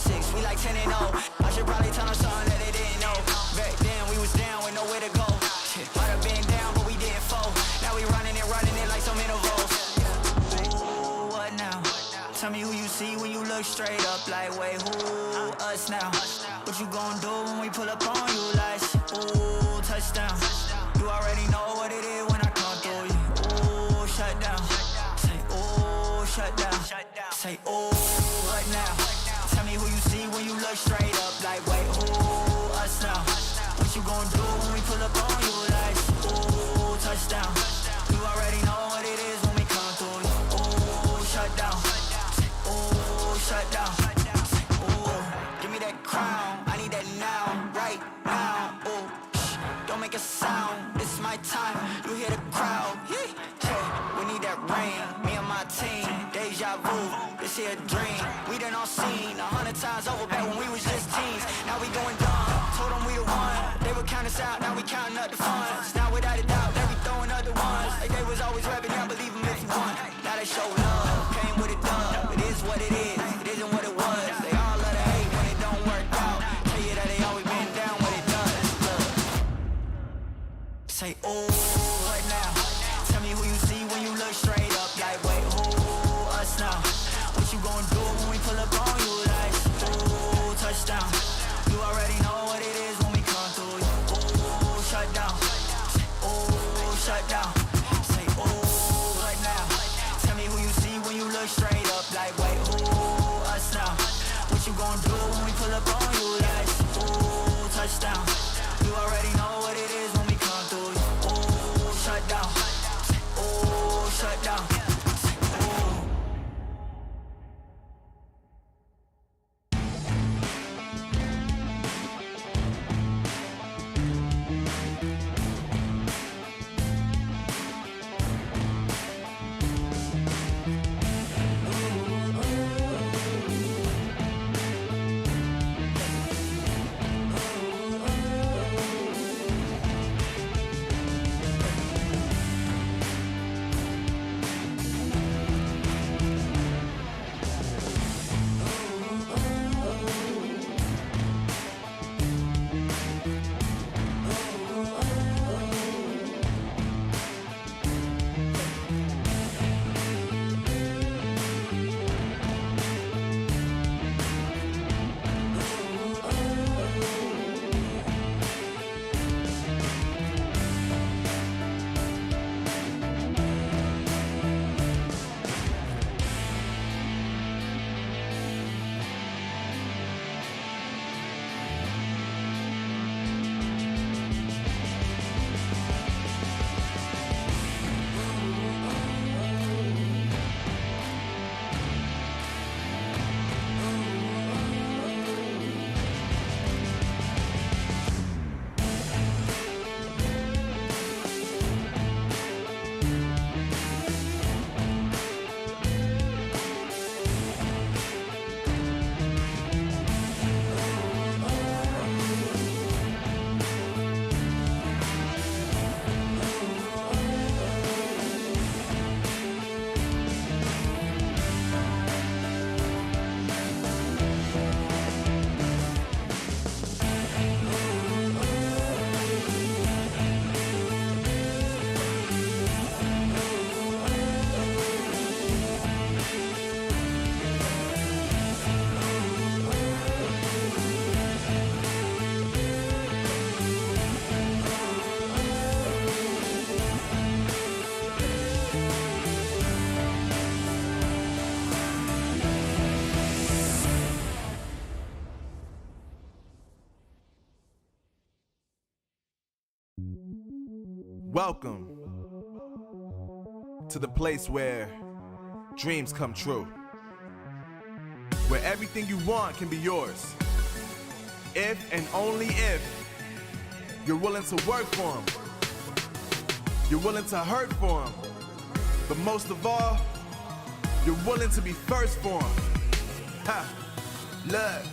6, we like 10 and 0. I should probably tell them something that they didn't know. Back then we was down with nowhere to go. Shit, might have been down, but we didn't fold. Now we running it like some intervals. Ooh, what now? Tell me who you see when you look straight up. Like, wait, who us now? What you gon' do when we pull up on you? Like, ooh, touchdown. You already know what it is when I come through you. Ooh, shut down. Say, ooh, shut down. Say, ooh, what now? Tell me who you see when you look straight up. Like, wait, who us now? What you gon' do when we pull up on you? Like, ooh, touchdown. You already know what it is when we come through you. Ooh, shut down. Ooh, shut down. Ooh, give me that crown. I need that now, right now. Ooh, don't make a sound. It's my time. You hear the crowd. Hey, we need that rain. Me and my team. Deja vu. This here a dream. We done all seen 100 times over back when we was just teens. Now we going dumb. Told them we the one. They would count us out. Now we counting up the funds. Now without a doubt, they be throwing up the ones. Like they was always rapping. Now believe them if you want. Now they show love. Came with a dub. It is what it is. It isn't what it was. They all love to hate when it don't work out. Tell you that they always been down when it does. Look. Say, ooh, what now? Tell me who you see when you look straight up. Like, wait, who us now? What you gon' do when we pull up on you? Like, ooh, touchdown. You already know what it is when we come through you. Ooh, shut down. Ooh, shut down. Say, ooh, what now? Tell me who you see when you look straight up. Like, wait, who us now? What you gon' do when we pull up on you? Like, ooh, touchdown. You already know what it is when we come through you. Ooh, shut down. Ooh, shut down. Ooh. Welcome to the place where dreams come true, where everything you want can be yours, if and only if you're willing to work for them, you're willing to hurt for them, but most of all, you're willing to be first for them. Ha! Look,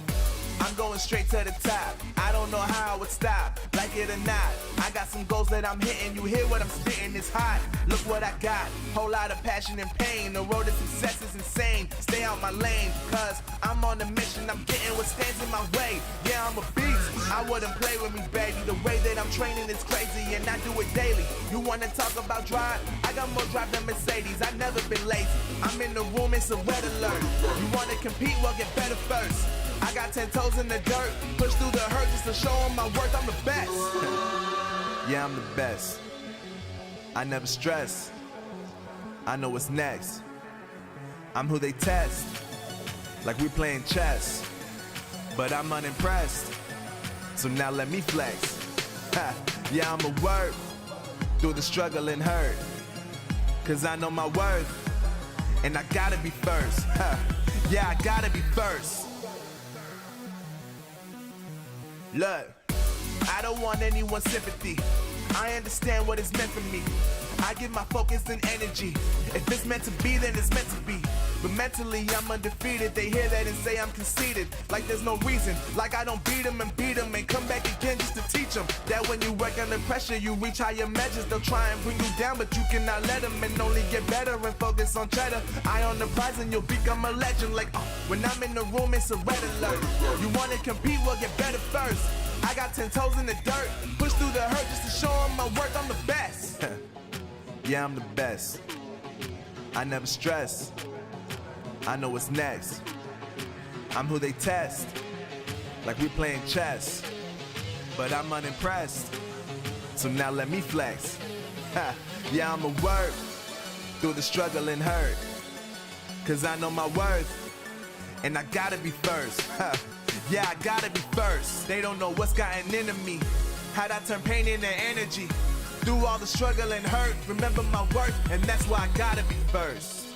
I'm going straight to the top. I don't know how I would stop, like it or not. I got some goals that I'm hitting. You hear what I'm spitting? It's hot. Look what I got. Whole lot of passion and pain. The road to success is insane. Stay out my lane, cause I'm on a mission. I'm getting what stands in my way. Yeah, I'm a beast. I wouldn't play with me, baby. The way that I'm training is crazy, and I do it daily. You wanna talk about drive? I got more drive than Mercedes. I've never been lazy. I'm in the room, it's a red alert. You wanna compete? Well, get better first. I got 10 toes in the dirt. Push through the hurt just to show them my worth. I'm the best. Yeah, I'm the best. I never stress. I know what's next. I'm who they test, like we playing chess. But I'm unimpressed, so now let me flex. Ha, yeah, I'm a work through the struggle and hurt, cause I know my worth, and I gotta be first. Ha, yeah, I gotta be first. Look, I don't want anyone's sympathy. I understand what is meant for me. I give my focus and energy. If it's meant to be, then it's meant to be. But mentally, I'm undefeated. They hear that and say I'm conceited. Like there's no reason. Like I don't beat them and come back again just to teach them that when you work under pressure, you reach higher measures. They'll try and bring you down, but you cannot let them, and only get better and focus on cheddar. Eye on the prize and you'll become a legend. Like, when I'm in the room, it's a red alert. You wanna compete? Well, get better first. I got 10 toes in the dirt. Push through the hurt just to show them my worth. I'm the best. Yeah, I'm the best. I never stress. I know what's next. I'm who they test, like we playing chess. But I'm unimpressed, so now let me flex. Ha, yeah, I'm a work through the struggle and hurt, cause I know my worth, and I gotta be first. Ha, yeah, I gotta be first. They don't know what's gotten into me, how'd I turn pain into energy. Through all the struggle and hurt, remember my worth, and that's why I gotta be first.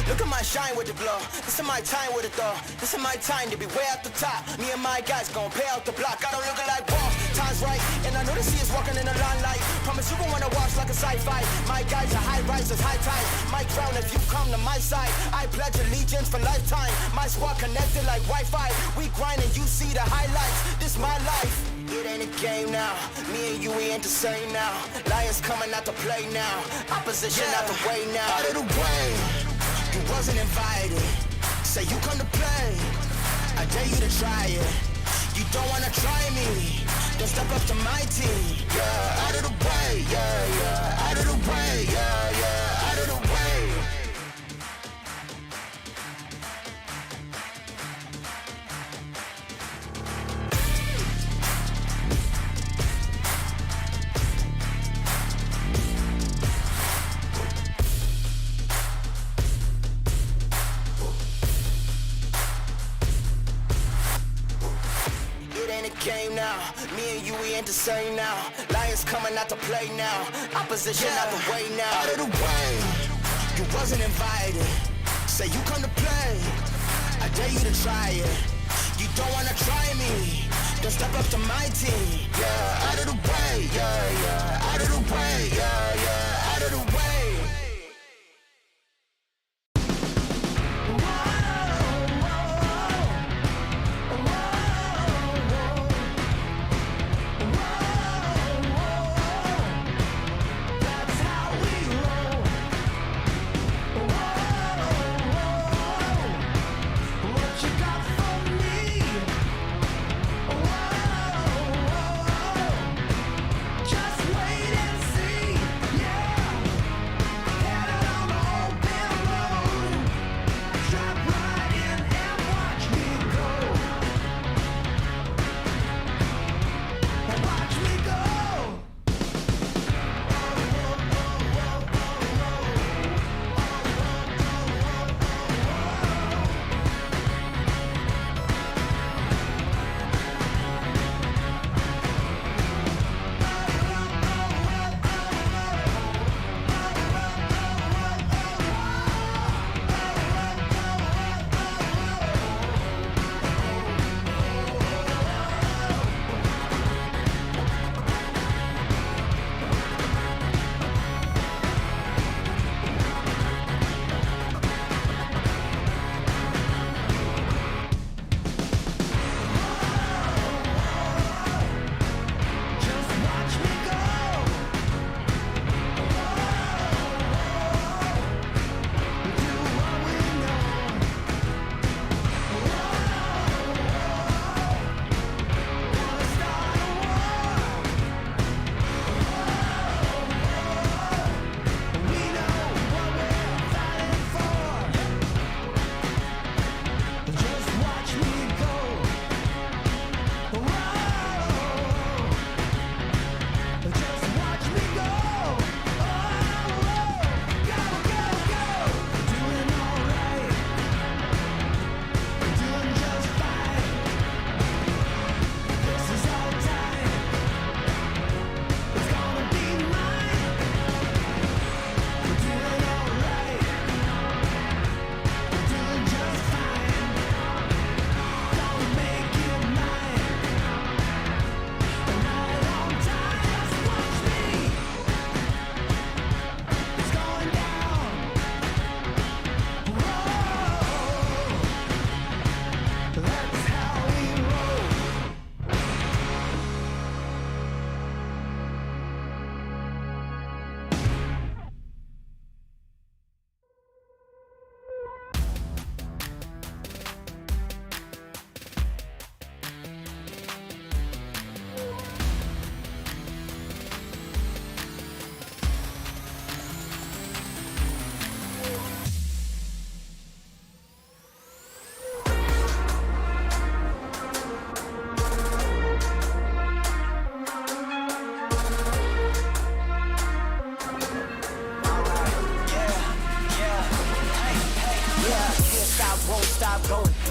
Look at my shine with the blow. This is my time with it though. This is my time to be way at the top. Me and my guys gon' pay out the block. I don't look like boss. Time's right, and I know the sea is walking in a limelight. Promise you gon' wanna watch like a sci-fi. My guys are high risers, high tide. My crown if you come to my side. I pledge allegiance for lifetime. My squad connected like Wi-Fi. We grind and you see the highlights. This my life. It ain't a game now. Me and you, we ain't the same now. Lions coming out to play now. Opposition out the way now. Out of the way. You wasn't invited. Say you come to play. I dare you to try it. You don't wanna try me. Then step up to my team. Yeah, out of the way. Yeah, yeah. Out of the way. Yeah, yeah. Out of the way. Me and you, we ain't the same now. Lions coming out to play now. Opposition out the way now. Out of the way. You wasn't invited. Say you come to play. I dare you to try it. You don't wanna try me. Then step up to my team. Yeah, out of the way. Yeah, yeah. Out of the way. Yeah, yeah. Out of the way.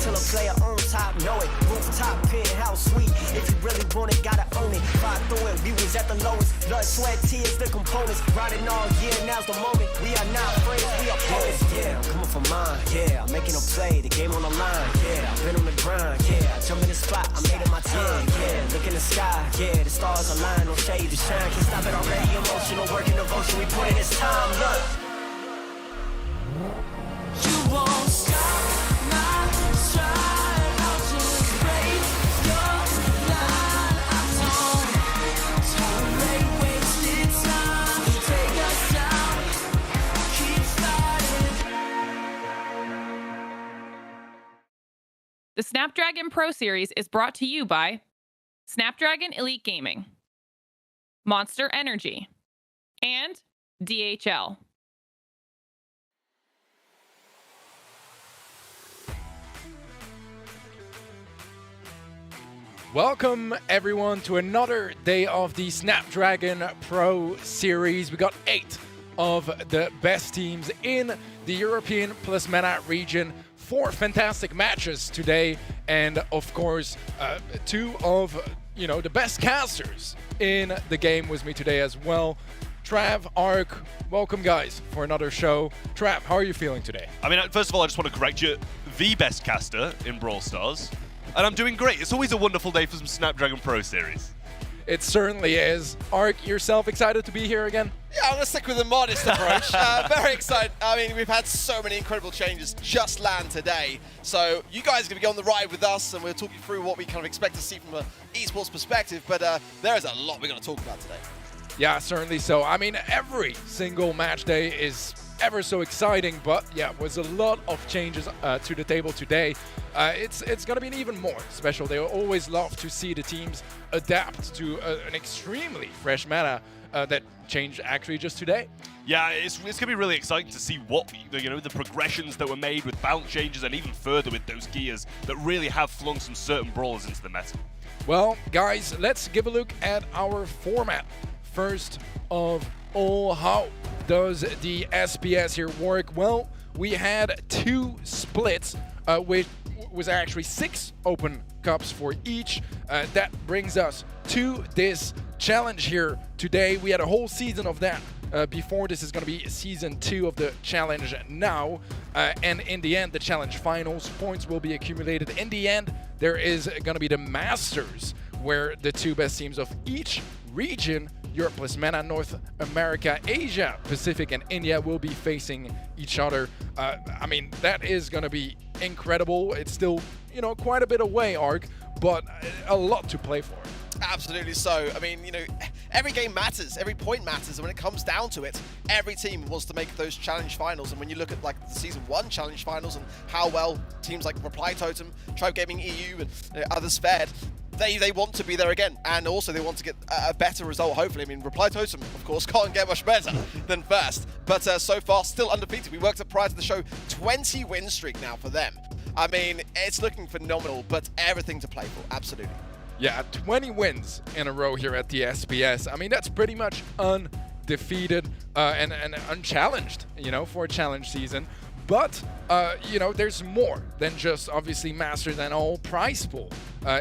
Till a player on top, know it. Rooftop, penthouse suite. If you really want it, gotta own it. Fight through it, we was at the lowest. Blood, sweat, tears, the components. Riding all year, now's the moment. We are not friends, we are opponents. Yeah, I'm coming for mine. Yeah, I'm making a play, the game on the line. Yeah, I've been on the grind. Yeah, I jump in the spot, I made it my time. Yeah, look in the sky. Yeah, the stars align, no shade to shine. Can't stop it already. Emotional work and devotion, we put in this time. Look. You won't stop my stride. I'll just break your line. I don't tolerate wasted time. You take us down, keep fighting. The Snapdragon Pro Series is brought to you by Snapdragon Elite Gaming, Monster Energy, and DHL. Welcome everyone to another day of the Snapdragon Pro Series. We got 8 of the best teams in the European plus MENA region. 4 fantastic matches today, and of course 2 of you know, the best casters in the game with me today as well. Trav, Ark, welcome guys for another show. Trav, how are you feeling today? I mean, first of all, I just want to correct you. The best caster in Brawl Stars. And I'm doing great. It's always a wonderful day for some Snapdragon Pro Series. It certainly is. Ark, yourself excited to be here again? Yeah, I'm going to stick with the modest approach. Very excited. I mean, we've had so many incredible changes just land today. So you guys are going to be on the ride with us, and we'll talk you through what we kind of expect to see from an esports perspective. But there is a lot we're going to talk about today. Yeah, certainly so. I mean, every single match day is ever so exciting, but yeah, was a lot of changes to the table today. It's going to be an even more special. They always love to see the teams adapt to an extremely fresh meta that changed actually just today. Yeah, it's going to be really exciting to see what, you know, the progressions that were made with balance changes and even further with those gears that really have flung some certain brawlers into the meta. Well, guys, let's give a look at our format. First of all, how does the SPS here work? Well, we had 2 splits, which was actually 6 open cups for each. That brings us to this challenge here today. We had a whole season of that before. This is going to be season 2 of the challenge now. And in the end, the challenge finals points will be accumulated. In the end, there is going to be the Masters, where the 2 best teams of each region, Europe plus MENA, North America, Asia, Pacific, and India, will be facing each other. I mean, that is going to be incredible. It's still, you know, quite a bit away, Ark, but a lot to play for. Absolutely so. I mean, you know, every game matters, every point matters, and when it comes down to it, every team wants to make those challenge finals. And when you look at like the season 1 challenge finals and how well teams like Reply Totem, Tribe Gaming EU, and others fared, they want to be there again, and also they want to get a better result, hopefully. I mean, Reply Totem, of course, can't get much better than first, but so far still undefeated. We worked up prior to the show, 20 win streak now for them. I mean, it's looking phenomenal, but everything to play for, absolutely. Yeah, 20 wins in a row here at the SPS. I mean, that's pretty much undefeated and unchallenged, you know, for a challenge season. But, you know, there's more than just obviously Masters, and all prize pool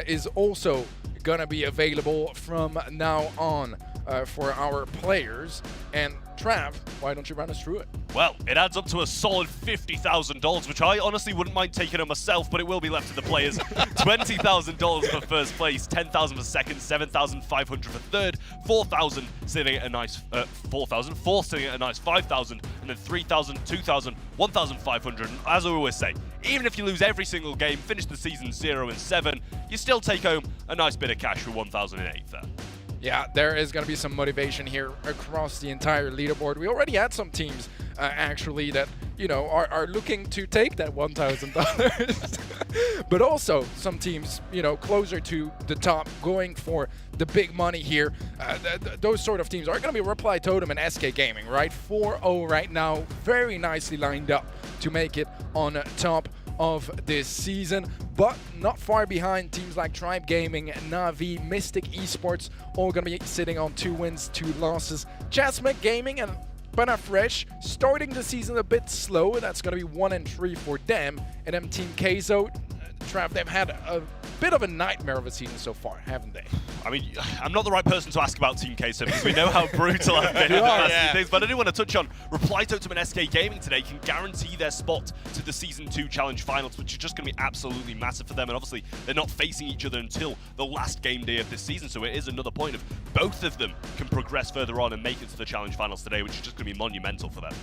is also going to be available from now on for our players. And Trav, why don't you run us through it? Well, it adds up to a solid $50,000, which I honestly wouldn't mind taking on myself, but it will be left to the players. $20,000 for first place, $10,000 for second, $7,500 for third, $4,000 sitting at a nice $4,000, fourth sitting at a nice $5,000, and then $3,000, $2,000, $1,500. And as I always say, even if you lose every single game, finish the season 0-7, you still take home a nice bit of cash for $1,008 there. Yeah, there is going to be some motivation here across the entire leaderboard. We already had some teams, actually, that, you know, are looking to take that $1,000. But also some teams, you know, closer to the top, going for the big money here. Those sort of teams are going to be Reply Totem and SK Gaming, right? 4-0 right now, very nicely lined up to make it on top of this season, but not far behind teams like Tribe Gaming, Navi, Mystic Esports, all gonna be sitting on 2 wins, 2 losses. Chasmac Gaming and Panna starting the season a bit slow. That's gonna be 1-3 for them. And then Team Queso, Trav, they've had a bit of a nightmare of a season so far, haven't they? I mean, I'm not the right person to ask about Team Queso because we know how brutal I've been in the past few things, but I do want to touch on Reply Totem and SK Gaming today can guarantee their spot to the Season 2 Challenge Finals, which is just going to be absolutely massive for them, and obviously they're not facing each other until the last game day of this season, so it is another point of both of them can progress further on and make it to the Challenge Finals today, which is just going to be monumental for them.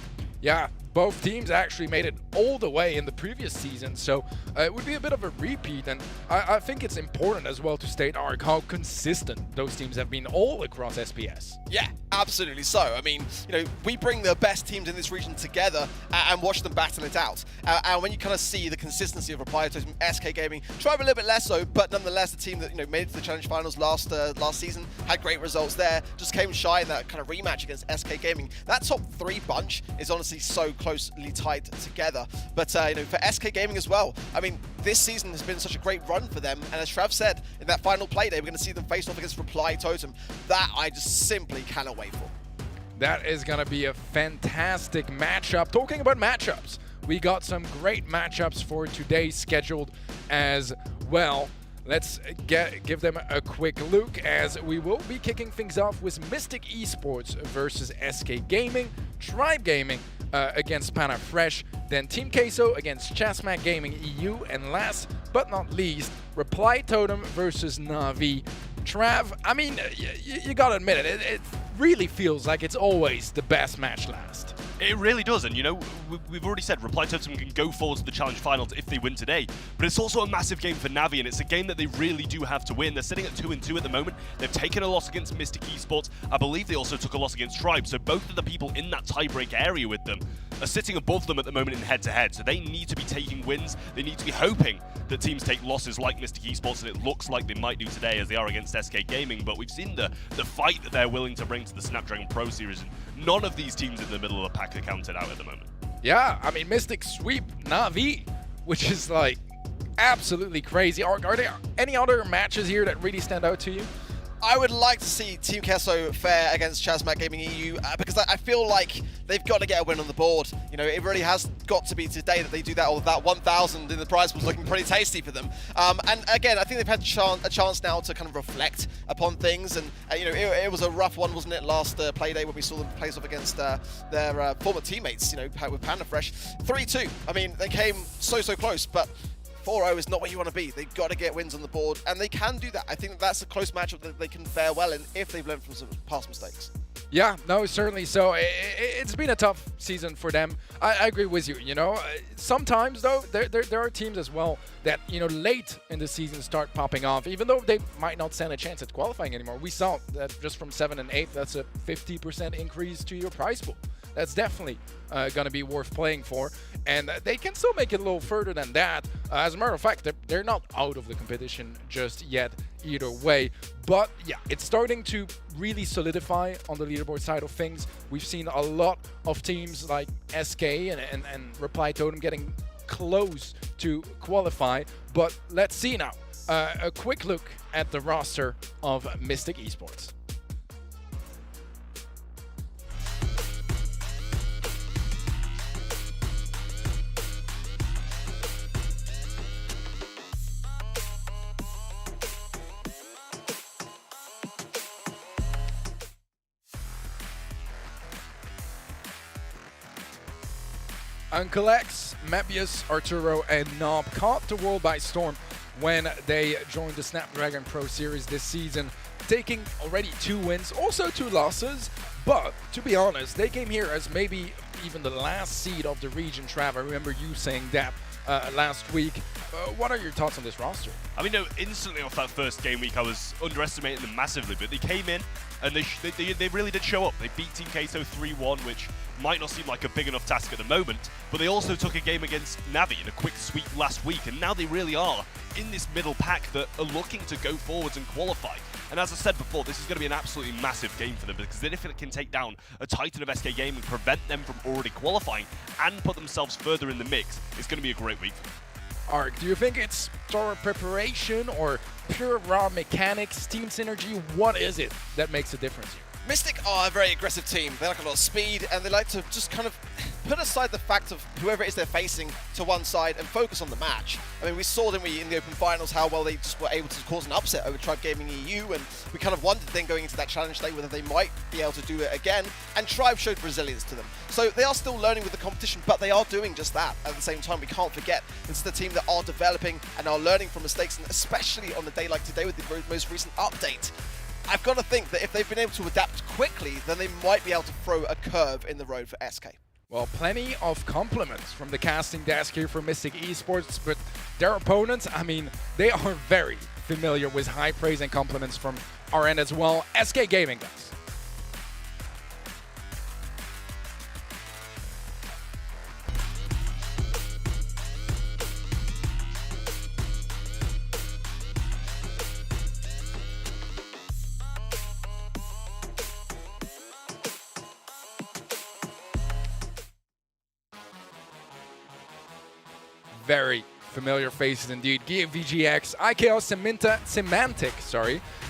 Yeah, both teams actually made it all the way in the previous season, so it would be a bit of a repeat, and I think it's important as well to state, Ark, how consistent those teams have been all across SPS. Yeah, absolutely so. I mean, you know, we bring the best teams in this region together and watch them battle it out. And when you kind of see the consistency of Reply Totem, SK Gaming, Tribe a little bit less so, but nonetheless, the team that, you know, made it to the Challenge Finals last season, had great results there, just came shy in that kind of rematch against SK Gaming. That top 3 bunch is honestly so closely tied together. But, you know, for SK Gaming as well, I mean, this season has been such a great run for them, and as Trav said, in that final play day, we're going to see them face off against Reply Totem. That I just simply cannot wait for. That is going to be a fantastic matchup. Talking about matchups, we got some great matchups for today scheduled as well. let's give them a quick look, as we will be kicking things off with Mystic Esports versus SK Gaming, Tribe Gaming against Panna Fresh, then Team Queso against Chasmac Gaming EU, and last but not least, Reply Totem versus Navi. Trav, I mean, you gotta admit it, it really feels like it's always the best match last. It really does, and you know, we've already said Reply Totem can go forward to the Challenge Finals if they win today, but it's also a massive game for Navi, and it's a game that they really do have to win. They're sitting at 2-2 at the moment. They've taken a loss against Mystic Esports. I believe they also took a loss against Tribe, so both of the people in that tiebreak area with them are sitting above them at the moment in head-to-head, so they need to be taking wins. They need to be hoping that teams take losses like Mystic Esports, and it looks like they might do today as they are against SK Gaming, but we've seen the fight that they're willing to bring to the Snapdragon Pro Series, and none of these teams in the middle of the pack are counted out at the moment. Yeah, I mean, Mystic sweep Navi, which is like absolutely crazy. Are there any other matches here that really stand out to you? I would like to see Team Queso fare against Chasmac Gaming EU because I feel like they've got to get a win on the board. You know, it really has got to be today that they do that, or that 1,000 in the prize was looking pretty tasty for them. And again, I think they've had a chance now to kind of reflect upon things. And, you know, it was a rough one, wasn't it, last play day when we saw them place off against their former teammates, you know, with Panna Fresh. 3-2. I mean, they came so close, but 4-0 is not where you want to be. They've got to get wins on the board, and they can do that. I think that's a close matchup that they can fare well in if they've learned from some past mistakes. Yeah, no, certainly. So it's been a tough season for them. I agree with you. You know, sometimes though there are teams as well that, you know, late in the season start popping off, even though they might not stand a chance at qualifying anymore. We saw that just from 7 and 8, that's a 50% increase to your prize pool. That's definitely going to be worth playing for, and they can still make it a little further than that. As a matter of fact, they're not out of the competition just yet either way, but yeah, it's starting to really solidify on the leaderboard side of things. We've seen a lot of teams like SK and Reply Totem getting close to qualify, but let's see now. A quick look at the roster of Mystic Esports. Uncle X, Mebius, Arturo, and Nob caught the world by storm when they joined the Snapdragon Pro Series this season, taking already 2 wins, also 2 losses, but to be honest, they came here as maybe even the last seed of the region. Trav, I remember you saying that last week. What are your thoughts on this roster? I mean, no, instantly off that first game week, I was underestimating them massively, but they came in and they really did show up. They beat Team Queso 3-1, which might not seem like a big enough task at the moment, but they also took a game against Navi in a quick sweep last week, and now they really are in this middle pack that are looking to go forwards and qualify. And as I said before, this is going to be an absolutely massive game for them, because if it can take down a Titan of SK Gaming, prevent them from already qualifying, and put themselves further in the mix, it's going to be a great week for them. Ark, do you think it's thorough preparation or pure raw mechanics, team synergy? What is it that makes a difference here? Mystic are a very aggressive team. They like a lot of speed, and they like to just kind of put aside the fact of whoever it is they're facing to one side and focus on the match. I mean, we saw, didn't we, in the Open Finals, how well they just were able to cause an upset over Tribe Gaming EU, and we kind of wondered then going into that challenge day whether they might be able to do it again, and Tribe showed resilience to them. So they are still learning with the competition, but they are doing just that. At the same time, we can't forget, this is the team that are developing and are learning from mistakes, and especially on a day like today with the most recent update. I've got to think that if they've been able to adapt quickly, then they might be able to throw a curve in the road for SK. Well, plenty of compliments from the casting desk here for Mystic Esports, but their opponents, I mean, they are very familiar with high praise and compliments from our end as well. SK Gaming guys. Very familiar faces indeed. Gia VGX, IKO Semantic,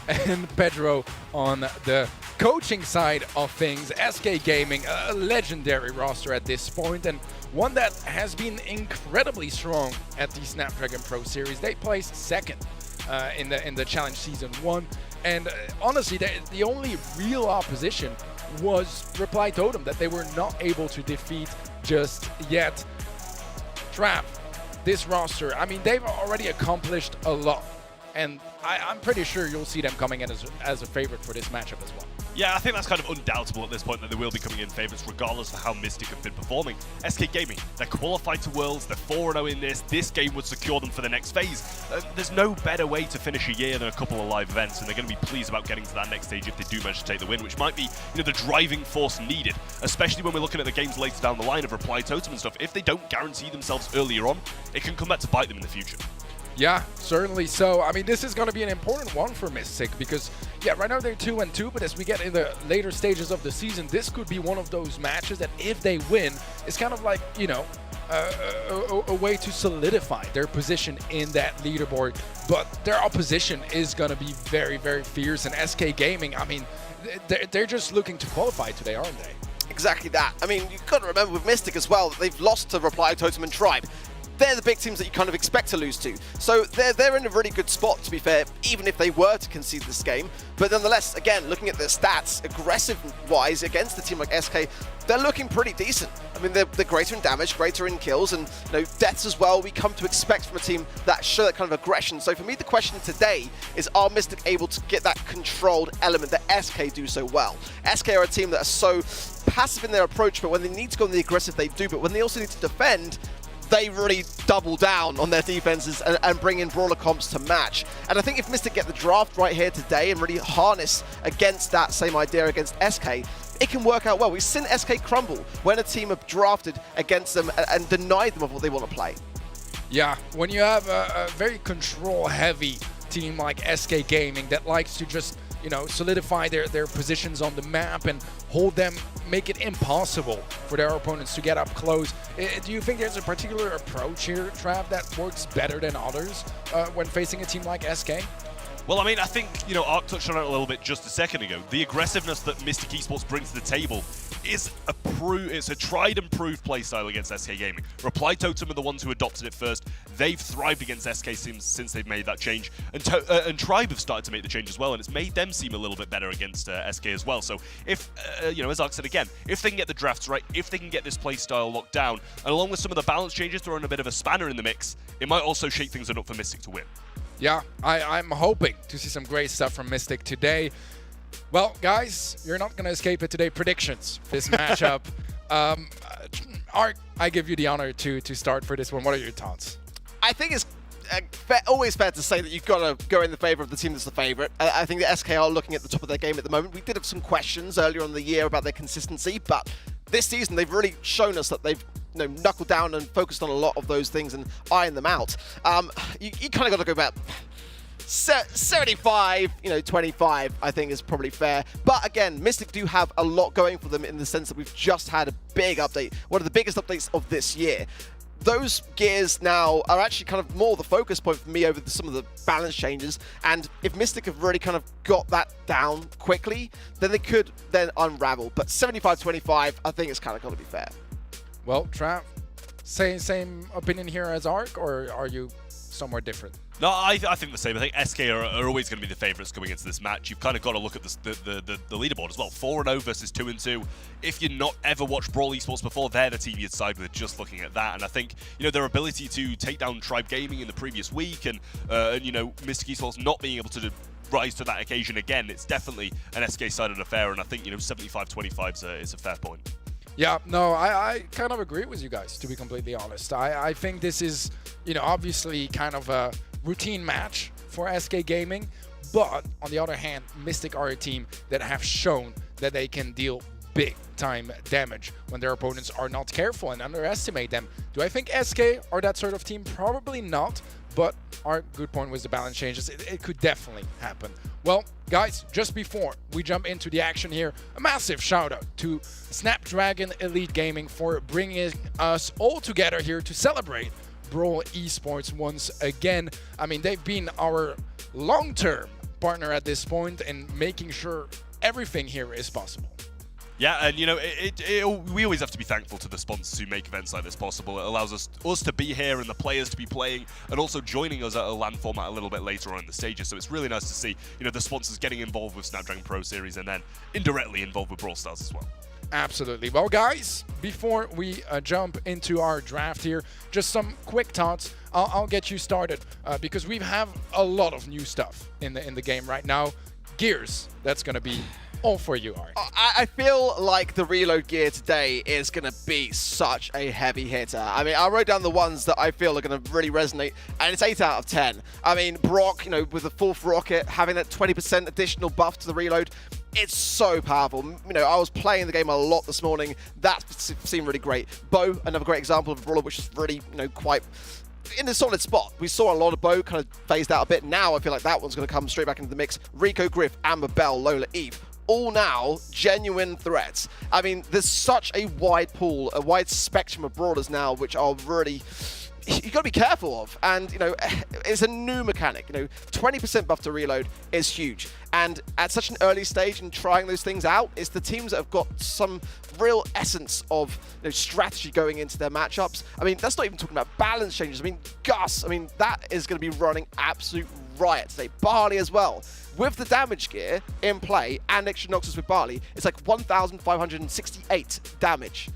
and Pedro on the coaching side of things. SK Gaming, a legendary roster at this point, and one that has been incredibly strong at the Snapdragon Pro Series. They placed second in the challenge season 1. And honestly, the only real opposition was Reply Totem that they were not able to defeat just yet. Trav, this roster, I mean, they've already accomplished a lot. And I'm pretty sure you'll see them coming in as a favorite for this matchup as well. Yeah, I think that's kind of undoubtable at this point that they will be coming in favourites regardless of how Mystic have been performing. SK Gaming, they're qualified to Worlds, they're 4-0 in this. This game would secure them for the next phase. There's no better way to finish a year than a couple of live events, and they're going to be pleased about getting to that next stage if they do manage to take the win, which might be, the driving force needed, especially when we're looking at the games later down the line of Reply Totem and stuff. If they don't guarantee themselves earlier on, it can come back to bite them in the future. Yeah, certainly so. I mean, this is going to be an important one for Mystic because, yeah, right now they're 2-2, but as we get in the later stages of the season, this could be one of those matches that if they win, it's kind of like, a way to solidify their position in that leaderboard. But their opposition is going to be very, very fierce. And SK Gaming, I mean, they're just looking to qualify today, aren't they? Exactly that. I mean, you've got to remember with Mystic as well, that they've lost to Reply Totem and Tribe. They're the big teams that you kind of expect to lose to. So they're in a really good spot, to be fair, even if they were to concede this game. But nonetheless, again, looking at their stats, aggressive-wise, against a team like SK, they're looking pretty decent. I mean, they're greater in damage, greater in kills, and deaths as well, we come to expect from a team that show that kind of aggression. So for me, the question today is, are Mystic able to get that controlled element that SK do so well? SK are a team that are so passive in their approach, but when they need to go on the aggressive, they do. But when they also need to defend, they really double down on their defenses and bring in brawler comps to match. And I think if Mystic get the draft right here today and really harness against that same idea against SK, it can work out well. We've seen SK crumble when a team have drafted against them and denied them of what they want to play. Yeah, when you have a very control-heavy team like SK Gaming that likes to just solidify their positions on the map and hold them, make it impossible for their opponents to get up close. Do you think there's a particular approach here, Trav, that works better than others when facing a team like SK? Well, I mean, I think, Ark touched on it a little bit just a second ago. The aggressiveness that Mystic Esports brings to the table is it's a tried and proved playstyle against SK Gaming. Reply Totem are the ones who adopted it first. They've thrived against SK since they've made that change. And Tribe have started to make the change as well, and it's made them seem a little bit better against SK as well. So if, as Ark said again, if they can get the drafts right, if they can get this playstyle locked down, and along with some of the balance changes, throwing a bit of a spanner in the mix, it might also shake things up for Mystic to win. Yeah, I'm hoping to see some great stuff from Mystic today. Well, guys, you're not going to escape it today. Predictions for this matchup. Art, I give you the honor to start for this one. What are your thoughts? I think it's always fair to say that you've got to go in the favor of the team that's the favorite. I think the SK are looking at the top of their game at the moment. We did have some questions earlier in the year about their consistency, but this season they've really shown us that they've knuckled down and focused on a lot of those things and ironed them out. You kind of got to go about 75, 25, I think is probably fair. But again, Mystic do have a lot going for them in the sense that we've just had a big update, one of the biggest updates of this year. Those gears now are actually kind of more the focus point for me over some of the balance changes. And if Mystic have really kind of got that down quickly, then they could then unravel. But 75-25, I think it's kind of got to be fair. Well, Trav, same opinion here as Ark, or are you somewhere different? No, I think the same. I think SK are always going to be the favourites going into this match. You've kind of got to look at the leaderboard as well. 4-0 versus 2-2. If you've not ever watched Brawl Esports before, they're the team you'd side with just looking at that. And I think, their ability to take down Tribe Gaming in the previous week and Mystic Esports not being able to rise to that occasion again, it's definitely an SK-sided affair. And I think, 75-25 is a fair point. Yeah, no, I kind of agree with you guys, to be completely honest. I think this is, obviously kind of a routine match for SK Gaming, but on the other hand, Mystic are a team that have shown that they can deal big time damage when their opponents are not careful and underestimate them. Do I think SK are that sort of team? Probably not, but our good point was the balance changes. It could definitely happen. Well, guys, just before we jump into the action here, a massive shout out to Snapdragon Elite Gaming for bringing us all together here to celebrate Brawl Esports once again. I mean, they've been our long-term partner at this point and making sure everything here is possible. Yeah, and you know, we always have to be thankful to the sponsors who make events like this possible. It allows us to be here and the players to be playing, and also joining us at a LAN format a little bit later on in the stages. So it's really nice to see, you know, the sponsors getting involved with Snapdragon Pro Series and then indirectly involved with Brawl Stars as well. Absolutely. Well, guys, before we jump into our draft here, just some quick thoughts. I'll get you started because we have a lot of new stuff in the game right now. Gears, that's going to be all for you, Art. I feel like the reload gear today is going to be such a heavy hitter. I mean, I wrote down the ones that I feel are going to really resonate, and it's 8 out of 10. I mean, Brock, you know, with the 4th rocket, having that 20% additional buff to the reload, it's so powerful. You know, I was playing the game a lot this morning. That seemed really great. Bo, another great example of a brawler which is really, you know, quite in a solid spot. We saw a lot of Bo kind of phased out a bit. Now I feel like that one's going to come straight back into the mix. Rico, Griff, Amber, Bell, Lola, Eve. All now genuine threats. I mean, there's such a wide pool, a wide spectrum of brawlers now, which are really, you got to be careful of. And, you know, it's a new mechanic. You know, 20% buff to reload is huge. And at such an early stage in trying those things out, it's the teams that have got some real essence of, you know, strategy going into their matchups. I mean, that's not even talking about balance changes. I mean, Gus, I mean, that is going to be running absolute riot today. Barley as well. With the damage gear in play and extra Noxus with Barley, it's like 1,568 damage.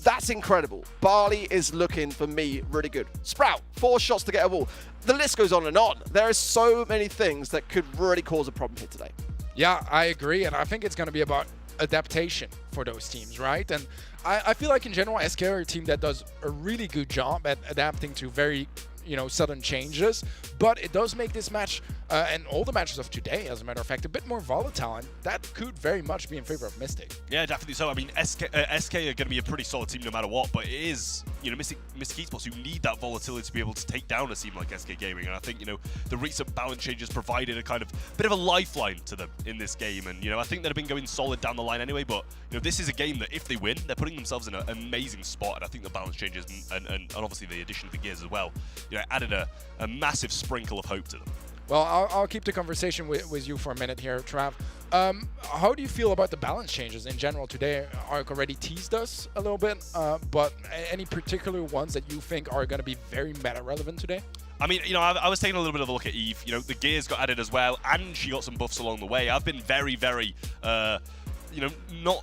That's incredible. Barley is looking, for me, really good. Sprout, 4 shots to get a wall. The list goes on and on. There are so many things that could really cause a problem here today. Yeah, I agree, and I think it's going to be about adaptation for those teams, right? And I feel like in general, SK are a team that does a really good job at adapting to very, you know, sudden changes, but it does make this match and all the matches of today, as a matter of fact, a bit more volatile, and that could very much be in favor of Mystic. Yeah, definitely so. I mean, SK are going to be a pretty solid team no matter what, but it is, you know, Mystic Esports who need that volatility to be able to take down a team like SK Gaming, and I think, you know, the recent balance changes provided a kind of bit of a lifeline to them in this game, and, you know, I think they've been going solid down the line anyway, but, you know, this is a game that if they win, they're putting themselves in an amazing spot, and I think the balance changes and obviously the addition of the gears as well, you know, added a massive sprinkle of hope to them. Well, I'll keep the conversation with you for a minute here, Trav. How do you feel about the balance changes in general today? Ark already teased us a little bit, but any particular ones that you think are going to be very meta relevant today? I mean, you know, I was taking a little bit of a look at Eve. You know, the gears got added as well, and she got some buffs along the way. I've been very, very you know,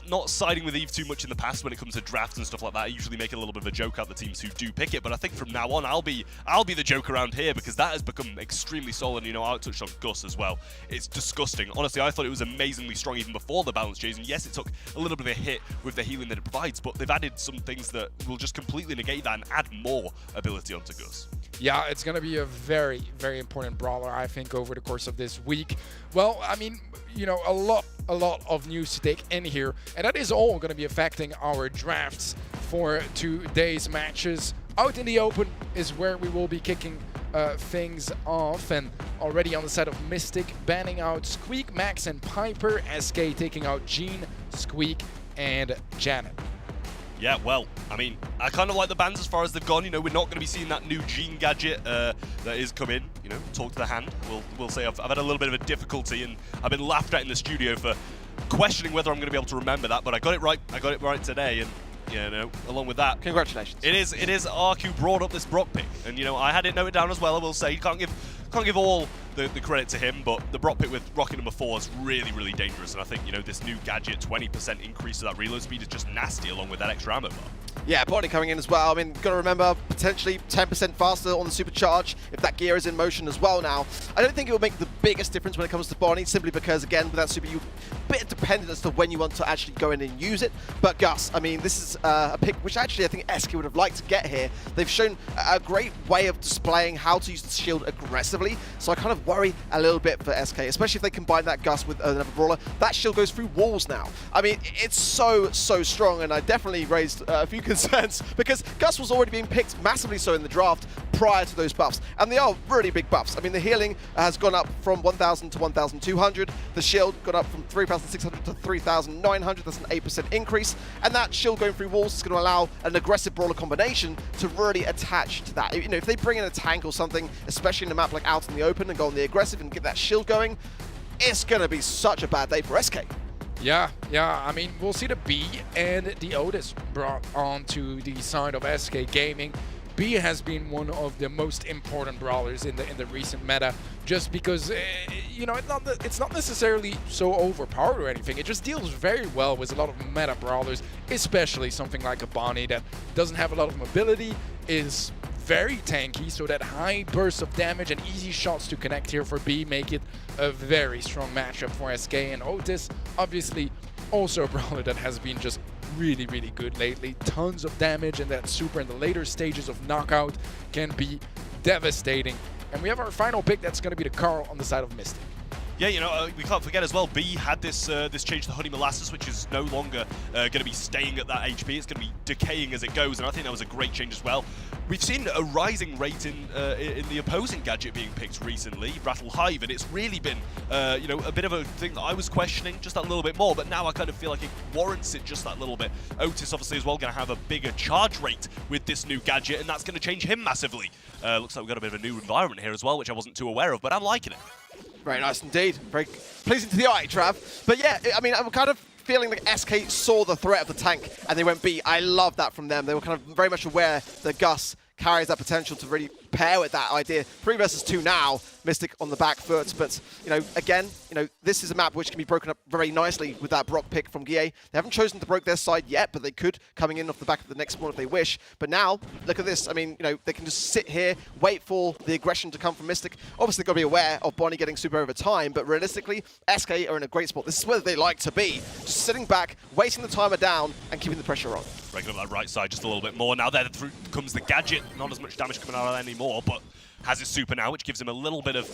not siding with Eve too much in the past when it comes to drafts and stuff like that. I usually make a little bit of a joke out the teams who do pick it, but I think from now on I'll be the joke around here because that has become extremely solid. You know, I touched on Gus as well. It's disgusting. Honestly, I thought it was amazingly strong even before the balance change, and yes, it took a little bit of a hit with the healing that it provides, but they've added some things that will just completely negate that and add more ability onto Gus. Yeah, it's going to be a very, very important brawler, I think, over the course of this week. Well, I mean, you know, a lot of news to take in here, and that is all going to be affecting our drafts for today's matches. Out in the open is where we will be kicking things off, and already on the side of Mystic, banning out Squeak, Max, and Piper. SK taking out Jean, Squeak, and Janet. Yeah, well, I mean, I kind of like the bans as far as they've gone. You know, we're not going to be seeing that new Gene gadget that is come in. You know, talk to the hand. We'll say I've had a little bit of a difficulty, and I've been laughed at in the studio for questioning whether I'm going to be able to remember that. But I got it right. I got it right today, and you know, along with that, Congratulations. It is Ark who brought up this Brock pick, and you know, I had it noted down as well. I will say, you can't give all the credit to him, but the Brock pick with rocket number 4 is really, really dangerous, and I think, you know, this new gadget, 20% increase to that reload speed is just nasty along with that extra ammo bar. Yeah, body coming in as well. I mean, got to remember, potentially 10% faster on the supercharge if that gear is in motion as well now. I don't think it will make the biggest difference when it comes to Bonnie, simply because, again, with that super, you're a bit dependent as to when you want to actually go in and use it. But Gus, I mean, this is a pick which actually I think SK would have liked to get here. They've shown a great way of displaying how to use the shield aggressively, so I kind of worry a little bit for SK, especially if they combine that Gus with another brawler. That shield goes through walls now. I mean, it's so strong, and I definitely raised a few concerns because Gus was already being picked massively so in the draft prior to those buffs, and they are really big buffs. I mean, the healing has gone up from 1,000 to 1,200. The shield got up from 3,600 to 3,900. That's an 8% increase, and that shield going through walls is going to allow an aggressive brawler combination to really attach to that. You know, if they bring in a tank or something, especially in a map like Out in the Open, and go on the aggressive and get that shield going, it's going to be such a bad day for SK. Yeah, I mean, we'll see the B and the Otis brought onto the side of SK Gaming. B has been one of the most important brawlers in the recent meta, just because you know, it's not necessarily so overpowered or anything. It just deals very well with a lot of meta brawlers, especially something like a Bonnie that doesn't have a lot of mobility, is very tanky, so that high burst of damage and easy shots to connect here for B make it a very strong matchup for SK. And Otis, obviously, also a brawler that has been just really, really good lately. Tons of damage, and that super in the later stages of knockout can be devastating. And we have our final pick. That's going to be the Carl on the side of Mystic. Yeah, you know, we can't forget as well, B had this this change to Honey Molasses, which is no longer going to be staying at that HP. It's going to be decaying as it goes, and I think that was a great change as well. We've seen a rising rate in the opposing gadget being picked recently, Rattle Hive, and it's really been, you know, a bit of a thing that I was questioning just that little bit more, but now I kind of feel like it warrants it just that little bit. Otis obviously as well going to have a bigger charge rate with this new gadget, and that's going to change him massively. Looks like we've got a bit of a new environment here as well, which I wasn't too aware of, but I'm liking it. Very nice indeed. Very pleasing to the eye, Trav. But yeah, I mean, I'm kind of feeling like SK saw the threat of the tank and they went B. I love that from them. They were kind of very much aware that Gus carries that potential to really pair with that idea. 3 versus 2 now, Mystic on the back foot, but, you know, again, you know, this is a map which can be broken up very nicely with that Brock pick from Guille. They haven't chosen to break their side yet, but they could, coming in off the back of the next spawn if they wish. But now, look at this. I mean, you know, they can just sit here, wait for the aggression to come from Mystic. Obviously, they've got to be aware of Bonnie getting super over time, but realistically, SK are in a great spot. This is where they like to be. Just sitting back, waiting the timer down, and keeping the pressure on. Breaking up that right side just a little bit more. Now there comes the gadget. Not as much damage coming out of that anymore, but has his super now, which gives him a little bit of,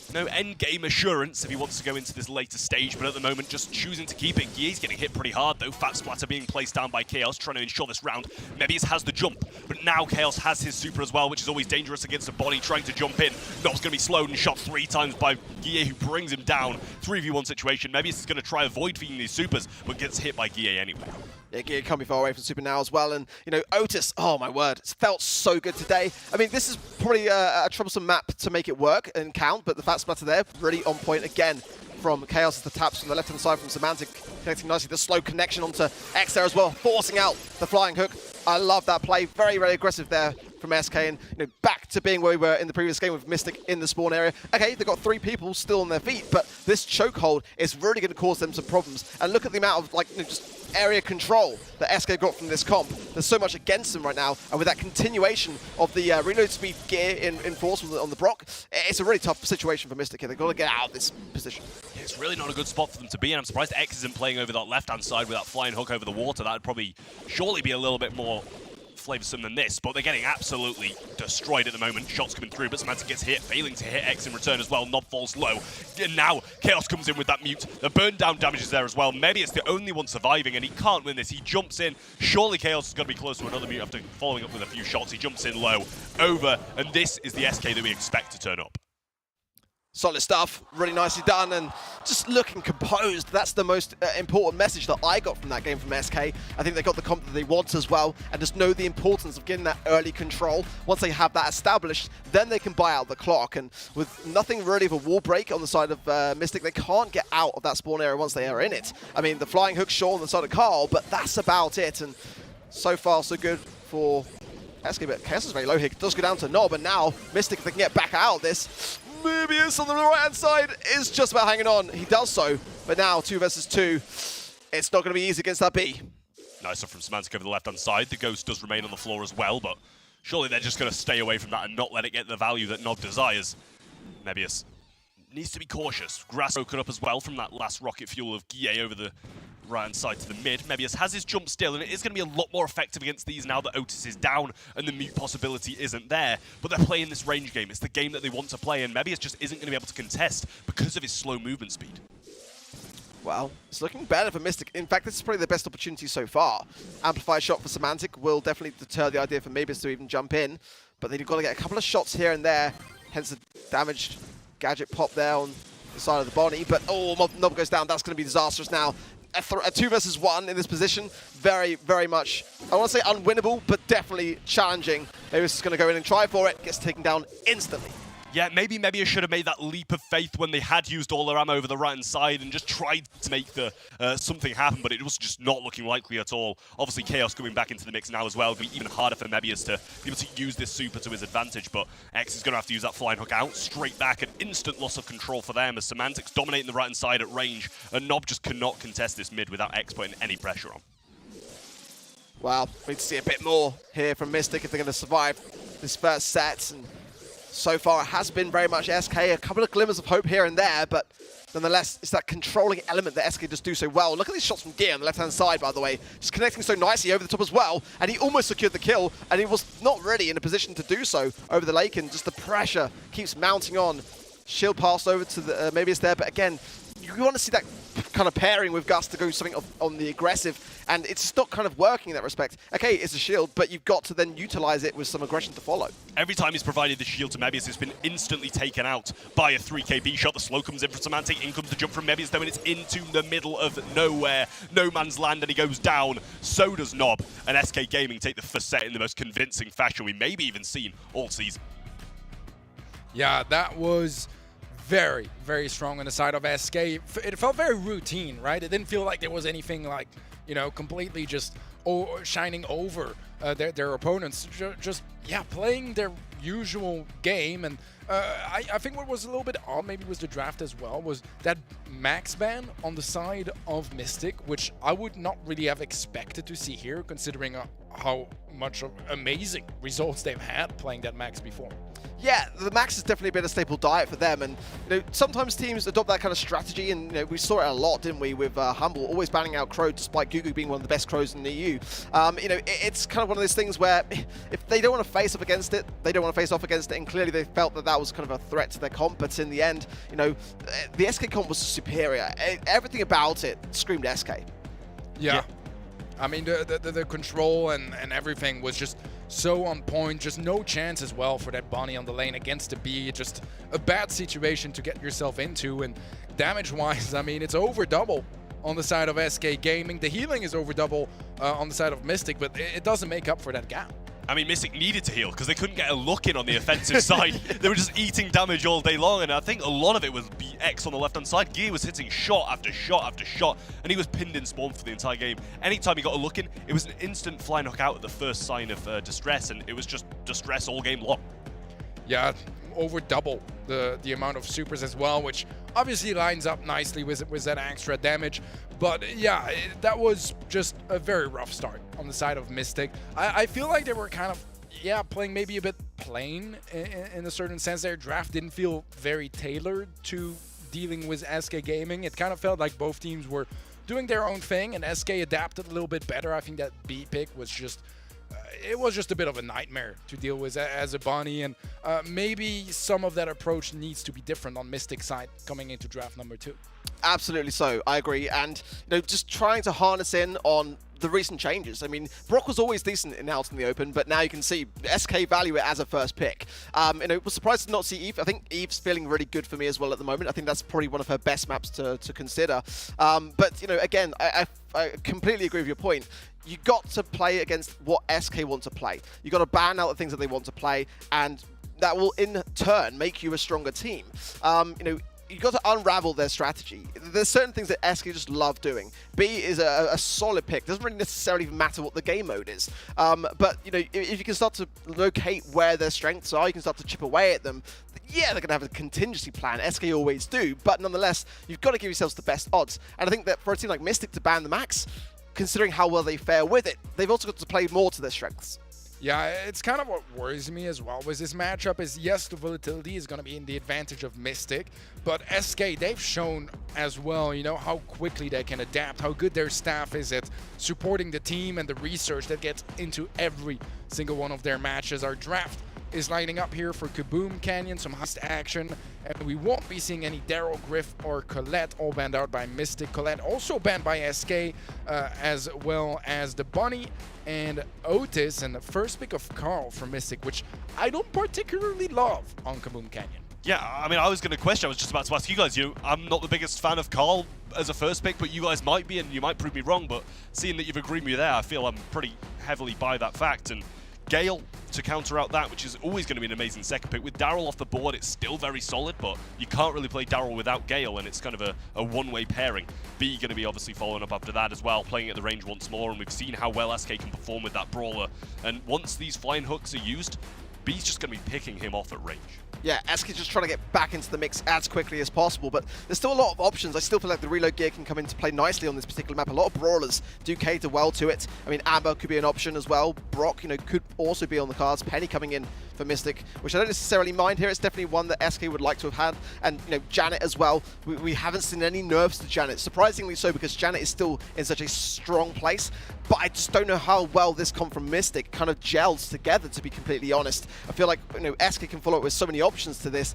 you know, end-game assurance if he wants to go into this later stage, but at the moment just choosing to keep it. Guille's getting hit pretty hard though. Fat Splatter being placed down by Chaos, trying to ensure this round. Mebius has the jump, but now Chaos has his super as well, which is always dangerous against a Bonnie trying to jump in. Nob's going to be slowed and shot 3 times by Guille, who brings him down. 3v1 situation. Mebius is going to try avoid feeding these supers, but gets hit by Guille anyway. Yeah, Guille can't be far away from super now as well. And, you know, Otis, oh my word, it's felt so good today. I mean, this is probably a troublesome map to make it work and count, but the Fat Splatter there, really on point again from Chaos as the taps from the left-hand side from Semantic, connecting nicely. The slow connection onto X there as well, forcing out the flying hook. I love that play. Very, very aggressive there from SK, and, you know, back to being where we were in the previous game with Mystic in the spawn area. Okay, they've got 3 people still on their feet, but this chokehold is really going to cause them some problems. And look at the amount of, like, you know, just area control that SK got from this comp. There's so much against them right now, and with that continuation of the reload speed gear in force on the Brock, it's a really tough situation for Mystic here. They've got to get out of this position. Yeah, it's really not a good spot for them to be in. I'm surprised X isn't playing over that left-hand side with that flying hook over the water. That would probably surely be a little bit more flavoursome than this, but they're getting absolutely destroyed at the moment. Shots coming through, but Semantic gets hit, failing to hit X in return as well. Nob falls low. And now Chaos comes in with that mute. The burn down damage is there as well. Maybe it's the only one surviving, and he can't win this. He jumps in. Surely Chaos is going to be close to another mute after following up with a few shots. He jumps in low, over, and this is the SK that we expect to turn up. Solid stuff, really nicely done, and just looking composed. That's the most important message that I got from that game from SK. I think they got the comp that they want as well, and just know the importance of getting that early control. Once they have that established, then they can buy out the clock, and with nothing really of a wall break on the side of Mystic, they can't get out of that spawn area once they are in it. I mean, the flying hook sure on the side of Carl, but that's about it, and so far so good for SK, but Chaos is very low here. It does go down to Nob, and now Mystic, if they can get back out of this, Mebius on the right-hand side is just about hanging on. He does so, but now 2 versus 2. It's not going to be easy against that B. Nice stuff from Semantic over the left-hand side. The Ghost does remain on the floor as well, but surely they're just going to stay away from that and not let it get the value that Nob desires. Mebius needs to be cautious. Grass broken up as well from that last rocket fuel of Guille over the right-hand side to the mid. Mebius has his jump still, and it is going to be a lot more effective against these now that Otis is down and the mute possibility isn't there. But they're playing this range game. It's the game that they want to play, and Mebius just isn't going to be able to contest because of his slow movement speed. Well, it's looking better for Mystic. In fact, this is probably the best opportunity so far. Amplified shot for Semantic will definitely deter the idea for Mebius to even jump in, but they've got to get a couple of shots here and there, hence the damaged gadget pop there on the side of the Bonnie. But, oh, Nob goes down. That's going to be disastrous now. A 2 versus 1 in this position, very, very much, I want to say unwinnable, but definitely challenging. Maybe this is going to go in and try for it, gets taken down instantly. Yeah, maybe Mebius should have made that leap of faith when they had used all their ammo over the right-hand side and just tried to make the something happen, but it was just not looking likely at all. Obviously, Chaos coming back into the mix now as well. It'll be even harder for Mebius to be able to use this super to his advantage, but X is going to have to use that flying hook out, straight back, an instant loss of control for them as Semantics dominating the right-hand side at range, and Nob just cannot contest this mid without X putting any pressure on. Well, we need to see a bit more here from Mystic if they're going to survive this first set. And so far, it has been very much SK. A couple of glimmers of hope here and there, but nonetheless, it's that controlling element that SK just do so well. Look at these shots from Gear on the left-hand side, by the way. Just connecting so nicely over the top as well, and he almost secured the kill, and he was not really in a position to do so over the lake, and just the pressure keeps mounting on. Shield passed over to the maybe it's there, but again, you want to see that kind of pairing with Gus to go something on the aggressive, and it's not kind of working in that respect. Okay, it's a shield, but you've got to then utilize it with some aggression to follow. Every time he's provided the shield to Mebius, it's been instantly taken out by a 3KB shot. The slow comes in from Semantic, in comes the jump from Mebius, though, and it's into the middle of nowhere. No man's land, and he goes down. So does Nob, and SK Gaming take the first set in the most convincing fashion we maybe even seen all season. Yeah, that was very, very strong on the side of SK. It felt very routine, right? It didn't feel like there was anything like, you know, completely just shining over their opponents. Just, yeah, playing their usual game. And I think what was a little bit odd, maybe was the draft as well, was that max ban on the side of Mystic, which I would not really have expected to see here, considering how much of amazing results they've had playing that max before. Yeah, the max has definitely been a staple diet for them, and you know, sometimes teams adopt that kind of strategy, and you know, we saw it a lot, didn't we, with Humble always banning out Crow, despite Gugu being one of the best Crows in the EU. You know, it's kind of one of those things where if they don't want to face up against it, they don't want to face off against it, and clearly they felt that that was kind of a threat to their comp. But in the end, you know, the SK comp was superior. Everything about it screamed SK. Yeah. I mean, the control and everything was just so on point. Just no chance as well for that Bonnie on the lane against the B. Just a bad situation to get yourself into. And damage-wise, I mean, it's over double on the side of SK Gaming. The healing is over double on the side of Mystic, but it doesn't make up for that gap. I mean, Mystic needed to heal because they couldn't get a look in on the offensive side. They were just eating damage all day long, and I think a lot of it was BX on the left-hand side. Gear was hitting shot after shot after shot, and he was pinned in spawn for the entire game. Anytime he got a look in, it was an instant fly knock out at the first sign of distress, and it was just distress all game long. Yeah, over double the amount of supers as well, which obviously lines up nicely with that extra damage. But yeah, that was just a very rough start on the side of Mystic. I feel like they were kind of, yeah, playing maybe a bit plain in a certain sense. Their draft didn't feel very tailored to dealing with SK Gaming. It kind of felt like both teams were doing their own thing, and SK adapted a little bit better. I think that B pick was just, it was just a bit of a nightmare to deal with as a Bonnie, and maybe some of that approach needs to be different on Mystic's side coming into draft number 2. Absolutely so, I agree. And you know, just trying to harness in on the recent changes. I mean, Brock was always decent in out in the open, but now you can see SK value it as a first pick. You know, was surprised to not see Eve. I think Eve's feeling really good for me as well at the moment. I think that's probably one of her best maps to consider. But you know, again, I completely agree with your point. You got to play against what SK want to play. You got to ban out the things that they want to play, and that will in turn make you a stronger team. You know, you've got to unravel their strategy. There's certain things that SK just love doing. B is a solid pick. Doesn't really necessarily even matter what the game mode is. But you know, if you can start to locate where their strengths are, you can start to chip away at them. Yeah, they're going to have a contingency plan. SK always do. But nonetheless, you've got to give yourselves the best odds. And I think that for a team like Mystic to ban the max, considering how well they fare with it, they've also got to play more to their strengths. Yeah, it's kind of what worries me as well with this matchup is, yes, the volatility is going to be in the advantage of Mystic, but SK, they've shown as well, you know, how quickly they can adapt, how good their staff is at supporting the team and the research that gets into every single one of their matches. Our draft is lining up here for Kaboom Canyon, some heist action, and we won't be seeing any Daryl, Griff, or Colette, all banned out by Mystic. Colette also banned by SK, as well as the Bunny and Otis, and the first pick of Carl from Mystic, which I don't particularly love on Kaboom Canyon. Yeah, I mean, I was going to question, I was just about to ask you guys, I'm not the biggest fan of Carl as a first pick, but you guys might be, and you might prove me wrong, but seeing that you've agreed with me there, I feel I'm pretty heavily by that fact. And Gale, to counter out that, which is always going to be an amazing second pick. With Daryl off the board, it's still very solid, but you can't really play Daryl without Gale, and it's kind of a one-way pairing. B going to be obviously following up after that as well, playing at the range once more, and we've seen how well SK can perform with that brawler. And once these flying hooks are used, B's just going to be picking him off at range. Yeah, SK's just trying to get back into the mix as quickly as possible, but there's still a lot of options. I still feel like the reload gear can come into play nicely on this particular map. A lot of brawlers do cater well to it. I mean, Amber could be an option as well. Brock, could also be on the cards. Penny coming in for Mystic, which I don't necessarily mind here. It's definitely one that SK would like to have had. And, Janet as well. We haven't seen any nerfs to Janet. Surprisingly so, because Janet is still in such a strong place. But I just don't know how well this comp from Mystic kind of gels together, to be completely honest. I feel like, SK can follow up with so many options to this.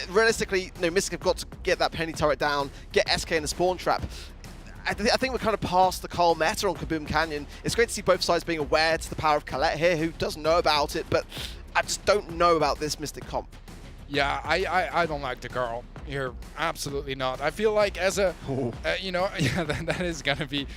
Realistically, Mystic have got to get that Penny turret down, get SK in the spawn trap. I think we're kind of past the Carl meta on Kaboom Canyon. It's great to see both sides being aware to the power of Colette here, who doesn't know about it, but I just don't know about this Mystic comp. Yeah, I don't like the Carl here. Absolutely not. I feel like as a, yeah, that is going to be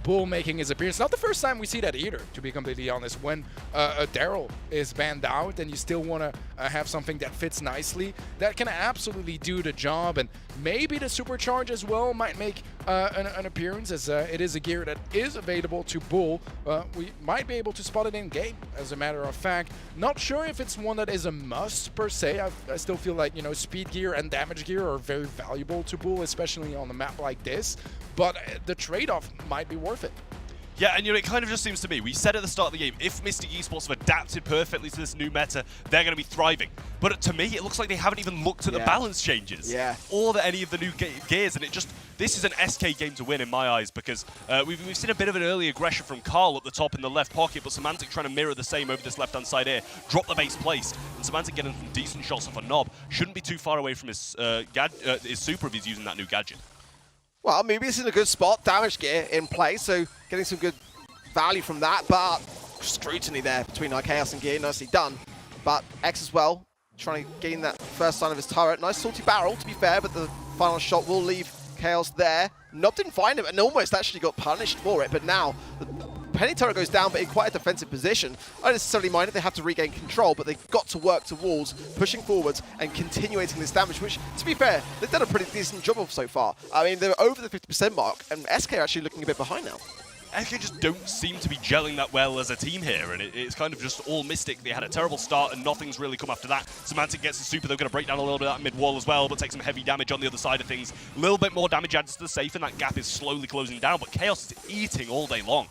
Bull making his appearance. Not the first time we see that either, to be completely honest. When a Daryl is banned out and you still want to have something that fits nicely, that can absolutely do the job. And maybe the Supercharge as well might make an appearance, as it is a gear that is available to Bull. We might be able to spot it in game, as a matter of fact. Not sure if it's one that is a must per se. I still feel like, speed gear and damage gear are very valuable to Bull, especially on a map like this. But the trade-off might be worth it. Yeah, and it kind of just seems to me, we said at the start of the game, if Mystic Esports have adapted perfectly to this new meta, they're going to be thriving. But to me, it looks like they haven't even looked at the balance changes. Yeah. Or any of the new gears, and this is an SK game to win in my eyes, because we've seen a bit of an early aggression from Carl at the top in the left pocket, but Semantic trying to mirror the same over this left-hand side here. Drop the base placed, and Semantic getting some decent shots off a knob. Shouldn't be too far away from his super if he's using that new gadget. Well, maybe it's in a good spot. Damage gear in play, so getting some good value from that, but scrutiny there between Chaos and Gear. Nicely done. But X as well, trying to gain that first sign of his turret. Nice salty barrel, to be fair, but the final shot will leave Chaos there. Nob didn't find him and almost actually got punished for it, but now the Penny turret goes down, but in quite a defensive position. I don't necessarily mind it, they have to regain control, but they've got to work towards pushing forwards and continuing this damage, which, to be fair, they've done a pretty decent job of so far. I mean, they're over the 50% mark, and SK are actually looking a bit behind now. SK just don't seem to be gelling that well as a team here, and it's kind of just all Mystic. They had a terrible start, and nothing's really come after that. Semantic gets the super, they're going to break down a little bit of that mid-wall as well, but take some heavy damage on the other side of things. A little bit more damage adds to the safe, and that gap is slowly closing down, but Chaos is eating all day long.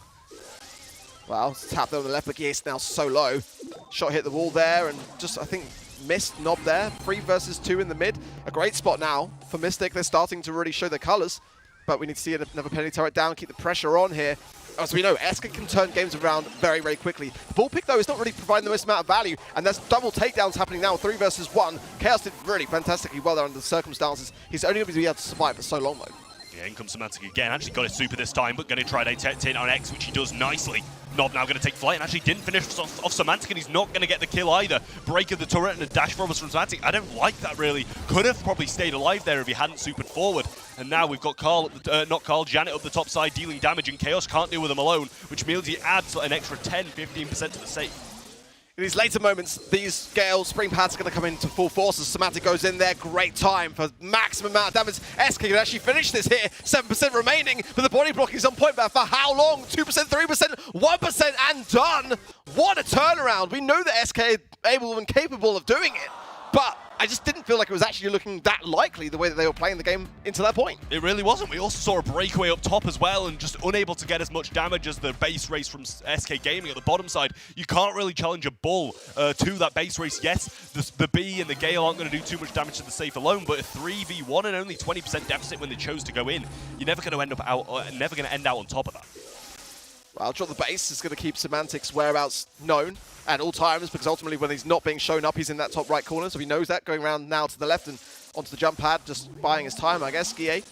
Well, tap there on the left, but Gear's now so low. Shot hit the wall there, and just, I think, missed Nob there. 3 versus 2 in the mid. A great spot now for Mystic. They're starting to really show their colors, but we need to see another Penny turret down, keep the pressure on here. As we know, SK can turn games around very, very quickly. The ball pick, though, is not really providing the most amount of value, and there's double takedowns happening now, 3 versus 1. Chaos did really fantastically well there under the circumstances. He's only going to be able to survive for so long, though. Yeah, in comes Semantic again. Actually got his super this time, but going to try to hit on X, which he does nicely. Nob now going to take flight, and actually didn't finish off Semantic, and he's not going to get the kill either. Break of the turret and a dash forward from Semantic. I don't like that, really. Could have probably stayed alive there if he hadn't supered forward. And now we've got Carl, Janet up the top side dealing damage, and Chaos can't deal with him alone, which means he adds an extra 10-15% to the safe. In these later moments, these Gale spring pads are going to come into full force as Semantic goes in there. Great time for maximum amount of damage. SK can actually finish this here. 7% remaining, but the body block is on point. But for how long? 2%, 3%, 1%, and done. What a turnaround. We know that SK is able and capable of doing it, but I just didn't feel like it was actually looking that likely the way that they were playing the game into that point. It really wasn't. We also saw a breakaway up top as well, and just unable to get as much damage as the base race from SK Gaming at the bottom side. You can't really challenge a Bull to that base race. Yes, the B and the Gale aren't going to do too much damage to the safe alone, but a 3v1 and only 20% deficit when they chose to go in, you're never going to end out on top of that. Well, drop the base is going to keep Semantic's whereabouts known at all times, because ultimately when he's not being shown up, he's in that top right corner, so he knows that. Going around now to the left and onto the jump pad, just buying his time, I guess. Guille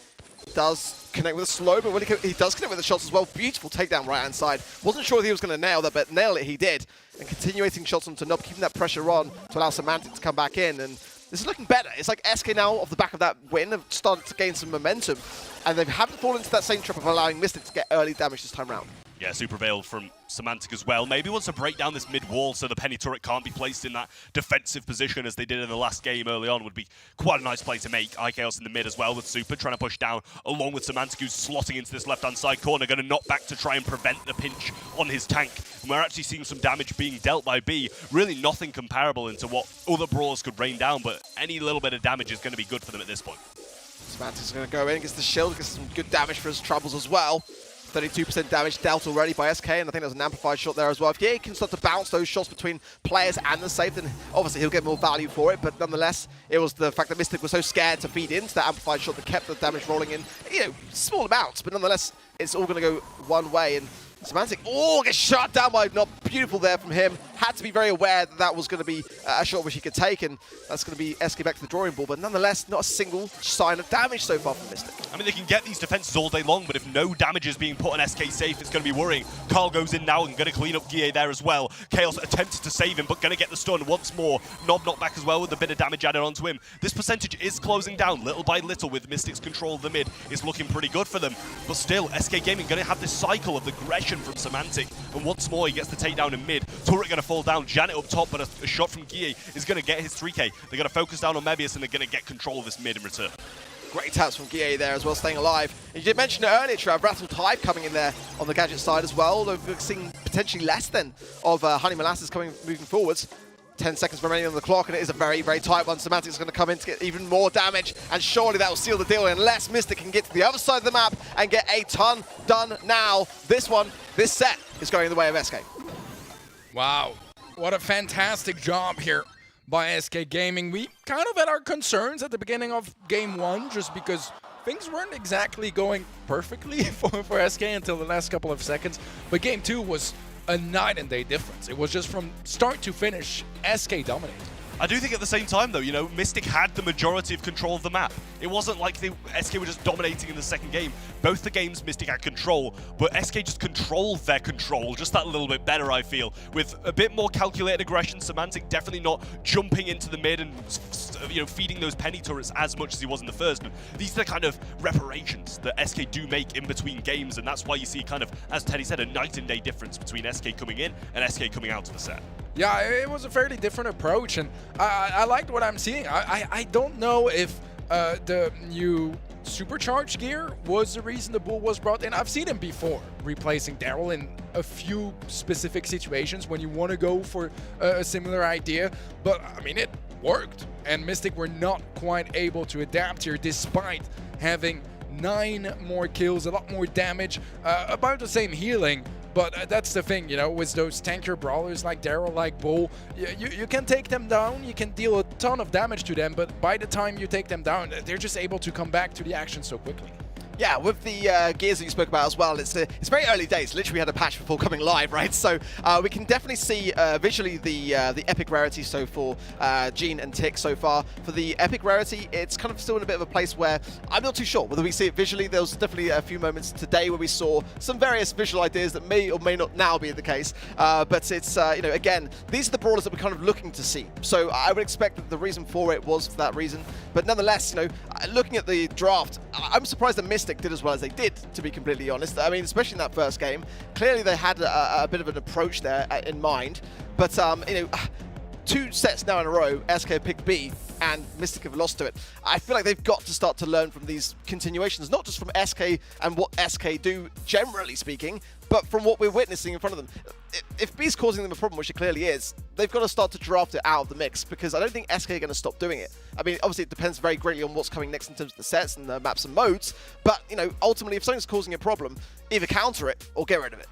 does connect with a slow, but when he does connect with the shots as well. Beautiful takedown right-hand side. Wasn't sure if he was going to nail that, but nail it he did. And continuating shots onto Nob, keeping that pressure on to allow Semantic to come back in. And this is looking better. It's like SK now, off the back of that win, have started to gain some momentum, and they haven't fallen into that same trap of allowing Mystic to get early damage this time around. Yeah, super veil from Semantic as well. Maybe wants to break down this mid wall so the penny turret can't be placed in that defensive position as they did in the last game early on. Would be quite a nice play to make. IKOS in the mid as well with Super trying to push down along with Semantic, who's slotting into this left-hand side corner, going to knock back to try and prevent the pinch on his tank. And we're actually seeing some damage being dealt by B. Really nothing comparable into what other brawlers could rain down, but any little bit of damage is going to be good for them at this point. Semantic's going to go in, gets the shield, gets some good damage for his troubles as well. 32% damage dealt already by SK, and I think there's an amplified shot there as well. If he can start to bounce those shots between players and the safe, then obviously he'll get more value for it, but nonetheless, it was the fact that Mystic was so scared to feed into that amplified shot that kept the damage rolling in, small amounts, but nonetheless, it's all going to go one way, and Semantic, gets shot down by Not. Beautiful there from him. Had to be very aware that that was going to be a shot which he could take, and that's going to be SK back to the drawing board. But nonetheless, not a single sign of damage so far from Mystic. I mean, they can get these defenses all day long, but if no damage is being put on SK safe, it's going to be worrying. Carl goes in now and going to clean up Guille there as well. Chaos attempted to save him, but going to get the stun once more. Nob knocked back as well with a bit of damage added onto him. This percentage is closing down little by little with Mystic's control of the mid. It's looking pretty good for them. But still, SK Gaming going to have this cycle of aggression from Semantic. And once more, he gets the takedown in mid. Turret going to fall down. Janet up top, but a shot from Guille is going to get his 3K. They're going to focus down on Mebius, and they're going to get control of this mid in return. Great taps from Guille there as well, staying alive. And you did mention it earlier, Trav, Rattled Hive coming in there on the Gadget side as well. Although we're seeing potentially less than of Honey Molasses moving forwards. 10 seconds remaining on the clock, and it is a very, very tight one. Semantic's going to come in to get even more damage, and surely that will seal the deal unless Mystic can get to the other side of the map and get a ton done now. This set is going in the way of SK. Wow, what a fantastic job here by SK Gaming. We kind of had our concerns at the beginning of Game 1 just because things weren't exactly going perfectly for SK until the last couple of seconds, but Game 2 was a night and day difference. It was just from start to finish, SK dominated. I do think at the same time, though, Mystic had the majority of control of the map. It wasn't like SK were just dominating in the second game. Both the games, Mystic had control, but SK just controlled their control just that little bit better, I feel. With a bit more calculated aggression, Semantic definitely not jumping into the mid and feeding those penny turrets as much as he was in the first. But these are the kind of reparations that SK do make in between games, and that's why you see kind of, as Teddy said, a night and day difference between SK coming in and SK coming out to the set. Yeah, it was a fairly different approach, and I liked what I'm seeing. I don't know if the new supercharged gear was the reason the bull was brought in. I've seen him before replacing Daryl in a few specific situations when you want to go for a similar idea, but I mean, it worked, and Mystic were not quite able to adapt here despite having 9 more kills, a lot more damage, about the same healing. But that's the thing, with those tanker brawlers like Daryl, like Bull, you can take them down, you can deal a ton of damage to them, but by the time you take them down, they're just able to come back to the action so quickly. Yeah, with the gears that you spoke about as well, it's very early days. Literally, we had a patch before coming live, right? So we can definitely see visually the epic rarity. So for Gene and Tick so far, for the epic rarity, it's kind of still in a bit of a place where I'm not too sure whether we see it visually. There was definitely a few moments today where we saw some various visual ideas that may or may not now be the case. But it's again, these are the brawlers that we're kind of looking to see. So I would expect that the reason for it was for that reason. But nonetheless, looking at the draft, I'm surprised that Mystic did as well as they did, to be completely honest. I mean, especially in that first game, clearly they had a bit of an approach there in mind. But 2 sets now in a row, SK picked B, and Mystic have lost to it. I feel like they've got to start to learn from these continuations, not just from SK and what SK do, generally speaking, but from what we're witnessing in front of them. If B's causing them a problem, which it clearly is, they've got to start to draft it out of the mix, because I don't think SK are going to stop doing it. I mean, obviously it depends very greatly on what's coming next in terms of the sets and the maps and modes, but, ultimately if something's causing a problem, either counter it or get rid of it.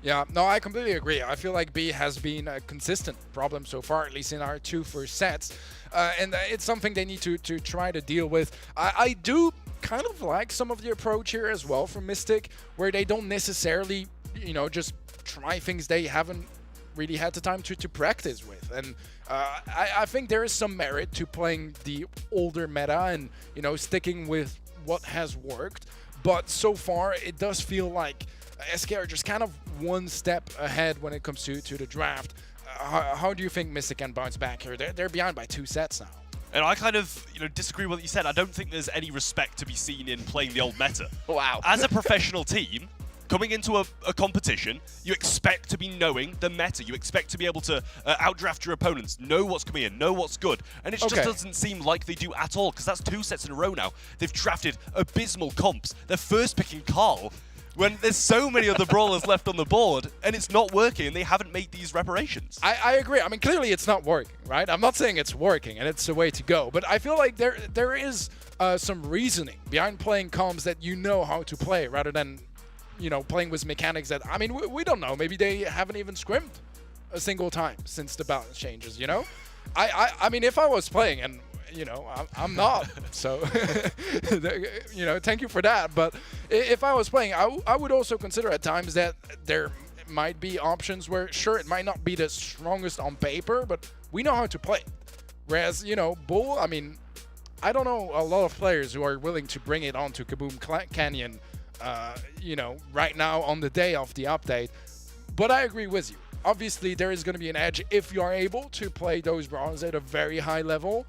Yeah, no, I completely agree. I feel like B has been a consistent problem so far, at least in our 2 first sets. And it's something they need to try to deal with. I do kind of like some of the approach here as well from Mystic, where they don't necessarily, just try things they haven't really had the time to practice with. And I think there is some merit to playing the older meta and, sticking with what has worked. But so far, it does feel like SK are just kind of one step ahead when it comes to the draft. How do you think Mystic can bounce back here? They're behind by 2 sets now. And I kind of, disagree with what you said. I don't think there's any respect to be seen in playing the old meta. Wow. As a professional team, coming into a competition, you expect to be knowing the meta. You expect to be able to outdraft your opponents, know what's coming in, know what's good. And it just doesn't seem like they do at all, because that's 2 sets in a row now. They've drafted abysmal comps. They're first picking Carl when there's so many other brawlers left on the board, and it's not working, and they haven't made these reparations. I agree. I mean, clearly it's not working, right? I'm not saying it's working and it's the way to go, but I feel like there is some reasoning behind playing comps that you know how to play, rather than, you know, playing with mechanics that, I mean, we don't know. Maybe they haven't even scrimmed a single time since the balance changes, you know? I mean, if I was playing, and you know, I'm not, so you know, thank you for that. But if I was playing, I would also consider at times that there might be options where, sure, it might not be the strongest on paper, but we know how to play. Whereas, you know, Bull, I mean, I don't know a lot of players who are willing to bring it onto Kaboom Canyon, you know, right now on the day of the update. But I agree with you. Obviously, there is going to be an edge if you are able to play those brawlers at a very high level.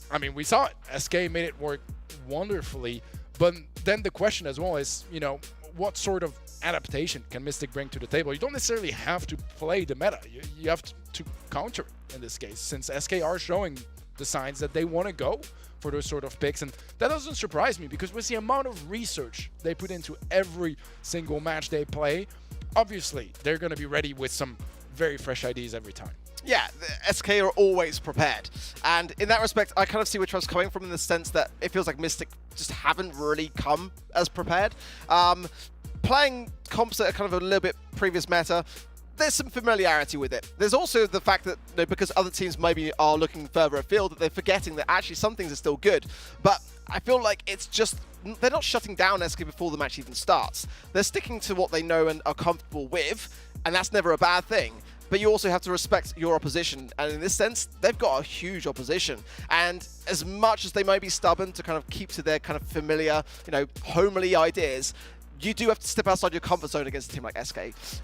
I mean, we saw it. SK made it work wonderfully. But then the question as well is, you know, what sort of adaptation can Mystic bring to the table? You don't necessarily have to play the meta. You have to counter it in this case, since SK are showing the signs that they want to go for those sort of picks. And that doesn't surprise me, because with the amount of research they put into every single match they play, obviously they're going to be ready with some very fresh ideas every time. Yeah, the SK are always prepared. And in that respect, I kind of see where Trev's coming from, in the sense that it feels like Mystic just haven't really come as prepared. Playing comps that are kind of a little bit previous meta, there's some familiarity with it. There's also the fact that, you know, because other teams maybe are looking further afield, that they're forgetting that actually some things are still good. But I feel like it's just, they're not shutting down SK before the match even starts. They're sticking to what they know and are comfortable with, and that's never a bad thing. But you also have to respect your opposition, and in this sense, they've got a huge opposition. And as much as they may be stubborn to kind of keep to their kind of familiar, you know, homely ideas, you do have to step outside your comfort zone against a team like SK.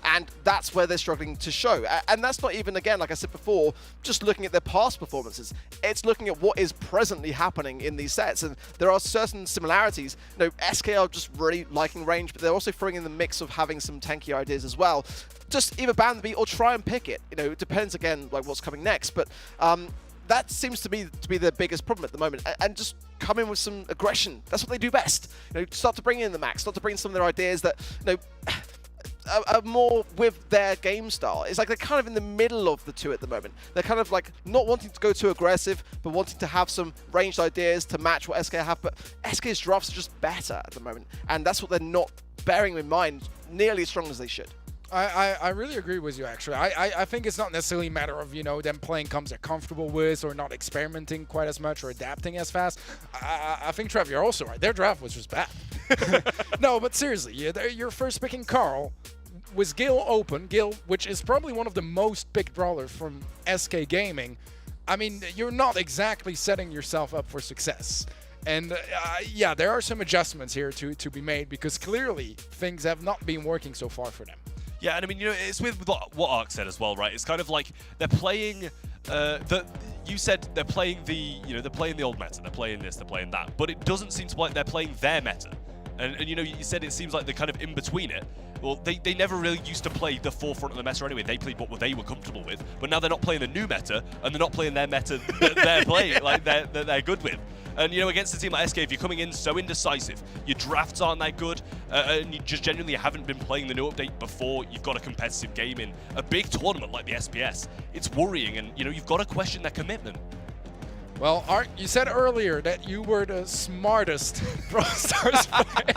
And that's where they're struggling to show. And that's not even, again, like I said before, just looking at their past performances. It's looking at what is presently happening in these sets. And there are certain similarities. You know, SK are just really liking range, but they're also throwing in the mix of having some tanky ideas as well. Just either ban the beat or try and pick it. You know, it depends, again, like what's coming next. But that seems to be the biggest problem at the moment. And just come in with some aggression. That's what they do best. You know, start to bring in the max, start to bring in some of their ideas that, you know, are more with their game style. It's like they're kind of in the middle of the two at the moment. They're kind of like not wanting to go too aggressive, but wanting to have some ranged ideas to match what SK have. But SK's drafts are just better at the moment. And that's what they're not bearing in mind nearly as strong as they should. I really agree with you, actually. I think it's not necessarily a matter of, you know, them playing comps they're comfortable with, or not experimenting quite as much or adapting as fast. I think, Trev, you're also right. Their draft was just bad. No, but seriously, your first picking Carl was Gil open. Gil, which is probably one of the most picked brawlers from SK Gaming. I mean, you're not exactly setting yourself up for success. And yeah, there are some adjustments here to be made, because clearly things have not been working so far for them. Yeah, and I mean, you know, it's with what Ark said as well, right? It's kind of like they're playing you said they're playing they're playing the old meta, they're playing this, they're playing that, but it doesn't seem to like they're playing their meta. And you know, you said it seems like they're kind of in between it. Well, they never really used to play the forefront of the meta anyway. They played what they were comfortable with, but now they're not playing the new meta, and they're not playing their meta that they're playing, like they're good with. And you know, against a team like SK, if you're coming in so indecisive, your drafts aren't that good, and you just genuinely haven't been playing the new update before you've got a competitive game in a big tournament like the SPS, it's worrying, and you know, you've got to question their commitment. Well, Art, you said earlier that you were the smartest Brawl Stars player.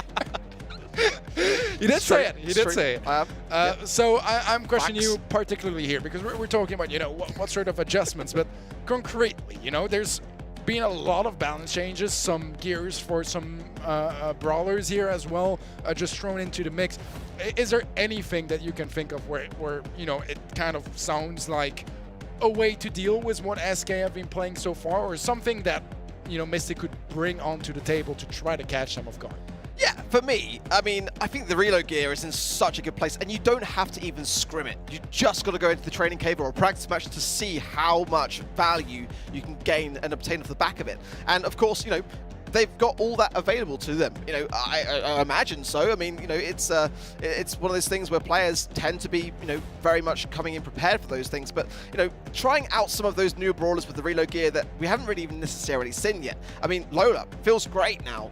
You did say it. You did say it. Yeah. So I'm questioning you particularly here, because we're talking about, you know, what sort of adjustments, but concretely, you know, there's been a lot of balance changes, some gears for some brawlers here as well, just thrown into the mix. Is there anything that you can think of where you know, it kind of sounds like a way to deal with what SK have been playing so far, or something that, you know, Mystic could bring onto the table to try to catch them off guard? Yeah, for me, I mean, I think the reload gear is in such a good place, and you don't have to even scrim it. You just got to go into the training cave or a practice match to see how much value you can gain and obtain off the back of it. And of course, you know, they've got all that available to them. You know, I imagine so. I mean, you know, it's one of those things where players tend to be, you know, very much coming in prepared for those things. But, you know, trying out some of those new brawlers with the reload gear that we haven't really even necessarily seen yet. I mean, Lola feels great now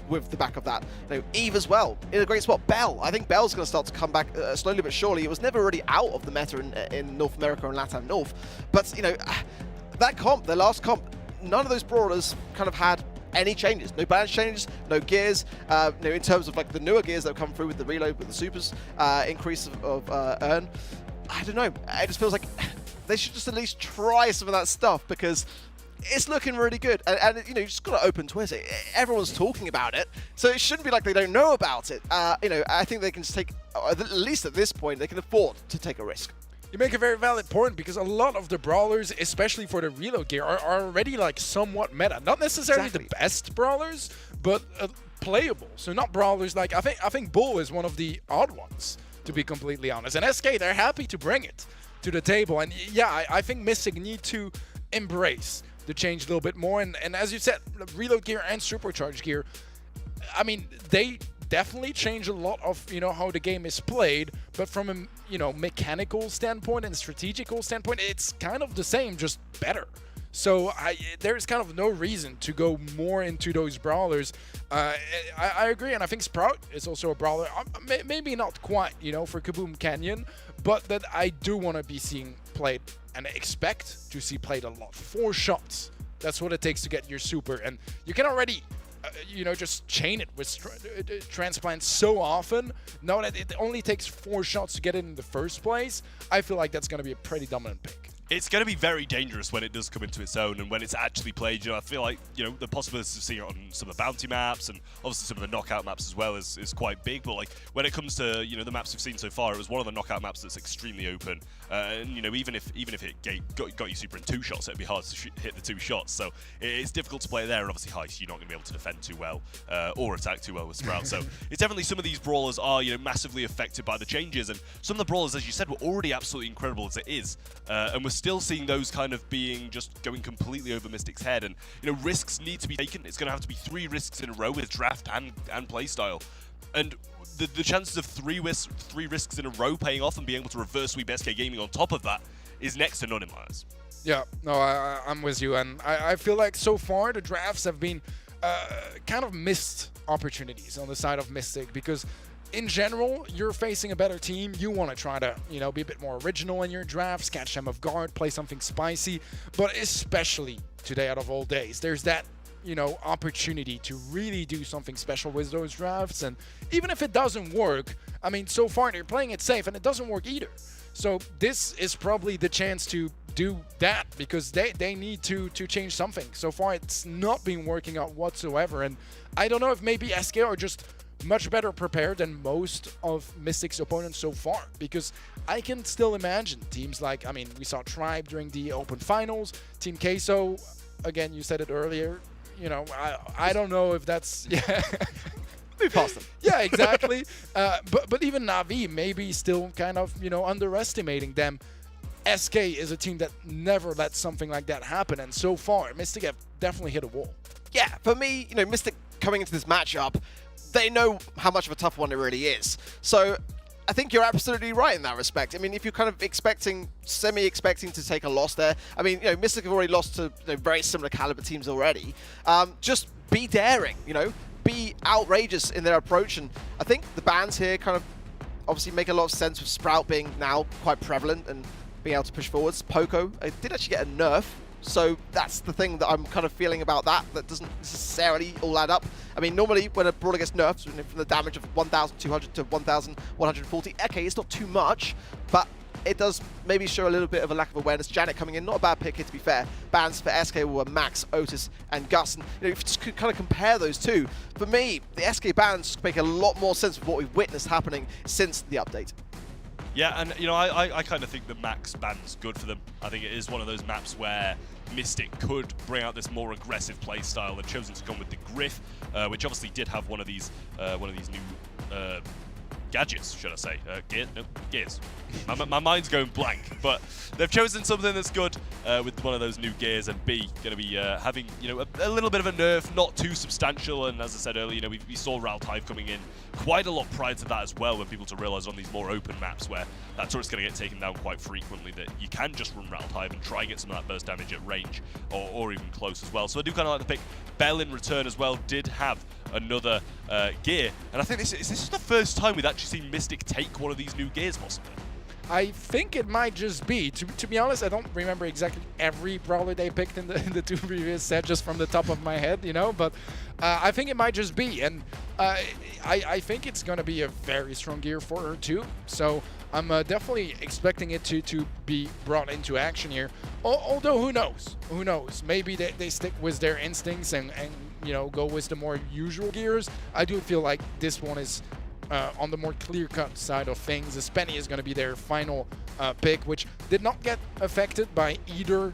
with the back of that. You know, Eve as well in a great spot. Bell, I think Bell's going to start to come back slowly but surely. It was never really out of the meta in North America and LATAM North, but you know, that comp, their last comp, none of those brawlers kind of had any changes. No balance changes, no gears. You know, in terms of like the newer gears that have come through with the reload, with the supers, increase of earn. I don't know. It just feels like they should just at least try some of that stuff because it's looking really good. And you know, you just got to open Twitter. Everyone's talking about it, so it shouldn't be like they don't know about it. You know, I think they can just take, at least at this point, they can afford to take a risk. You make a very valid point because a lot of the brawlers, especially for the reload gear, are already like somewhat meta. Not necessarily the best brawlers, but playable. So not brawlers like I think Bull is one of the odd ones, to be completely honest. And SK, they're happy to bring it to the table. And yeah, I think Mystic need to embrace the change a little bit more. And as you said, reload gear and supercharge gear, I mean, they definitely change a lot of, you know, how the game is played, but from a, you know, mechanical standpoint and strategical standpoint, it's kind of the same, just better. So there's kind of no reason to go more into those brawlers. I agree, and I think Sprout is also a brawler. Maybe not quite, you know, for Kaboom Canyon, but that I do want to be seeing played and expect to see played a lot. 4 shots. That's what it takes to get your super, and you can already you know, just chain it with transplants so often. Know that it only takes 4 shots to get it in the first place. I feel like that's going to be a pretty dominant pick. It's going to be very dangerous when it does come into its own and when it's actually played. You know, I feel like, you know, the possibility of seeing it on some of the bounty maps and obviously some of the knockout maps as well is quite big. But like when it comes to, you know, the maps we've seen so far, it was one of the knockout maps that's extremely open. And you know, even if it got you super in 2 shots, it'd be hard to hit the 2 shots. So it's difficult to play there. And obviously Heist, you're not going to be able to defend too well or attack too well with Sprout. So it's definitely some of these brawlers are, you know, massively affected by the changes. And some of the brawlers, as you said, were already absolutely incredible as it is, and we're still seeing those kind of being just going completely over Mystic's head. And you know, risks need to be taken. It's going to have to be 3 risks in a row with draft and playstyle. And the chances of 3 risks in a row paying off and being able to reverse sweep SK Gaming on top of that is next to none in my eyes. Yeah, no, I'm with you. And I feel like so far the drafts have been kind of missed opportunities on the side of Mystic, because in general, you're facing a better team. You want to try to, you know, be a bit more original in your drafts, catch them off guard, play something spicy. But especially today, out of all days, there's that, you know, opportunity to really do something special with those drafts. And even if it doesn't work, I mean, so far they're playing it safe and it doesn't work either. So this is probably the chance to do that, because they need to change something. So far it's not been working out whatsoever. And I don't know if maybe SK are just much better prepared than most of Mystic's opponents so far, because I can still imagine teams like, I mean, we saw Tribe during the Open Finals, Team Queso, again, you said it earlier, you know, I don't know if that's, yeah. Move past them. Yeah, exactly. But even Navi maybe still kind of, you know, underestimating them. SK is a team that never let something like that happen, and so far, Mystic have definitely hit a wall. Yeah, for me, you know, Mystic coming into this matchup, they know how much of a tough one it really is. So I think you're absolutely right in that respect. I mean, if you're kind of semi-expecting to take a loss there, I mean, you know, Mystic have already lost to, you know, very similar caliber teams already. Just be daring, you know, be outrageous in their approach. And I think the bans here kind of obviously make a lot of sense with Sprout being now quite prevalent and being able to push forwards. Poco did actually get a nerf. So that's the thing that I'm kind of feeling about that doesn't necessarily all add up. I mean, normally when a brawler gets nerfed from the damage of 1,200 to 1,140, okay, it's not too much, but it does maybe show a little bit of a lack of awareness. Janet coming in, not a bad pick here to be fair. Bans for SK were Max, Otis, and Gus. And you know, if you just could kind of compare those two, for me, the SK bans make a lot more sense of what we've witnessed happening since the update. Yeah, and you know, I kind of think the Max ban's good for them. I think it is one of those maps where Mystic could bring out this more aggressive play style. They've chosen to go with the Griff, which obviously did have one of these new gadgets, should I say? Gears. My mind's going blank, but they've chosen something that's good with one of those new gears, and B, going to be having, a little bit of a nerf, not too substantial, and as I said earlier, we saw Ralthive coming in quite a lot prior to that as well, when people to realize on these more open maps where that turret's going to get taken down quite frequently, that you can just run Ralthive and try and get some of that burst damage at range, or even close as well. So I do kind of like the pick. Bell in return as well did have another gear, and I think this is the first time we've actually seen Mystic take one of these new gears, possibly. I think it might just be. To be honest, I don't remember exactly every brawler they picked in the two previous sets just from the top of my head, but I think it might just be, and I think it's gonna be a very strong gear for her too. So I'm definitely expecting it to be brought into action here. Although who knows? Who knows? Maybe they stick with their instincts and go with the more usual gears. I do feel like this one is on the more clear-cut side of things. The Spenny is going to be their final pick, which did not get affected by either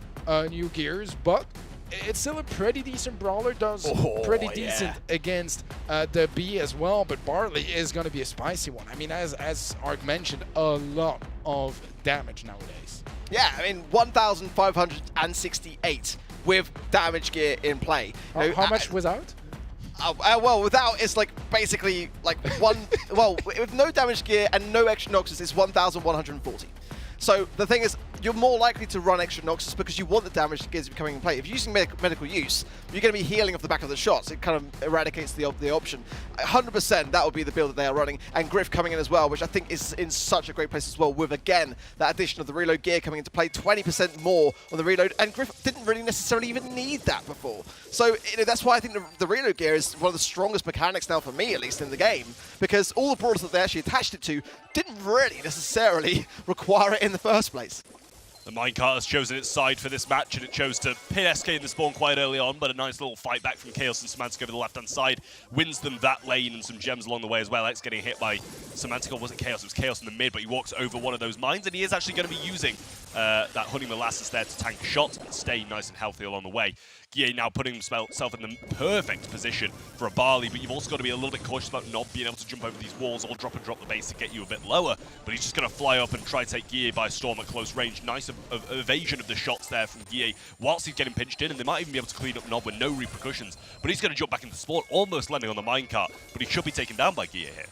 new gears, but it's still a pretty decent brawler, does pretty decent against the B as well, but Barley is going to be a spicy one. I mean, as Ark mentioned, a lot of damage nowadays. Yeah, I mean, 1,568 with damage gear in play. How much was out? Well, without, it's like basically like with no damage gear and no extra Noxus, it's 1,140. So the thing is, you're more likely to run extra Noxus because you want the damage gears to be coming in play. If you're using medical use, you're going to be healing off the back of the shots. It kind of eradicates the option. 100% that would be the build that they are running. And Griff coming in as well, which I think is in such a great place as well, with, again, that addition of the reload gear coming into play, 20% more on the reload. And Griff didn't really necessarily even need that before. So that's why I think the reload gear is one of the strongest mechanics now, for me at least, in the game, because all the brawlers that they actually attached it to didn't really necessarily require it in the first place. The minecart has chosen its side for this match, and it chose to pin SK in the spawn quite early on, but a nice little fight back from Chaos and Semantic over the left-hand side wins them that lane and some gems along the way as well. X getting hit by Semantic, or wasn't Chaos, it was Chaos in the mid, but he walks over one of those mines, and he is actually going to be using that Honey Molasses there to tank shots and stay nice and healthy along the way. Guille now putting himself in the perfect position for a Barley, but you've also got to be a little bit cautious about not being able to jump over these walls or drop the base to get you a bit lower. But he's just going to fly up and try to take Guille by storm at close range. Nice evasion of the shots there from Guille whilst he's getting pinched in, and they might even be able to clean up Nob with no repercussions. But he's going to jump back into spawn, almost landing on the minecart, but he should be taken down by Guille here.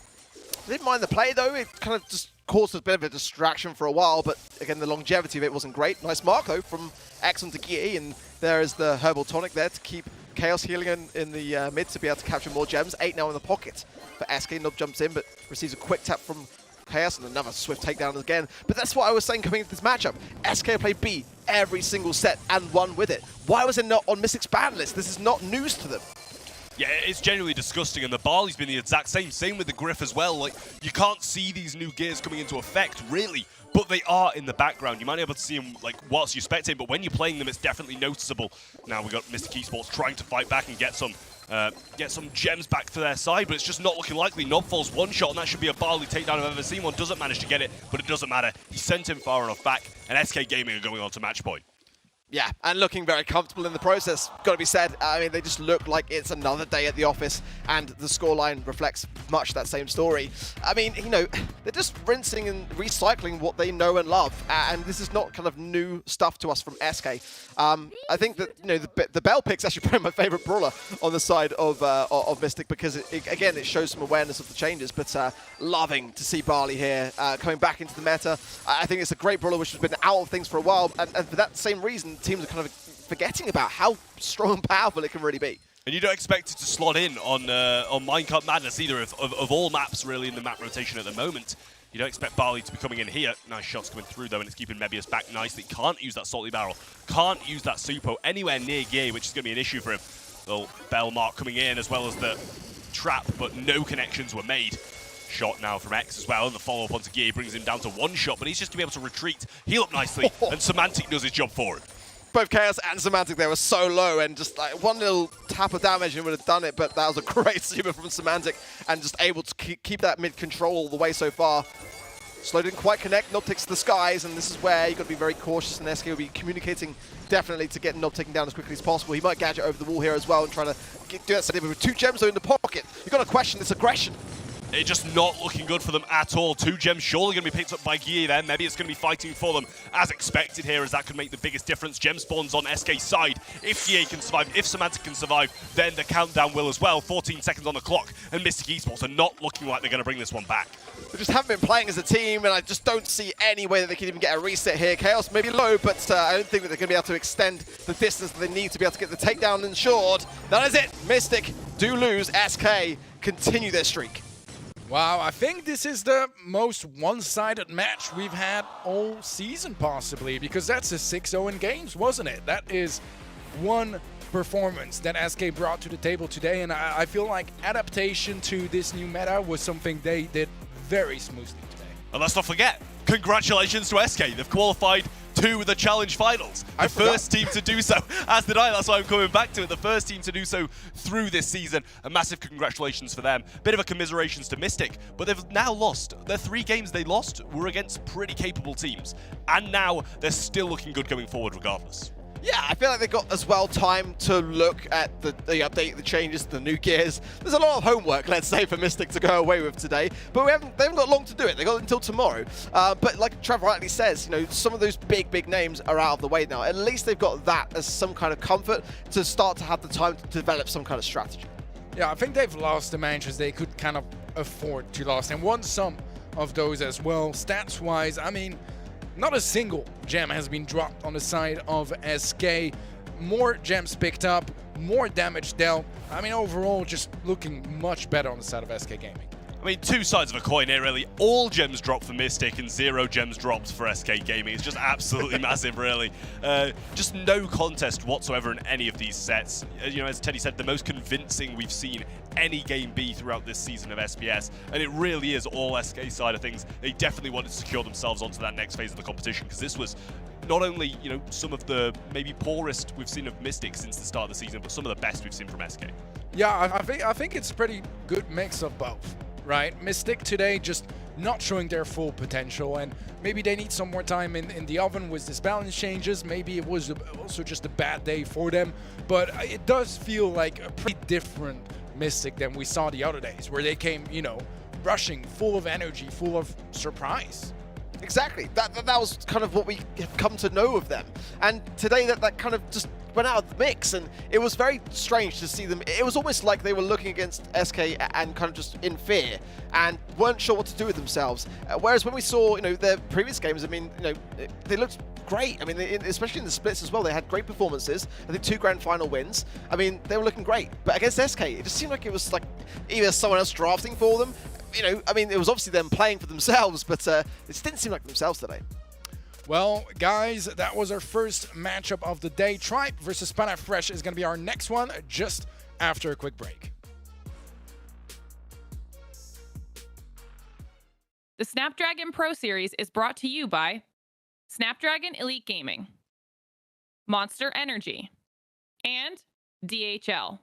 I didn't mind the play though, it kind of just caused a bit of a distraction for a while, but again, the longevity of it wasn't great. Nice mark though from X onto Guille, and there is the Herbal Tonic there to keep Chaos healing in the mid to be able to capture more gems. 8 now in the pocket for SK. Nob jumps in, but receives a quick tap from Chaos, and another swift takedown again. But that's what I was saying coming into this matchup. SK played B every single set and won with it. Why was it not on Mystic's ban list? This is not news to them. Yeah, it's genuinely disgusting, and the Barley's been the exact same with the Griff as well. Like, you can't see these new gears coming into effect, really, but they are in the background. You might be able to see them, like, whilst you're spectating, but when you're playing them, it's definitely noticeable. Now we've got Mystic Esports trying to fight back and get some gems back to their side, but it's just not looking likely. Nob falls one shot, and that should be a Barley takedown I've ever seen one. Doesn't manage to get it, but it doesn't matter. He sent him far enough back, and SK Gaming are going on to match point. Yeah, and looking very comfortable in the process, got to be said. I mean, they just look like it's another day at the office, and the scoreline reflects much that same story. I mean, they're just rinsing and recycling what they know and love, and this is not kind of new stuff to us from SK. I think that, the Bell pick's actually probably my favorite brawler on the side of Mystic, because, again, it shows some awareness of the changes, but loving to see Barley here coming back into the meta. I think it's a great brawler which has been out of things for a while, and for that same reason, teams are kind of forgetting about how strong and powerful it can really be. And you don't expect it to slot in on Minecart Madness either, of all maps really in the map rotation at the moment. You don't expect Barley to be coming in here. Nice shots coming through though, and it's keeping Mebius back nicely. Can't use that Salty Barrel. Can't use that Supo anywhere near Guille, which is going to be an issue for him. Little Bell mark coming in as well as the trap, but no connections were made. Shot now from X as well, and the follow-up onto Guille brings him down to one shot, but he's just going to be able to retreat, heal up nicely, and Semantic does his job for him. Both Chaos and Semantic there were so low, and just like one little tap of damage and would have done it, but that was a great super from Semantic, and just able to keep that mid control all the way so far. Slow didn't quite connect, Nob takes to the skies, and this is where you've got to be very cautious, and SK will be communicating definitely to get Nob taken down as quickly as possible. He might gadget over the wall here as well and try to do that with 2 gems though in the pocket. You've got to question this aggression. It's just not looking good for them at all. 2 gems surely going to be picked up by Guille there. Maybe it's going to be fighting for them as expected here, as that could make the biggest difference. Gem spawns on SK's side. If Guille can survive, if Samantha can survive, then the countdown will as well. 14 seconds on the clock, and Mystic Esports are not looking like they're going to bring this one back. They just haven't been playing as a team, and I just don't see any way that they can even get a reset here. Chaos may be low, but I don't think that they're going to be able to extend the distance that they need to be able to get the takedown ensured. That is it. Mystic do lose. SK continue their streak. Wow, I think this is the most one-sided match we've had all season, possibly, because that's a 6-0 in games, wasn't it? That is one performance that SK brought to the table today, and I feel like adaptation to this new meta was something they did very smoothly today. And let's not forget, congratulations to SK. They've qualified to the Challenge Finals. The first team to do so, as did I. That's why I'm coming back to it. The first team to do so through this season. A massive congratulations for them. Bit of a commiserations to Mystic, but they've now lost. Their 3 games they lost were against pretty capable teams. And now they're still looking good going forward regardless. Yeah, I feel like they got as well time to look at the update, the changes, the new gears. There's a lot of homework, let's say, for Mystic to go away with today, but they haven't got long to do it. They got until tomorrow. But like Trevor rightly says, you know, some of those big names are out of the way now. At least they've got that as some kind of comfort to start to have the time to develop some kind of strategy. Yeah, I think they've lost the managers they could kind of afford to lose, and won some of those as well. Stats-wise, I mean, not a single gem has been dropped on the side of SK. More gems picked up, more damage dealt. I mean, overall, just looking much better on the side of SK Gaming. I mean, 2 sides of a coin here, really. All gems dropped for Mystic and 0 gems dropped for SK Gaming. It's just absolutely massive, really. Just no contest whatsoever in any of these sets. You know, as Teddy said, the most convincing we've seen any game be throughout this season of SPS, and it really is all SK side of things. They definitely wanted to secure themselves onto that next phase of the competition, because this was not only, you know, some of the maybe poorest we've seen of Mystic since the start of the season, but some of the best we've seen from SK. Yeah, I think it's a pretty good mix of both. Right, Mystic today just not showing their full potential, and maybe they need some more time in the oven with this balance changes. Maybe it was also just a bad day for them, but it does feel like a pretty different Mystic than we saw the other days, where they came, you know, rushing, full of energy, full of surprise. Exactly. That was kind of what we have come to know of them. And today that kind of just went out of the mix, and it was very strange to see them. It was almost like they were looking against SK and kind of just in fear and weren't sure what to do with themselves. Whereas when we saw, you know, their previous games, I mean, you know, they looked great. I mean, especially in the splits as well, they had great performances. I think 2 grand final wins. I mean, they were looking great. But against SK, it just seemed like it was like either someone else drafting for them. You know, I mean, it was obviously them playing for themselves, but it just didn't seem like themselves today. Well, guys, that was our first matchup of the day. Tribe versus Panna Fresh is going to be our next one just after a quick break. The Snapdragon Pro Series is brought to you by Snapdragon Elite Gaming, Monster Energy, and DHL.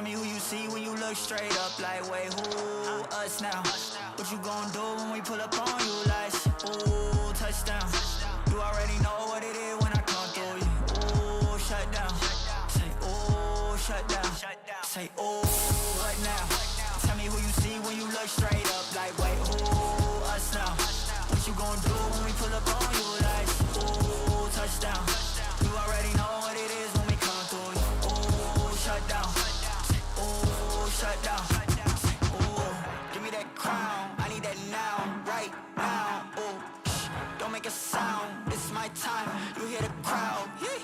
Tell me who you see when you look straight up like, wait, who? Us now. What you gon' do when we pull up on you like, ooh, touchdown. You already know what it is when I come through you. Ooh, shut down. Say, ooh, shut down. Say, ooh, what now? Tell me who you see when you look straight up like, wait, who? Us now. What you gon' do when we pull up on you like, ooh, touchdown. You already know what it is when we come through you. Ooh, shut down. Say, ooh, shut down. Say, ooh, give me that crown. I need that now, right now. Ooh, don't make a sound. It's my time. You hear the crowd. Hey,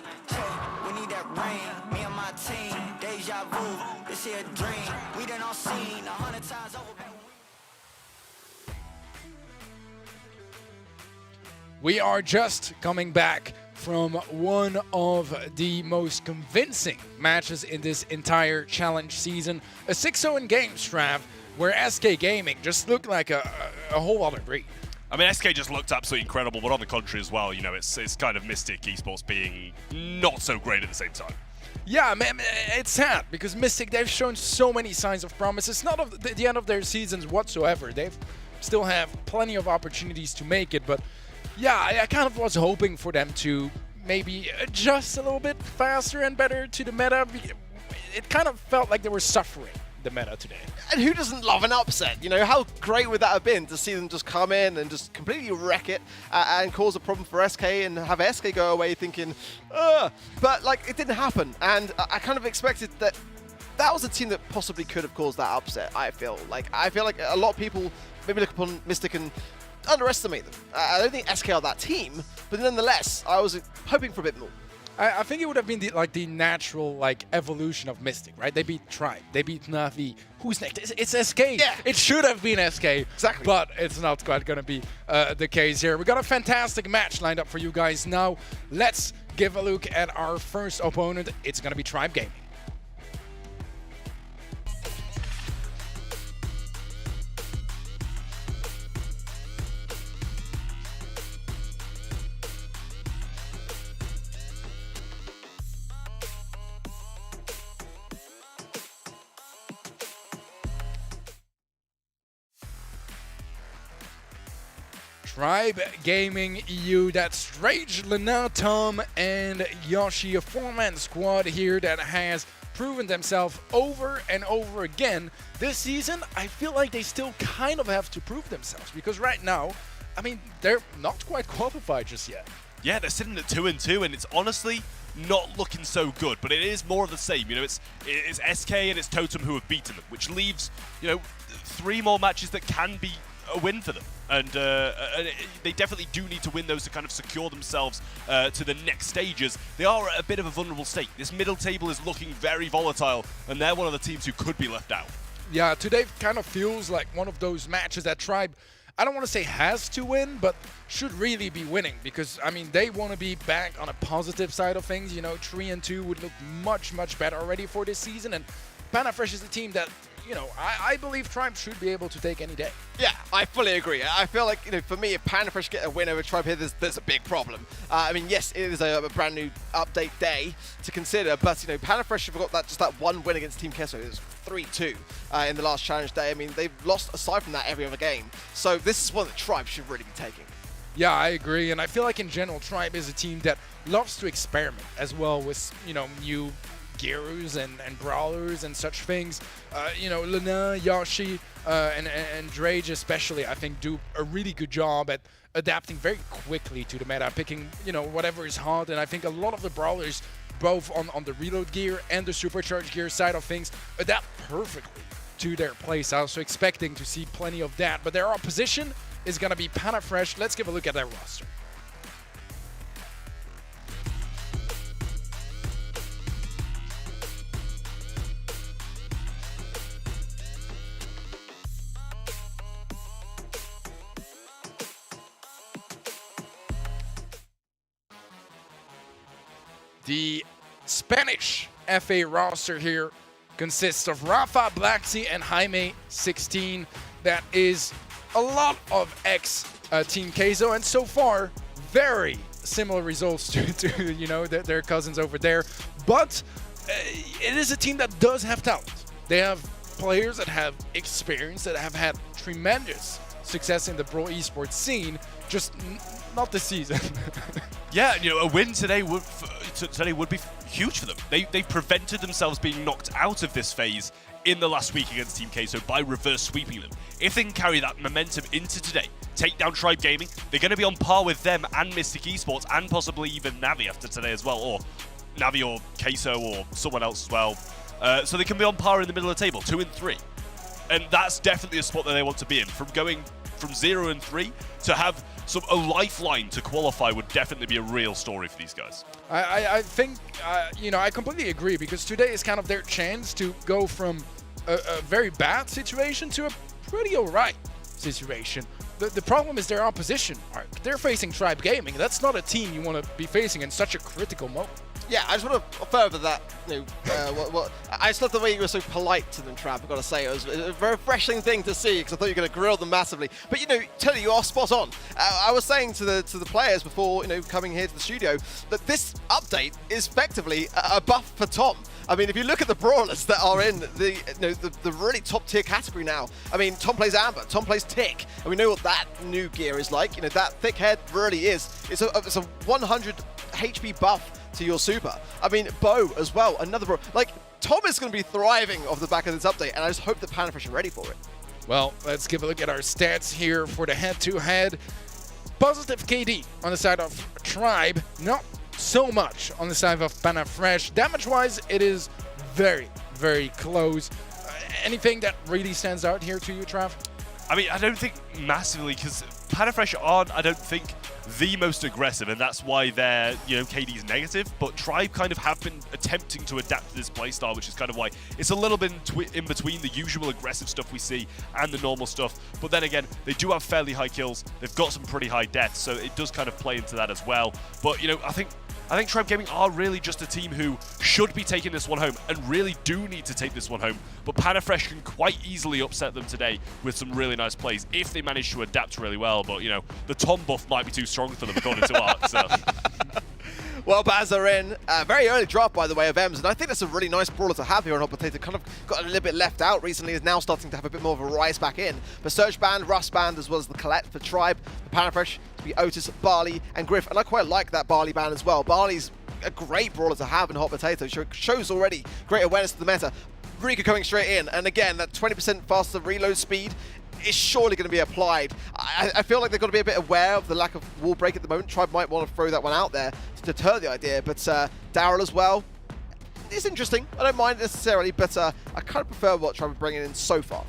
we need that rain. Me and my team. Deja vu. This here a dream. We done all seen 100 times over. We are just coming back from one of the most convincing matches in this entire challenge season. A 6-0 in game, Strav, where SK Gaming just looked like a whole other breed. I mean, SK just looked absolutely incredible, but on the contrary as well, you know, it's kind of Mystic Esports being not so great at the same time. Yeah, man, it's sad because Mystic, they've shown so many signs of promise. It's not of the end of their seasons whatsoever. They still have plenty of opportunities to make it, but yeah, I kind of was hoping for them to maybe adjust a little bit faster and better to the meta. It kind of felt like they were suffering the meta today. And who doesn't love an upset? You know, how great would that have been to see them just come in and just completely wreck it and cause a problem for SK and have SK go away thinking, ugh. But, like, it didn't happen. And I kind of expected that was a team that possibly could have caused that upset, I feel. Like, a lot of people maybe look upon Mystic and underestimate them. I don't think SK are that team, but nonetheless, I was hoping for a bit more. I think it would have been the natural evolution of Mystic, right? They beat Tribe, they beat Navi. Who's next? It's SK. Yeah. It should have been SK. Exactly. But it's not quite going to be the case here. We got a fantastic match lined up for you guys now. Let's give a look at our first opponent. It's going to be Tribe Gaming. Tribe Gaming EU, that's Rage, Lena, Tom, and Yoshi, a four-man squad here that has proven themselves over and over again. This season, I feel like they still kind of have to prove themselves because right now, I mean, they're not quite qualified just yet. Yeah, they're sitting at 2-2, and it's honestly not looking so good, but it is more of the same. You know, it's SK and it's Totem who have beaten them, which leaves, you know, 3 more matches that can be a win for them. And they definitely do need to win those to kind of secure themselves to the next stages. They are at a bit of a vulnerable state. This middle table is looking very volatile, and they're one of the teams who could be left out. Yeah, today kind of feels like one of those matches that Tribe, I don't want to say has to win, but should really be winning because, I mean, they want to be back on a positive side of things. You know, 3-2 would look much, much better already for this season, and Panna is a team that, you know, I believe Tribe should be able to take any day. Yeah, I fully agree. I feel like, you know, for me, if Panna get a win over Tribe here, there's a big problem. I mean, yes, it is a brand new update day to consider, but, you know, Panna have got that one win against Team Queso. It was 3-2 in the last challenge day. I mean, they've lost, aside from that, every other game. So this is one that Tribe should really be taking. Yeah, I agree, and I feel like in general, Tribe is a team that loves to experiment as well with, you know, new gears and brawlers and such things. You know, Lena, Yoshi, and Drage especially, I think, do a really good job at adapting very quickly to the meta, picking, you know, whatever is hot. And I think a lot of the brawlers, both on the reload gear and the supercharged gear side of things, adapt perfectly to their playstyle. So expecting to see plenty of that. But their opposition is going to be Panna. Let's give a look at their roster. The Spanish FA roster here consists of Rafa, Blacksea, and Jaime 16. That is a lot of ex-Team Queso, and so far, very similar results to you know, their cousins over there. But it is a team that does have talent. They have players that have experience, that have had tremendous success in the Brawl esports scene, just not this season. Yeah, you know, a win today would be huge for them. They prevented themselves being knocked out of this phase in the last week against Team Queso by reverse sweeping them. If they can carry that momentum into today, take down Tribe Gaming, they're going to be on par with them and Mystic Esports and possibly even Navi after today as well, or Navi or Queso or someone else as well. So they can be on par in the middle of the table, 2 and 3. And that's definitely a spot that they want to be in. From going from 0 and 3 to have a lifeline to qualify would definitely be a real story for these guys. I think, you know, I completely agree, because today is kind of their chance to go from a very bad situation to a pretty alright situation. The problem is their opposition. They're facing Tribe Gaming. That's not a team you want to be facing in such a critical moment. Yeah, I just want to further that. You know, I just love the way you were so polite to them, Trav. I've got to say, it was a very refreshing thing to see, because I thought you were going to grill them massively. But you know, Tony, you are spot on. I was saying to the players before, you know, coming here to the studio, that this update is effectively a buff for Tom. I mean, if you look at the brawlers that are in the really top tier category now, I mean, Tom plays Amber, Tom plays Tick, and we know what that new gear is like. You know, that thick head really is. It's a 100 HP buff to your super. I mean, Bo as well, another bro. Like, Tom is going to be thriving off the back of this update, and I just hope that Panna are ready for it. Well, let's give a look at our stats here for the head-to-head. Positive KD on the side of Tribe, not so much on the side of Panna. Damage-wise, it is very, very close. Anything that really stands out here to you, Trav? I mean, I don't think massively, because Panna aren't, I don't think, the most aggressive, and that's why their, you know, KD's negative. But Tribe kind of have been attempting to adapt to this playstyle, which is kind of why it's a little bit in between the usual aggressive stuff we see and the normal stuff. But then again, they do have fairly high kills. They've got some pretty high deaths, so it does kind of play into that as well. But, you know, I think Tribe Gaming are really just a team who should be taking this one home and really do need to take this one home. But Panna can quite easily upset them today with some really nice plays if they manage to adapt really well. But, you know, the Tom buff might be too strong for them according to Ark. So. Well, Baz are in. Very early drop, by the way, of Ems, and I think that's a really nice brawler to have here on Hot Potato. Kind of got a little bit left out recently, is now starting to have a bit more of a rise back in. But Surge Band, Rust Band, as well as the Colette for Tribe, the Panna to be Otis, Barley, and Griff. And I quite like that Barley band as well. Barley's a great brawler to have in Hot Potato. Shows already great awareness to the meta. Rika coming straight in, and again, that 20% faster reload speed is surely going to be applied. I feel like they've got to be a bit aware of the lack of wall break at the moment. Tribe might want to throw that one out there to deter the idea, but Daryl as well. It's interesting. I don't mind it necessarily, but I kind of prefer what Tribe are bringing in so far.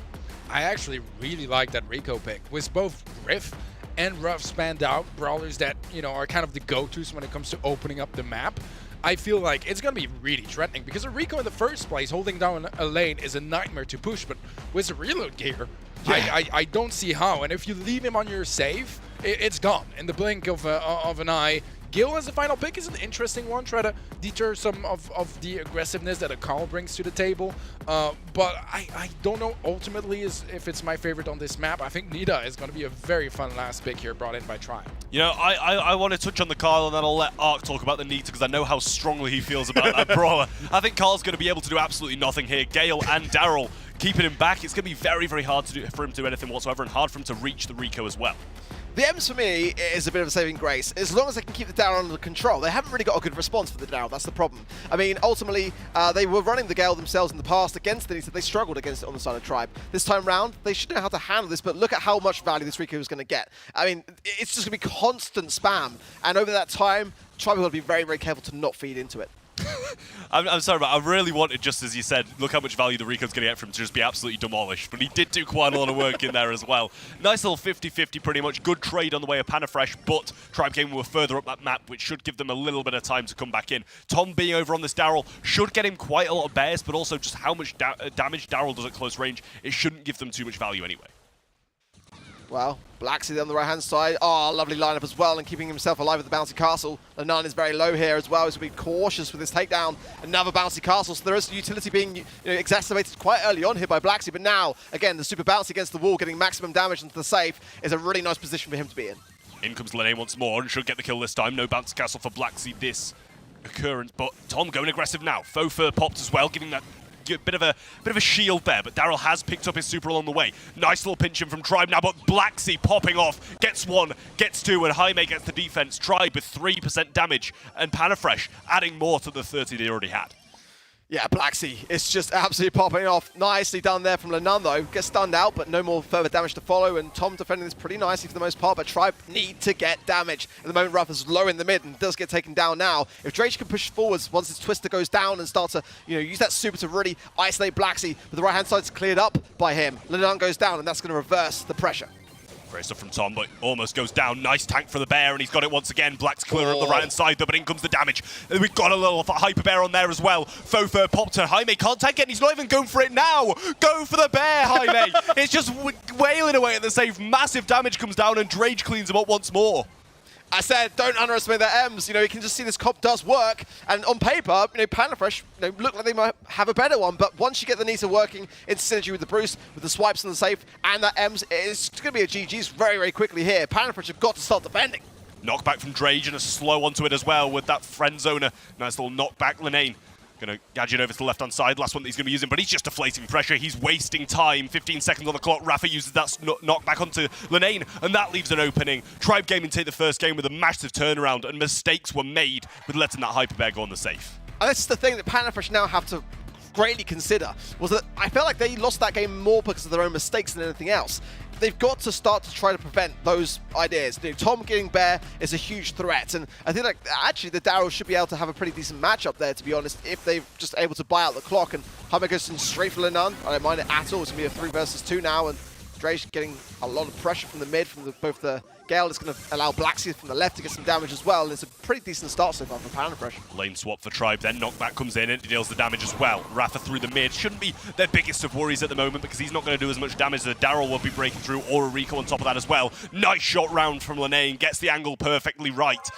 I actually really like that Rico pick, with both Griff and Ruff spanned out, brawlers that, you know, are kind of the go-tos when it comes to opening up the map. I feel like it's going to be really threatening, because a Rico in the first place holding down a lane is a nightmare to push, but with the reload gear, yeah. I don't see how. And if you leave him on your save, it's gone in the blink of an eye. Gil as the final pick is an interesting one. Try to deter some of the aggressiveness that a Carl brings to the table. But I don't know ultimately if it's my favorite on this map. I think Nida is going to be a very fun last pick here brought in by Tribe. You know, I want to touch on the Carl, and then I'll let Ark talk about the Nita, because I know how strongly he feels about that brawler. I think Carl's going to be able to do absolutely nothing here. Gale and Daryl keeping him back. It's going to be very, very hard for him to do anything whatsoever, and hard for him to reach the Rico as well. The Ems for me is a bit of a saving grace. As long as they can keep the Daryl under control, they haven't really got a good response for the Daryl. That's the problem. I mean, ultimately, they were running the Gale themselves in the past against the Nita. They struggled against it on the side of Tribe. This time round, they should know how to handle this, but look at how much value this Rico is going to get. I mean, it's just going to be constant spam, and over that time, Tribe will have to be very, very careful to not feed into it. I'm sorry, but I really wanted, just as you said, look how much value the Rico's going to get from him to just be absolutely demolished. But he did do quite a lot of work in there as well. Nice little 50-50 pretty much. Good trade on the way of Panna, but Tribe Gaming were further up that map, which should give them a little bit of time to come back in. Tom being over on this Daryl should get him quite a lot of bears, but also just how much damage Daryl does at close range, it shouldn't give them too much value anyway. Well, Blacksy on the right-hand side. Oh, lovely lineup as well, and keeping himself alive at the bouncy castle. The 9 is very low here as well. He's going to be cautious with this takedown. Another bouncy castle, so there is utility being exacerbated quite early on here by Blacksy, but now, again, the super bouncy against the wall, getting maximum damage into the safe, is a really nice position for him to be in. In comes Lene once more, and should get the kill this time. No bouncy castle for Blacksy this occurrence, but Tom going aggressive now. Faux fur popped as well, giving that bit of a shield there, but Daryl has picked up his super along the way. Nice little pinch in from Tribe now, but Blacksea popping off, gets one, gets two, and Jaime gets the defense. Tribe with 3% damage, and Panafresh adding more to the 30 they already had. Yeah, Blacksea, it's just absolutely popping off. Nicely done there from Lenan, though. Gets stunned out, but no more further damage to follow, and Tom defending this pretty nicely for the most part, but Tribe need to get damage. At the moment, Ruff is low in the mid and does get taken down now. If Drake can push forwards once his Twister goes down and start to, use that super to really isolate Blacksea, but the right-hand side's cleared up by him. Lenan goes down, and that's going to reverse the pressure. Great stuff from Tom, but almost goes down. Nice tank for the Bear, and he's got it once again. Black's clear up the right-hand side, though, but in comes the damage. And we've got a little Hyper Bear on there as well. Fofer popped to Jaime, can't tank it, and he's not even going for it now. Go for the Bear, Jaime. It's just wailing away at the save. Massive damage comes down, and Drage cleans him up once more. I said, don't underestimate their M's. You can just see this comp does work. And on paper, Panafresh, look like they might have a better one. But once you get the Nita working in synergy with the Bruce, with the swipes and the safe, and that M's, it's going to be a GG's very, very quickly here. Panafresh have got to start defending. Knockback from Drage and a slow onto it as well with that friend zoner. Nice little knockback. Lenane going to gadget over to the left-hand side. Last one that he's going to be using, but he's just deflating pressure. He's wasting time. 15 seconds on the clock. Rafa uses that knockback onto Lenane, and that leaves an opening. Tribe Gaming take the first game with a massive turnaround, and mistakes were made with letting that Hyper Bear go on the safe. And that's the thing that Panafresh now have to greatly consider, was that I felt like they lost that game more because of their own mistakes than anything else. They've got to start to try to prevent those ideas. Tom getting Bear is a huge threat, and I think actually the Daryl should be able to have a pretty decent matchup there, to be honest, if they're just able to buy out the clock. And Jaime goes in straight for Lenan. I don't mind it at all. It's going to be a 3 versus 2 now, and Dre's getting a lot of pressure from the mid, from both the Gale. It's going to allow Blacksea from the left to get some damage as well, and it's a pretty decent start so far for Panafresh. Lane swap for Tribe, then knockback comes in and it deals the damage as well. Rafa through the mid shouldn't be their biggest of worries at the moment because he's not going to do as much damage as Daryl will be breaking through, or a Rico on top of that as well. Nice shot round from Lenane, gets the angle perfectly right.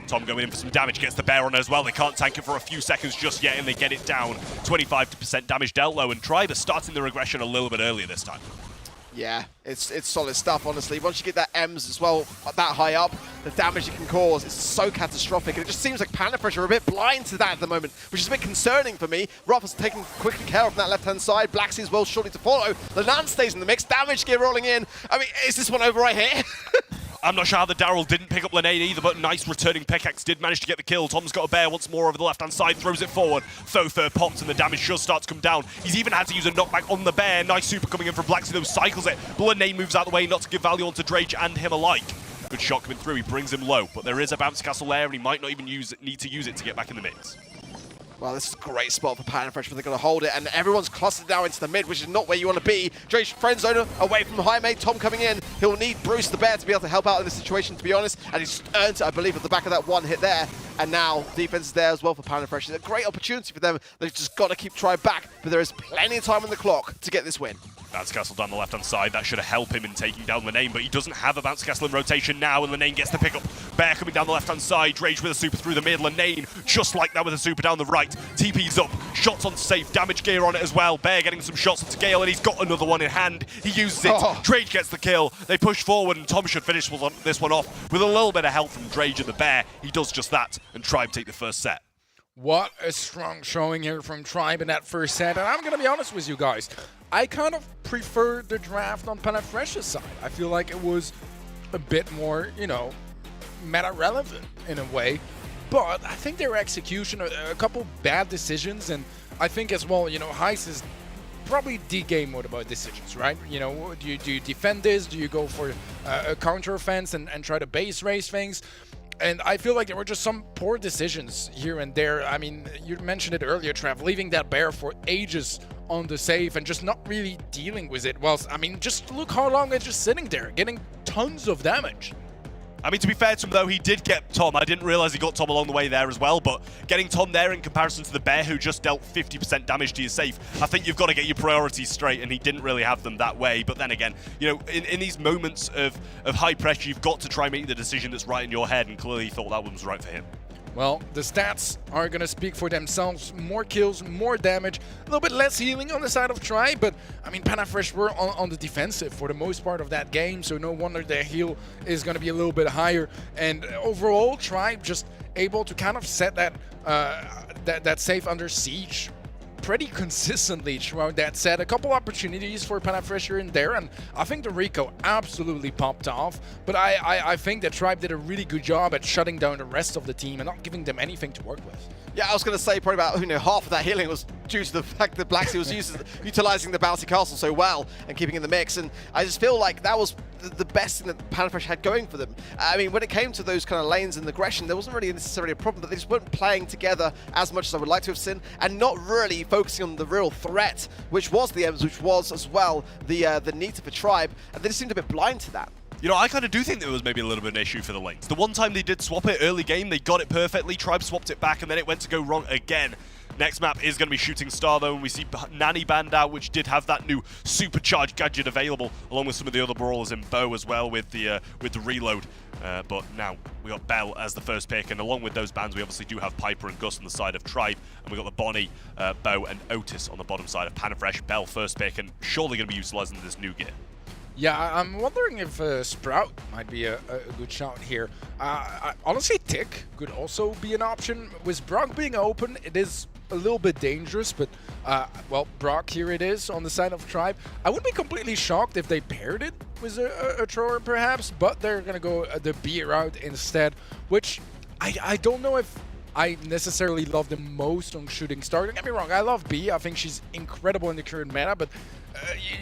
Tom going in for some damage, gets the Bear on as well. They can't tank it for a few seconds just yet, and they get it down. 25% damage dealt low, and Tribe is starting the regression a little bit earlier this time. Yeah, it's solid stuff, honestly. Once you get that M's as well, that high up, the damage it can cause is so catastrophic. And it just seems like Panafresh are a bit blind to that at the moment, which is a bit concerning for me. Ruff's taking quickly care of that left-hand side. Blacksea as well, shortly to follow. Lenan stays in the mix. Damage gear rolling in. I mean, is this one over right here? I'm not sure how the Daryl didn't pick up Lenane either, but nice returning pickaxe did manage to get the kill. Tom's got a Bear once more over the left-hand side, throws it forward. Fofer pops and the damage should start to come down. He's even had to use a knockback on the Bear. Nice super coming in from Blacksea, though cycles it. But Lenane moves out of the way, not to give value onto Drage and him alike. Good shot coming through, he brings him low, but there is a bounce castle there, and he might not even need to use it to get back in the mix. Well, this is a great spot for Panafresh, but they're going to hold it, and everyone's clustered now into the mid, which is not where you want to be. Drake friend zone away from Jaime. Tom coming in. He'll need Bruce the Bear to be able to help out in this situation, to be honest, and he's earned it, I believe, at the back of that one hit there. And now defense is there as well for Panafresh. It's a great opportunity for them. They've just got to keep Tribe back, but there is plenty of time on the clock to get this win. Bounce castle down the left-hand side. That should help him in taking down Lenane, but he doesn't have a bounce castle in rotation now, and Lenane gets the pickup. Bear coming down the left-hand side. Drage with a super through the mid. Lenane just like that with a super down the right. TP's up. Shots on safe. Damage gear on it as well. Bear getting some shots onto Gale, and he's got another one in hand. He uses it. Drage gets the kill. They push forward, and Tom should finish this one off with a little bit of help from Drage and the Bear. He does just that, and Tribe take the first set. What a strong showing here from Tribe in that first set. And I'm going to be honest with you guys. I kind of prefer the draft on Panafresh's side. I feel like it was a bit more, meta relevant in a way. But I think their execution, a couple bad decisions. And I think as well, Heist is probably the game mode about decisions, right? Do you defend this? Do you go for a counter offense and try to base race things? And I feel like there were just some poor decisions here and there. I mean, you mentioned it earlier, Trav, leaving that Bear for ages on the safe and just not really dealing with it. Well, I mean, just look how long it's just sitting there, getting tons of damage. I mean, to be fair to him, though, he did get Tom. I didn't realize he got Tom along the way there as well, but getting Tom there in comparison to the Bear, who just dealt 50% damage to your safe, I think you've got to get your priorities straight, and he didn't really have them that way. But then again, in these moments of high pressure, you've got to try and make the decision that's right in your head, and clearly he thought that one was right for him. Well, the stats are going to speak for themselves. More kills, more damage, a little bit less healing on the side of Tribe, but I mean, Panafresh were on the defensive for the most part of that game, so no wonder their heal is going to be a little bit higher. And overall, Tribe just able to kind of set that safe under siege pretty consistently throughout that set. A couple opportunities for Panna here and there, and I think the Rico absolutely popped off. But I think that Tribe did a really good job at shutting down the rest of the team and not giving them anything to work with. Yeah, I was going to say probably about half of that healing was due to the fact that Blacksea was utilizing the bouncy castle so well and keeping in the mix, and I just feel like that was the best thing that Panna had going for them. I mean, when it came to those kind of lanes and aggression, there wasn't really necessarily a problem, but they just weren't playing together as much as I would like to have seen, and not really focusing on the real threat, which was the Ems, which was as well the Nita for Tribe, and they just seemed a bit blind to that. I kind of do think there was maybe a little bit of an issue for the lanes. The one time they did swap it early game, they got it perfectly. Tribe swapped it back, and then it went to go wrong again. Next map is going to be Shooting Star, though, and we see Nani banned out, which did have that new supercharged gadget available, along with some of the other brawlers in Bow as well with the reload. But now we got Bell as the first pick, and along with those bans, we obviously do have Piper and Gus on the side of Tribe, and we got the Bonnie, Bow, and Otis on the bottom side of Panafresh. Bell first pick, and surely going to be utilizing this new gear. Yeah, I'm wondering if Sprout might be a good shot here. Honestly, Tick could also be an option. With Brock being open, it is a little bit dangerous, but, well, Brock, here it is on the side of Tribe. I wouldn't be completely shocked if they paired it with a thrower, perhaps, but they're going to go the B route instead, which I don't know if I necessarily love the most on Shooting Star. Don't get me wrong, I love B. I think she's incredible in the current meta, but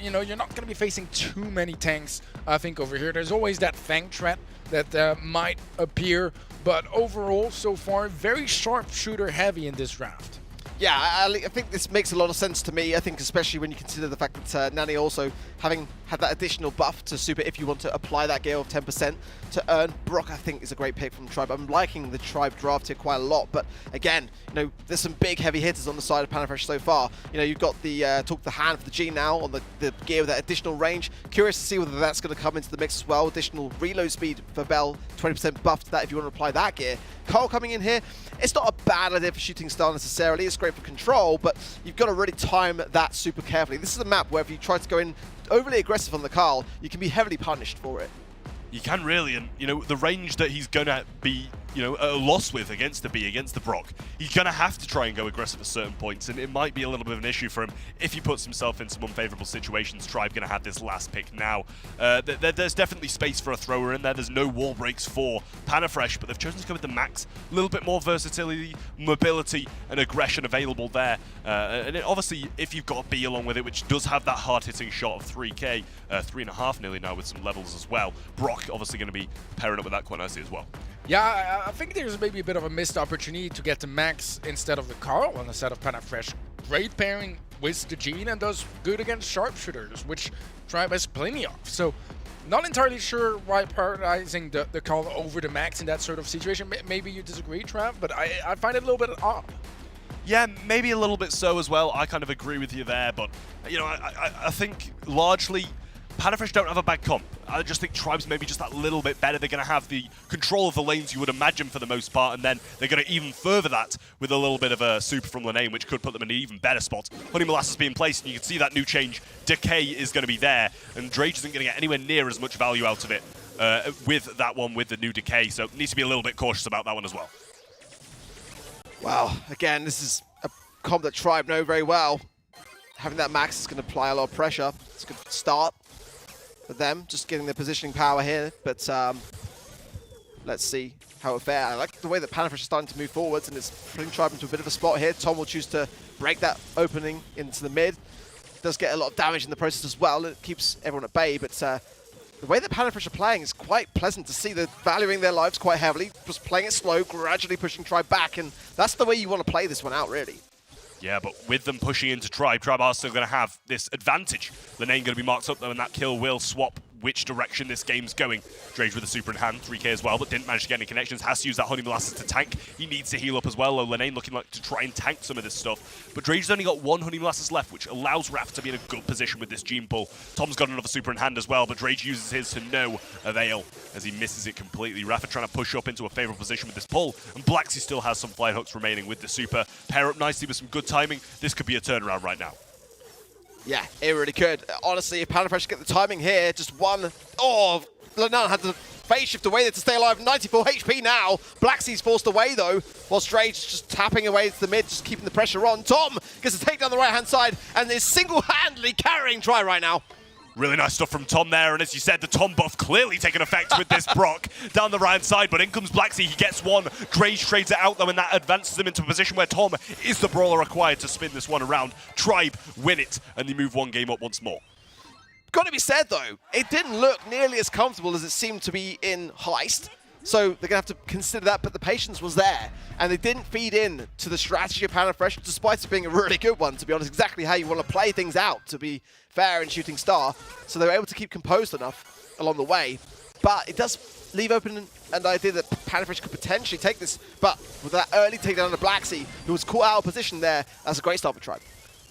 you're not going to be facing too many tanks, I think, over here. There's always that Fang threat that might appear, but overall, so far, very sharpshooter heavy in this draft. Yeah, I think this makes a lot of sense to me. I think especially when you consider the fact that Nani also having had that additional buff to super if you want to apply that gear of 10% to earn. Brock, I think, is a great pick from Tribe. I'm liking the Tribe draft here quite a lot, but again, there's some big heavy hitters on the side of Panafresh so far. You've got the Talk the Hand for the G now on the gear with that additional range. Curious to see whether that's going to come into the mix as well. Additional reload speed for Bell, 20% buff to that if you want to apply that gear. Carl coming in here, it's not a bad idea for Shooting Star necessarily. It's great for control, but you've got to really time that super carefully. This is a map where if you try to go in overly aggressive on the Carl, you can be heavily punished for it. You can really, and the range that he's gonna be, at a loss with against the B, against the Brock, he's gonna have to try and go aggressive at certain points, and it might be a little bit of an issue for him if he puts himself in some unfavorable situations. Tribe gonna have this last pick now. There's definitely space for a thrower in there. There's no wall breaks for Panafresh, but they've chosen to go with the max. A little bit more versatility, mobility, and aggression available there. And obviously, if you've got a B along with it, which does have that hard-hitting shot of 3k, 3.5 nearly now with some levels as well, Brock obviously going to be pairing up with that quite nicely as well. Yeah, I think there's maybe a bit of a missed opportunity to get the max instead of the Carl on the side of Panafresh. Great pairing with the Gene and does good against sharpshooters, which Tribe has plenty of. So, not entirely sure why prioritizing the Carl over the max in that sort of situation. Maybe you disagree, Trav, but I find it a little bit odd. Yeah, maybe a little bit so as well. I kind of agree with you there, but, I think largely Panafresh don't have a bad comp. I just think Tribe's maybe just that little bit better. They're going to have the control of the lanes you would imagine for the most part, and then they're going to even further that with a little bit of a super from Lane, which could put them in an even better spot. Honey Molasses being placed, and you can see that new change. Decay is going to be there, and Drage isn't going to get anywhere near as much value out of it with that one, with the new Decay, so needs to be a little bit cautious about that one as well. Wow, again, this is a comp that Tribe know very well. Having that max is going to apply a lot of pressure. It's a good start for them, just getting their positioning power here, but let's see how it fares. I like the way that Panafresh is starting to move forwards, and it's putting Tribe into a bit of a spot here. Tom will choose to break that opening into the mid. Does get a lot of damage in the process as well. It keeps everyone at bay, but the way that Panafresh are playing is quite pleasant to see. They're valuing their lives quite heavily, just playing it slow, gradually pushing Tribe back, and that's the way you want to play this one out, really. Yeah, but with them pushing into Tribe are still going to have this advantage. Lane going to be marked up, though, and that kill will swap which direction this game's going. Drage with the super in hand, 3k as well, but didn't manage to get any connections. Has to use that Honey Molasses to tank. He needs to heal up as well, though. Lane looking like to try and tank some of this stuff. But Drage's only got one Honey Molasses left, which allows Raph to be in a good position with this gene pull. Tom's got another super in hand as well, but Drage uses his to no avail as he misses it completely. Raph trying to push up into a favorable position with this pull, and Blacksea still has some flying hooks remaining with the super. Pair up nicely with some good timing. This could be a turnaround right now. Yeah, it really could. Honestly, if Panafresh get the timing here, just one... Oh, Lannan had to phase shift away there to stay alive. 94 HP now. Blacksea's forced away though, while Strange just tapping away to the mid, just keeping the pressure on. Tom gets to take down the right-hand side and is single-handedly carrying Try right now. Really nice stuff from Tom there, and as you said, the Tom buff clearly taking effect with this Brock down the right side, but in comes Blacksea, he gets one, Drage trades it out though, and that advances him into a position where Tom is the brawler required to spin this one around. Tribe win it, and they move one game up once more. Got to be said though, it didn't look nearly as comfortable as it seemed to be in Heist. So they're going to have to consider that, but the patience was there. And they didn't feed in to the strategy of Panna Fresh, despite it being a really good one, to be honest, exactly how you want to play things out, to be fair in Shooting Star. So they were able to keep composed enough along the way. But it does leave open an idea that Panna Fresh could potentially take this. But with that early takedown of Blacksea, who was caught out of position there, that's a great start for Tribe.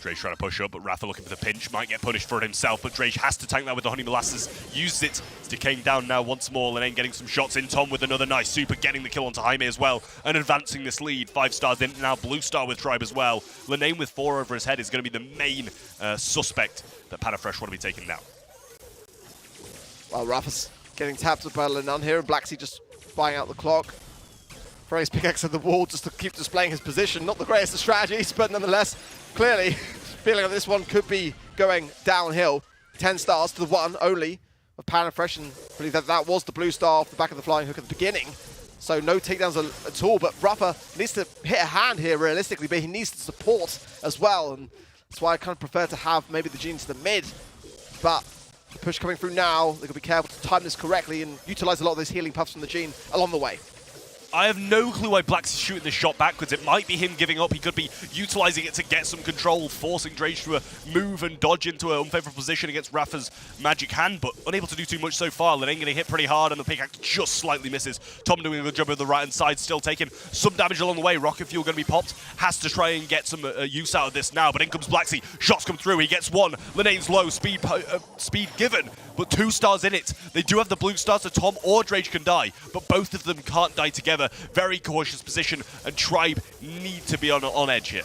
Drage trying to push up, but Rafa looking for the pinch. Might get punished for it himself, but Drage has to tank that with the Honey Molasses. Uses it. It's decaying down now once more. Linane getting some shots in. Tom with another nice super, getting the kill onto Jaime as well, and advancing this lead. 5 stars in, now Blue Star with Tribe as well. Linane with 4 over his head is going to be the main suspect that Panna Fresh want to be taking now. Well, Rafa's getting tapped by Linane here, and Blacksea just buying out the clock. Throwing his pickaxe at the wall just to keep displaying his position. Not the greatest of strategies, but nonetheless, clearly feeling like this one could be going downhill. 10 stars to the one only of Panna Fresh, and I believe that was the blue star off the back of the flying hook at the beginning. So no takedowns at all, but Rafa needs to hit a hand here realistically, but he needs the support as well, and that's why I kind of prefer to have maybe the Gene to the mid. But the push coming through now, they've got to be careful to time this correctly and utilize a lot of those healing puffs from the Gene along the way. I have no clue why Black's shooting this shot backwards. It might be him giving up. He could be utilizing it to get some control, forcing Drage to move and dodge into an unfavorable position against Rafa's magic hand, but unable to do too much so far. Linane getting hit pretty hard, and the pickaxe just slightly misses. Tom doing a good job with the right-hand side, still taking some damage along the way. Rocket Fuel going to be popped. Has to try and get some use out of this now, but in comes Blacksea. Shots come through. He gets one. Linane's low. Speed given, but 2 stars in it. They do have the blue stars, so Tom or Drage can die, but both of them can't die together. Very cautious position, and Tribe need to be on edge here.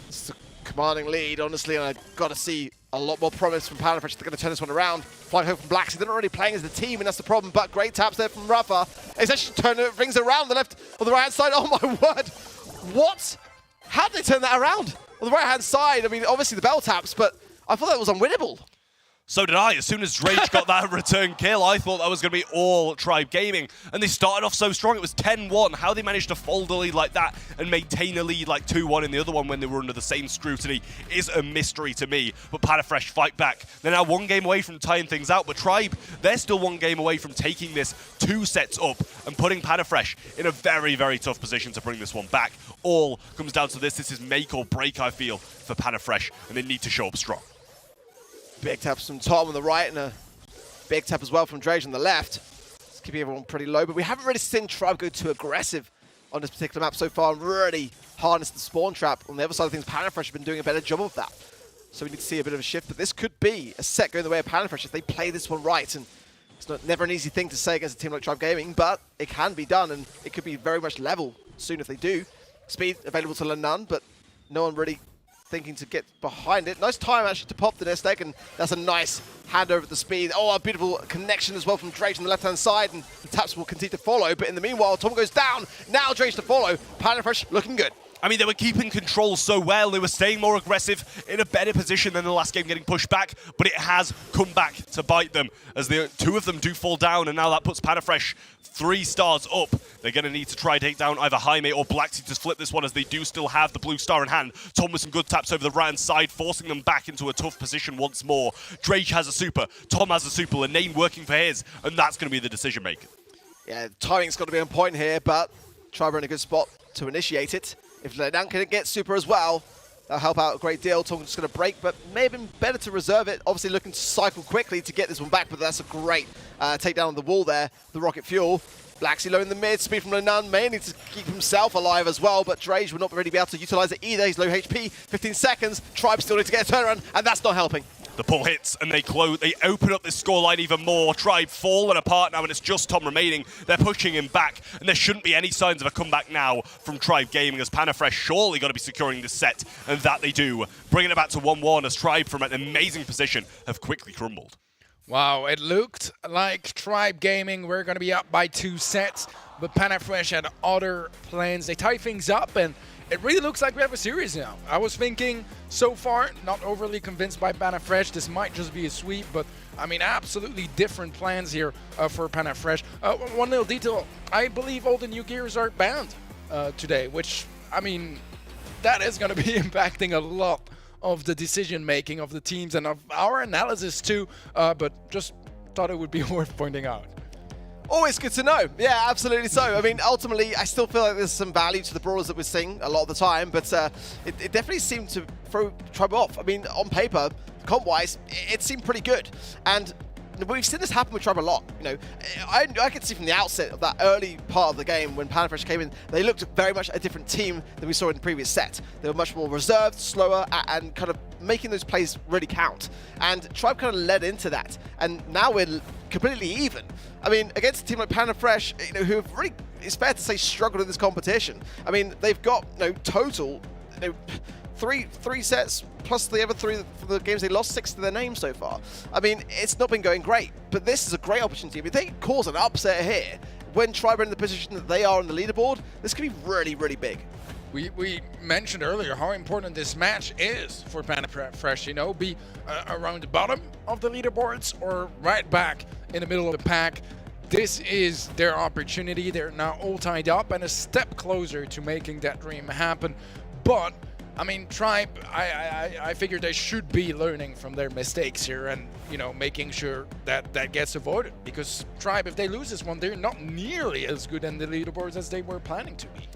It's a commanding lead, honestly, and I've got to see a lot more promise from Panna Fresh. They're going to turn this one around. Flying home from Blacksea. They're not really playing as the team, and that's the problem, but great taps there from Rafa. It's actually rings around the left or the right-hand side. Oh my word! What? How did they turn that around? On the right-hand side, I mean, obviously the bell taps, but I thought that was unwinnable. So did I. As soon as Drage got that return kill, I thought that was going to be all Tribe Gaming. And they started off so strong. It was 10-1. How they managed to fold a lead like that and maintain a lead like 2-1 in the other one when they were under the same scrutiny is a mystery to me. But Panna Fresh fight back. They're now 1 game away from tying things out. But Tribe, they're still 1 game away from taking this 2 sets up and putting Panna Fresh in a very, very tough position to bring this one back. All comes down to this. This is make or break, I feel, for Panna Fresh. And they need to show up strong. Big taps from Tom on the right and a big tap as well from Drage on the left. It's keeping everyone pretty low, but we haven't really seen Tribe go too aggressive on this particular map so far and really harness the spawn trap. On the other side of things, Panna Fresh have been doing a better job of that. So we need to see a bit of a shift, but this could be a set going the way of Panna Fresh if they play this one right. And it's never an easy thing to say against a team like Tribe Gaming, but it can be done, and it could be very much level soon if they do. Speed available to Linane, but no one really thinking to get behind it. Nice time actually to pop the nest egg, and that's a nice hand over at the speed. Oh, a beautiful connection as well from Drage on the left-hand side, and the taps will continue to follow. But in the meanwhile, Tom goes down. Now Drage to follow. Panna Fresh looking good. I mean, they were keeping control so well. They were staying more aggressive, in a better position than the last game, getting pushed back. But it has come back to bite them, as the 2 of them do fall down, and now that puts Panna Fresh 3 stars up. They're going to need to try to take down either Jaime or Blacksea to flip this one, as they do still have the blue star in hand. Tom with some good taps over the right-hand side, forcing them back into a tough position once more. Drake has a super, Tom has a super, Linane working for his, and that's going to be the decision maker. Yeah, the timing's got to be on point here, but Tribe are in a good spot to initiate it. If Linane can get super as well, that'll help out a great deal. Tom's just going to break, but may have been better to reserve it. Obviously looking to cycle quickly to get this one back, but that's a great takedown on the wall there. The rocket fuel. Blacksea low in the mid, speed from Linane, may need to keep himself alive as well, but Drage will not really be able to utilize it either. He's low HP, 15 seconds. Tribe still need to get a turnaround, and that's not helping. The pull hits, and they open up this scoreline even more. Tribe falling apart now, and it's just Tom remaining. They're pushing him back, and there shouldn't be any signs of a comeback now from Tribe Gaming, as Panna Fresh surely got to be securing this set, and that they do. Bringing it back to 1-1 as Tribe, from an amazing position, have quickly crumbled. Wow, it looked like Tribe Gaming were going to be up by 2 sets, but Panna had other plans. They tie things up, and it really looks like we have a series now. I was thinking, so far, not overly convinced by Panna. This might just be a sweep, but I mean, absolutely different plans here for Panna. One little detail, I believe all the new gears are banned today, which, I mean, that is going to be impacting a lot of the decision making of the teams and of our analysis too, but just thought it would be worth pointing out. Always good to know. Yeah, absolutely so. I mean, ultimately, I still feel like there's some value to the brawlers that we're seeing a lot of the time, but it definitely seemed to throw Tribe off. I mean, on paper, comp-wise, it seemed pretty good. And we've seen this happen with Tribe a lot. You know, I could see from the outset of that early part of the game when Panna came in, they looked very much a different team than we saw in the previous set. They were much more reserved, slower, and kind of making those plays really count. And Tribe kind of led into that. And now we're completely even. I mean, against a team like Panna, you know, who have really, it's fair to say, struggled in this competition. I mean, they've got, you know, total, you know, three sets plus the other 3 for the games they lost, 6 to their name so far. I mean, it's not been going great, but this is a great opportunity. If they cause an upset here, when Tribe are in the position that they are on the leaderboard, this could be really, really big. We mentioned earlier how important this match is for Panna, you know, be around the bottom of the leaderboards or right back in the middle of the pack. This is their opportunity. They're now all tied up and a step closer to making that dream happen. But I mean, Tribe, I figured they should be learning from their mistakes here and, you know, making sure that that gets avoided. Because Tribe, if they lose this one, they're not nearly as good in the leaderboards as they were planning to be.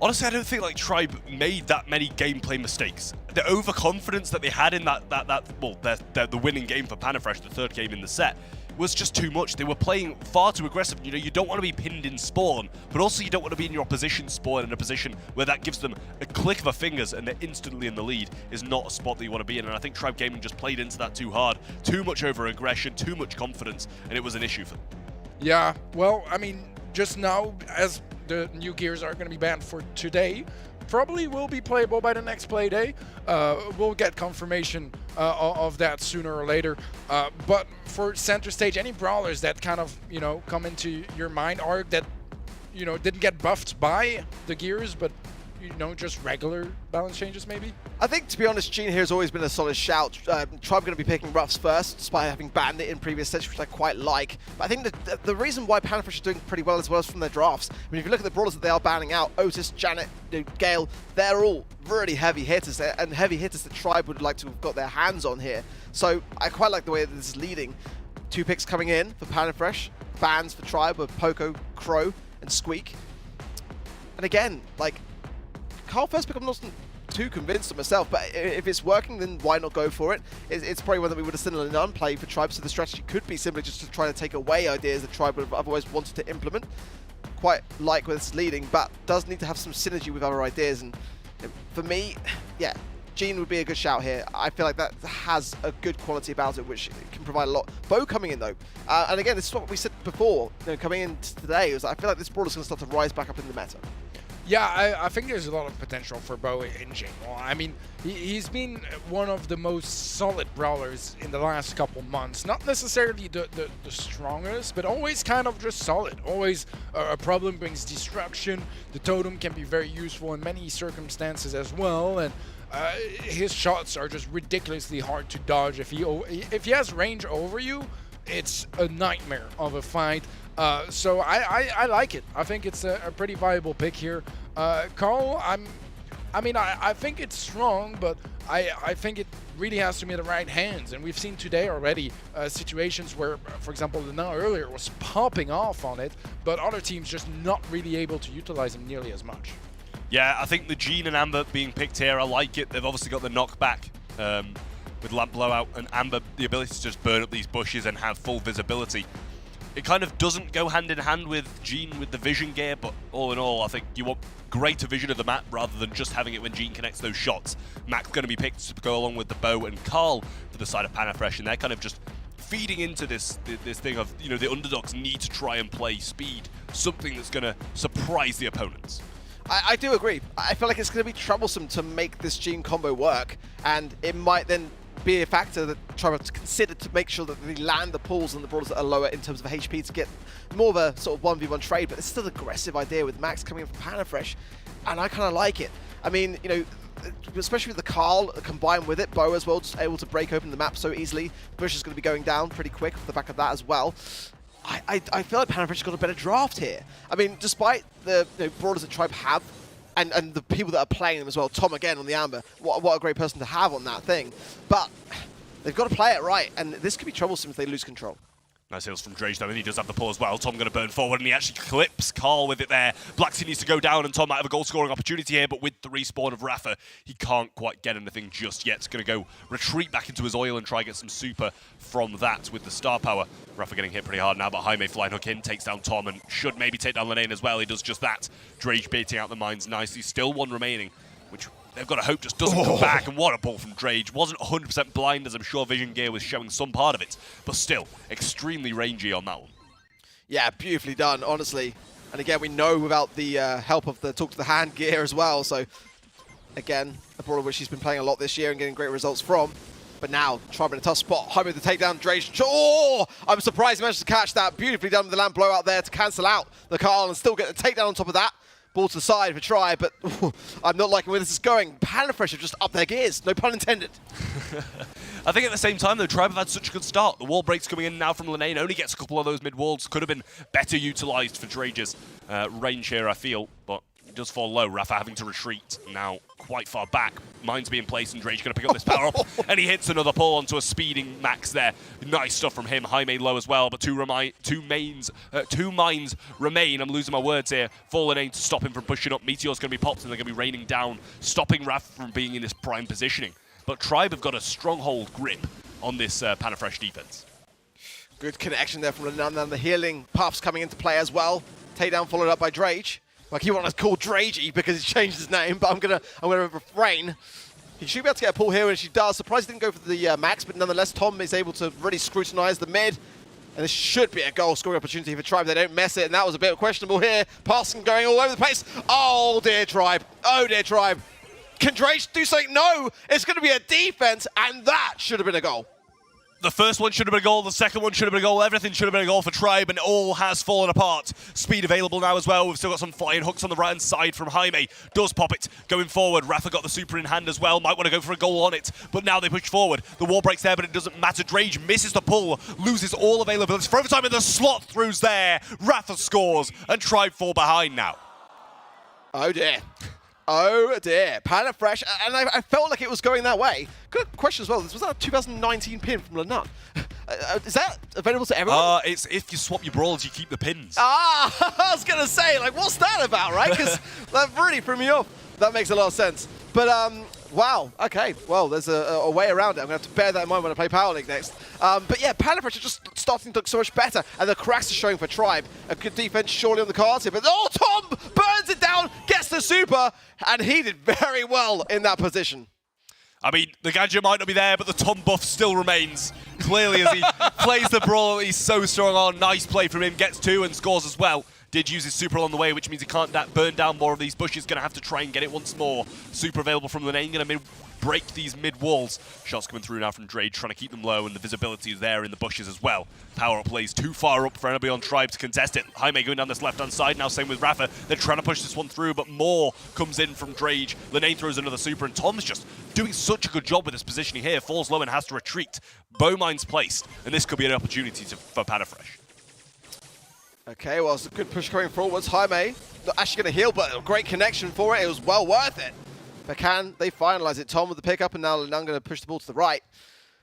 Honestly, I don't think like Tribe made that many gameplay mistakes. The overconfidence that they had in the winning game for Panna, the 3rd game in the set, was just too much. They were playing far too aggressive. You know, you don't want to be pinned in spawn, but also you don't want to be in your opposition spawn in a position where that gives them a click of a fingers and they're instantly in the lead is not a spot that you want to be in. And I think Tribe Gaming just played into that too hard. Too much over-aggression, too much confidence, and it was an issue for them. Yeah, well, I mean, just now, as the new gears are going to be banned for today, probably will be playable by the next play day. We'll get confirmation of that sooner or later. But for center stage, any brawlers that kind of, you know, come into your mind are that, you know, didn't get buffed by the gears, but, you know, just regular balance changes maybe? I think, to be honest, Gene here has always been a solid shout. Tribe going to be picking Ruffs first, despite having banned it in previous sets, which I quite like. But I think the reason why Panna is doing pretty well as from their drafts, I mean, if you look at the brawlers that they are banning out, Otis, Janet, you know, Gale, they're all really heavy hitters, and heavy hitters that Tribe would like to have got their hands on here. So I quite like the way that this is leading. 2 picks coming in for Panna, bans for Tribe with Poco, Crow, and Squeak. And again, like, Carl first pick, I'm not too convinced of myself, but if it's working, then why not go for it? It's probably one that we would have seen in an unplay for Tribe, so the strategy could be simply just to try to take away ideas that Tribe would have otherwise wanted to implement. Quite like where this is leading, but does need to have some synergy with other ideas, and for me, yeah, Gene would be a good shout here. I feel like that has a good quality about it, which can provide a lot. Bo coming in, though, and again, this is what we said before, you know, coming in today, was I feel like this brawler's going to start to rise back up in the meta. Yeah, I think there's a lot of potential for Bo in general. I mean, he's been one of the most solid brawlers in the last couple months. Not necessarily the strongest, but always kind of just solid. Always a problem brings destruction. The Totem can be very useful in many circumstances as well, and his shots are just ridiculously hard to dodge. If he has range over you, it's a nightmare of a fight. So I like it. I think it's a pretty viable pick here. Carl, I think it's strong, but I think it really has to be in the right hands. And we've seen today already situations where, for example, Lena earlier was popping off on it, but other teams just not really able to utilize him nearly as much. Yeah, I think the Gene and Amber being picked here, I like it. They've obviously got the knockback with Lamp Blowout, and Amber the ability to just burn up these bushes and have full visibility. It kind of doesn't go hand in hand with Gene with the vision gear, but all in all, I think you want greater vision of the map rather than just having it when Gene connects those shots. Mac's going to be picked to go along with the Bow and Carl to the side of Panna, and they're kind of just feeding into this thing of, you know, the underdogs need to try and play speed, something that's going to surprise the opponents. I do agree. I feel like it's going to be troublesome to make this Gene combo work, and it might then be a factor that Tribe to consider to make sure that they land the pulls and the brawlers that are lower in terms of HP to get more of a sort of 1v1 trade, but it's still an aggressive idea with Max coming in from Panna Fresh, and I kind of like it. I mean, you know, especially with the Carl combined with it, Bo as well, just able to break open the map so easily. Bush is going to be going down pretty quick off the back of that as well. I feel like Panna Fresh has got a better draft here. I mean, despite the brawlers that Tribe have, and the people that are playing them as well, Tom again on the Amber, what a great person to have on that thing. But they've got to play it right, and this could be troublesome if they lose control. Nice heals from Drage though, and he does have the pull as well. Tom going to burn forward, and he actually clips Carl with it there. Blacksea needs to go down, and Tom might have a goal-scoring opportunity here, but with the respawn of Rafa, he can't quite get anything just yet. He's going to go retreat back into his oil and try and get some super from that with the star power. Rafa getting hit pretty hard now, but Jaime flying hook in, takes down Tom, and should maybe take down Lenane as well. He does just that. Drage baiting out the mines nicely. Still one remaining, which they've got to hope just doesn't come back, and what a ball from Drage. Wasn't 100% blind, as I'm sure Vision Gear was showing some part of it, but still extremely rangy on that one. Yeah, beautifully done, honestly. And again, we know without the help of the Talk to the Hand gear as well, so again, a brawler which he's been playing a lot this year and getting great results from. But now, Tribe in a tough spot. Jaime with the takedown, Drage. Oh! I'm surprised he managed to catch that. Beautifully done with the land blowout there to cancel out the Carl and still get the takedown on top of that. Ball to the side for Tribe, but I'm not liking where this is going. Panna Fresh have just upped their gears, no pun intended. I think at the same time, though, Tribe have had such a good start. The wall breaks coming in now from Lenane, only gets a couple of those mid-walls. Could have been better utilised for Drage's range here, I feel, but it does fall low. Rafa having to retreat now quite far back. Mines being placed, and Drage going to pick up this power up, and he hits another pull onto a speeding Max there. Nice stuff from him. Jaime low as well, but two mines remain. I'm losing my words here. For Lenane to stop him from pushing up. Meteor's going to be popped, and they're going to be raining down, stopping Rafa from being in this prime positioning. But Tribe have got a stronghold grip on this Panna Fresh defense. Good connection there from Lenane, and the healing puffs coming into play as well. Takedown followed up by Drage. Like, he wanted to call Dragey because he's changed his name, but I'm gonna refrain. He should be able to get a pull here, and she does. Surprised he didn't go for the Max, but nonetheless, Tom is able to really scrutinize the mid. And this should be a goal-scoring opportunity for Tribe. They don't mess it, and that was a bit questionable here. Passing going all over the place. Oh, dear Tribe. Oh, dear Tribe. Can Drage do something? No! It's going to be a defense, and that should have been a goal. The first one should have been a goal, the second one should have been a goal, everything should have been a goal for Tribe, and it all has fallen apart. Speed available now as well. We've still got some flying hooks on the right-hand side from Jaime. Does pop it going forward. Rafa got the super in hand as well. Might want to go for a goal on it, but now they push forward. The wall breaks there, but it doesn't matter. Drage misses the pull, loses all availability. For overtime, and the slot throughs there. Rafa scores, and Tribe fall behind now. Oh, dear. Oh dear, Panna Fresh, and I felt like it was going that way. Good question as well. Was that a 2019 pin from Lenane? Is that available to everyone? It's if you swap your brawls, you keep the pins. Ah, I was gonna say, like, what's that about, right? Because that really threw me off. That makes a lot of sense. But wow, okay, well, there's a way around it. I'm gonna have to bear that in mind when I play Power League next. But yeah, Panna Fresh are just starting to look so much better, and the cracks are showing for Tribe. A good defense surely on the cards here, but oh, Tom burns it down, gets the super, and he did very well in that position. I mean, the gadget might not be there, but the Tom buff still remains. Clearly, as he plays the brawl, he's so strong on. Nice play from him, gets two and scores as well. Did use his super along the way, which means he can't burn down more of these bushes. Going to have to try and get it once more. Super available from Lenane, going to break these mid walls. Shots coming through now from Drage, trying to keep them low, and the visibility is there in the bushes as well. Power up plays too far up for anybody on Tribe to contest it. Jaime going down this left-hand side now, same with Rafa. They're trying to push this one through, but more comes in from Drage. Lenane throws another super, and Tom's just doing such a good job with his positioning here. Falls low and has to retreat. Bow mine's placed, and this could be an opportunity for Panna Fresh. Okay, well, it's a good push coming forwards. Jaime, not actually going to heal, but a great connection for it. It was well worth it. But can they finalize it? Tom with the pickup, and now Lenane going to push the ball to the right.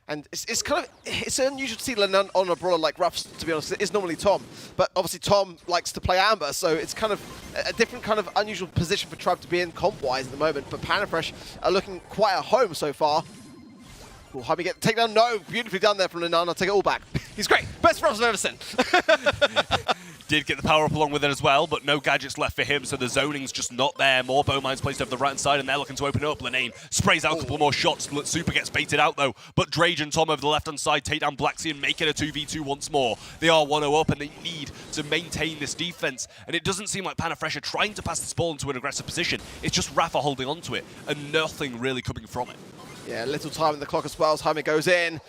And it's unusual to see Lenane on a brawler like Ruffs, to be honest. It is normally Tom. But obviously Tom likes to play Amber, so it's kind of a different kind of unusual position for Tribe to be in comp-wise at the moment. But Panna Fresh are looking quite at home so far. Will Jaime get the takedown? No, beautifully done there from Lenane. I'll take it all back. He's great. Best Ruffs I've ever seen. Did get the power up along with it as well, but no gadgets left for him, so the zoning's just not there. More bow mines placed over the right-hand side, and they're looking to open it up. Lenane sprays out a couple more shots. Super gets baited out, though, but Drage and Tom over the left-hand side take down Blacksea and make it a 2v2 once more. They are 1-0 up, and they need to maintain this defense, and it doesn't seem like Panna Fresh are trying to pass this ball into an aggressive position. It's just Rafa holding on to it, and nothing really coming from it. Yeah, little time in the clock as well. Time it goes in.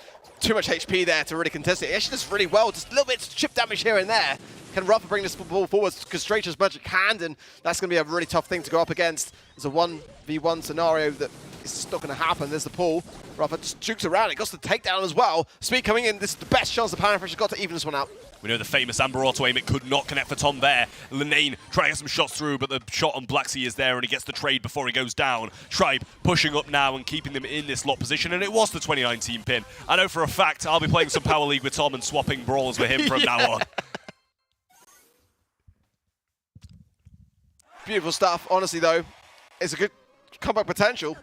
Too much HP there to really contest it. He actually does really well. Just a little bit of chip damage here and there. Can Rafa bring this ball forward straight as much as can, and that's going to be a really tough thing to go up against. It's a 1v1 scenario that is just not going to happen. There's the pull. Rafa just jukes around it. Got the takedown as well. Speed coming in. This is the best chance the Panna has got to even this one out. We know the famous Amber auto aim, it could not connect for Tom there. Linane trying to get some shots through, but the shot on Blacksea is there and he gets the trade before he goes down. Tribe pushing up now and keeping them in this lock position, and it was the 2019 pin. I know for a fact I'll be playing some Power League with Tom and swapping brawls with him from now on. Beautiful stuff. Honestly, though, it's a good comeback potential.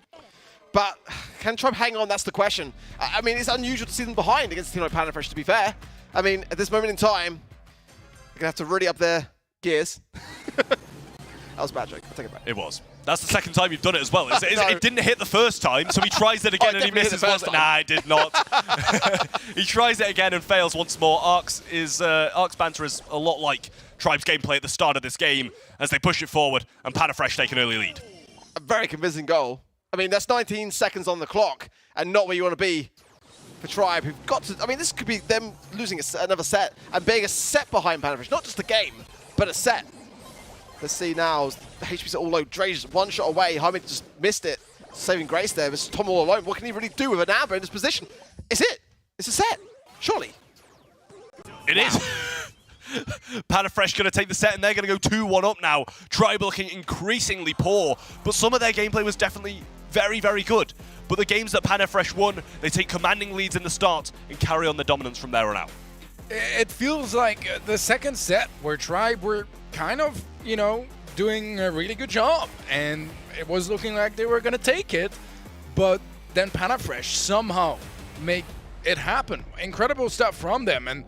But can Tribe hang on? That's the question. I mean, it's unusual to see them behind against a team like Panna, to be fair. I mean, at this moment in time, they're going to have to really up their gears. That was a bad joke. I'll take it back. It was. That's the second time you've done it as well. It didn't hit the first time, so he tries it again and he misses once. Nah, it did not. He tries it again and fails once more. Ark's banter is a lot like Tribe's gameplay at the start of this game as they push it forward and Panafresh take an early lead. A very convincing goal. I mean, that's 19 seconds on the clock and not where you want to be for Tribe, who've got to... I mean, this could be them losing another set and being a set behind Panafresh. Not just a game, but a set. Let's see now. The HP's all low. Dre's one shot away. Hamid just missed it. Saving grace there. It's Tom all alone. What can he really do with an Amber in this position? It's it. It's a set. Surely. It is. Panafresh going to take the set and they're going to go 2-1 up now. Tribe looking increasingly poor, but some of their gameplay was definitely very, very good. But the games that Panafresh won, they take commanding leads in the start and carry on the dominance from there on out. It feels like the second set where Tribe were kind of, you know, doing a really good job. And it was looking like they were going to take it. But then Panafresh somehow make it happen. Incredible stuff from them. And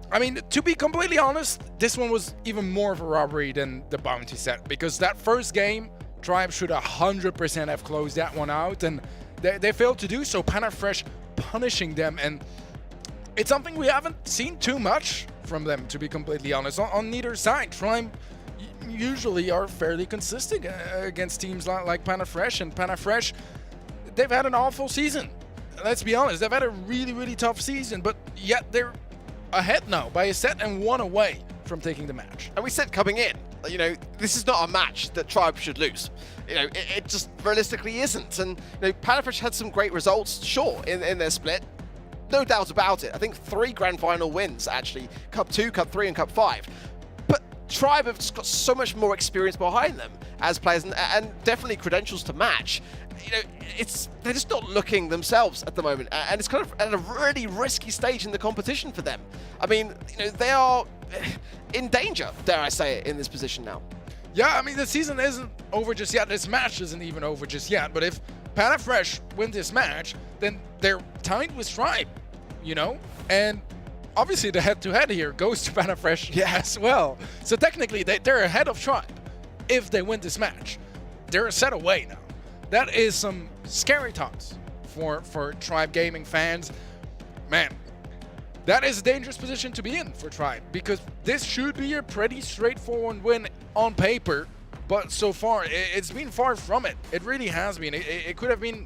I mean, to be completely honest, this one was even more of a robbery than the Bounty set. Because that first game, Tribe should 100% have closed that one out. And they failed to do so. Panafresh punishing them. And it's something we haven't seen too much from them, to be completely honest. On neither side, Tribe usually are fairly consistent against teams like Panafresh. And Panafresh, they've had an awful season. Let's be honest, they've had a really, really tough season, but yet they're ahead now by a set and one away from taking the match. And we said coming in, you know, this is not a match that Tribe should lose. You know, it just realistically isn't. And, you know, Panafresh had some great results, sure, in their split. No doubt about it. I think 3 grand final wins, actually. Cup 2, Cup 3, and Cup 5. But Tribe have just got so much more experience behind them as players and definitely credentials to match. You know, they're just not looking themselves at the moment. And it's kind of at a really risky stage in the competition for them. I mean, you know, they are in danger, dare I say it, in this position now. Yeah, I mean, the season isn't over just yet. This match isn't even over just yet. But if Panafresh win this match, then they're tied with Tribe, you know? And obviously the head-to-head here goes to Panafresh as well. So technically, they're ahead of Tribe if they win this match. They're a set away now. That is some scary talks for Tribe Gaming fans. Man, that is a dangerous position to be in for Tribe, because this should be a pretty straightforward win on paper, but so far it's been far from it. It really has been. It could have been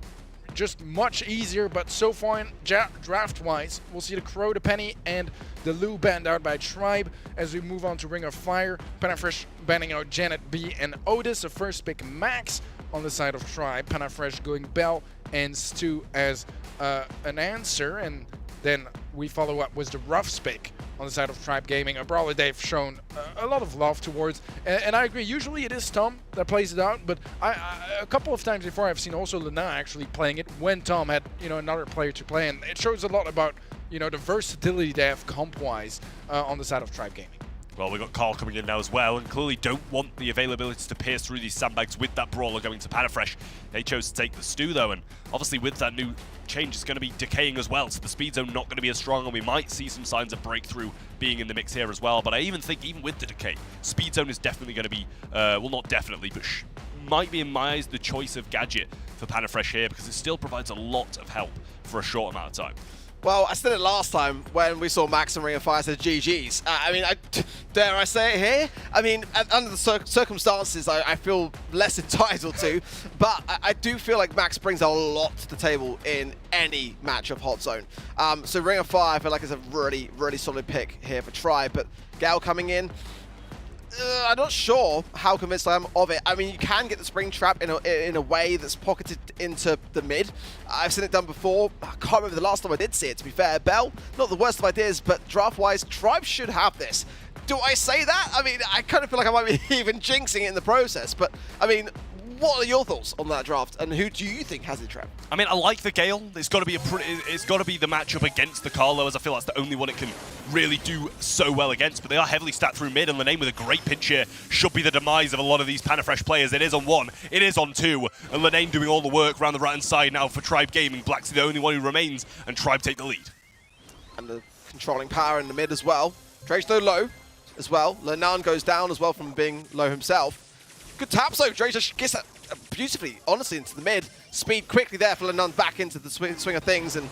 just much easier, but so far draft-wise, we'll see the Crow, the Penny, and the Lou banned out by Tribe as we move on to Ring of Fire. Panafresh banning out Janet, B, and Otis. The first pick Max on the side of Tribe. Panafresh going Bell and Stu as an answer, and then we follow up with the Ruffs pick on the side of Tribe Gaming, a brawler they've shown a lot of love towards. And I agree, usually it is Tom that plays it out, but a couple of times before I've seen also Lena actually playing it when Tom had, you know, another player to play, and it shows a lot about, you know, the versatility they have comp-wise on the side of Tribe Gaming. Well, we've got Carl coming in now as well, and clearly don't want the availability to pierce through these sandbags with that brawler going to Panafresh. They chose to take the Stu, though, and obviously with that new change, it's going to be decaying as well, so the speed zone not going to be as strong, and we might see some signs of breakthrough being in the mix here as well. But I even think, even with the decay, speed zone is definitely going to be, well, not definitely, but might be in my eyes the choice of gadget for Panafresh here, because it still provides a lot of help for a short amount of time. Well, I said it last time when we saw Max and Ring of Fire said GG's. I mean, dare I say it here? I mean, under the circumstances, I feel less entitled to, but I do feel like Max brings a lot to the table in any match of Hot Zone. So Ring of Fire, I feel like is a really, really solid pick here for Tribe, but Gale coming in, I'm not sure how convinced I am of it. I mean, you can get the Spring Trap in a way that's pocketed into the mid. I've seen it done before. I can't remember the last time I did see it, to be fair. Bell, not the worst of ideas, but draft-wise, Tribe should have this. Do I say that? I mean, I kind of feel like I might be even jinxing it in the process, but I mean, what are your thoughts on that draft, and who do you think has it, Trev? I mean, I like the Gale. It's got to be the matchup against the Carlo, as I feel that's the only one it can really do so well against. But they are heavily stacked through mid, and Lenane with a great pinch here should be the demise of a lot of these Panafresh players. It is on 1, it is on 2, and Lenane doing all the work around the right-hand side now for Tribe Gaming. Black's the only one who remains, and Tribe take the lead. And the controlling power in the mid as well. Drake though low as well. Lenan goes down as well from being low himself. Good tap, so Drake just gets that beautifully, honestly, into the mid. Speed quickly there for Lenan back into the swing of things, and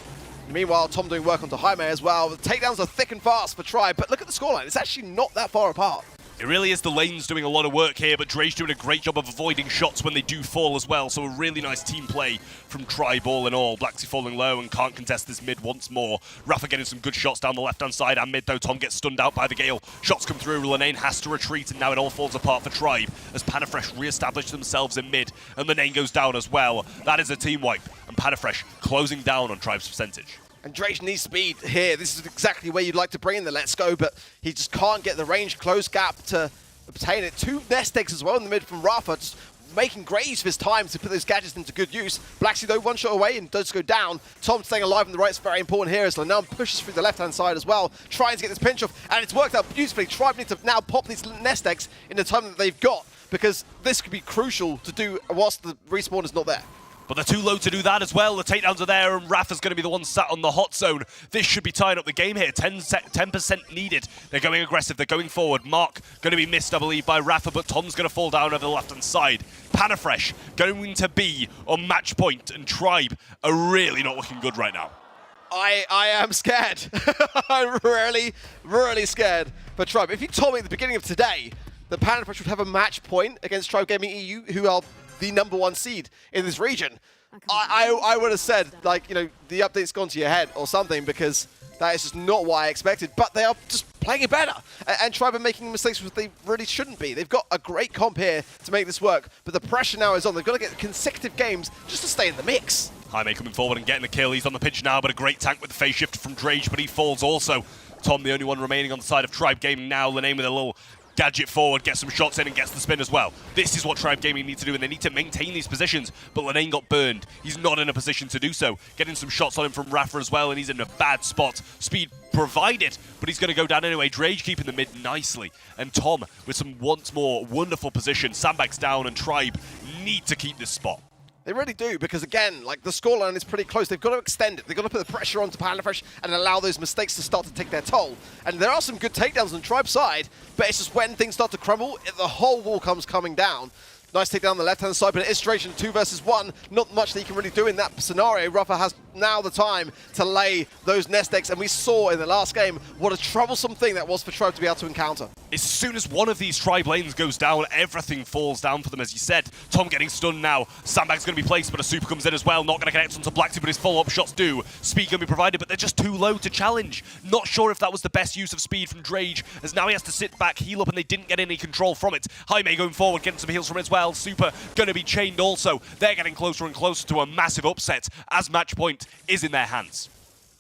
meanwhile, Tom doing work onto Jaime as well. The takedowns are thick and fast for Tribe, but look at the scoreline. It's actually not that far apart. It really is the lanes doing a lot of work here, but Dre's doing a great job of avoiding shots when they do fall as well, so a really nice team play from Tribe all in all. Blacksy falling low and can't contest this mid once more. Rafa getting some good shots down the left-hand side and mid, though. Tom gets stunned out by the Gale. Shots come through, Lenane has to retreat, and now it all falls apart for Tribe as Panafresh re-establish themselves in mid, and Lenane goes down as well. That is a team wipe, and Panafresh closing down on Tribe's percentage. And Drake needs speed here. This is exactly where you'd like to bring in the Let's Go, but he just can't get the range close gap to obtain it. 2 nest eggs as well in the mid from Rafa, just making great use of his time to put those gadgets into good use. Blacksy though, 1 shot away and does go down. Tom staying alive on the right is very important here as Lenan pushes through the left-hand side as well, trying to get this pinch off, and it's worked out beautifully. Tribe need to now pop these nest eggs in the time that they've got, because this could be crucial to do whilst the respawn is not there. But they're too low to do that as well. The takedowns are there, and Rafa's going to be the one sat on the hot zone. This should be tying up the game here. 10% needed. They're going aggressive. They're going forward. Mark going to be missed, I believe, by Rafa, but Tom's going to fall down over the left-hand side. Panafresh going to be on match point, and Tribe are really not looking good right now. I am scared. I'm really, really scared for Tribe. If you told me at the beginning of today that Panafresh would have a match point against Tribe Gaming EU, who are the #1 seed in this region, I would have said, like, you know, the update's gone to your head or something, because that is just not what I expected. But they are just playing it better, and Tribe are making mistakes which they really shouldn't be. They've got a great comp here to make this work, but the pressure now is on. They've got to get consecutive games just to stay in the mix. Jaime coming forward and getting the kill. He's on the pitch now, but a great tank with the phase shift from Drage, but he falls also. Tom, the only one remaining on the side of Tribe Gaming now. Lenane with a little gadget forward, gets some shots in and gets the spin as well. This is what Tribe Gaming need to do, and they need to maintain these positions, but Lenane got burned. He's not in a position to do so. Getting some shots on him from Rafa as well, and he's in a bad spot. Speed provided, but he's going to go down anyway. Drage keeping the mid nicely, and Tom with some once more wonderful position. Sandbags down, and Tribe need to keep this spot. They really do, because again, like, the scoreline is pretty close. They've got to extend it. They've got to put the pressure onto Panafresh and allow those mistakes to start to take their toll. And there are some good takedowns on Tribe's side, but it's just when things start to crumble, the whole wall comes coming down. Nice takedown on the left-hand side, but it is straight in 2 versus 1. Not much that you can really do in that scenario. Rafa has now the time to lay those nest eggs, and we saw in the last game what a troublesome thing that was for Tribe to be able to encounter. As soon as one of these Tribe lanes goes down, everything falls down for them, as you said. Tom getting stunned now. Sandbag's going to be placed, but a super comes in as well. Not going to connect onto Blacksy, but his follow-up shots do. Speed going to be provided, but they're just too low to challenge. Not sure if that was the best use of speed from Drage, as now he has to sit back, heal up, and they didn't get any control from it. Jaime going forward, getting some heals from it as well. Super going to be chained also. They're getting closer and closer to a massive upset as match point is in their hands.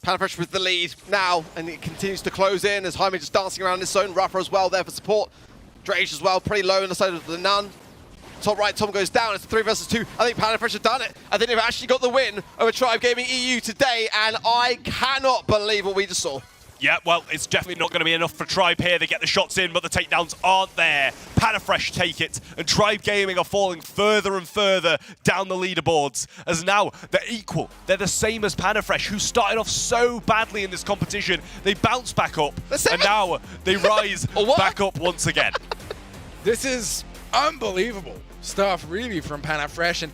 Panafresh with the lead now, and it continues to close in as Jaime just dancing around his zone. Rafa as well there for support. Drage as well, pretty low on the side of the Nun. Top right, Tom goes down. It's 3 versus 2. I think Panafresh have done it. I think they've actually got the win over Tribe Gaming EU today, and I cannot believe what we just saw. Yeah, well, it's definitely not going to be enough for Tribe here. They get the shots in, but the takedowns aren't there. Panafresh take it, and Tribe Gaming are falling further and further down the leaderboards, as now they're equal. They're the same as Panafresh, who started off so badly in this competition. They bounce back up, and now they rise back up once again. This is unbelievable stuff, really, from Panafresh, and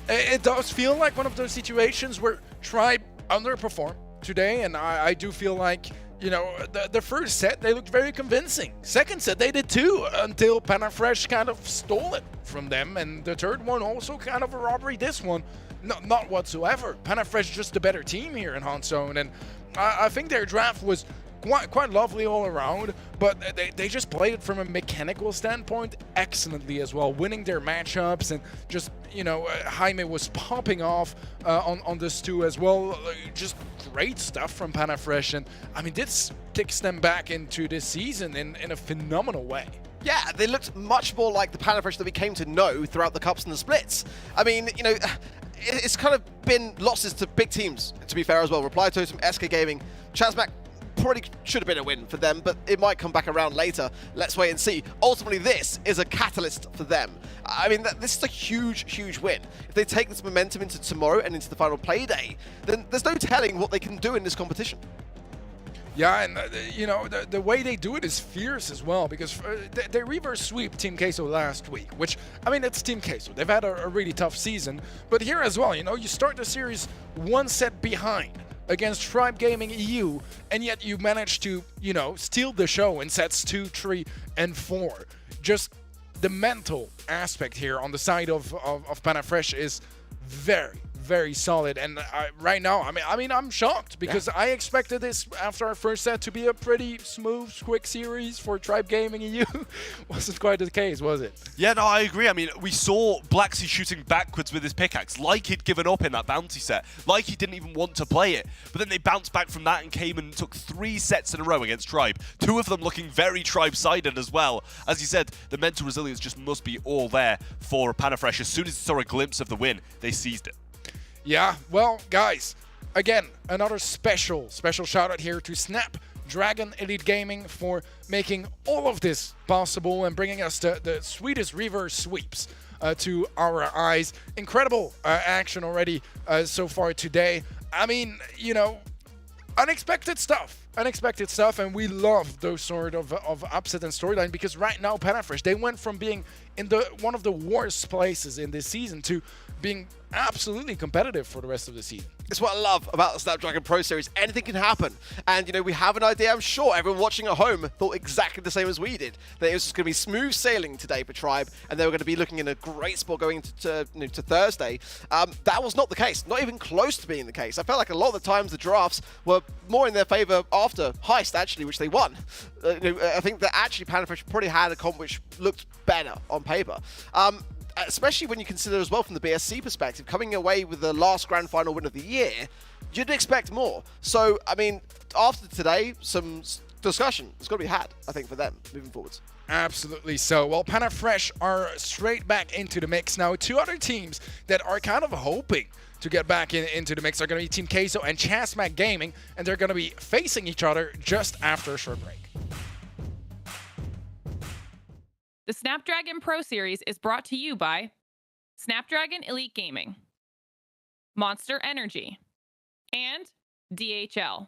it does feel like one of those situations where Tribe underperform today, and I do feel like, you know, the first set, they looked very convincing. Second set, they did too, until Panna kind of stole it from them, and the third one also kind of a robbery. This one, not whatsoever. Panna just the better team here in Hanzone, and I think their draft was quite lovely all around, but they just played it from a mechanical standpoint excellently as well, winning their matchups, and just, you know, Jaime was popping off on this too as well. Just great stuff from Panna, and I mean, this takes them back into this season in a phenomenal way. Yeah, they looked much more like the Panna that we came to know throughout the Cups and the Splits. I mean, you know, it's kind of been losses to big teams, to be fair as well. Reply Totem, SK Gaming, Chasmac probably should have been a win for them, but it might come back around later. Let's wait and see. Ultimately, this is a catalyst for them. I mean, this is a huge, huge win. If they take this momentum into tomorrow and into the final play day, then there's no telling what they can do in this competition. Yeah, and you know, the way they do it is fierce as well, because they reverse sweep Team Queso last week, which, I mean, it's Team Queso. They've had a really tough season, but here as well, you know, you start the series one set behind against Tribe Gaming EU, and yet you manage to, you know, steal the show in sets 2, 3, and 4. Just the mental aspect here on the side of Panna is very solid, and right now, I mean, I'm shocked, because I expected this after our first set to be a pretty smooth, quick series for Tribe Gaming EU. Wasn't quite the case, was it? Yeah, no, I agree. I mean, we saw Blacksea shooting backwards with his pickaxe, like he'd given up in that bounty set, like he didn't even want to play it. But then they bounced back from that and came and took 3 sets in a row against Tribe, 2 of them looking very Tribe-sided as well. As you said, the mental resilience just must be all there for Panna. As soon as they saw a glimpse of the win, they seized it. Yeah, well, guys, again, another special shout out here to Snapdragon Elite Gaming for making all of this possible and bringing us the sweetest reverse sweeps to our eyes. Incredible action already so far today. I mean, you know, unexpected stuff, and we love those sort of upset and storyline, because right now Panna, they went from being in one of the worst places in this season to being absolutely competitive for the rest of the season. It's what I love about the Snapdragon Pro Series. Anything can happen. And, you know, we have an idea. I'm sure everyone watching at home thought exactly the same as we did. That it was just going to be smooth sailing today for Tribe, and they were going to be looking in a great spot going to Thursday. That was not the case. Not even close to being the case. I felt like a lot of the times the drafts were more in their favor after Heist, actually, which they won. I think that actually Panna probably had a comp which looked better on paper. Especially when you consider as well from the BSC perspective, coming away with the last grand final win of the year, you'd expect more. So, I mean, after today, some discussion has got to be had, I think, for them moving forwards. Absolutely so. Well, Panna are straight back into the mix now. 2 other teams that are kind of hoping to get back into the mix are going to be Team Queso and Chasmac Gaming, and they're going to be facing each other just after a short break. The Snapdragon Pro Series is brought to you by Snapdragon Elite Gaming, Monster Energy, and DHL.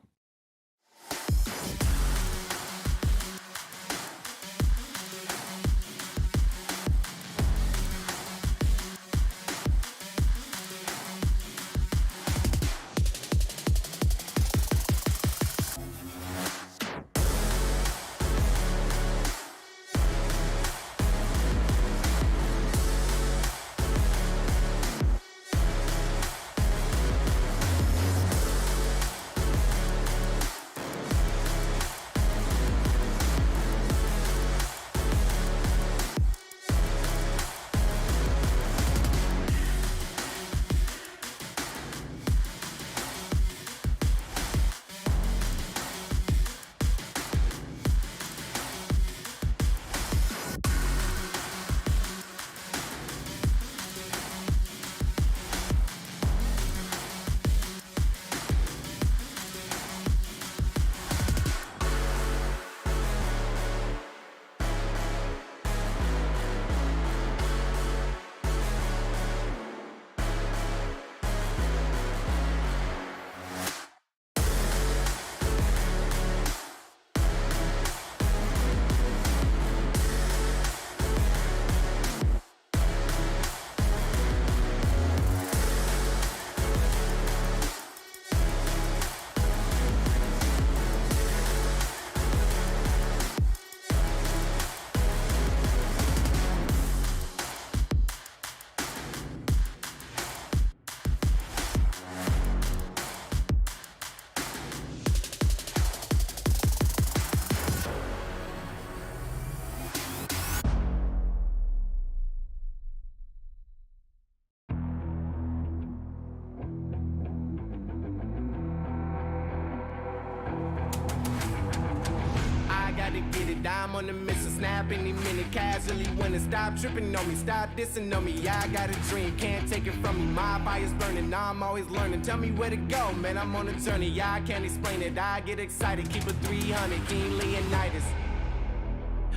dime on the mission, snap any minute, casually winning. Stop tripping on me, stop dissing on me. Yeah, I got a dream, can't take it from me. My fire's burning, now I'm always learning. Tell me where to go, man, I'm on a journey. Yeah, I can't explain it, I get excited. Keep it 300, King Leonidas.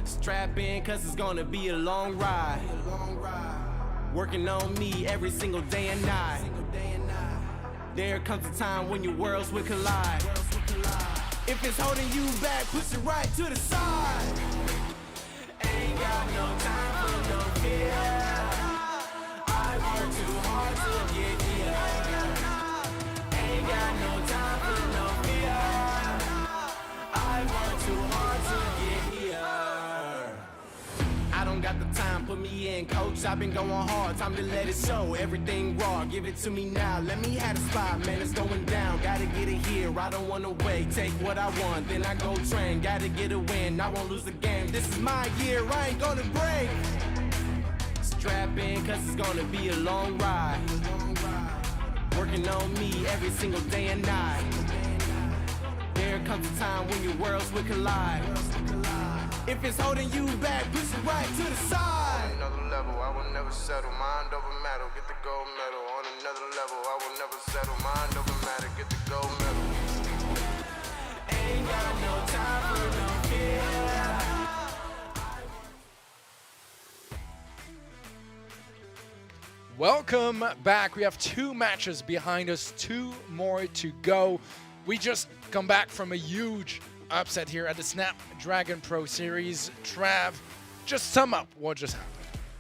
Strap in, cause it's gonna be a long ride. Working on me every single day and night. There comes a time when your worlds will collide. If it's holding you back, push it right to the side. Ain't got no time for no fear. I work too hard to get here. Ain't got no time for no fear. I work too hard to get here. I don't got the time, put me in, coach. I've been going hard, time to let it show. Everything raw, give it to me now. Let me have the spot, man, it's going down. Gotta get it here, I don't wanna wait. Take what I want, then I go train. Gotta get a win, I won't lose the game. This is my year, I ain't gonna break. Strap in, cause it's gonna be a long ride. Working on me every single day and night. There comes a time when your worlds will collide. If it's holding you back, push it right to the side. On another level, I will never settle. Mind over matter, get the gold medal. On another level, I will never settle. Mind over matter, get the gold medal. Ain't got no time for no fear. Welcome back. We have 2 matches behind us, 2 more to go. We just come back from a huge upset here at the Snapdragon Pro Series. Trav, just sum up what just happened.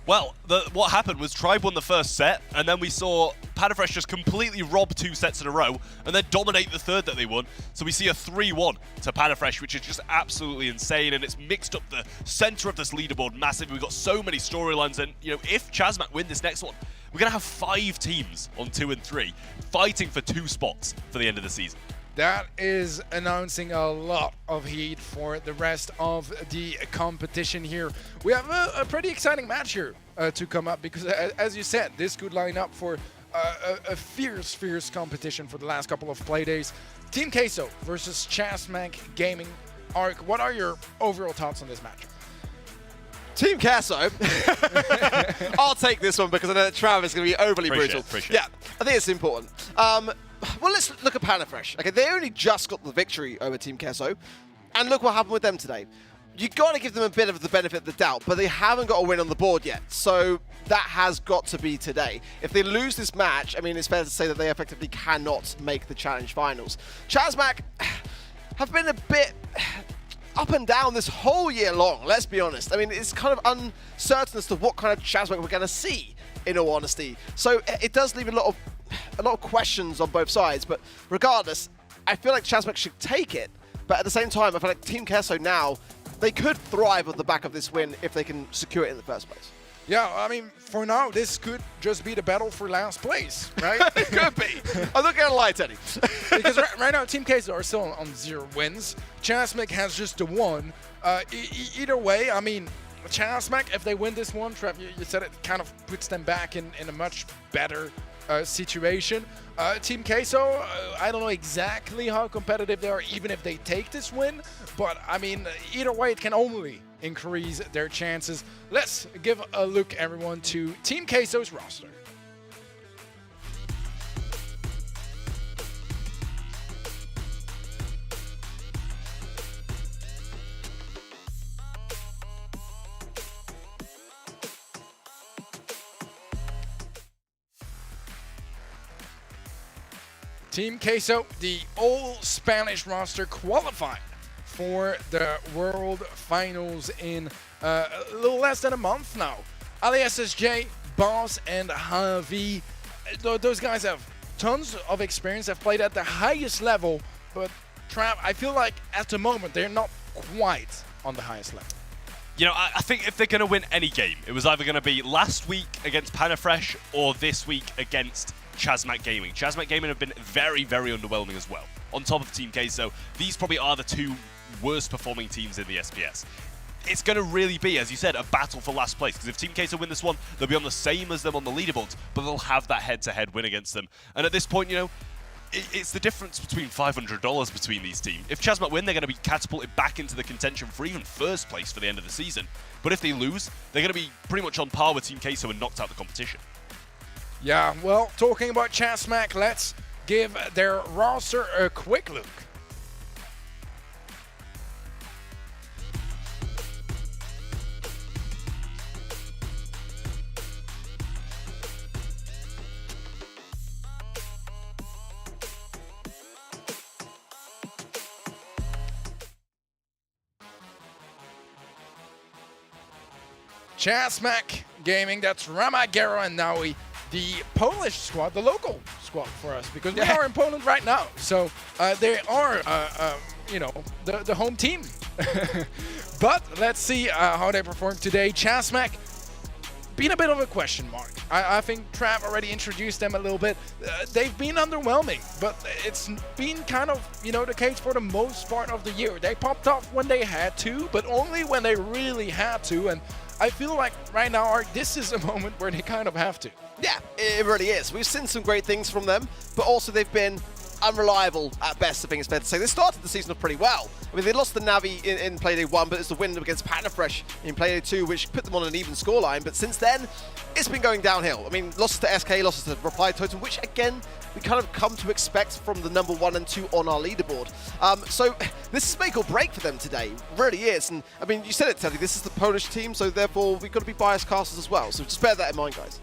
Well, what happened was Tribe won the first set, and then we saw Panna just completely rob 2 sets in a row, and then dominate the third that they won. So we see a 3-1 to Panna, which is just absolutely insane, and it's mixed up the center of this leaderboard massively. We've got so many storylines, and if Chasmac win this next one, we're going to have 5 teams on 2 and 3 fighting for 2 spots for the end of the season. That is announcing a lot of heat for the rest of the competition here. We have a pretty exciting match here to come up because, as you said, this could line up for a fierce competition for the last couple of play days. Team Queso versus Chasmac Gaming. Ark, what are your overall thoughts on this match? Team Queso. I'll take this one because I know that Trav is going to be overly brutal. Yeah, I think it's important. Well, let's look at Panna. Okay, they only just got the victory over Team Queso, and look what happened with them today. You got to give them a bit of the benefit of the doubt, but they haven't got a win on the board yet, so that has got to be today. If they lose this match, I mean, it's fair to say that they effectively cannot make the challenge finals. Chasmac have been a bit up and down this whole year long, let's be honest. I mean, it's kind of uncertain as to what kind of Chasmac we're going to see, in all honesty. So it does leave a lot of questions on both sides, but regardless, I feel like Chasmac should take it, but at the same time, I feel like Team Queso now, they could thrive on the back of this win if they can secure it in the first place. Yeah, I mean, for now, this could just be the battle for last place, right? It could be. I'm not going to lie, Teddy. Because right now, Team Queso are still on 0 wins. Chasmac has just the 1. Either way, I mean, Chasmac, if they win this one, Trev, you said it kind of puts them back in a much better situation. Team Queso, I don't know exactly how competitive they are, even if they take this win, but I mean, either way, it can only increase their chances. Let's give a look, everyone, to Team Queso's roster. Team Queso, the all-Spanish roster, qualified for the World Finals in a little less than a month now. Ali SSJ, Boss, and Navi, those guys have tons of experience, have played at the highest level, but Trav, I feel like at the moment they're not quite on the highest level. You know, I think if they're going to win any game, it was either going to be last week against Panna or this week against Chasmac Gaming. Chasmac Gaming have been very, very underwhelming as well. On top of Team Queso, these probably are the 2 worst performing teams in the SPS. It's going to really be, as you said, a battle for last place, because if Team Queso win this one, they'll be on the same as them on the leaderboards, but they'll have that head-to-head win against them. And at this point, you know, it's the difference between $500 between these teams. If Chasmac win, they're going to be catapulted back into the contention for even first place for the end of the season. But if they lose, they're going to be pretty much on par with Team Queso and knocked out the competition. Yeah, well, talking about Chasmac, let's give their roster a quick look. Chasmac Gaming, that's Ramagero and Navi, the Polish squad, the local squad for us, because we are in Poland right now. So they are, you know, the home team. But let's see how they perform today. Chasmac, been a bit of a question mark. I think Trav already introduced them a little bit. They've been underwhelming, but it's been kind of, you know, the case for the most part of the year. They popped off when they had to, but only when they really had to. And I feel like right now, this is a moment where they kind of have to. Yeah, it really is. We've seen some great things from them, but also they've been unreliable at best, I think it's fair to say. They started the season off pretty well. I mean, they lost the Navi in Playday 1, but it's the win against Panna in Playday 2, which put them on an even scoreline. But since then, it's been going downhill. I mean, losses to SK, losses to Reply Totem, which, again, we kind of come to expect from the number 1 and 2 on our leaderboard. So this is make or break for them today. It really is. And, I mean, you said it, Teddy, this is the Polish team, so therefore we've got to be biased casters as well. So just bear that in mind, guys.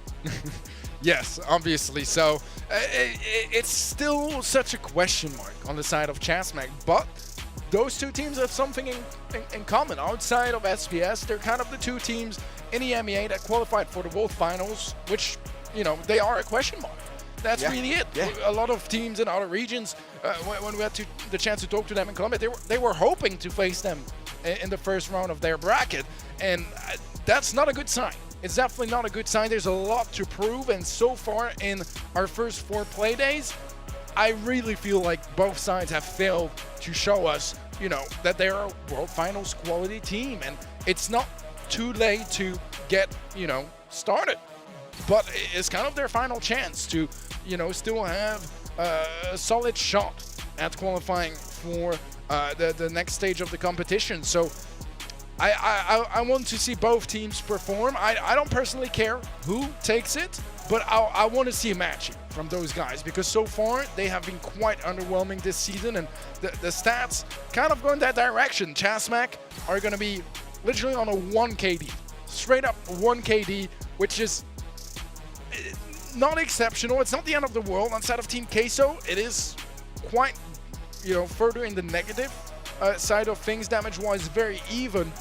Yes, obviously. So it's still such a question mark on the side of Chasmac, but those two teams have something in common. Outside of SPS, they're kind of the two teams in the MEA that qualified for the World Finals, which, you know, they are a question mark. That's really it. Yeah. A lot of teams in other regions, when we had the chance to talk to them in Colombia, they were hoping to face them in the first round of their bracket, and that's not a good sign. It's definitely not a good sign. There's a lot to prove, and so far in our first 4 play days, I really feel like both sides have failed to show us, you know, that they're a World Finals quality team, and it's not too late to get, you know, started. But it's kind of their final chance to, you know, still have a solid shot at qualifying for the next stage of the competition. So I want to see both teams perform. I don't personally care who takes it, but I want to see a match from those guys, because so far they have been quite underwhelming this season, and the stats kind of go in that direction. Chasmac are going to be literally on a 1 KD, straight up 1 KD, which is not exceptional. It's not the end of the world. Outside of Team Queso, it is quite, you know, further in the negative side of things. Damage-wise, very even.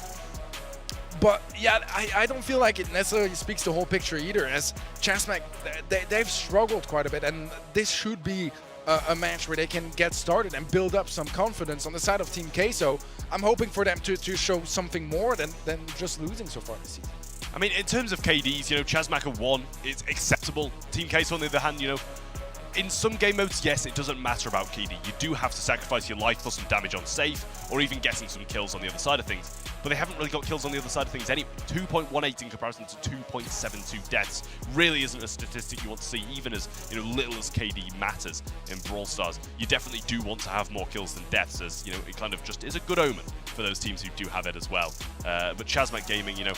But yeah, I don't feel like it necessarily speaks the whole picture either, as Chasmac, they've struggled quite a bit, and this should be a match where they can get started and build up some confidence. On the side of Team Queso, I'm hoping for them to show something more than just losing so far this season. I mean, in terms of KDs, you know, Chasmac are 1, it's acceptable. Team Queso, on the other hand, you know, in some game modes, yes, it doesn't matter about KD. You do have to sacrifice your life for some damage on safe, or even getting some kills on the other side of things. But they haven't really got kills on the other side of things anyway. 2.18 in comparison to 2.72 deaths really isn't a statistic you want to see, even as, you know, little as KD matters in Brawl Stars. You definitely do want to have more kills than deaths, as, you know, it kind of just is a good omen for those teams who do have it as well. But Chasmac Gaming, you know,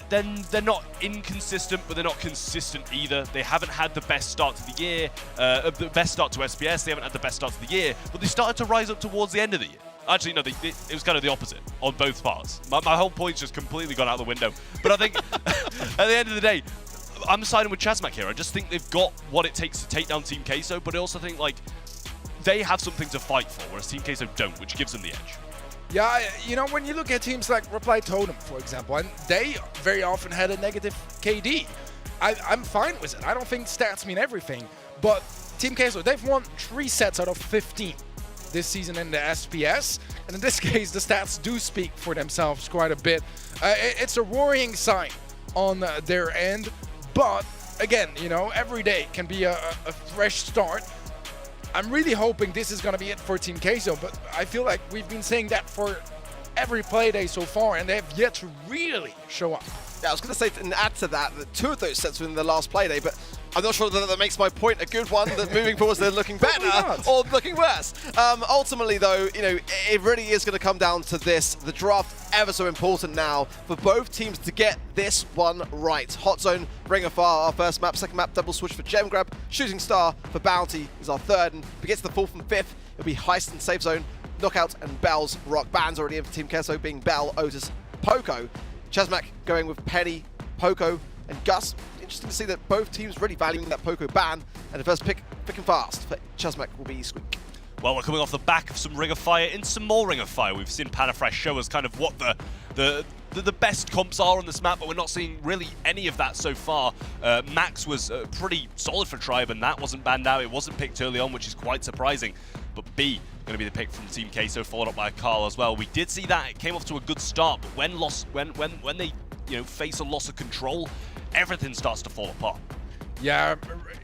they're not inconsistent, but they're not consistent either. They haven't had the best start to the year, the best start to SPS. They haven't had the best start to the year, but they started to rise up towards the end of the year. Actually, no, it was kind of the opposite on both parts. My whole point's just completely gone out the window. But I think at the end of the day, I'm siding with Chasmac here. I just think they've got what it takes to take down Team Queso, but I also think, like, they have something to fight for, whereas Team Queso don't, which gives them the edge. Yeah, you know, when you look at teams like Reply Totem, for example, and they very often had a negative KD, I'm fine with it. I don't think stats mean everything, but Team Queso, they've won 3 sets out of 15 this season in the SPS, and in this case, the stats do speak for themselves quite a bit. It's a worrying sign on their end, but again, you know, every day can be a fresh start. I'm really hoping this is going to be it for Team Queso, but I feel like we've been saying that for every play day so far, and they have yet to really show up. Yeah, I was going to say, and add to that, that 2 of those sets were in the last play day, but I'm not sure that makes my point a good one, that moving forwards they're looking better or looking worse. Ultimately, though, you know, it really is going to come down to this. The draft ever so important now for both teams to get this one right. Hot Zone, Ring of Fire, our first map. Second map, double switch for Gem Grab. Shooting Star for Bounty is our third. And if we get to the fourth and fifth, it'll be Heist and Safe Zone, Knockout and Bell's Rock. Bands already in for Team Queso, being Bell, Otis, Poco. Chasmac going with Penny, Poco, and Gus. Interesting to see that both teams really valuing that Poco ban, and the first pick, thick and fast for Chasmac will be Squeak. Well, we're coming off the back of some Ring of Fire in some more Ring of Fire. We've seen Panna show us kind of what the best comps are on this map, but we're not seeing really any of that so far. Max was pretty solid for Tribe, and that wasn't banned out. It wasn't picked early on, which is quite surprising. But B going to be the pick from Team Queso, followed up by Carl as well. We did see that it came off to a good start, but when they face a loss of control, everything starts to fall apart. Yeah,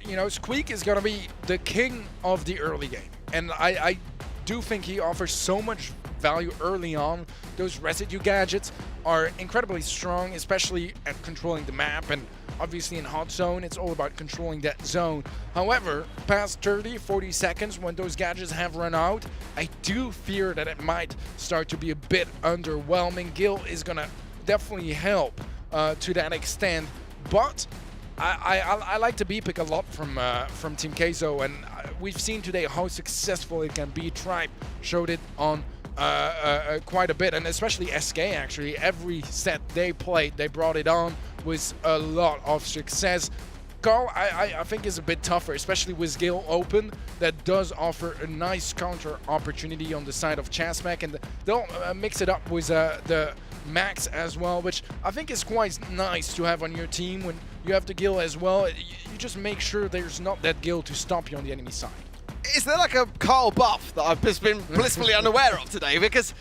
you know, Squeak is going to be the king of the early game. And I do think he offers so much value early on. Those residue gadgets are incredibly strong, especially at controlling the map. And obviously in Hot Zone, it's all about controlling that zone. However, past 30, 40 seconds, when those gadgets have run out, I do fear that it might start to be a bit underwhelming. Gil is going to definitely help to that extent. But I like the B pick a lot from Team Queso, and we've seen today how successful it can be. Tribe showed it on quite a bit, and especially SK actually. Every set they played, they brought it on with a lot of success. Carl, I think is a bit tougher, especially with Gale open. That does offer a nice counter opportunity on the side of Chasmac, and they'll mix it up with the Max as well, which I think is quite nice to have on your team. When you have the Gil as well, you just make sure there's not that Gil to stop you on the enemy side. Is there like a Carl buff that I've just been blissfully unaware of today? Because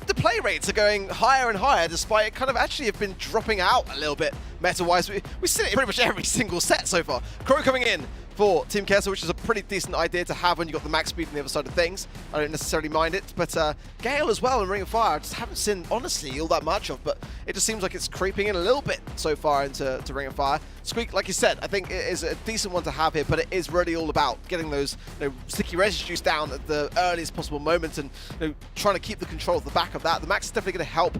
the play rates are going higher and higher, despite it kind of actually have been dropping out a little bit meta-wise. We've seen it in pretty much every single set so far. Crow coming in for Team Queso, which is a pretty decent idea to have when you've got the max speed on the other side of things. I don't necessarily mind it, but Gale as well in Ring of Fire, I just haven't seen, honestly, all that much of, but it just seems like it's creeping in a little bit so far into Ring of Fire. Squeak, like you said, I think it is a decent one to have here, but it is really all about getting those sticky residues down at the earliest possible moment and trying to keep the control of the back of that. The max is definitely going to help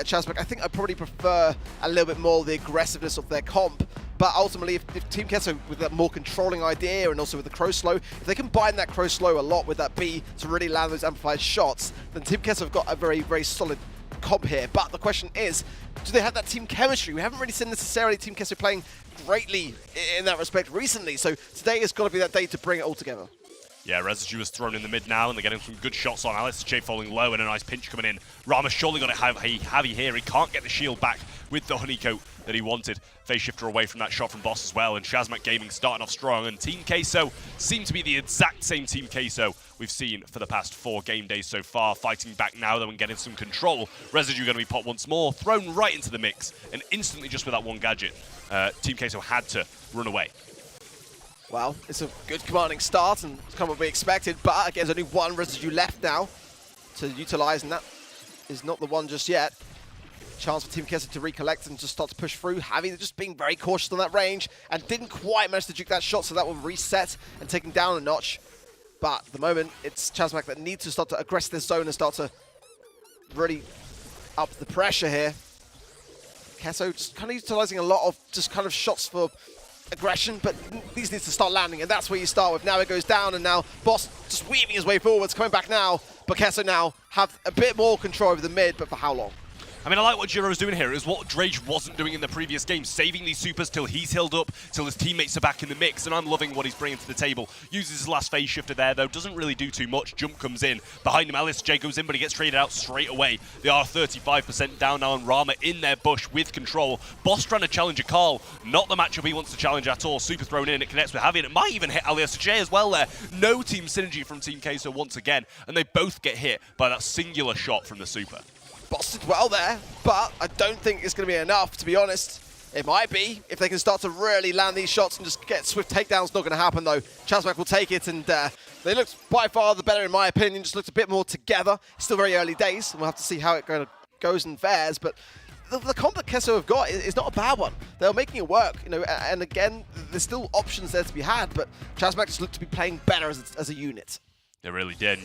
Chasmac. I think I probably prefer a little bit more the aggressiveness of their comp. But ultimately, if Team Queso, with that more controlling idea and also with the Crow Slow, if they combine that Crow Slow a lot with that B to really land those amplified shots, then Team Queso have got a very, very solid comp here. But the question is, do they have that team chemistry? We haven't really seen necessarily Team Queso playing greatly in that respect recently. So today is going to be that day to bring it all together. Yeah, Residue is thrown in the mid now, and they're getting some good shots on Alice. Jay falling low and a nice pinch coming in. Rama surely got it heavy here. He can't get the shield back with the honeycoat that he wanted. Phase shifter away from that shot from Boss as well, and Chasmac Gaming starting off strong. And Team Queso seem to be the exact same Team Queso we've seen for the past 4 game days so far. Fighting back now, though, and getting some control. Residue going to be popped once more, thrown right into the mix, and instantly just with that one gadget, Team Queso had to run away. Well, it's a good commanding start, and it's kind of what we expected, but again, there's only one Residue left now to utilize, and that is not the one just yet. Chance for Team Queso to recollect and just start to push through. Javi just being very cautious on that range and didn't quite manage to juke that shot, so that will reset and take him down a notch. But at the moment, it's Chasmac that needs to start to aggress this zone and start to really up the pressure here. Queso just kind of utilizing a lot of just kind of shots for aggression, but these need to start landing, and that's where you start with. Now it goes down, and now Boss just weaving his way forwards, coming back now. But Queso now have a bit more control over the mid, but for how long? I mean, I like what Jiro's doing here. Is what Drage wasn't doing in the previous game, saving these supers till he's healed up, till his teammates are back in the mix, and I'm loving what he's bringing to the table. Uses his last phase shifter there, though, doesn't really do too much. Jump comes in. Behind him, LSJ goes in, but he gets traded out straight away. They are 35% down now, and Rama in their bush with control. Boss trying to challenge a Carl. Not the matchup he wants to challenge at all. Super thrown in, it connects with Javi, and it might even hit LSJ as well there. No team synergy from Team Queso once again, and they both get hit by that singular shot from the super. Boss did well there, but I don't think it's going to be enough, to be honest. It might be, if they can start to really land these shots and just get swift takedowns. Not going to happen, though. Chasmac will take it, and they looked by far the better, in my opinion. Just looked a bit more together. Still very early days, and we'll have to see how it goes and fares, but the comp that Queso have got is not a bad one. They're making it work, and again, there's still options there to be had, but Chasmac just looked to be playing better as a unit. They really did,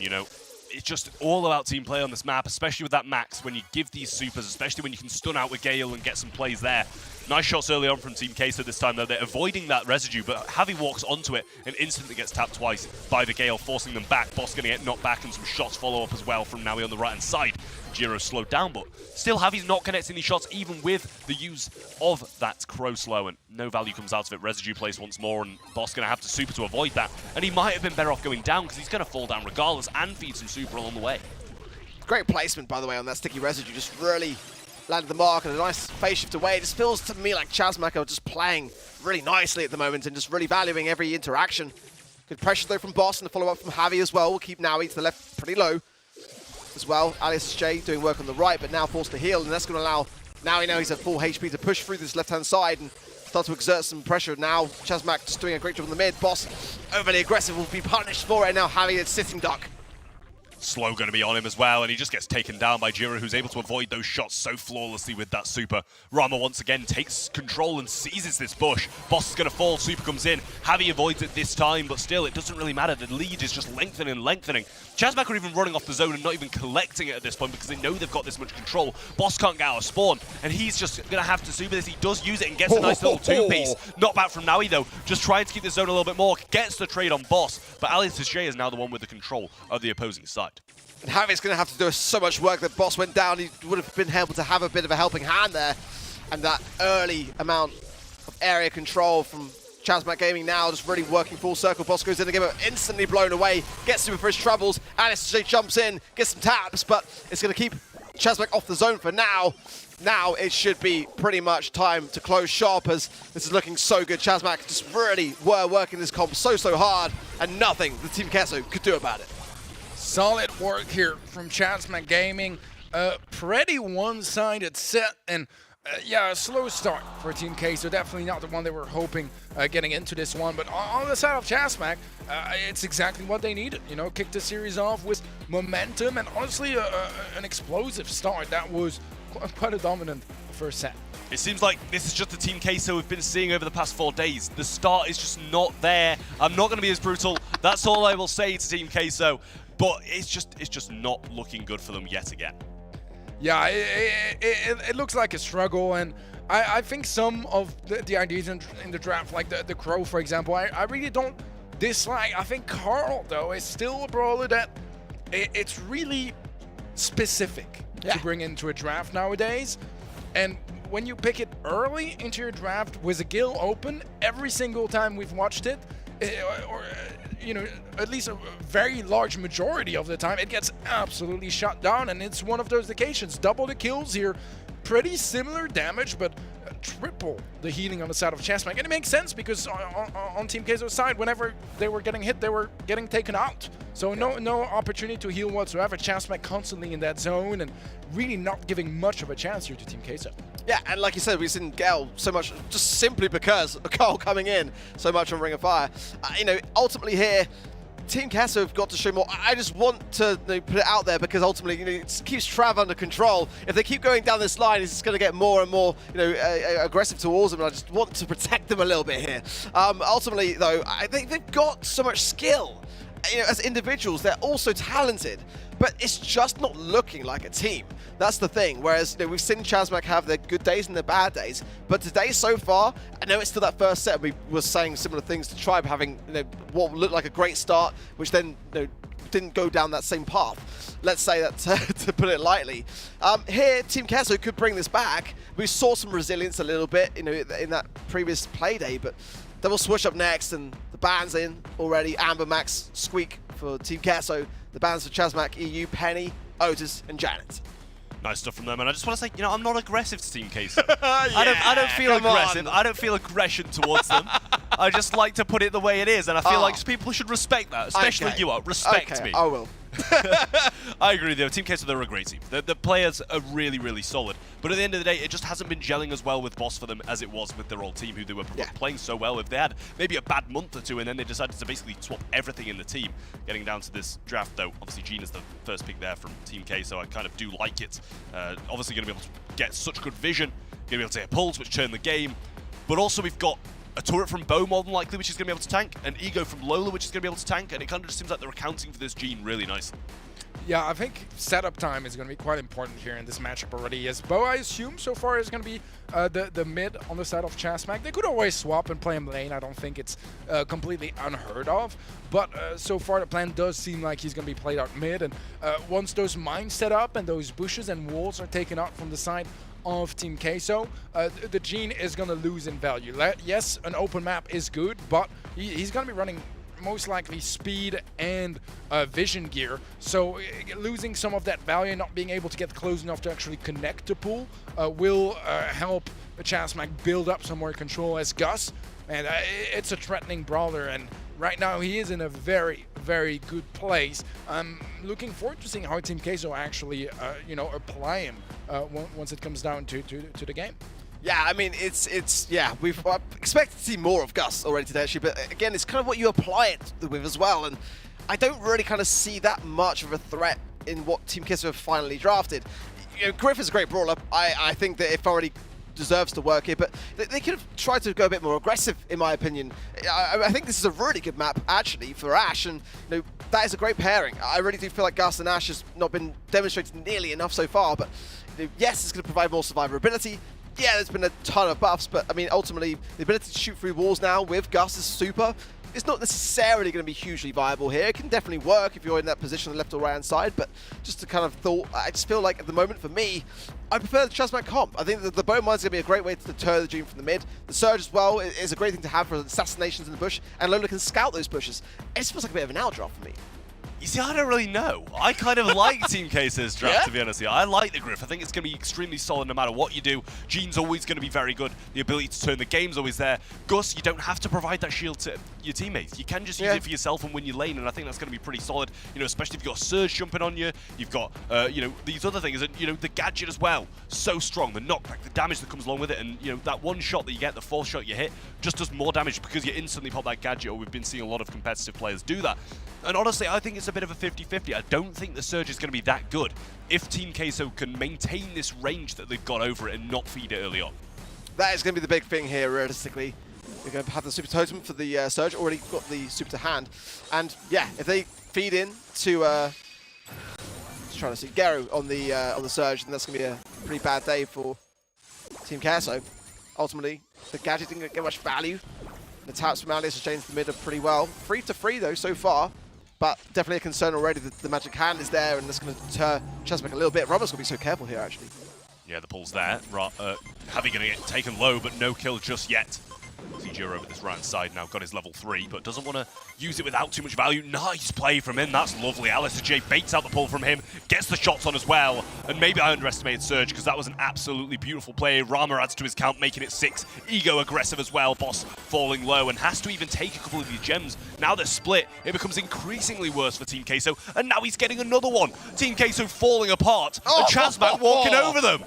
It's just all about team play on this map, especially with that Max, when you give these supers, especially when you can stun out with Gale and get some plays there. Nice shots early on from Team Queso this time, though. They're avoiding that residue, but Javi walks onto it and instantly gets tapped twice by the Gale, forcing them back. Boss going to get knocked back, and some shots follow up as well from Navi on the right-hand side. Giro slowed down, but still Javi's not connecting these shots, even with the use of that Crow Slow, and no value comes out of it. Residue place once more, and Boss going to have to super to avoid that. And he might have been better off going down, because he's going to fall down regardless and feed some super along the way. Great placement, by the way, on that sticky residue. Just really landed the mark and a nice phase shift away. It just feels to me like Chasmac are just playing really nicely at the moment and just really valuing every interaction. Good pressure, though, from Boss, and a follow-up from Javi as well. We'll keep Navi to the left pretty low as well. Alias J doing work on the right, but now forced to heal, and that's going to allow Navi, now he's at full HP, to push through this left-hand side and start to exert some pressure. Now Chasmac just doing a great job on the mid. Boss overly aggressive, will be punished for it, and now Javi is sitting duck. Slow going to be on him as well, and he just gets taken down by Giro, who's able to avoid those shots so flawlessly with that super. Rama once again takes control and seizes this bush. Boss is going to fall, super comes in. Javi avoids it this time, but still, it doesn't really matter. The lead is just lengthening and lengthening. Chasmac are even running off the zone and not even collecting it at this point because they know they've got this much control. Boss can't get out of spawn, and he's just going to have to super this. He does use it and gets a nice little two-piece. Not bad from Navi, though. Just trying to keep the zone a little bit more. Gets the trade on Boss, but Alias J is now the one with the control of the opposing side. And Javi's going to have to do so much work that Boss went down. He would have been able to have a bit of a helping hand there. And that early amount of area control from Chasmac Gaming now just really working full circle. Boss goes in and gets instantly blown away. Gets super for his troubles. Alice J jumps in, gets some taps, but it's going to keep Chasmac off the zone for now. Now it should be pretty much time to close shop, as this is looking so good. Chasmac just really were working this comp so hard, and nothing the Team Queso could do about it. Solid work here from Chasmac Gaming. Pretty one-sided set, and yeah, a slow start for Team Queso. Definitely not the one they were hoping getting into this one. But on the side of Chasmac, it's exactly what they needed. Kick the series off with momentum and honestly an explosive start. That was quite a dominant first set. It seems like this is just the Team Queso we've been seeing over the past 4 days. The start is just not there. I'm not going to be as brutal. That's all I will say to Team Queso. But it's just not looking good for them yet again. Yeah, it looks like a struggle, and I think some of the ideas in the draft, like the Crow, for example, I really don't dislike. I think Carl, though, is still a brawler that it's really specific to bring into a draft nowadays. And when you pick it early into your draft with a Gil open, every single time we've watched it, or at least a very large majority of the time, it gets absolutely shut down, and it's one of those occasions. Double the kills here, pretty similar damage, but triple the healing on the side of Chasmac. And it makes sense because on Team Queso's side, whenever they were getting hit, they were getting taken out. So no opportunity to heal whatsoever. Chasmac constantly in that zone and really not giving much of a chance here to Team Queso. Yeah, and like you said, we've seen Gale so much just simply because of Carl coming in so much on Ring of Fire. Ultimately here, Team Queso have got to show more. I just want to put it out there because ultimately, it keeps Trav under control. If they keep going down this line, it's just going to get more and more, aggressive towards them. And I just want to protect them a little bit here. Ultimately, though, I think they've got so much skill. As individuals, they're also talented, but it's just not looking like a team. That's the thing. Whereas we've seen Chasmac have their good days and their bad days, but today so far, I know it's still that first set. We were saying similar things to Tribe, having what looked like a great start, which then didn't go down that same path. Let's say that to put it lightly. Here, Team Queso could bring this back. We saw some resilience a little bit, in that previous play day, but double switch up next, and the ban's in already. Amber, Max, Squeak for Team Queso. The bans for Chasmac, EU, Penny, Otis, and Janet. Nice stuff from them, and I just want to say, I'm not aggressive to Team Queso. I don't feel aggressive. I don't feel aggression towards them. I just like to put it the way it is, and I feel like people should respect that, especially you. Respect me. I will. I agree though. Team Queso, they're a great team. The players are really, really solid. But at the end of the day, it just hasn't been gelling as well with Boss for them as it was with their old team, who they were playing so well with. They had maybe a bad month or two, and then they decided to basically swap everything in the team. Getting down to this draft, though, obviously Gene is the first pick there from Team K, so I kind of do like it. Obviously going to be able to get such good vision, going to be able to hit pulls, which turn the game. But also we've got a turret from Bo, more than likely, which is going to be able to tank, an Ego from Lola, which is going to be able to tank, and it kind of just seems like they're accounting for this Gene really nicely. Yeah, I think setup time is going to be quite important here in this matchup already. As Bo, I assume, so far is going to be the mid on the side of Chasmac. They could always swap and play him lane. I don't think it's completely unheard of. But so far the plan does seem like he's going to be played out mid. And once those mines set up and those bushes and walls are taken out from the side of Team Queso, the Gene is going to lose in value. Yes, an open map is good, but he's going to be running most likely speed and vision gear, so losing some of that value and not being able to get close enough to actually connect the pool will help Chasmac build up some more control as Gus. And it's a threatening brawler, and right now he is in a very, very good place. I'm looking forward to seeing how Team Queso actually, apply him once it comes down to the game. Yeah, I mean, we've expected to see more of Gus already today, actually, but again, it's kind of what you apply it with as well, and I don't really kind of see that much of a threat in what Team Queso have finally drafted. You know, Griff is a great brawler. I think that it already deserves to work here, but they could have tried to go a bit more aggressive, in my opinion. I think this is a really good map, actually, for Ashe, and that is a great pairing. I really do feel like Gus and Ashe has not been demonstrated nearly enough so far, but yes, it's going to provide more survivability. Yeah, there's been a ton of buffs, but I mean, ultimately, the ability to shoot through walls now with Gus is super. It's not necessarily going to be hugely viable here. It can definitely work if you're in that position on the left or right hand side, but just to kind of thought, I just feel like at the moment for me, I prefer the Chasmac comp. I think that the Bone Mine's going to be a great way to deter the Gene from the mid. The Surge as well is a great thing to have for assassinations in the bush, and Lola can scout those bushes. It just feels like a bit of an outdraft for me. You see, I don't really know. I kind of like Team Queso's draft, to be honest with you. I like the Griff. I think it's going to be extremely solid no matter what you do. Gene's always going to be very good. The ability to turn the game's always there. Gus, you don't have to provide that shield to your teammates. You can just use it for yourself and win your lane, and I think that's going to be pretty solid. Especially if you've got a Surge jumping on you. You've got, these other things. And, the gadget as well. So strong. The knockback, the damage that comes along with it. And, that one shot that you get, the fourth shot you hit, just does more damage because you instantly pop that gadget, or we've been seeing a lot of competitive players do that. And honestly, I think it's a bit of a 50-50. I don't think the Surge is going to be that good if Team Queso can maintain this range that they've got over it and not feed it early on. That is going to be the big thing here, realistically. We're going to have the Super Totem for the Surge, already got the Super to hand. And yeah, if they feed in to, just trying to see, Gero on the Surge, then that's going to be a pretty bad day for Team Queso. Ultimately, the gadget didn't get much value. The taps from Alias has changed the mid pretty well. 3-3 though, so far. But definitely a concern already that the magic hand is there, and that's going to deter Chasmac a little bit. Robert's going to be so careful here, actually. Yeah, the pull's there. Javi going to get taken low, but no kill just yet. See Gero over this right side now, got his level 3, but doesn't want to use it without too much value. Nice play from him, that's lovely. Alistair J baits out the pull from him, gets the shots on as well, and maybe I underestimated Surge because that was an absolutely beautiful play. Rama adds to his count, making it 6. Ego aggressive as well, Boss falling low and has to even take a couple of these gems. Now they're split, it becomes increasingly worse for Team Queso, and now he's getting another one. Team Queso falling apart, and Chasmac walking over them.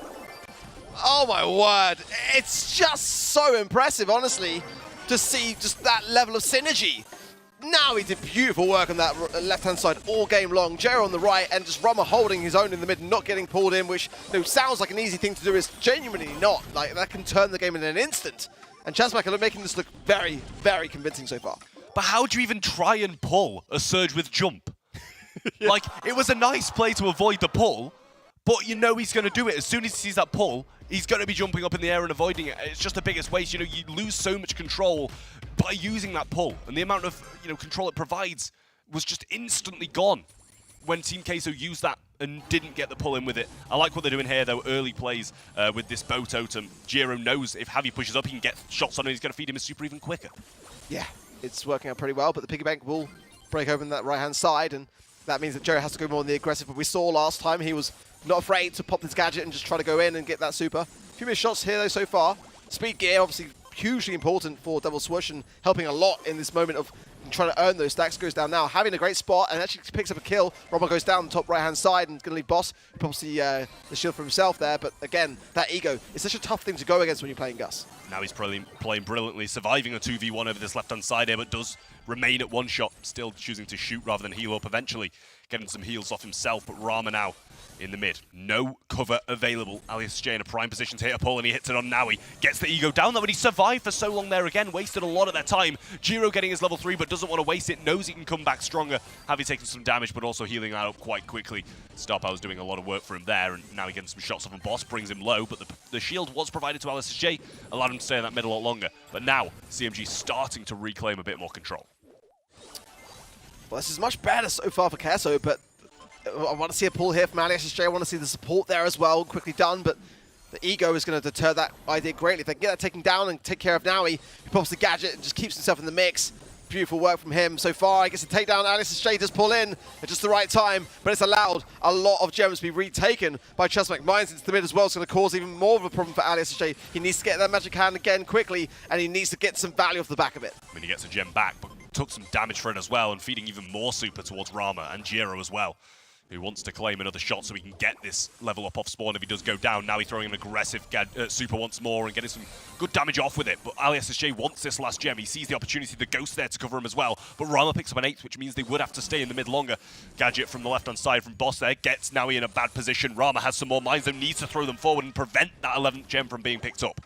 Oh my word, it's just so impressive, honestly, to see just that level of synergy. Now he did beautiful work on that left-hand side all game long. Gero on the right, and just Rama holding his own in the mid, not getting pulled in, which sounds like an easy thing to do, is genuinely not. Like, that can turn the game in an instant. And Chasmac are making this look very, very convincing so far. But how do you even try and pull a Surge with jump? Like, it was a nice play to avoid the pull, but he's going to do it. As soon as he sees that pull, he's going to be jumping up in the air and avoiding it. It's just the biggest waste. You lose so much control by using that pull. And the amount of control it provides was just instantly gone when Team Queso used that and didn't get the pull in with it. I like what they're doing here, though. Early plays with this Bo Totem. Gero knows if Javi pushes up, he can get shots on him. He's going to feed him a super even quicker. Yeah, it's working out pretty well, but the piggy bank will break open that right-hand side, and that means that Gero has to go more on the aggressive. But we saw last time he was not afraid to pop this gadget and just try to go in and get that super. A few missed shots here, though, so far. Speed gear, obviously, hugely important for Double Swoosh and helping a lot in this moment of trying to earn those stacks. Goes down now, having a great spot, and actually picks up a kill. Rama goes down the top right-hand side and going to leave Boss. Probably the shield for himself there, but again, that ego is such a tough thing to go against when you're playing Gus. Now he's playing brilliantly, surviving a 2v1 over this left-hand side here, but does remain at one shot, still choosing to shoot rather than heal up eventually. Getting some heals off himself, but Rama now in the mid. No cover available. Alias J in a prime position to hit a pull, and he hits it on Navi. Gets the ego down, though, but he survived for so long there again. Wasted a lot of their time. Jiro getting his level 3, but doesn't want to waste it. Knows he can come back stronger. Having taken some damage, but also healing that up quite quickly. Star Power's doing a lot of work for him there, and now he getting some shots off a Boss. Brings him low, but the shield was provided to Alias J. Allowed him to stay in that mid a lot longer. But now, CMG starting to reclaim a bit more control. Well, this is much better so far for Queso, but I want to see a pull here from Alias SJ. I want to see the support there as well. Quickly done, but the ego is going to deter that idea greatly. If they can get that taken down and take care of Navi, he pops the gadget and just keeps himself in the mix. Beautiful work from him so far. I guess the takedown, Alias SJ does pull in at just the right time, but it's allowed a lot of gems to be retaken by Chasmac. Mines into the mid as well. It's going to cause even more of a problem for Alias SJ. He needs to get that magic hand again quickly, and he needs to get some value off the back of it. I mean, he gets a gem back, but took some damage for it as well, and feeding even more super towards Rama and Jiro as well, who wants to claim another shot so he can get this level up off spawn if he does go down. Now he's throwing an aggressive super once more and getting some good damage off with it. But Alias SJ wants this last gem. He sees the opportunity, the ghost there to cover him as well. But Rama picks up an 8th, which means they would have to stay in the mid longer. Gadget from the left-hand side from Boss there gets Navi in a bad position. Rama has some more mines and needs to throw them forward and prevent that 11th gem from being picked up.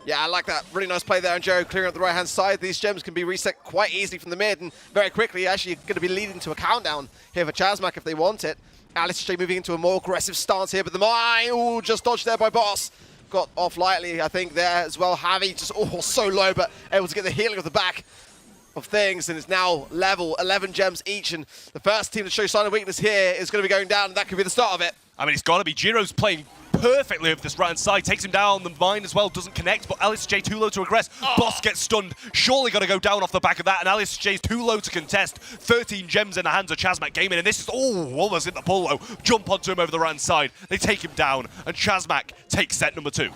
Yeah, I like that. Really nice play there, and Jero clearing up the right-hand side. These gems can be reset quite easily from the mid, and very quickly, actually going to be leading to a countdown here for Chasmac if they want it. Alice J moving into a more aggressive stance here, but the mine, ooh, just dodged there by Boss. Got off lightly, I think, there as well. Javi just, so low, but able to get the healing of the back of things, and it's now level 11 gems each, and the first team to show sign of weakness here is going to be going down, and that could be the start of it. I mean, it's got to be. Jiro's playing perfectly over this right-hand side, takes him down, the mine as well, doesn't connect, but Alice J too low to aggress. Boss gets stunned, surely got to go down off the back of that, and Alice J's too low to contest. 13 gems in the hands of Chasmac Gaming, and this is, almost hit the pull though. Jump onto him over the right-hand side, they take him down, and Chasmac takes set number 2.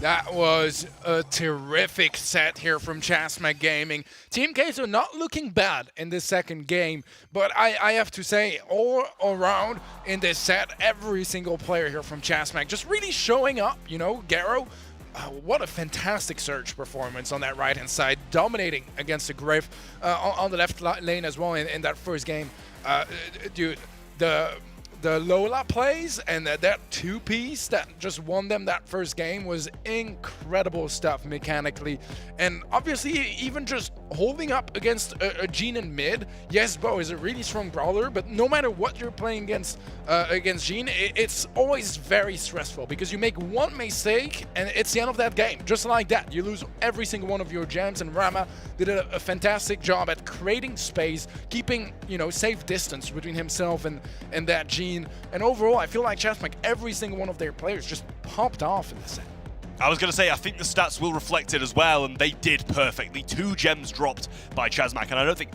That was a terrific set here from Chasmac Gaming. Team Queso not looking bad in this second game, but I have to say, all around in this set, every single player here from Chasmac just really showing up, you know. Garo, what a fantastic surge performance on that right-hand side, dominating against the Griff on the left lane as well in that first game. Dude, the Lola plays and that two-piece that just won them that first game was incredible stuff mechanically. And obviously, even just holding up against a Jean in mid, yes, Bo is a really strong brawler, but no matter what you're playing against Jean, it's always very stressful because you make one mistake and it's the end of that game. Just like that, you lose every single one of your gems, and Rama did a fantastic job at creating space, keeping, you know, safe distance between himself and that Jean. And overall, I feel like Chasmac, every single one of their players just popped off in the set. I was going to say, I think the stats will reflect it as well, and they did perfectly. 2 gems dropped by Chasmac, and I don't think...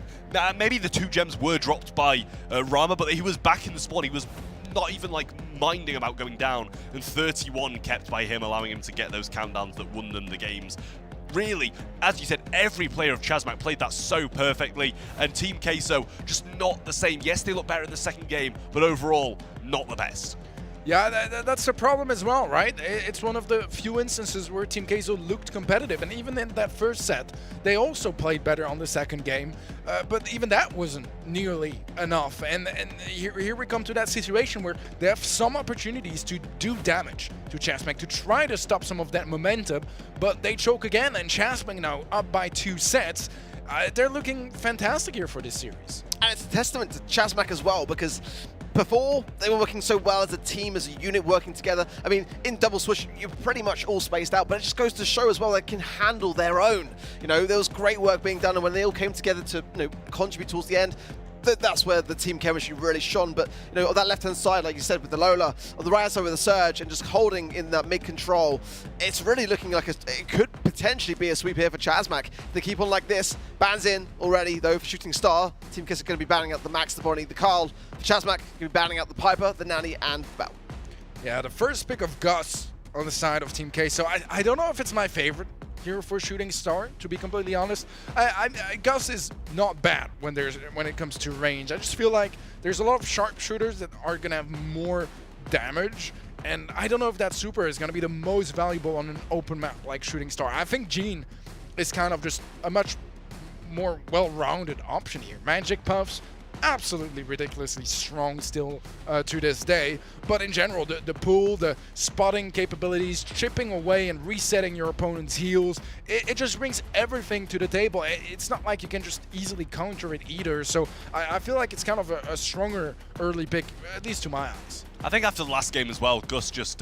maybe the 2 gems were dropped by Rama, but he was back in the spawn. He was not even, like, minding about going down, and 31 kept by him, allowing him to get those countdowns that won them the games. Really, as you said, every player of Chasmac played that so perfectly, and Team Queso just not the same. Yes, they look better in the second game, but overall, not the best. Yeah, that's the problem as well, right? It's one of the few instances where Team Queso looked competitive, and even in that first set, they also played better on the second game, but even that wasn't nearly enough. And here we come to that situation where they have some opportunities to do damage to Chasmac, to try to stop some of that momentum, but they choke again, and Chasmac now up by 2 sets. They're looking fantastic here for this series. And it's a testament to Chasmac as well, because before, they were working so well as a team, as a unit working together. I mean, in Double Switch, you're pretty much all spaced out, but it just goes to show as well they can handle their own. You know, there was great work being done, and when they all came together to, you know, contribute towards the end, that's where the team chemistry really shone. But, you know, on that left-hand side, like you said, with the Lola, on the right-hand side with the Surge, and just holding in that mid-control, it's really looking like it could potentially be a sweep here for Chasmac. They keep on like this. Bans in already, though, for Shooting Star. Team Kiss are going to be banning out the Max, the Bonnie, the Carl. For Chasmac, going to be banning out the Piper, the Nanny, and Bell. Yeah, the first pick of Gus on the side of Team K. So I don't know if it's my favorite here for Shooting Star, to be completely honest. Gus is not bad when it comes to range. I just feel like there's a lot of sharpshooters that are gonna have more damage, and I don't know if that super is gonna be the most valuable on an open map like Shooting Star. I think Gene is kind of just a much more well-rounded option here. Magic Puffs, absolutely ridiculously strong still to this day, but in general the pool, the spotting capabilities, chipping away and resetting your opponent's heals, it just brings everything to the table. It's not like you can just easily counter it either, so I feel like it's kind of a stronger early pick, at least to my eyes. I think after the last game as well, Gus just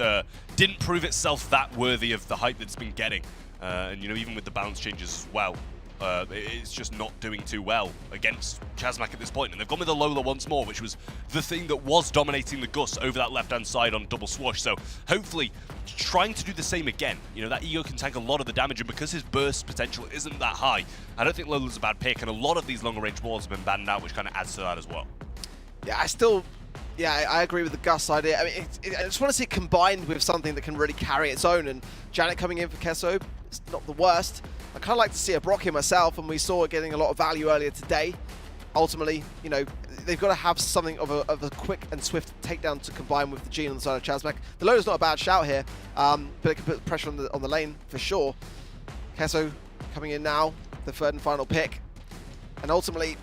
didn't prove itself that worthy of the hype that it's been getting, and you know, even with the balance changes as well, it's just not doing too well against Chasmac at this point. And they've gone with the Lola once more, which was the thing that was dominating the Gus over that left-hand side on double swash. So hopefully trying to do the same again. You know, that Ego can tank a lot of the damage, and because his burst potential isn't that high, I don't think Lola's a bad pick, and a lot of these longer range balls have been banned out, which kind of adds to that as well. Yeah, I agree with the Gus idea. I mean, I just want to see it combined with something that can really carry its own, and Janet coming in for Queso, it's not the worst. I kind of like to see a Brock here myself, and we saw it getting a lot of value earlier today. Ultimately, you know, they've got to have something of a quick and swift takedown to combine with the Gene on the side of Chasmac. The Lola's not a bad shout here, but it can put pressure on the lane for sure. Queso coming in now, the third and final pick, and ultimately,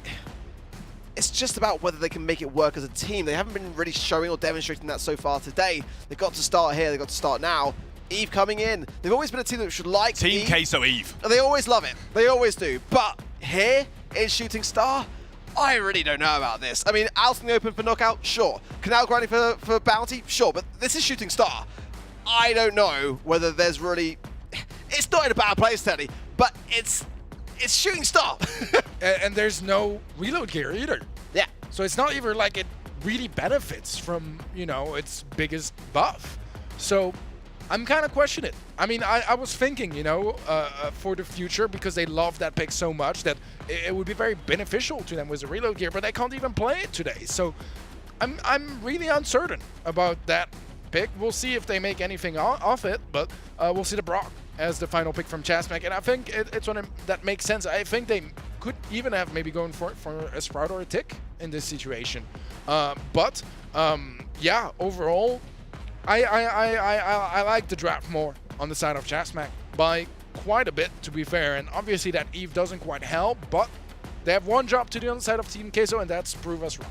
it's just about whether they can make it work as a team. They haven't been really showing or demonstrating that so far today. They've got to start here, they've got to start now. Eve coming in. They've always been a team that should like Team Queso Eve. They always love it. They always do. But here in Shooting Star, I really don't know about this. I mean, out in the open for knockout, sure. Canal grinding for bounty, sure. But this is Shooting Star. I don't know whether there's really... It's not in a bad place, Teddy, but it's Shooting Star. and there's no reload gear either. Yeah. So it's not even like it really benefits from, you know, its biggest buff. So I'm kind of questioning it. I mean, I was thinking, you know, for the future, because they love that pick so much, that it would be very beneficial to them with the reload gear, but they can't even play it today. So I'm really uncertain about that pick. We'll see if they make anything off it, but we'll see the Brock as the final pick from Chasmac, and I think it's one that makes sense. I think they could even have maybe going for a Sprout or a Tick in this situation. But yeah, overall, I like the draft more on the side of Chasmac by quite a bit, to be fair. And obviously that Eve doesn't quite help, but they have one job to do on the side of Team Queso, and that's prove us wrong.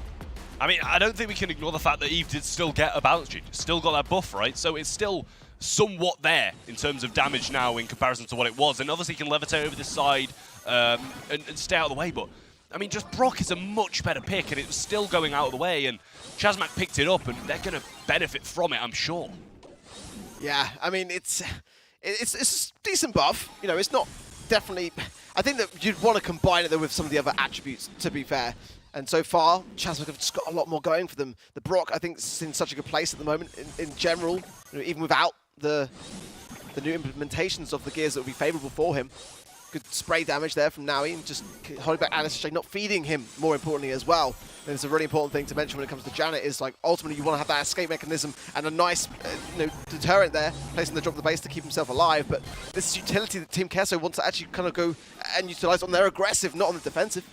I mean, I don't think we can ignore the fact that Eve did still get a balance change. Still got that buff, right? So it's still somewhat there in terms of damage now in comparison to what it was. And obviously can levitate over this side and stay out of the way. But, I mean, just Brock is a much better pick, and it was still going out of the way. And Chasmac picked it up, and they're going to benefit from it, I'm sure. Yeah, I mean, it's a decent buff. You know, it's not definitely... I think that you'd want to combine it with some of the other attributes, to be fair. And so far, Chasmac have just got a lot more going for them. The Brock, I think, is in such a good place at the moment in general, you know, even without the new implementations of the gears that would be favourable for him. Good spray damage there from Navi, and just holding back Alice, not feeding him, more importantly, as well. And it's a really important thing to mention when it comes to Janet, is like, ultimately you want to have that escape mechanism and a nice you know, deterrent there, placing the drop of the base to keep himself alive. But this is utility that Team Queso wants to actually kind of go and utilise on their aggressive, not on the defensive.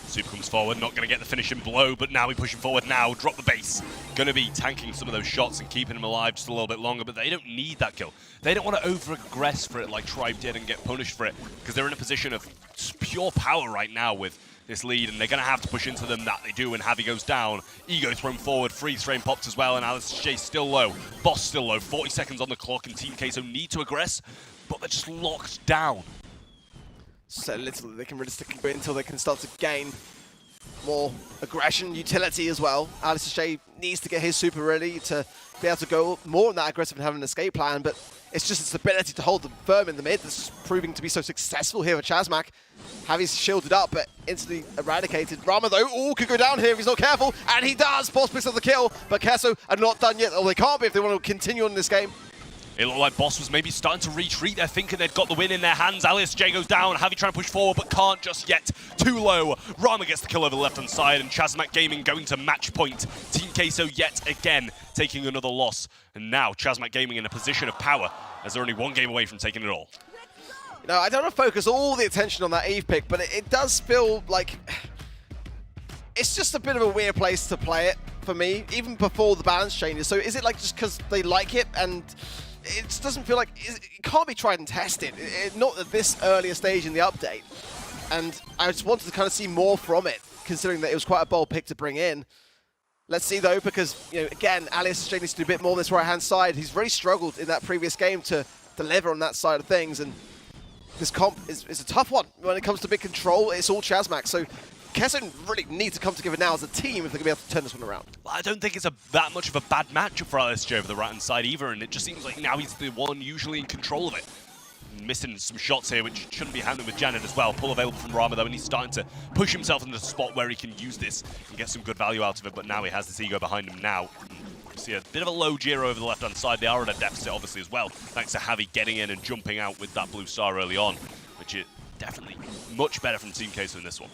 Super comes forward, not going to get the finishing blow, but now we're pushing forward now, drop the base. Going to be tanking some of those shots and keeping him alive just a little bit longer, but they don't need that kill. They don't want to over-aggress for it like Tribe did and get punished for it, because they're in a position of pure power right now with this lead, and they're going to have to push into them. That they do when Javi goes down. Ego thrown forward, freeze frame popped as well, and Alice Shea still low. Boss still low, 40 seconds on the clock, and Team Queso need to aggress, but they're just locked down. So little that they can realistically until they can start to gain more aggression, utility as well. Alice Shea needs to get his super ready to be able to go more on that aggressive and have an escape plan, but it's just its ability to hold them firm in the mid that's proving to be so successful here for Chasmac. Javi's shielded up, but instantly eradicated. Rama, though, could go down here if he's not careful, and he does! Boss picks up the kill, but Queso are not done yet, or they can't be if they want to continue on this game. It looked like Boss was maybe starting to retreat. They're thinking they'd got the win in their hands. Alias J goes down. Javi trying to push forward, but can't just yet. Too low. Rama gets the kill over the left-hand side, and Chasmac Gaming going to match point. Team Queso yet again taking another loss. And now Chasmac Gaming in a position of power, as they're only one game away from taking it all. No, I don't want to focus all the attention on that Eve pick, but it does feel like it's just a bit of a weird place to play it for me, even before the balance changes. So is it like just because they like it and it just doesn't feel like it can't be tried and tested, not at this earlier stage in the update. And I just wanted to kind of see more from it, considering that it was quite a bold pick to bring in. Let's see though, because again, Alias needs to do a bit more on this right-hand side. He's really struggled in that previous game to deliver on that side of things, and this comp is a tough one when it comes to big control. It's all Chasmac, so Queso really need to come together now as a team if they're going to be able to turn this one around. Well, I don't think it's that much of a bad matchup for LSJ over the right-hand side either, and it just seems like now he's the one usually in control of it. Missing some shots here, which shouldn't be happening with Janet as well. Pull available from Rama though, and he's starting to push himself into the spot where he can use this and get some good value out of it, but now he has this ego behind him now. See a bit of a low Giro over the left-hand side. They are at a deficit, obviously, as well, thanks to Javi getting in and jumping out with that blue star early on, which is definitely much better from Team Queso in this one.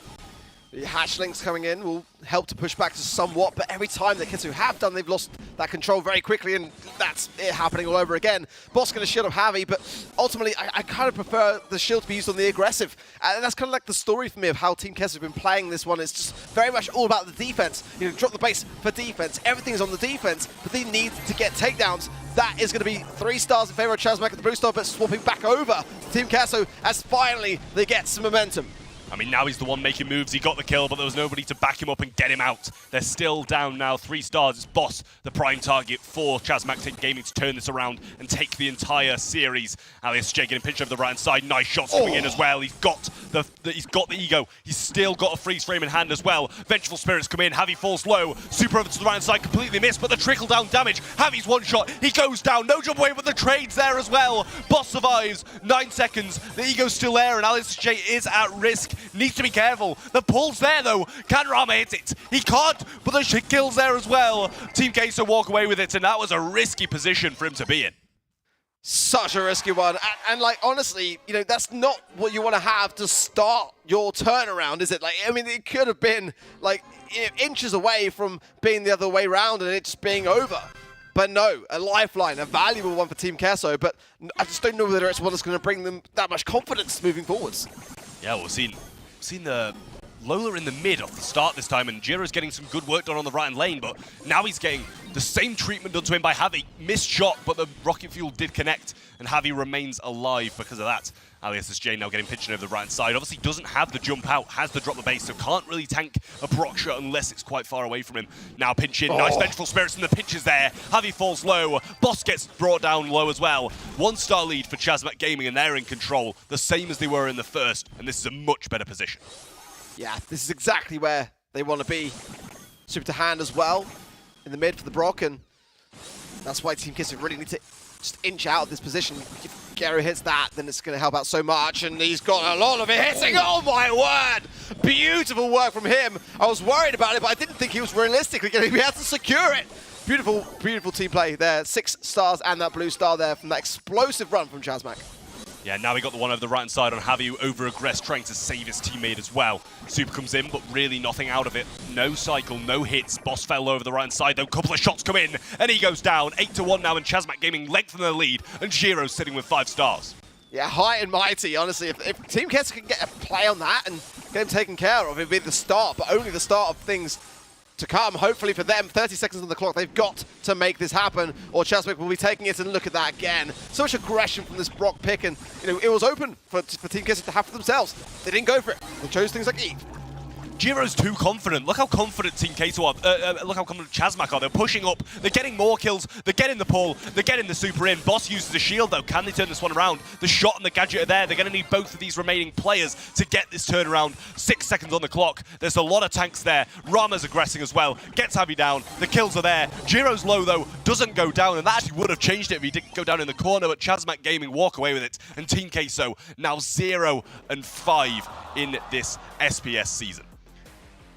The hatchlings coming in will help to push back somewhat, but every time that Queso have done, they've lost that control very quickly, and that's it happening all over again. Boss going to shield up Javi, but ultimately, I kind of prefer the shield to be used on the aggressive. And that's kind of like the story for me of how Team Queso have been playing this one. It's just very much all about the defense. Drop the base for defense. Everything's on the defense, but they need to get takedowns. That is going to be 3 stars in favor of Chasmac at the blue star, but swapping back over to Team Queso as finally they get some momentum. I mean, now he's the one making moves. He got the kill, but there was nobody to back him up and get him out. They're still down now. 3 stars. It's Boss, the prime target for Chasmac Gaming to turn this around and take the entire series. Alias J getting pinched over the right-hand side. Nice shots coming in as well. He's got the ego. He's still got a freeze frame in hand as well. Vengeful Spirits come in. Javi falls low. Super over to the right-hand side. Completely missed, but the trickle-down damage. Javi's one shot. He goes down. No jump away, but the trade's there as well. Boss survives. 9 seconds. The ego's still there, and Alias J is at risk. Needs to be careful. The pull's there though. Can Rama hit it? He can't, but the kill's there as well. Team Queso walk away with it, and that was a risky position for him to be in. Such a risky one. And like, honestly, that's not what you want to have to start your turnaround, is it? Like, I mean, it could have been like inches away from being the other way around and it just being over. But no, a lifeline, a valuable one for Team Queso, but I just don't know whether it's one that's going to bring them that much confidence moving forwards. Yeah, we've seen the Lola in the mid off the start this time, and Jiro's getting some good work done on the right-hand lane, but now he's getting the same treatment done to him by Javi. Missed shot, but the rocket fuel did connect, and Javi remains alive because of that. Alias J now getting pitched over the right-hand side. Obviously doesn't have the jump out, has the drop the base, so can't really tank a proc shot unless it's quite far away from him. Now pinch in, nice Vengeful Spirits, and the pinch is there. Javi falls low, Boss gets brought down low as well. 1-star lead for Chasmac Gaming, and they're in control, the same as they were in the first, and this is a much better position. Yeah, this is exactly where they want to be. Super to hand as well in the mid for the Brock, and that's why Team Queso really need to just inch out of this position. If Gero hits that, then it's going to help out so much, and he's got a lot of it hitting. Oh my word! Beautiful work from him. I was worried about it, but I didn't think he was realistically going to be able to secure it. Beautiful, beautiful team play there. 6 stars and that blue star there from that explosive run from Chasmac. Yeah, now we got the one over the right-hand side on Javi, who over-aggressed, trying to save his teammate as well. Super comes in, but really nothing out of it. No cycle, no hits. Boss fell over the right-hand side, though. Couple of shots come in, and he goes down. 8-1 now, and Chasmac Gaming lengthen their lead, and Giro's sitting with 5 stars. Yeah, high and mighty, honestly. If Team Queso can get a play on that and get him taken care of, it'd be the start, but only the start of things to come. Hopefully for them, 30 seconds on the clock. They've got to make this happen, or Chasmac will be taking it, and look at that again. So much aggression from this Brock pick, and it was open for Team Queso to have for themselves. They didn't go for it. They chose things like Eve. Giro's too confident. Look how confident Team Queso are. Look how confident Chasmac are. They're pushing up. They're getting more kills. They're getting the pull. They're getting the super in. Boss uses the shield, though. Can they turn this one around? The shot and the gadget are there. They're going to need both of these remaining players to get this turnaround. 6 seconds on the clock. There's a lot of tanks there. Rama's aggressing as well. Gets Javi down. The kills are there. Giro's low, though. Doesn't go down, and that actually would have changed it if he didn't go down in the corner, but Chasmac Gaming walk away with it. And Team Queso now 0-5 in this SPS season.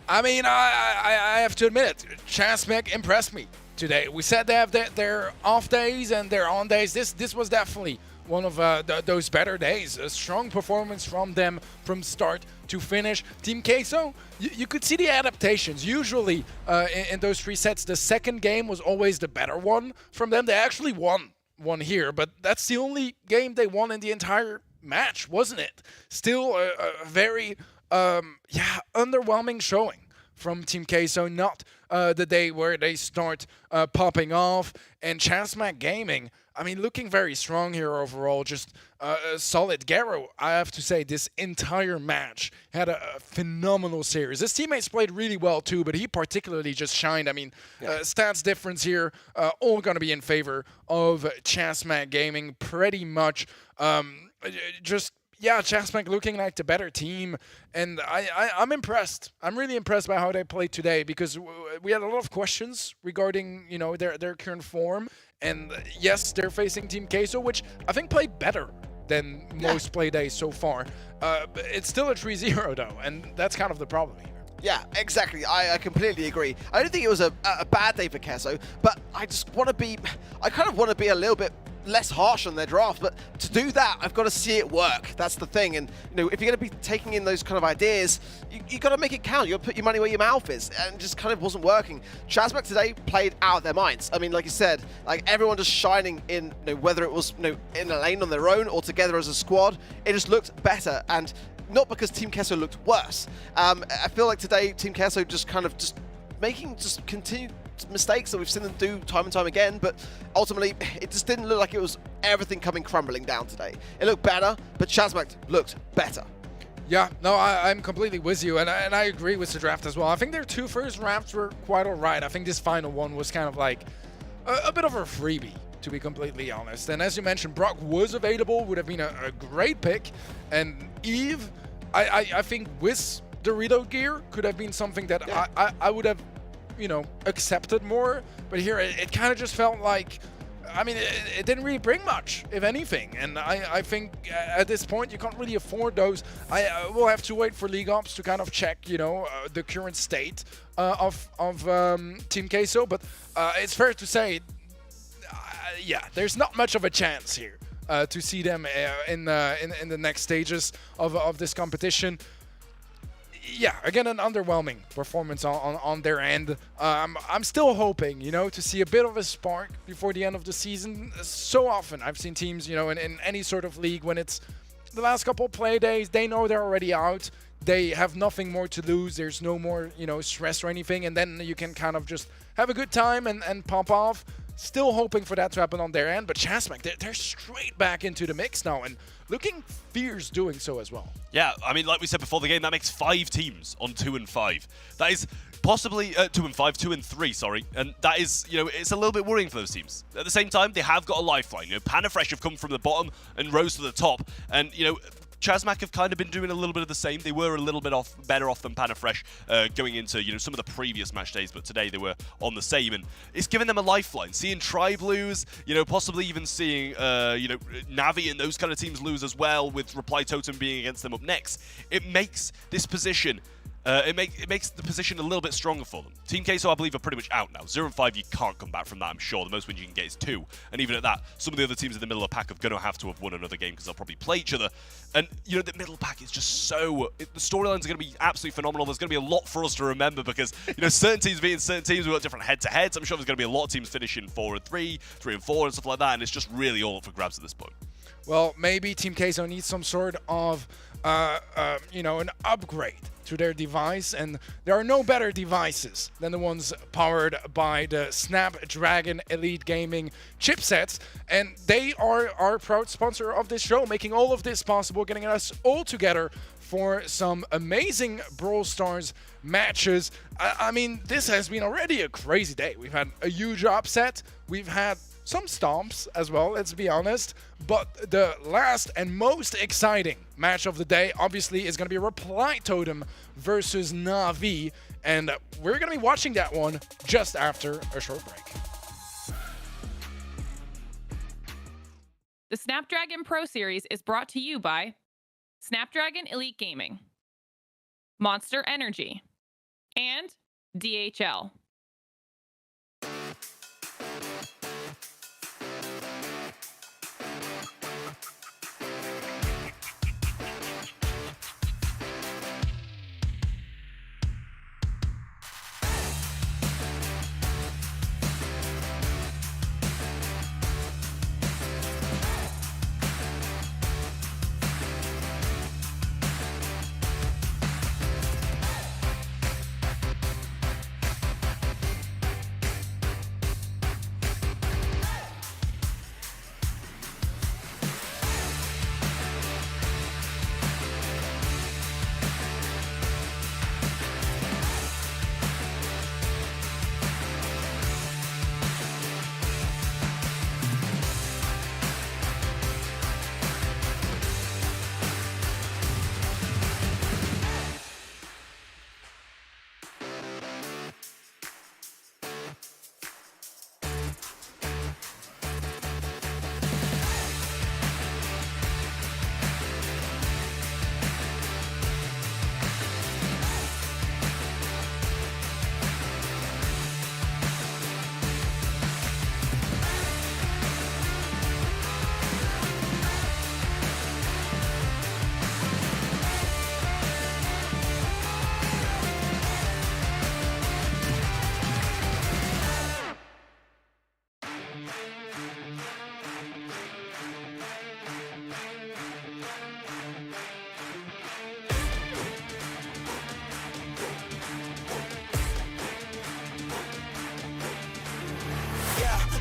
I mean, I have to admit it. Chasmac impressed me today. We said they have their off days and their on days. This was definitely one of those better days. A strong performance from them from start to finish. Team Queso, you could see the adaptations. Usually in those 3 sets, the second game was always the better one from them. They actually won one here, but that's the only game they won in the entire match, wasn't it? Still a very underwhelming showing from Team Queso. Not the day where they start popping off. And Chasmac Gaming, I mean, looking very strong here overall. Just a solid. Garo, I have to say, this entire match had a phenomenal series. His teammates played really well too, but he particularly just shined. I mean, stats difference here, all going to be in favor of Chasmac Gaming pretty much. Chasmac looking like the better team, and I'm impressed. I'm really impressed by how they played today, because we had a lot of questions regarding, you know, their current form. And yes, they're facing Team Queso, which I think played better than most play days so far. But it's still a 3-0 though, and that's kind of the problem here. Yeah, exactly. I completely agree. I don't think it was a bad day for Queso, but I kind of want to be a little bit less harsh on their draft, but to do that, I've got to see it work. That's the thing. And you know, if you're going to be taking in those kind of ideas, you got to make it count. You got to put your money where your mouth is, and it just kind of wasn't working. Chasmac today played out of their minds. I mean, like you said, like everyone just shining in, you know, whether it was, you know, in a lane on their own or together as a squad, it just looked better. And not because Team Queso looked worse. I feel like today Team Queso just kind of making continued mistakes that we've seen them do time and time again, but ultimately it just didn't look like it was everything coming crumbling down today. It looked better, but Chasmac looked better. Yeah, no, I'm completely with you, and I agree with the draft as well. I think their 2 first drafts were quite alright. I think this final one was kind of like a bit of a freebie, to be completely honest. And as you mentioned, Brock was available, would have been a great pick. And Eve, I think with the reload gear could have been something that I would have, you know, accepted more. But here it kind of just felt like, I mean, it didn't really bring much, if anything. And I think at this point you can't really afford those. I will have to wait for League Ops to kind of check, you know, the current state of Team Queso. But it's fair to say, there's not much of a chance here to see them in the next stages of this competition. Yeah, again, an underwhelming performance on their end. I'm still hoping, you know, to see a bit of a spark before the end of the season. So often I've seen teams, you know, in any sort of league, when it's the last couple play days, they know they're already out. They have nothing more to lose. There's no more, you know, stress or anything. And then you can kind of just have a good time and pop off. Still hoping for that to happen on their end, but Chasmac, they're straight back into the mix now, and looking fierce doing so as well. Yeah, I mean, like we said before the game, that makes 5 teams on 2 and 5. That is possibly 2 and 5, 2 and 3, sorry, and that is, you know, it's a little bit worrying for those teams. At the same time, they have got a lifeline. You know, Panna have come from the bottom and rose to the top, and you know, Chasmac have kind of been doing a little bit of the same. They were a little bit better off than Panna going into, you know, some of the previous match days, but today they were on the same, and it's given them a lifeline. Seeing Tribe lose, you know, possibly even seeing, you know, Navi and those kind of teams lose as well, with Reply Totem being against them up next, it makes this position it makes the position a little bit stronger for them. Team Queso, I believe, are pretty much out now. 0 and 5, you can't come back from that, I'm sure. The most wins you can get is 2. And even at that, some of the other teams in the middle of the pack are going to have won another game, because they'll probably play each other. And, you know, the middle pack is just so... the storylines are going to be absolutely phenomenal. There's going to be a lot for us to remember, because, you know, certain teams beating certain teams, we've got different head-to-heads. I'm sure there's going to be a lot of teams finishing 4 and 3, 3 and 4, and stuff like that. And it's just really all up for grabs at this point. Well, maybe Team Queso needs some sort of, you know, an upgrade to their device, and there are no better devices than the ones powered by the Snapdragon Elite Gaming chipsets, and they are our proud sponsor of this show, making all of this possible, getting us all together for some amazing Brawl Stars matches. I mean, this has been already a crazy day. We've had a huge upset, we've had some stomps as well, let's be honest. But the last and most exciting match of the day, obviously, is going to be Reply Totem versus Navi. And we're going to be watching that one just after a short break. The Snapdragon Pro Series is brought to you by Snapdragon Elite Gaming, Monster Energy, and DHL.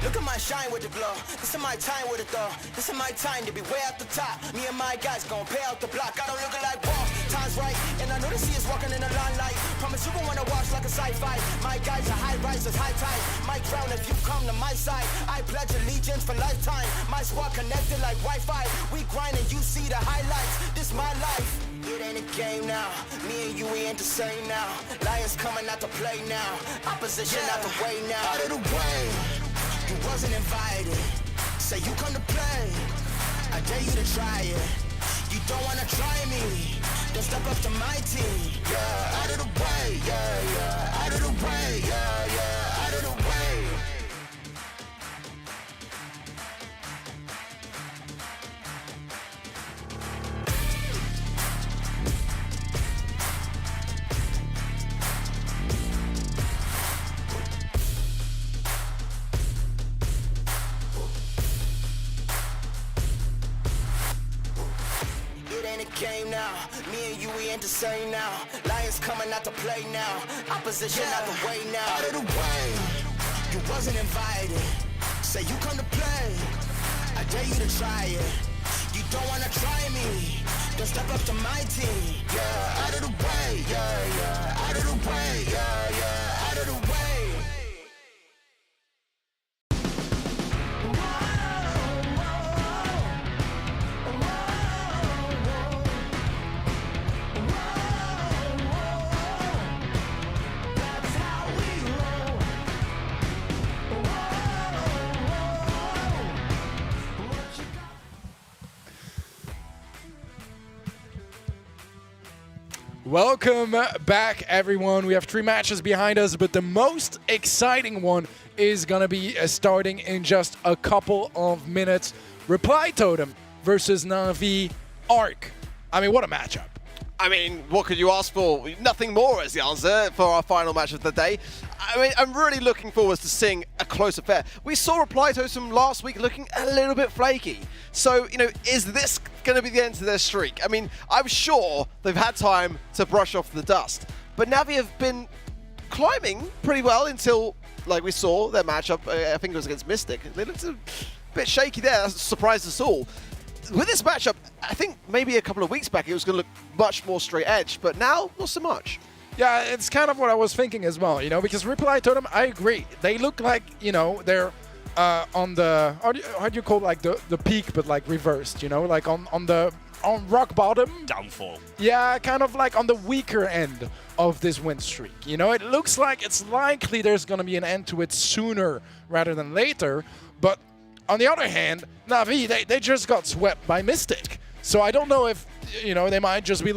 Look at my shine with the glow. This is my time with it though. This is my time to be way at the top. Me and my guys gon' pay out the block. I don't look like boss. Time's right, and I know they see us walking in the limelight. Promise you gon' wanna watch like a sci-fi. My guys are high risers, high tide. Might drown if you come to my side. I pledge allegiance for lifetime. My squad connected like Wi-Fi. We grind and you see the highlights. This my life. It ain't a game now. Me and you, we ain't the same now. Lions coming out to play now. Opposition out the way now. Out of the way. You wasn't invited. Say you come to play. I dare you to try it. You don't wanna try me. Then step up to my team. Yeah, out of the way. Yeah, yeah. Out of the way. Yeah, yeah. Out of the way. Game now, me and you, we ain't the same now. Lions coming out to play now. Opposition out the way now. Out of the way, you wasn't invited. Say you come to play, I dare you to try it. You don't wanna try me, then step up to my team. Yeah, out of the way, yeah, yeah. Out of the way, yeah, yeah. Out of the way. Welcome back, everyone. We have 3 matches behind us, but the most exciting one is going to be starting in just a couple of minutes. Reply Totem versus Navi Arc. I mean, what a matchup. I mean, what could you ask for? Nothing more is the answer for our final match of the day. I mean, I'm really looking forward to seeing a close affair. We saw Reply Totem last week looking a little bit flaky. So, you know, is this going to be the end to their streak? I mean, I'm sure they've had time to brush off the dust. But Navi have been climbing pretty well until, like we saw, their matchup, I think it was against Mystic. They looked a bit shaky there. That surprised us all. With this matchup, I think maybe a couple of weeks back it was going to look much more straight edge, but now not so much. Yeah, it's kind of what I was thinking as well, you know, because Reply Totem, I agree. They look like, you know, they're on the, how do you call it, like the peak, but like reversed, you know, like on rock bottom. Downfall. Yeah, kind of like on the weaker end of this win streak. You know, it looks like it's likely there's going to be an end to it sooner rather than later, but on the other hand, Navi, they just got swept by Mystic. So I don't know if, you know, they might just be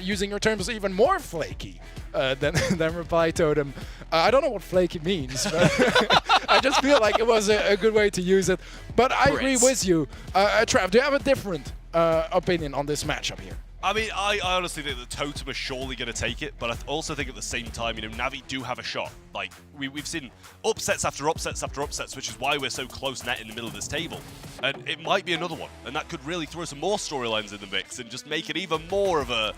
using your terms, even more flaky than Reply Totem. I don't know what flaky means, but I just feel like it was a good way to use it. But I agree with you. Trav, do you have a different opinion on this matchup here? I mean, I honestly think that Totem are surely going to take it, but I also think at the same time, you know, Navi do have a shot. Like, we've seen upsets after upsets after upsets, which is why we're so close net in the middle of this table. And it might be another one, and that could really throw some more storylines in the mix and just make it even more of a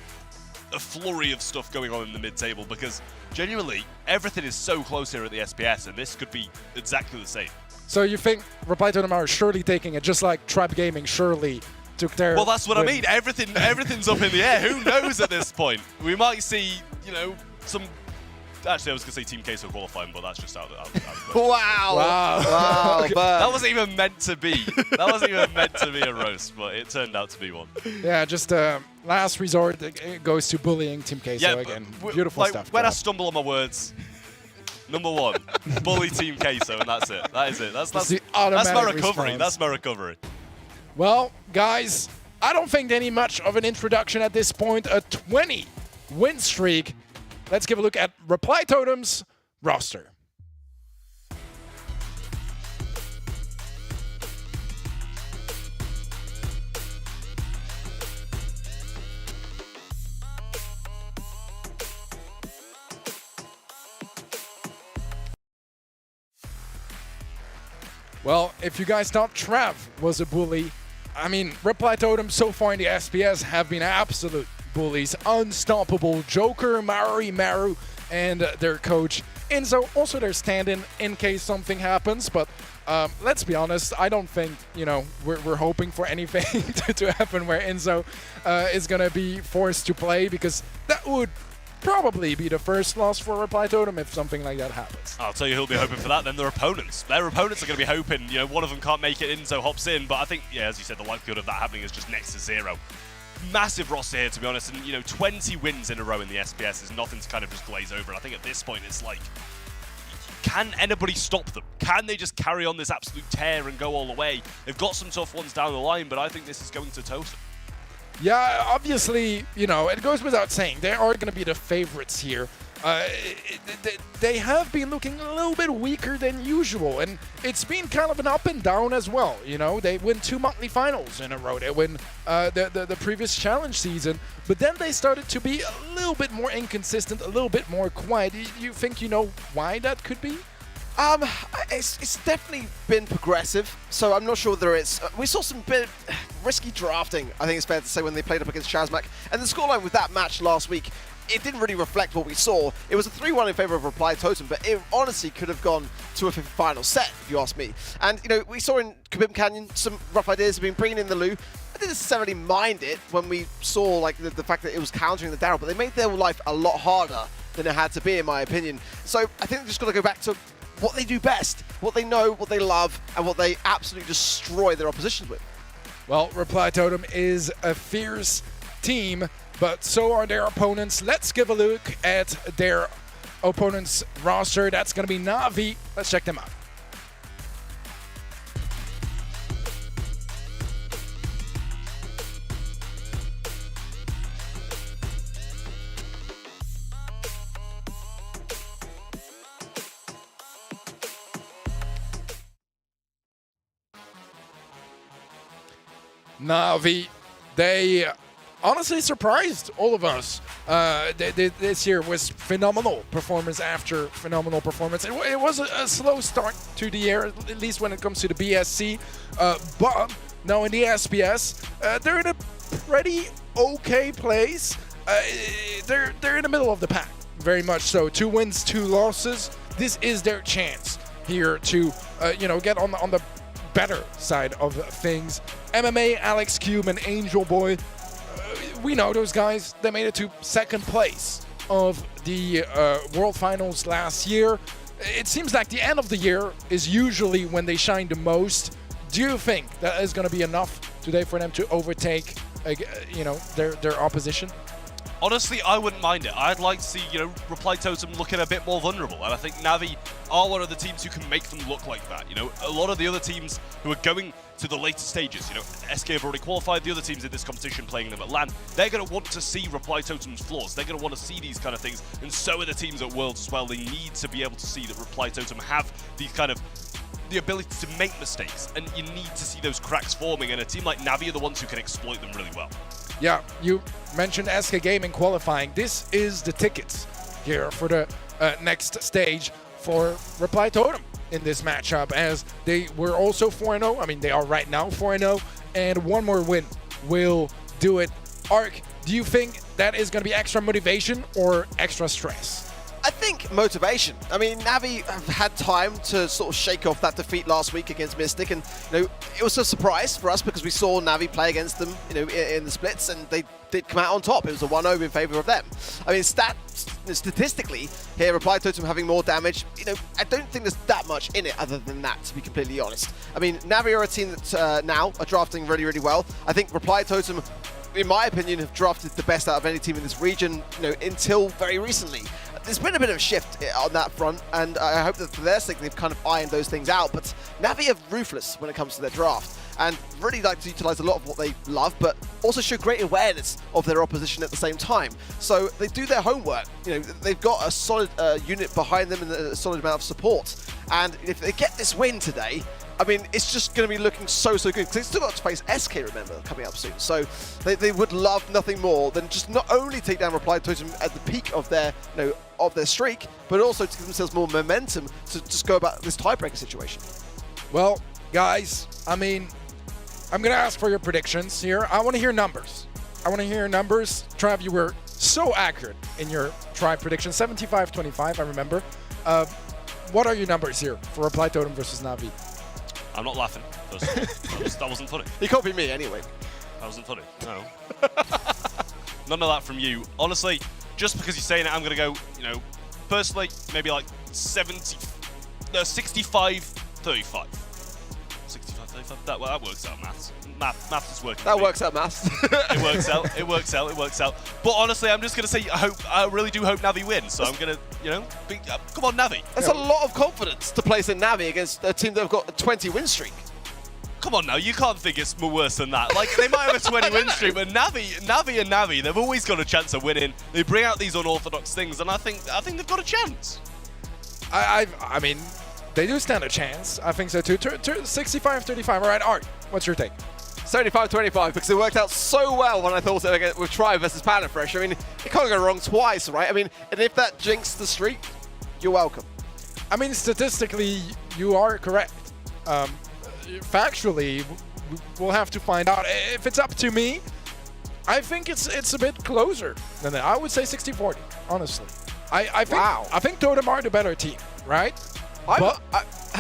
flurry of stuff going on in the mid-table, because genuinely, everything is so close here at the SPS, and this could be exactly the same. So you think Reply Totem are surely taking it, just like Trap Gaming surely took their Well, that's what win. I mean. Everything's up in the air. Who knows at this point? We might see, you know, some... Actually, I was going to say Team Queso qualifying, but that's just out of the Wow. Wow. Okay. That wasn't even meant to be. That wasn't even meant to be a roast, but it turned out to be one. Yeah, just last resort it goes to bullying Team Queso again. Beautiful stuff. When I stumble on my words, number 1, bully Team Queso, and that's it. That is it. That's the my automatic recovery. response. That's my recovery. Well, guys, I don't think they need much of an introduction at this point. A 20 win streak. Let's give a look at Reply Totem's roster. Well, if you guys thought Trav was a bully, I mean, Reply Totem so far in the SPS have been absolute bullies. Unstoppable Joker, Maru, and their coach Enzo. Also their stand-in case something happens, but Let's be honest, I don't think, we're hoping for anything to happen where Enzo is going to be forced to play, because that would probably be the first loss for Reply Totem if something like that happens. I'll tell you who'll be hoping for that, then their opponents. Their opponents are going to be hoping, one of them can't make it, Enzo hops in, but I think, as you said, the likelihood of that happening is just next to zero. Massive roster here, to be honest, and 20 wins in a row in the SPS is nothing to kind of just glaze over. And I think at this point it's like, can anybody stop them? Can they just carry on this absolute tear and go all the way? They've got some tough ones down the line, but I think this is going to Totem. Yeah, obviously, it goes without saying, they are going to be the favorites here. They have been looking a little bit weaker than usual, and it's been kind of an up and down as well. They win 2 monthly finals in a row. They win the previous challenge season, but then they started to be a little bit more inconsistent, a little bit more quiet. You think you know why that could be? It's definitely been progressive, so I'm not sure whether it's... we saw some bit risky drafting, I think it's fair to say, when they played up against Chasmac, and the scoreline with that match last week, it didn't really reflect what we saw. It was a 3-1 in favor of Reply Totem, but it honestly could have gone to a final set, if you ask me. And, we saw in Kabim Canyon some rough ideas have been bringing in the Lou. I didn't necessarily mind it when we saw the fact that it was countering the Daryl, but they made their life a lot harder than it had to be, in my opinion. So I think they've just got to go back to what they do best, what they know, what they love, and what they absolutely destroy their oppositions with. Well, Reply Totem is a fierce team, but so are their opponents. Let's give a look at their opponent's roster. That's going to be Navi. Let's check them out. Navi, they honestly surprised all of us. This year was phenomenal performance after phenomenal performance. It was a slow start to the year, at least when it comes to the BSC. But now in the SPS, they're in a pretty okay place. They're in the middle of the pack, very much so. 2 wins, 2 losses. This is their chance here to, get on the better side of things. MMA, Alex Cube, and Angel Boy, we know those guys. They made it to 2nd place of the World Finals last year. It seems like the end of the year is usually when they shine the most. Do you think that is going to be enough today for them to overtake, their opposition? Honestly, I wouldn't mind it. I'd like to see, Reply Totem looking a bit more vulnerable, and I think Navi are one of the teams who can make them look like that. A lot of the other teams who are going to the later stages, SK have already qualified, the other teams in this competition playing them at LAN, they're going to want to see Reply Totem's flaws. They're going to want to see these kind of things, and so are the teams at Worlds as well. They need to be able to see that Reply Totem have these kind of the ability to make mistakes, and you need to see those cracks forming, and a team like Navi are the ones who can exploit them really well. Yeah, you mentioned SK Gaming qualifying. This is the tickets here for the next stage for Reply Totem in this matchup, as they were also 4-0. I mean, they are right now 4-0, and 1 more win will do it. Ark, do you think that is going to be extra motivation or extra stress? I think motivation. I mean, Navi have had time to sort of shake off that defeat last week against Mystic, and it was a surprise for us because we saw Navi play against them, in the splits, and they did come out on top. It was a 1-0 in favor of them. I mean, statistically, here, Reply Totem having more damage, I don't think there's that much in it other than that, to be completely honest. I mean, Navi are a team that now are drafting really, really well. I think Reply Totem, in my opinion, have drafted the best out of any team in this region, until very recently. There's been a bit of a shift on that front, and I hope that for their sake they've kind of ironed those things out. But Navi are ruthless when it comes to their draft, and really like to utilize a lot of what they love, but also show great awareness of their opposition at the same time. So they do their homework. They've got a solid unit behind them and a solid amount of support. And if they get this win today, I mean, it's just going to be looking so good, because they've still got to face SK, remember, coming up soon. So they would love nothing more than just not only take down Reply Totem at the peak of their of their streak, but also to give themselves more momentum to just go about this tiebreaker situation. Well, guys, I mean, I'm going to ask for your predictions here. I want to hear numbers. Trav, you were so accurate in your Tribe prediction, 75-25, I remember. What are your numbers here for Reply Totem versus Navi? I'm not laughing, first of all. That wasn't funny. He copied me anyway. That wasn't funny. No. None of that from you. Honestly, just because you're saying it, I'm going to go, you know, personally, maybe like 65-35. 65-35. That works out, maths. Maths is working. That works out, maths. It works out. It works out. It works out. But honestly, I'm just going to say, I really do hope Navi wins. So I'm going to, you know, come on, Navi. That's a lot of confidence to place in Navi against a team that have got a 20 win streak. Come on now, you can't think it's more worse than that. Like, they might have a 20 win streak, but Navi, they've always got a chance of winning. They bring out these unorthodox things, and I think they've got a chance. I mean, they do stand a chance. I think so too. 65-35. All right, Art, what's your take? 75-25, because it worked out so well when I thought it with Try versus Panna Fresh. I mean, it can't go wrong twice, right? I mean, and if that jinxed the streak, you're welcome. I mean, statistically, you are correct. Factually, we'll have to find out. If it's up to me, I think it's a bit closer than that. I would say 60-40, honestly. I think Totem are the better team, right? But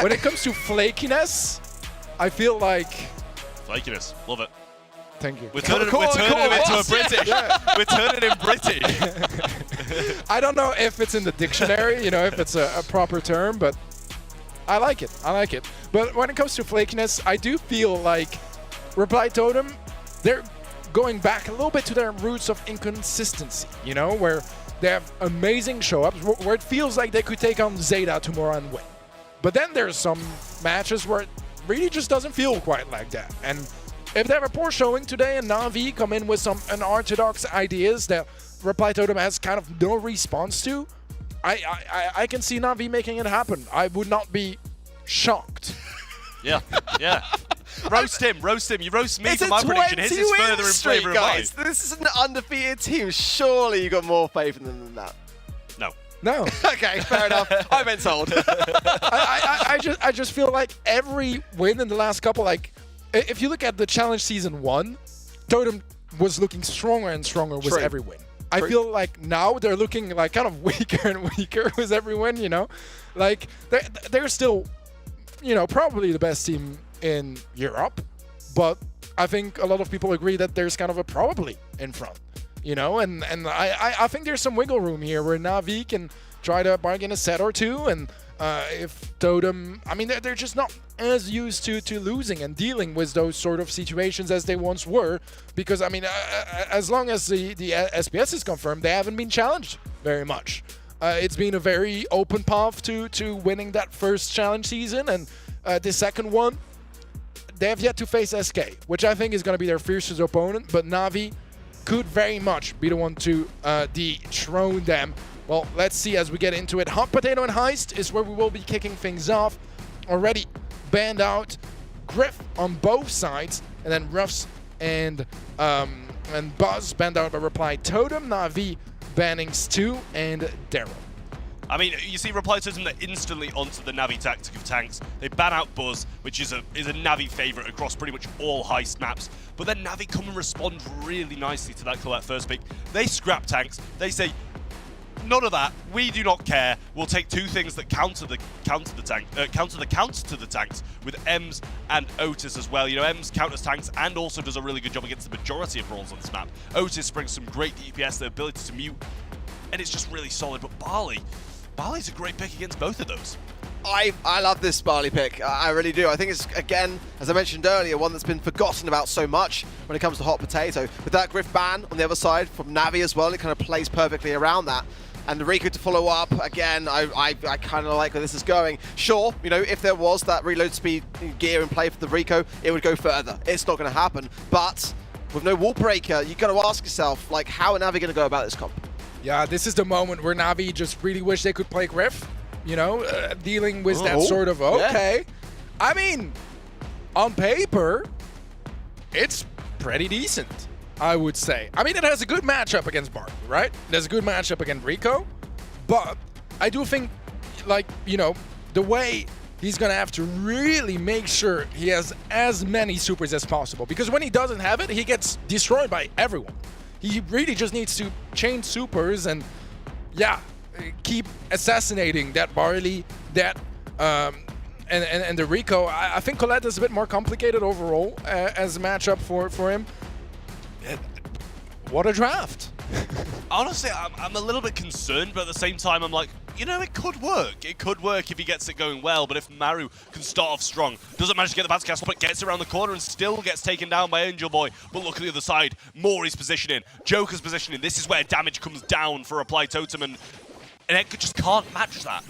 when it comes to flakiness, I feel like... Flakiness, love it. Thank you. We're turning it into a British. We're turning it British. I don't know if it's in the dictionary, you know, if it's a proper term, but I like it. I like it. But when it comes to flakiness, I do feel like Reply Totem, they're going back a little bit to their roots of inconsistency, you know, where they have amazing show-ups, where it feels like they could take on Zeta tomorrow and win. But then there's some matches where it really just doesn't feel quite like that. And if they have a poor showing today and Navi come in with some unorthodox ideas that Reply Totem has kind of no response to, I can see Navi making it happen. I would not be shocked. Yeah. Roast him. You roast me for my prediction. His is further in favour of mine. This is an undefeated team. Surely you got more faith in them than that. No. Okay, fair enough. I've been told. I just feel like every win in the last couple, like, if you look at the challenge season 1, Totem was looking stronger and stronger with every win. I feel like now they're looking like kind of weaker and weaker with every win, you know? Like, they're still, you know, probably the best team in Europe, but I think a lot of people agree that there's kind of a probably in front. You know, and I think there's some wiggle room here where Navi can try to bargain a set or two, and if Totem, I mean, they're just not as used to losing and dealing with those sort of situations as they once were, because, I mean, as long as the SPS is confirmed, they haven't been challenged very much. It's been a very open path to winning that first challenge season, and the second one, they have yet to face SK, which I think is going to be their fiercest opponent, but Navi could very much be the one to dethrone them. Well, let's see as we get into it. Hot Potato and Heist is where we will be kicking things off. Already banned out Griff on both sides, and then Ruffs and Buzz banned out by Reply Totem, Navi banning Stu and Daryl. I mean, you see Reply Totem, they're instantly onto the Navi tactic of tanks. They ban out Buzz, which is a Navi favourite across pretty much all heist maps. But then Navi come and respond really nicely to that Colette first pick. They scrap tanks. They say, none of that. We do not care. We'll take two things that counter the counter to the tanks with Ems and Otis as well. You know, Ems counters tanks and also does a really good job against the majority of roles on this map. Otis brings some great DPS, the ability to mute, and it's just really solid. But Barley's a great pick against both of those. I love this Barley pick. I really do. I think it's, again, as I mentioned earlier, one that's been forgotten about so much when it comes to Hot Potato. With that Griff ban on the other side from Navi as well, it kind of plays perfectly around that. And the Rico to follow up, again, I kind of like where this is going. Sure, you know, if there was that reload speed gear in play for the Rico, it would go further. It's not going to happen. But with no wall breaker, you got to ask yourself, like, how are Navi going to go about this comp? Yeah, this is the moment where Navi just really wish they could play Griff, you know, dealing with that sort of, okay. Yeah. I mean, on paper, it's pretty decent, I would say. I mean, it has a good matchup against Bart, right? It has a good matchup against Rico, but I do think, like, you know, the way he's going to have to really make sure he has as many supers as possible, because when he doesn't have it, he gets destroyed by everyone. He really just needs to change supers and, yeah, keep assassinating that Barley, that and the Rico, I think Colette is a bit more complicated overall as a matchup for him. What a draft. Honestly, I'm a little bit concerned, but at the same time, I'm like, you know, it could work. It could work if he gets it going well, but if Maru can start off strong, doesn't manage to get the bounce castle, but gets around the corner and still gets taken down by Angel Boy. But look at the other side. Mori's positioning, Joker's positioning. This is where damage comes down for Reply Totem, and Edgar just can't match that.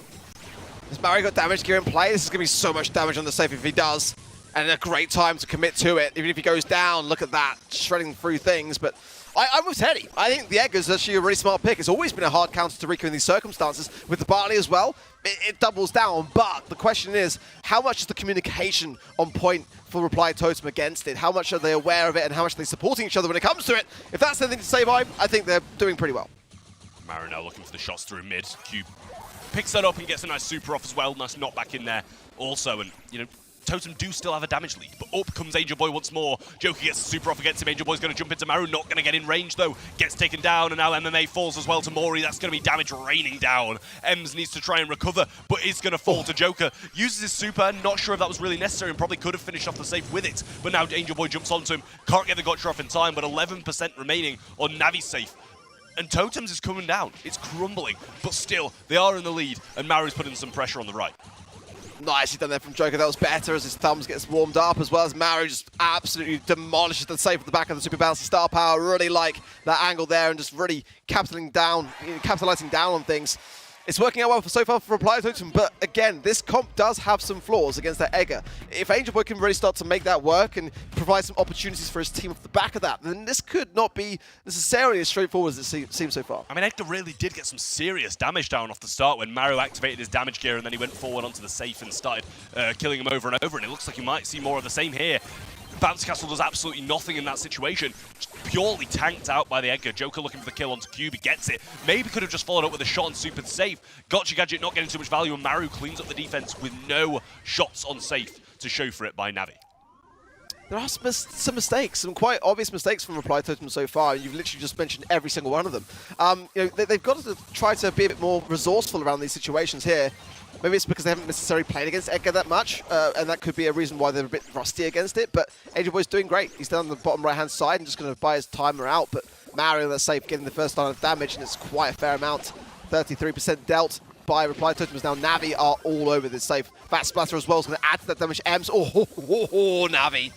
Has Maru got damage gear in play? This is going to be so much damage on the safe if he does. And a great time to commit to it. Even if he goes down, look at that, shredding through things. But I'm with Teddy. I think the Edgar's actually a really smart pick. It's always been a hard counter to Rico in these circumstances. With the Barley as well, it doubles down. But the question is, how much is the communication on point for Reply Totem against it? How much are they aware of it, and how much are they supporting each other when it comes to it? If that's anything to say by, I think they're doing pretty well. Maru now looking for the shots through mid. Cube picks that up and gets a nice super off as well. Nice knock back in there also. And, you know, Totem do still have a damage lead, but up comes Angel Boy once more. Joker gets the super off against him. Angel Boy's going to jump into Maru, not going to get in range though. Gets taken down, and now MMA falls as well to Mori. That's going to be damage raining down. Ems needs to try and recover, but is going to fall to Joker. Uses his super, not sure if that was really necessary, and probably could have finished off the safe with it. But now Angel Boy jumps onto him. Can't get the gotcha off in time, but 11% remaining on Navi's safe. And Totems is coming down. It's crumbling, but still, they are in the lead, and Maru's putting some pressure on the right. Nicely done there from Joker. That was better as his thumbs gets warmed up, as well as Maru just absolutely demolishes the safe at the back of the super bouncy star power. Really like that angle there and just really capitalizing down on things. It's working out well so far for Reply Totem, but again, this comp does have some flaws against that Edgar. If Angel Boy can really start to make that work and provide some opportunities for his team off the back of that, then this could not be necessarily as straightforward as it seems so far. I mean, Edgar really did get some serious damage down off the start when Maru activated his damage gear, and then he went forward onto the safe and started killing him over and over, and it looks like you might see more of the same here. Bounce Castle does absolutely nothing in that situation. Just purely tanked out by the Edgar. Joker looking for the kill onto Cube. He gets it. Maybe could have just followed up with a shot on super safe. Gotcha Gadget not getting too much value, and Maru cleans up the defense with no shots on safe to show for it by Navi. There are some mistakes, some quite obvious mistakes from Reply Totem so far. You've literally just mentioned every single one of them. You know, they've got to try to be a bit more resourceful around these situations here. Maybe it's because they haven't necessarily played against Edgar that much, and that could be a reason why they're a bit rusty against it. But Angel Boy's doing great. He's down on the bottom right-hand side and just going to buy his timer out. But Mario, that's safe, getting the first line of damage, and it's quite a fair amount. 33% dealt by Reply Totems. Now Navi are all over this safe. Fat Splatter as well is going to add to that damage. Ems, Navi.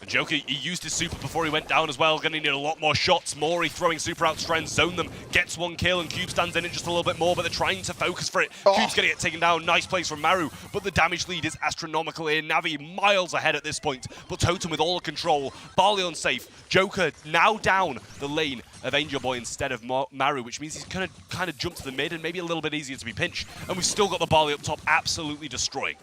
And Joker, he used his super before he went down as well. Going to need a lot more shots. Mori throwing super out to try and zone them. Gets one kill, and Cube stands in it just a little bit more, but they're trying to focus for it. Cube's going to get taken down. Nice place from Maru, but the damage lead is astronomical here. Navi miles ahead at this point, but Totem with all the control. Barley on safe. Joker now down the lane of Angel Boy instead of Maru, which means he's going to kind of jump to the mid and maybe a little bit easier to be pinched. And we've still got the Barley up top absolutely destroying.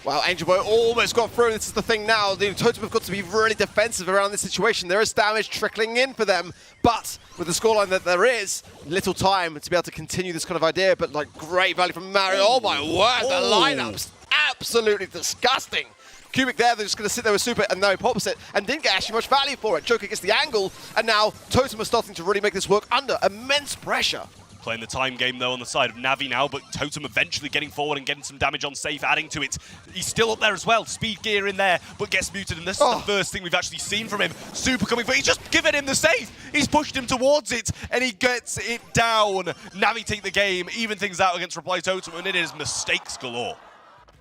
Well, Angel Boy almost got through. This is the thing now. The Totem have got to be really defensive around this situation. There is damage trickling in for them, but with the scoreline that there is, little time to be able to continue this kind of idea, but like great value from Mario. Oh my word, the lineup's absolutely disgusting. Cubic there, they're just going to sit there with super, and now he pops it, and didn't get actually much value for it. Joker gets the angle, and now Totem are starting to really make this work under immense pressure. Playing the time game, though, on the side of Navi now, but Totem eventually getting forward and getting some damage on safe, adding to it. He's still up there as well. Speed gear in there, but gets muted, and this is the first thing we've actually seen from him. Super coming for, he's just given him the safe. He's pushed him towards it, and he gets it down. Navi take the game, even things out against Reply Totem, and it is mistakes galore.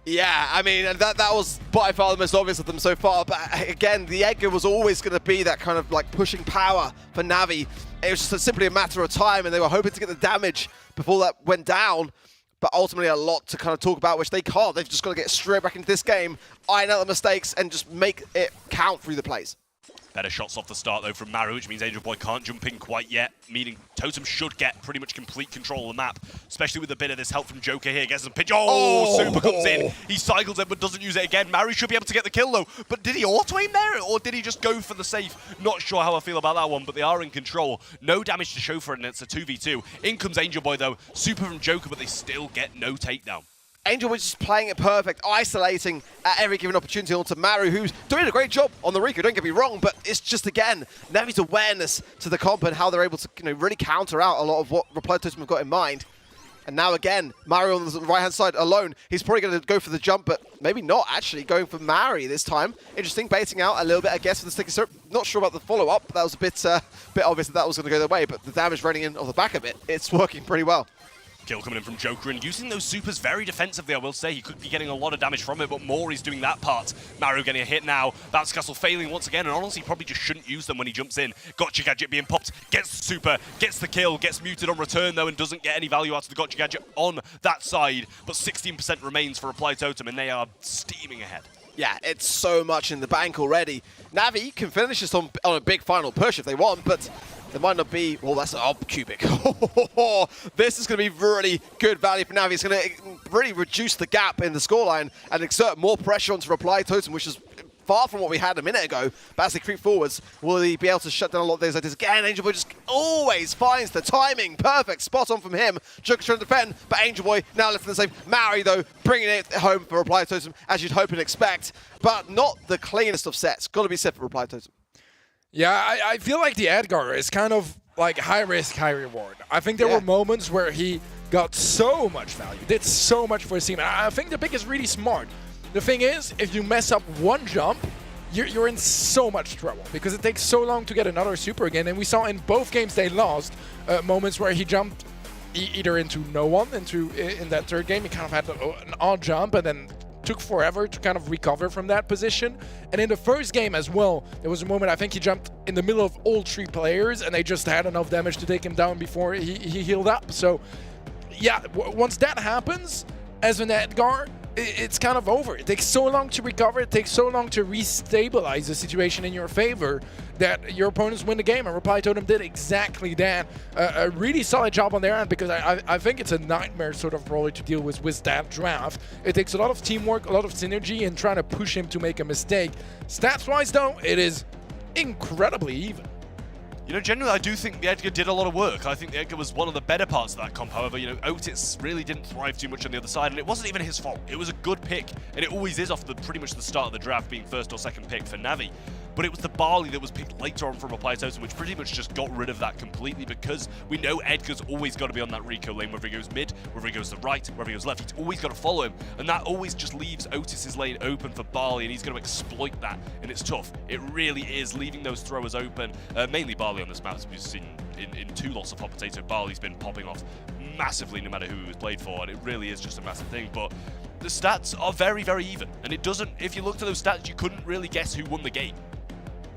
Yeah, I mean, and that was by far the most obvious of them so far. But again, the Edgar was always going to be that kind of like pushing power for Navi. It was just simply a matter of time, and they were hoping to get the damage before that went down. But ultimately, a lot to kind of talk about, which they can't. They've just got to get straight back into this game, iron out the mistakes, and just make it count through the plays. Better shots off the start, though, from Maru, which means Angel Boy can't jump in quite yet, meaning Totem should get pretty much complete control of the map, especially with a bit of this help from Joker here. Gets some pitch. Super comes in. He cycles it, but doesn't use it again. Maru should be able to get the kill, though. But did he auto-aim there, or did he just go for the safe? Not sure how I feel about that one, but they are in control. No damage to show for it, and it's a 2v2. In comes Angel Boy, though. Super from Joker, but they still get no takedown. Angel was just playing it perfect, isolating at every given opportunity onto Maru, who's doing a great job on the Rico, don't get me wrong, but it's just, again, Navi's awareness to the comp and how they're able to really counter out a lot of what Reply Totem have got in mind. And now again, Mario on the right-hand side alone. He's probably going to go for the jump, but maybe not actually, going for Mari this time. Interesting, baiting out a little bit, I guess, for the sticky syrup. Not sure about the follow-up. That was a bit obvious that was going to go their way, but the damage running in off the back of it, it's working pretty well. Kill coming in from Joker and using those supers very defensively, I will say. He could be getting a lot of damage from it, but Mori's doing that part. Mario getting a hit now. Bounce Castle failing once again, and honestly, probably just shouldn't use them when he jumps in. Gotcha Gadget being popped, gets the super, gets the kill, gets muted on return though, and doesn't get any value out of the Gotcha Gadget on that side. But 16% remains for Reply Totem, and they are steaming ahead. Yeah, it's so much in the bank already. Navi can finish this on a big final push if they want, but there might not be... Well, that's... Oh, Cubic. This is going to be really good value for Navi. It's going to really reduce the gap in the scoreline and exert more pressure onto Reply Totem, which is far from what we had a minute ago. But as they creep forwards, will he be able to shut down a lot of those ideas? Again, Angel Boy just always finds the timing. Perfect. Spot on from him. Joker trying to defend, but Angel Boy now left in the same. Mari, though, bringing it home for Reply Totem, as you'd hope and expect. But not the cleanest of sets. Got to be set for Reply Totem. Yeah, I feel like the Edgar is kind of like high risk, high reward. I think there were moments where he got so much value, did so much for his team. And I think the pick is really smart. The thing is, if you mess up one jump, you're in so much trouble because it takes so long to get another super again. And we saw in both games they lost moments where he jumped either into no one, in that third game he kind of had an odd jump and then took forever to kind of recover from that position. And in the first game as well, there was a moment I think he jumped in the middle of all three players and they just had enough damage to take him down before he healed up. So yeah, once that happens, as an Edgar, it's kind of over. It takes so long to recover, it takes so long to restabilize the situation in your favor that your opponents win the game, and Reply Totem did exactly that. A really solid job on their end, because I think it's a nightmare sort of brawler to deal with that draft. It takes a lot of teamwork, a lot of synergy, and trying to push him to make a mistake. Stats-wise though, it is incredibly even. You know, generally, I do think the Edgar did a lot of work. I think the Edgar was one of the better parts of that comp. However, you know, Otis really didn't thrive too much on the other side, and it wasn't even his fault. It was a good pick, and it always is off pretty much the start of the draft, being first or second pick for Navi. But it was the Barley that was picked later on from Reply Totem, which pretty much just got rid of that completely, because we know Edgar's always got to be on that Rico lane, whether he goes mid, whether he goes to the right, whether he goes left. He's always got to follow him, and that always just leaves Otis's lane open for Barley, and he's going to exploit that, and it's tough. It really is, leaving those throwers open, mainly Barley on this map, as we've seen in two lots of Hot Potato. Barley's been popping off massively no matter who he was played for, and it really is just a massive thing. But the stats are very, very even, and it doesn't, if you looked at those stats, you couldn't really guess who won the game.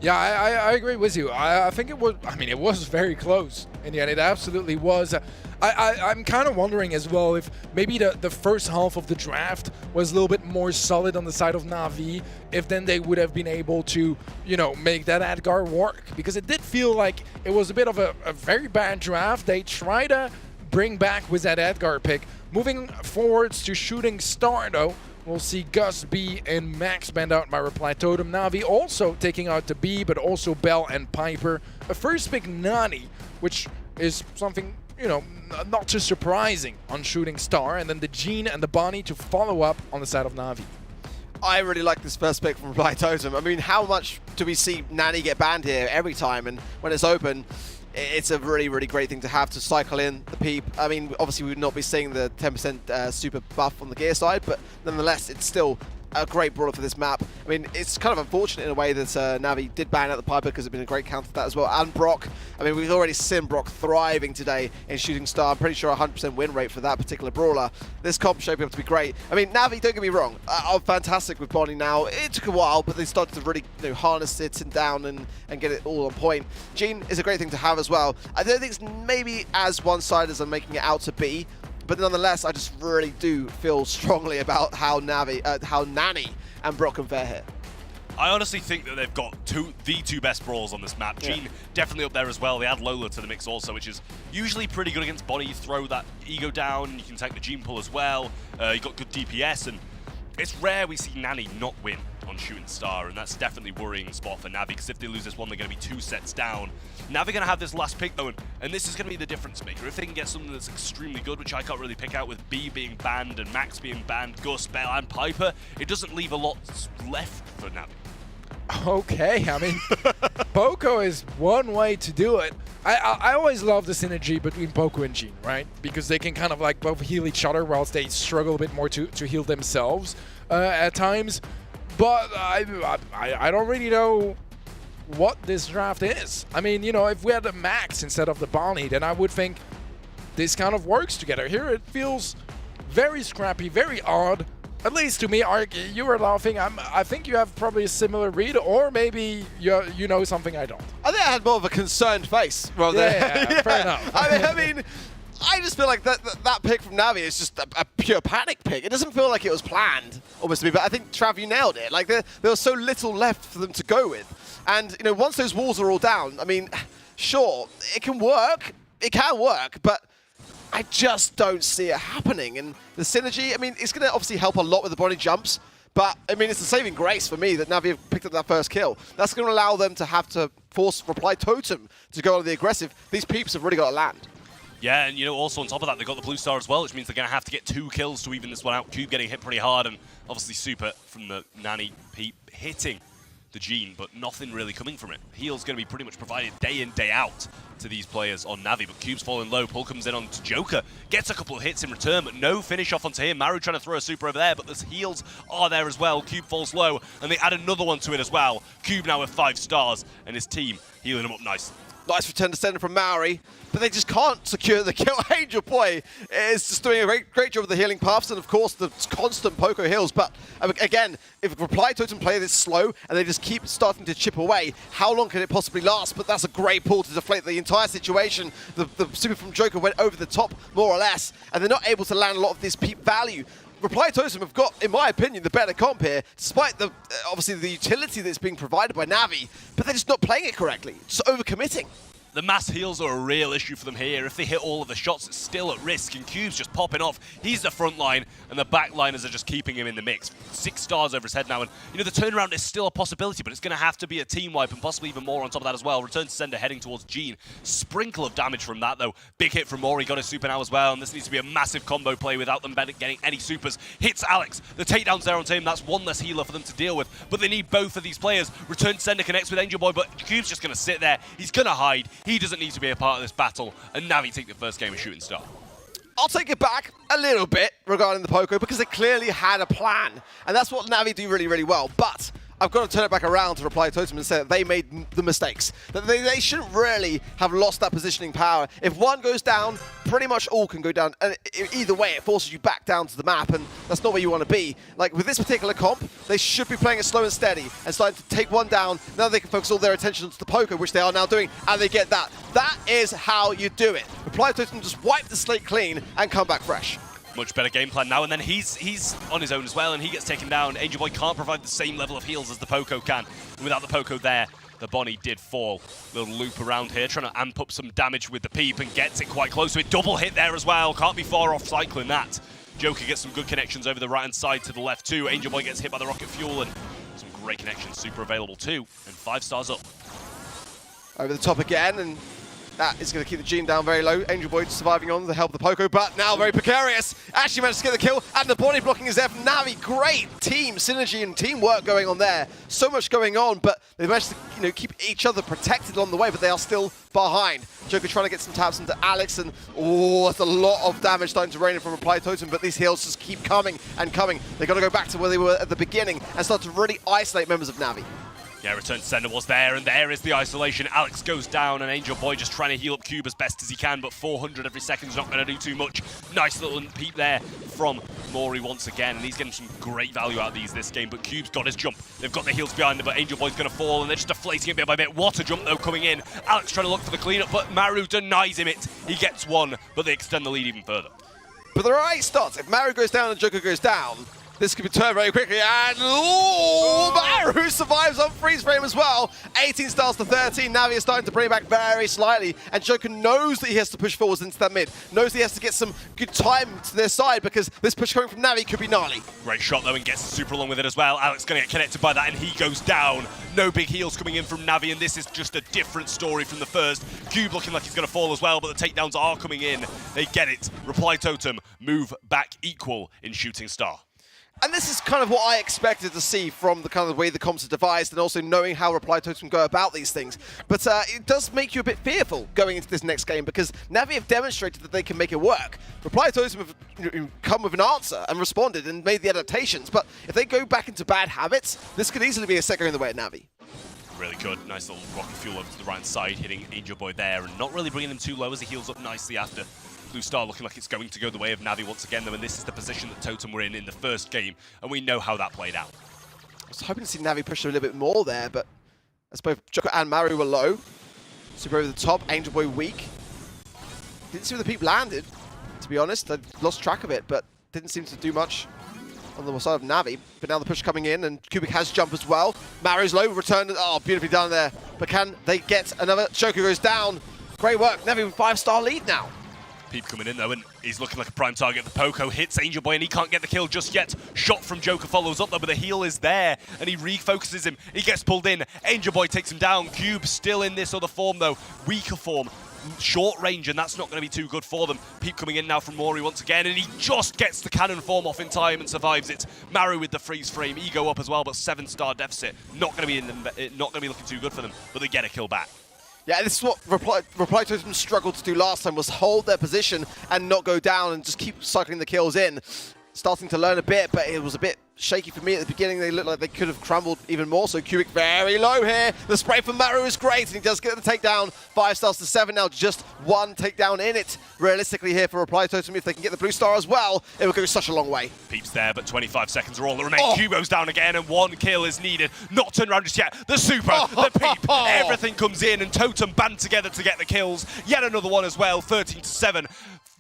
Yeah, I agree with you. I think it was, I mean, it was very close in the end. It absolutely was. I'm kind of wondering as well if maybe the first half of the draft was a little bit more solid on the side of Navi, if then they would have been able to, you know, make that Edgar work. Because it did feel like it was a bit of a very bad draft. They try to bring back with that Edgar pick. Moving forwards to Shooting Star though, we'll see Gus, B, and Max banned out by Reply Totem. Navi also taking out the B, but also Bell and Piper. A first pick Nani, which is something, you know, not too surprising on Shooting Star. And then the Gene and the Bonnie to follow up on the side of Navi. I really like this first pick from Reply Totem. I mean, how much do we see Nani get banned here every time? And when it's open, it's a really, really great thing to have to cycle in the peep. I mean, obviously we would not be seeing the 10% super buff on the gear side, but nonetheless, it's still a great brawler for this map. I mean, it's kind of unfortunate in a way that Navi did ban out the Piper, because it's been a great counter to that as well. And Brock, I mean, we've already seen Brock thriving today in Shooting Star. I'm pretty sure 100% win rate for that particular brawler. This comp shaping up to be great. I mean, Navi, don't get me wrong, are fantastic with Bonnie now. It took a while, but they started to really, you know, harness it and down and get it all on point. Gene is a great thing to have as well. I don't think it's maybe as one-sided as I'm making it out to be, but nonetheless, I just really do feel strongly about how Nani and Brock can fare here. I honestly think that they've got the two best brawls on this map. Gene definitely up there as well. They add Lola to the mix also, which is usually pretty good against Bonnie. You throw that ego down, you can tank the Gene pull as well. You got good DPS, and it's rare we see Nani not win on Shooting Star, and that's definitely a worrying spot for Navi, because if they lose this one, they're going to be 2 sets down. Navi going to have this last pick though, and this is going to be the difference maker. If they can get something that's extremely good, which I can't really pick out, with B being banned and Max being banned, Gus, Bell and Piper, it doesn't leave a lot left for Navi. Okay, I mean, Poco is one way to do it. I always love the synergy between Poco and Jean, right? Because they can kind of like both heal each other whilst they struggle a bit more to heal themselves at times. But I don't really know what this draft is. I mean, you know, if we had the Max instead of the Bonnie, then I would think this kind of works together. Here it feels very scrappy, very odd. At least to me, Ark, you were laughing. I think you have probably a similar read, or maybe you know something I don't. I think I had more of a concerned face rather than... Yeah, fair enough. I mean, I just feel like that pick from Navi is just a pure panic pick. It doesn't feel like it was planned, almost to me, but I think, Trav, you nailed it. Like, there was so little left for them to go with. And, you know, once those walls are all down, I mean, sure, it can work, but I just don't see it happening. And the synergy, I mean, it's going to obviously help a lot with the body jumps, but, I mean, it's a saving grace for me that Navi have picked up that first kill. That's going to allow them to have to force Reply Totem to go on the aggressive. These peeps have really got to land. Yeah, and you know, also on top of that, they've got the blue star as well, which means they're going to have to get 2 kills to even this one out. Cube getting hit pretty hard, and obviously Super from the Nanny peep hitting the Jean, but nothing really coming from it. Heal's going to be pretty much provided day in, day out to these players on Navi, but Cube's falling low. Pull comes in onto Joker, gets a couple of hits in return, but no finish off onto him. Maru trying to throw a super over there, but the heals are there as well. Cube falls low, and they add another one to it as well. Cube now with 5 stars, and his team healing him up nice. Nice return to sender from Maori, but they just can't secure the kill. Angel Boy is just doing a great job with the healing paths, and of course the constant Poco heals. But again, if Reply Totem play this slow and they just keep starting to chip away, how long can it possibly last? But that's a great pull to deflate the entire situation. The super from Joker went over the top, more or less, and they're not able to land a lot of this peep value. Reply Totem have got, in my opinion, the better comp here, despite the obviously the utility that's being provided by Navi, but they're just not playing it correctly, just overcommitting. The mass heals are a real issue for them here. If they hit all of the shots, it's still at risk, and Cube's just popping off. He's the front line, and the back liners are just keeping him in the mix. 6 stars over his head now, and you know, the turnaround is still a possibility, but it's going to have to be a team wipe, and possibly even more on top of that as well. Return to sender heading towards Jean. Sprinkle of damage from that, though. Big hit from Mori, got his super now as well, and this needs to be a massive combo play without them getting any supers. Hits Alex. The takedown's there onto him. That's one less healer for them to deal with, but they need both of these players. Return to sender connects with Angel Boy, but Cube's just going to sit there. He's going to hide. He doesn't need to be a part of this battle, and Navi take the first game of Shooting Star. I'll take it back a little bit regarding the Poco, because they clearly had a plan, and that's what Navi do really, really well. But I've got to turn it back around to Reply Totem and say that they made the mistakes. That they shouldn't really have lost that positioning power. If one goes down, pretty much all can go down. And either way, it forces you back down to the map, and that's not where you want to be. Like, with this particular comp, they should be playing it slow and steady and starting to take one down. Now they can focus all their attention onto the Poco, which they are now doing, and they get that. That is how you do it. Reply Totem just wipe the slate clean and come back fresh. Much better game plan now, and then he's on his own as well, and he gets taken down. Angel Boy can't provide the same level of heals as the Poco can. And without the Poco there, the Bonnie did fall. Little loop around here, trying to amp up some damage with the peep, and gets it quite close to it. Double hit there as well. Can't be far off cycling that. Joker gets some good connections over the right-hand side to the left too. Angel Boy gets hit by the rocket fuel, and some great connections. Super available too, and 5 stars up. Over the top again, and that is going to keep the Jean down very low. Angel Boy surviving on the help of the Poco, but now very precarious. Actually managed to get the kill, and the body blocking is there from Navi. Great team synergy and teamwork going on there. So much going on, but they managed to keep each other protected along the way, but they are still behind. Joker trying to get some taps into Alex, and that's a lot of damage starting to rain in from Reply Totem, but these heals just keep coming and coming. They've got to go back to where they were at the beginning and start to really isolate members of Navi. Yeah, return to sender was there, and there is the isolation. Alex goes down, and Angel Boy just trying to heal up Cube as best as he can, but 400 every second is not going to do too much. Nice little peep there from Mori once again, and he's getting some great value out of this game, but Cube's got his jump. They've got the heals behind him, but Angel Boy's going to fall, and they're just deflating it bit by bit. What a jump, though, coming in. Alex trying to look for the cleanup, but Maru denies him it. He gets one, but they extend the lead even further. But there are 8 starts. If Maru goes down and Joker goes down, this could be turned very quickly, and Maru survives on freeze frame as well. 18 stars to 13. Navi is starting to bring it back very slightly, and Joker knows that he has to push forwards into that mid. Knows he has to get some good time to their side, because this push coming from Navi could be gnarly. Great shot though, and gets super along with it as well. Alex going to get connected by that, and he goes down. No big heals coming in from Navi, and this is just a different story from the first. Cube looking like he's going to fall as well, but the takedowns are coming in. They get it. Reply Totem move back equal in Shooting Star. And this is kind of what I expected to see from the kind of way the comps are devised and also knowing how Reply Totem go about these things. But it does make you a bit fearful going into this next game because Navi have demonstrated that they can make it work. Reply Totem have come with an answer and responded and made the adaptations. But if they go back into bad habits, this could easily be a set going the way at Navi. Really good. Nice little rocket fuel over to the right side, hitting Angel Boy there and not really bringing him too low as he heals up nicely after. Blue Star looking like it's going to go the way of Navi once again, though, and this is the position that Totem were in the first game, and we know how that played out. I was hoping to see Navi push a little bit more there, but as both Joker and Maru were low, super over the top, Angel Boy weak. Didn't see where the peep landed, to be honest. I lost track of it, but didn't seem to do much on the side of Navi. But now the push coming in, and Kubik has jump as well. Maru's low, returned, oh, beautifully done there. But can they get another? Joker goes down. Great work, Navi with 5-star lead now. Peep coming in though, and he's looking like a prime target. The Poco hits Angel Boy, and he can't get the kill just yet. Shot from Joker follows up though, but the heal is there, and he refocuses him. He gets pulled in. Angel Boy takes him down. Cube still in this other form though, weaker form. Short range, and that's not going to be too good for them. Peep coming in now from Mori once again, and he just gets the cannon form off in time and survives it. Maru with the freeze frame, ego up as well, but 7-star deficit. Not going to be looking too good for them, but they get a kill back. Yeah, this is what Reply Totem struggled to do last time, was hold their position and not go down and just keep cycling the kills in. Starting to learn a bit, but it was a bit shaky for me at the beginning. They looked like they could have crumbled even more, so Kubik very low here. The spray from Maru is great, and he does get the takedown. 5 stars to 7 now, just 1 takedown in it. Realistically here for Reply Totem, if they can get the blue star as well, it will go such a long way. Peep's there, but 25 seconds are all that remain. Cubo's down again, and 1 kill is needed. Not turned around just yet. The super, the Peep, everything comes in, and Totem band together to get the kills. Yet another one as well, 13 to 7.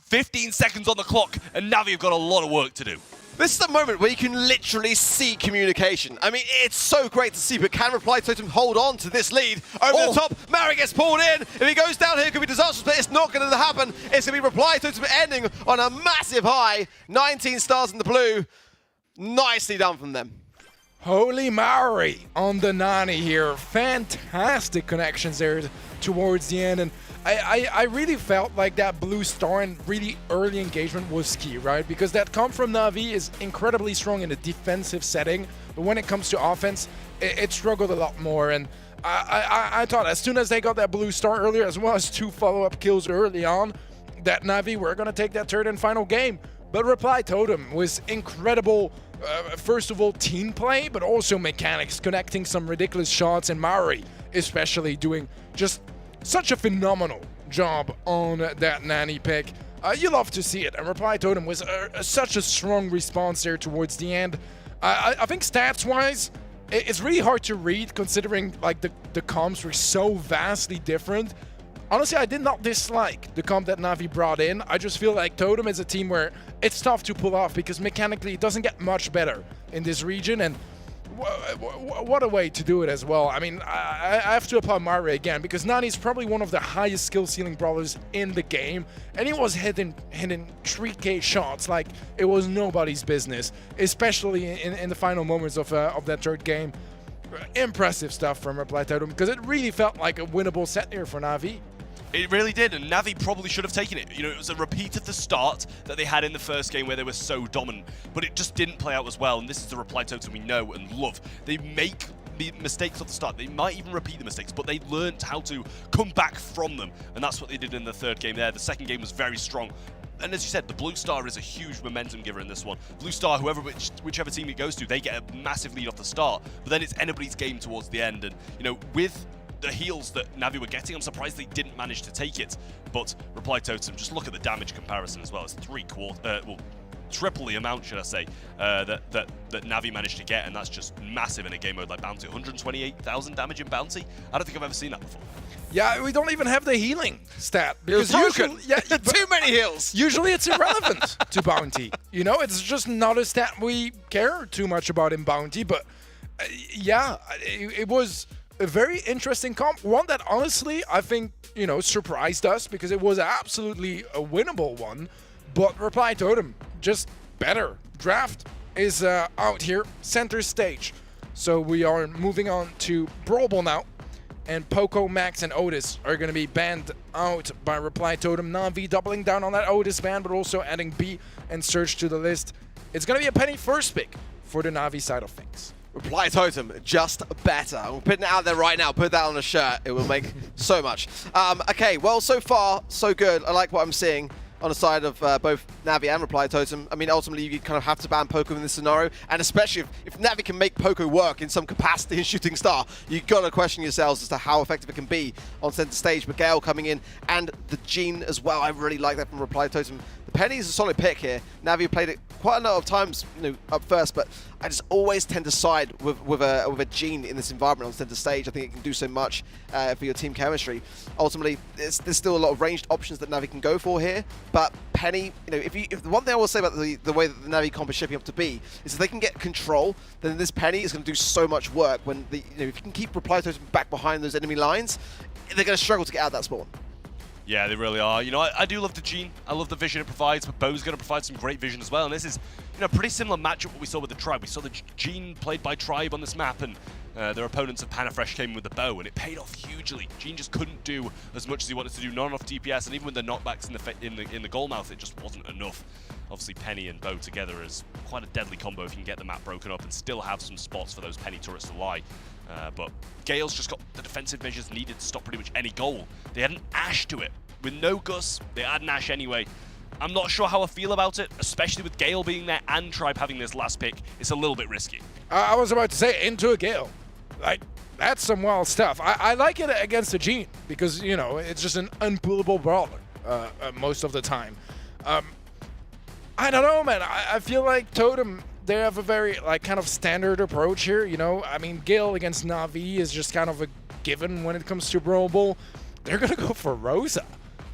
15 seconds on the clock, and Navi have got a lot of work to do. This is the moment where you can literally see communication. I mean, it's so great to see, but can Reply Totem hold on to this lead? Over the top, Mary gets pulled in. If he goes down here, it could be disastrous, but it's not going to happen. It's going to be Reply Totem ending on a massive high. 19 stars in the blue. Nicely done from them. Holy Mary on the Nani here. Fantastic connections there towards the end. And I really felt like that blue star and really early engagement was key, right? Because that comp from Navi is incredibly strong in a defensive setting, but when it comes to offense, it struggled a lot more. And I thought as soon as they got that blue star earlier, as well as 2 follow-up kills early on, that Navi were going to take that third and final game. But Reply Totem was incredible. First of all, team play, but also mechanics, connecting some ridiculous shots, and Mari especially doing just such a phenomenal job on that Nani pick. You love to see it, and Reply Totem was such a strong response there towards the end. I think stats-wise, it's really hard to read considering like the comps were so vastly different. Honestly, I did not dislike the comp that Navi brought in. I just feel like Totem is a team where it's tough to pull off because mechanically it doesn't get much better in this region, and what a way to do it as well. I mean, I have to applaud Mario again because Nani's probably one of the highest skill ceiling brawlers in the game, and he was hitting 3K shots like it was nobody's business, especially in the final moments of that third game. Impressive stuff from Reply Totem because it really felt like a winnable set here for Navi. It really did, and Navi probably should have taken it. You know, it was a repeat of the start that they had in the first game where they were so dominant, but it just didn't play out as well, and this is the Reply Totem we know and love. They make the mistakes at the start. They might even repeat the mistakes, but they learned how to come back from them, and that's what they did in the third game there. The second game was very strong. And as you said, the Blue Star is a huge momentum giver in this one. Blue Star, whichever team it goes to, they get a massive lead off the start, but then it's anybody's game towards the end, and, you know, with the heals that Navi were getting, I'm surprised they didn't manage to take it. But Reply Totem, just look at the damage comparison as well. It's triple the amount, should I say, that Navi managed to get, and that's just massive in a game mode like Bounty. 128,000 damage in Bounty. I don't think I've ever seen that before. Yeah, we don't even have the healing stat because usually, too many heals. Usually it's irrelevant to Bounty. You know, it's just not a stat we care too much about in Bounty. But yeah, it was a very interesting comp, one that honestly I think, you know, surprised us because it was absolutely a winnable one. But Reply Totem, just better. Draft is out here, center stage. So we are moving on to Brawl Ball now. and Poco, Max, and Otis are going to be banned out by Reply Totem. Navi doubling down on that Otis ban, but also adding B and Surge to the list. It's going to be a penny first pick for the Navi side of things. Reply Totem, just better. We're putting it out there right now. Put that on a shirt. It will make so much. Okay, well, so far, so good. I like what I'm seeing on the side of both Navi and Reply Totem. I mean, ultimately, you kind of have to ban Poco in this scenario, and especially if Navi can make Poco work in some capacity in Shooting Star, you've got to question yourselves as to how effective it can be on center stage. But Gale coming in, and the Gene as well. I really like that from Reply Totem. The Penny is a solid pick here. Navi played it quite a lot of times, up first, but I just always tend to side with a Gene in this environment on center stage. I think it can do so much for your team chemistry. Ultimately, there's still a lot of ranged options that Navi can go for here, but Penny, if the one thing I will say about the way that the Navi comp is shaping up to be is if they can get control, then this Penny is going to do so much work. When if you can keep Reply Totem back behind those enemy lines, they're going to struggle to get out of that spawn. Yeah, they really are. I do love the Gene. I love the vision it provides, but Bo's going to provide some great vision as well. And this is, a pretty similar matchup what we saw with the Tribe. We saw the Gene played by Tribe on this map, and their opponents of Panna Fresh came in with the bow, and it paid off hugely. Gene just couldn't do as much as he wanted to do, not enough DPS, and even with the knockbacks in the goal mouth, it just wasn't enough. Obviously, Penny and Bo together is quite a deadly combo if you can get the map broken up and still have some spots for those Penny turrets to lie. But Gale's just got the defensive measures needed to stop pretty much any goal. They had an Ashe to it. With no Gus, they had an Ashe anyway. I'm not sure how I feel about it, especially with Gale being there and Tribe having this last pick. It's a little bit risky. I was about to say, into a Gale. Like, that's some wild stuff. I like it against the Gene because, it's just an unpullable brawler most of the time. I don't know, man. I feel like Totem, they have a very, kind of standard approach here, I mean, Gale against Navi is just kind of a given when it comes to Brawl Ball. They're going to go for Rosa.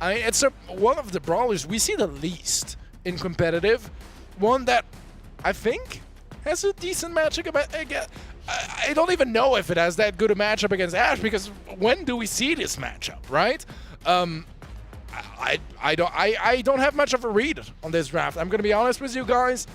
I mean, it's one of the brawlers we see the least in competitive. One that I think has a decent matchup against. I don't even know if it has that good a matchup against Ashe, because when do we see this matchup, right? I don't have much of a read on this draft. I'm going to be honest with you guys.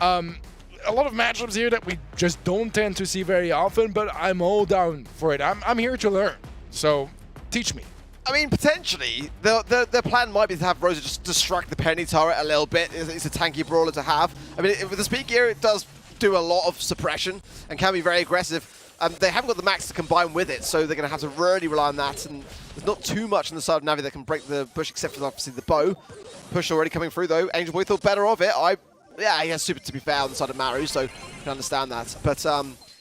A lot of matchups here that we just don't tend to see very often, but I'm all down for it. I'm here to learn, so teach me. I mean, potentially, the plan might be to have Rosa just distract the Penny turret a little bit. It's a tanky brawler to have. I mean, with the speed gear, it does do a lot of suppression and can be very aggressive. They haven't got the max to combine with it, so they're going to have to really rely on that. And there's not too much on the side of Navi that can break the bush, except for obviously the bow. Push already coming through, though. Angel Boy thought better of it. Yeah, he has super to be fair on the side of Maru, so you can understand that. But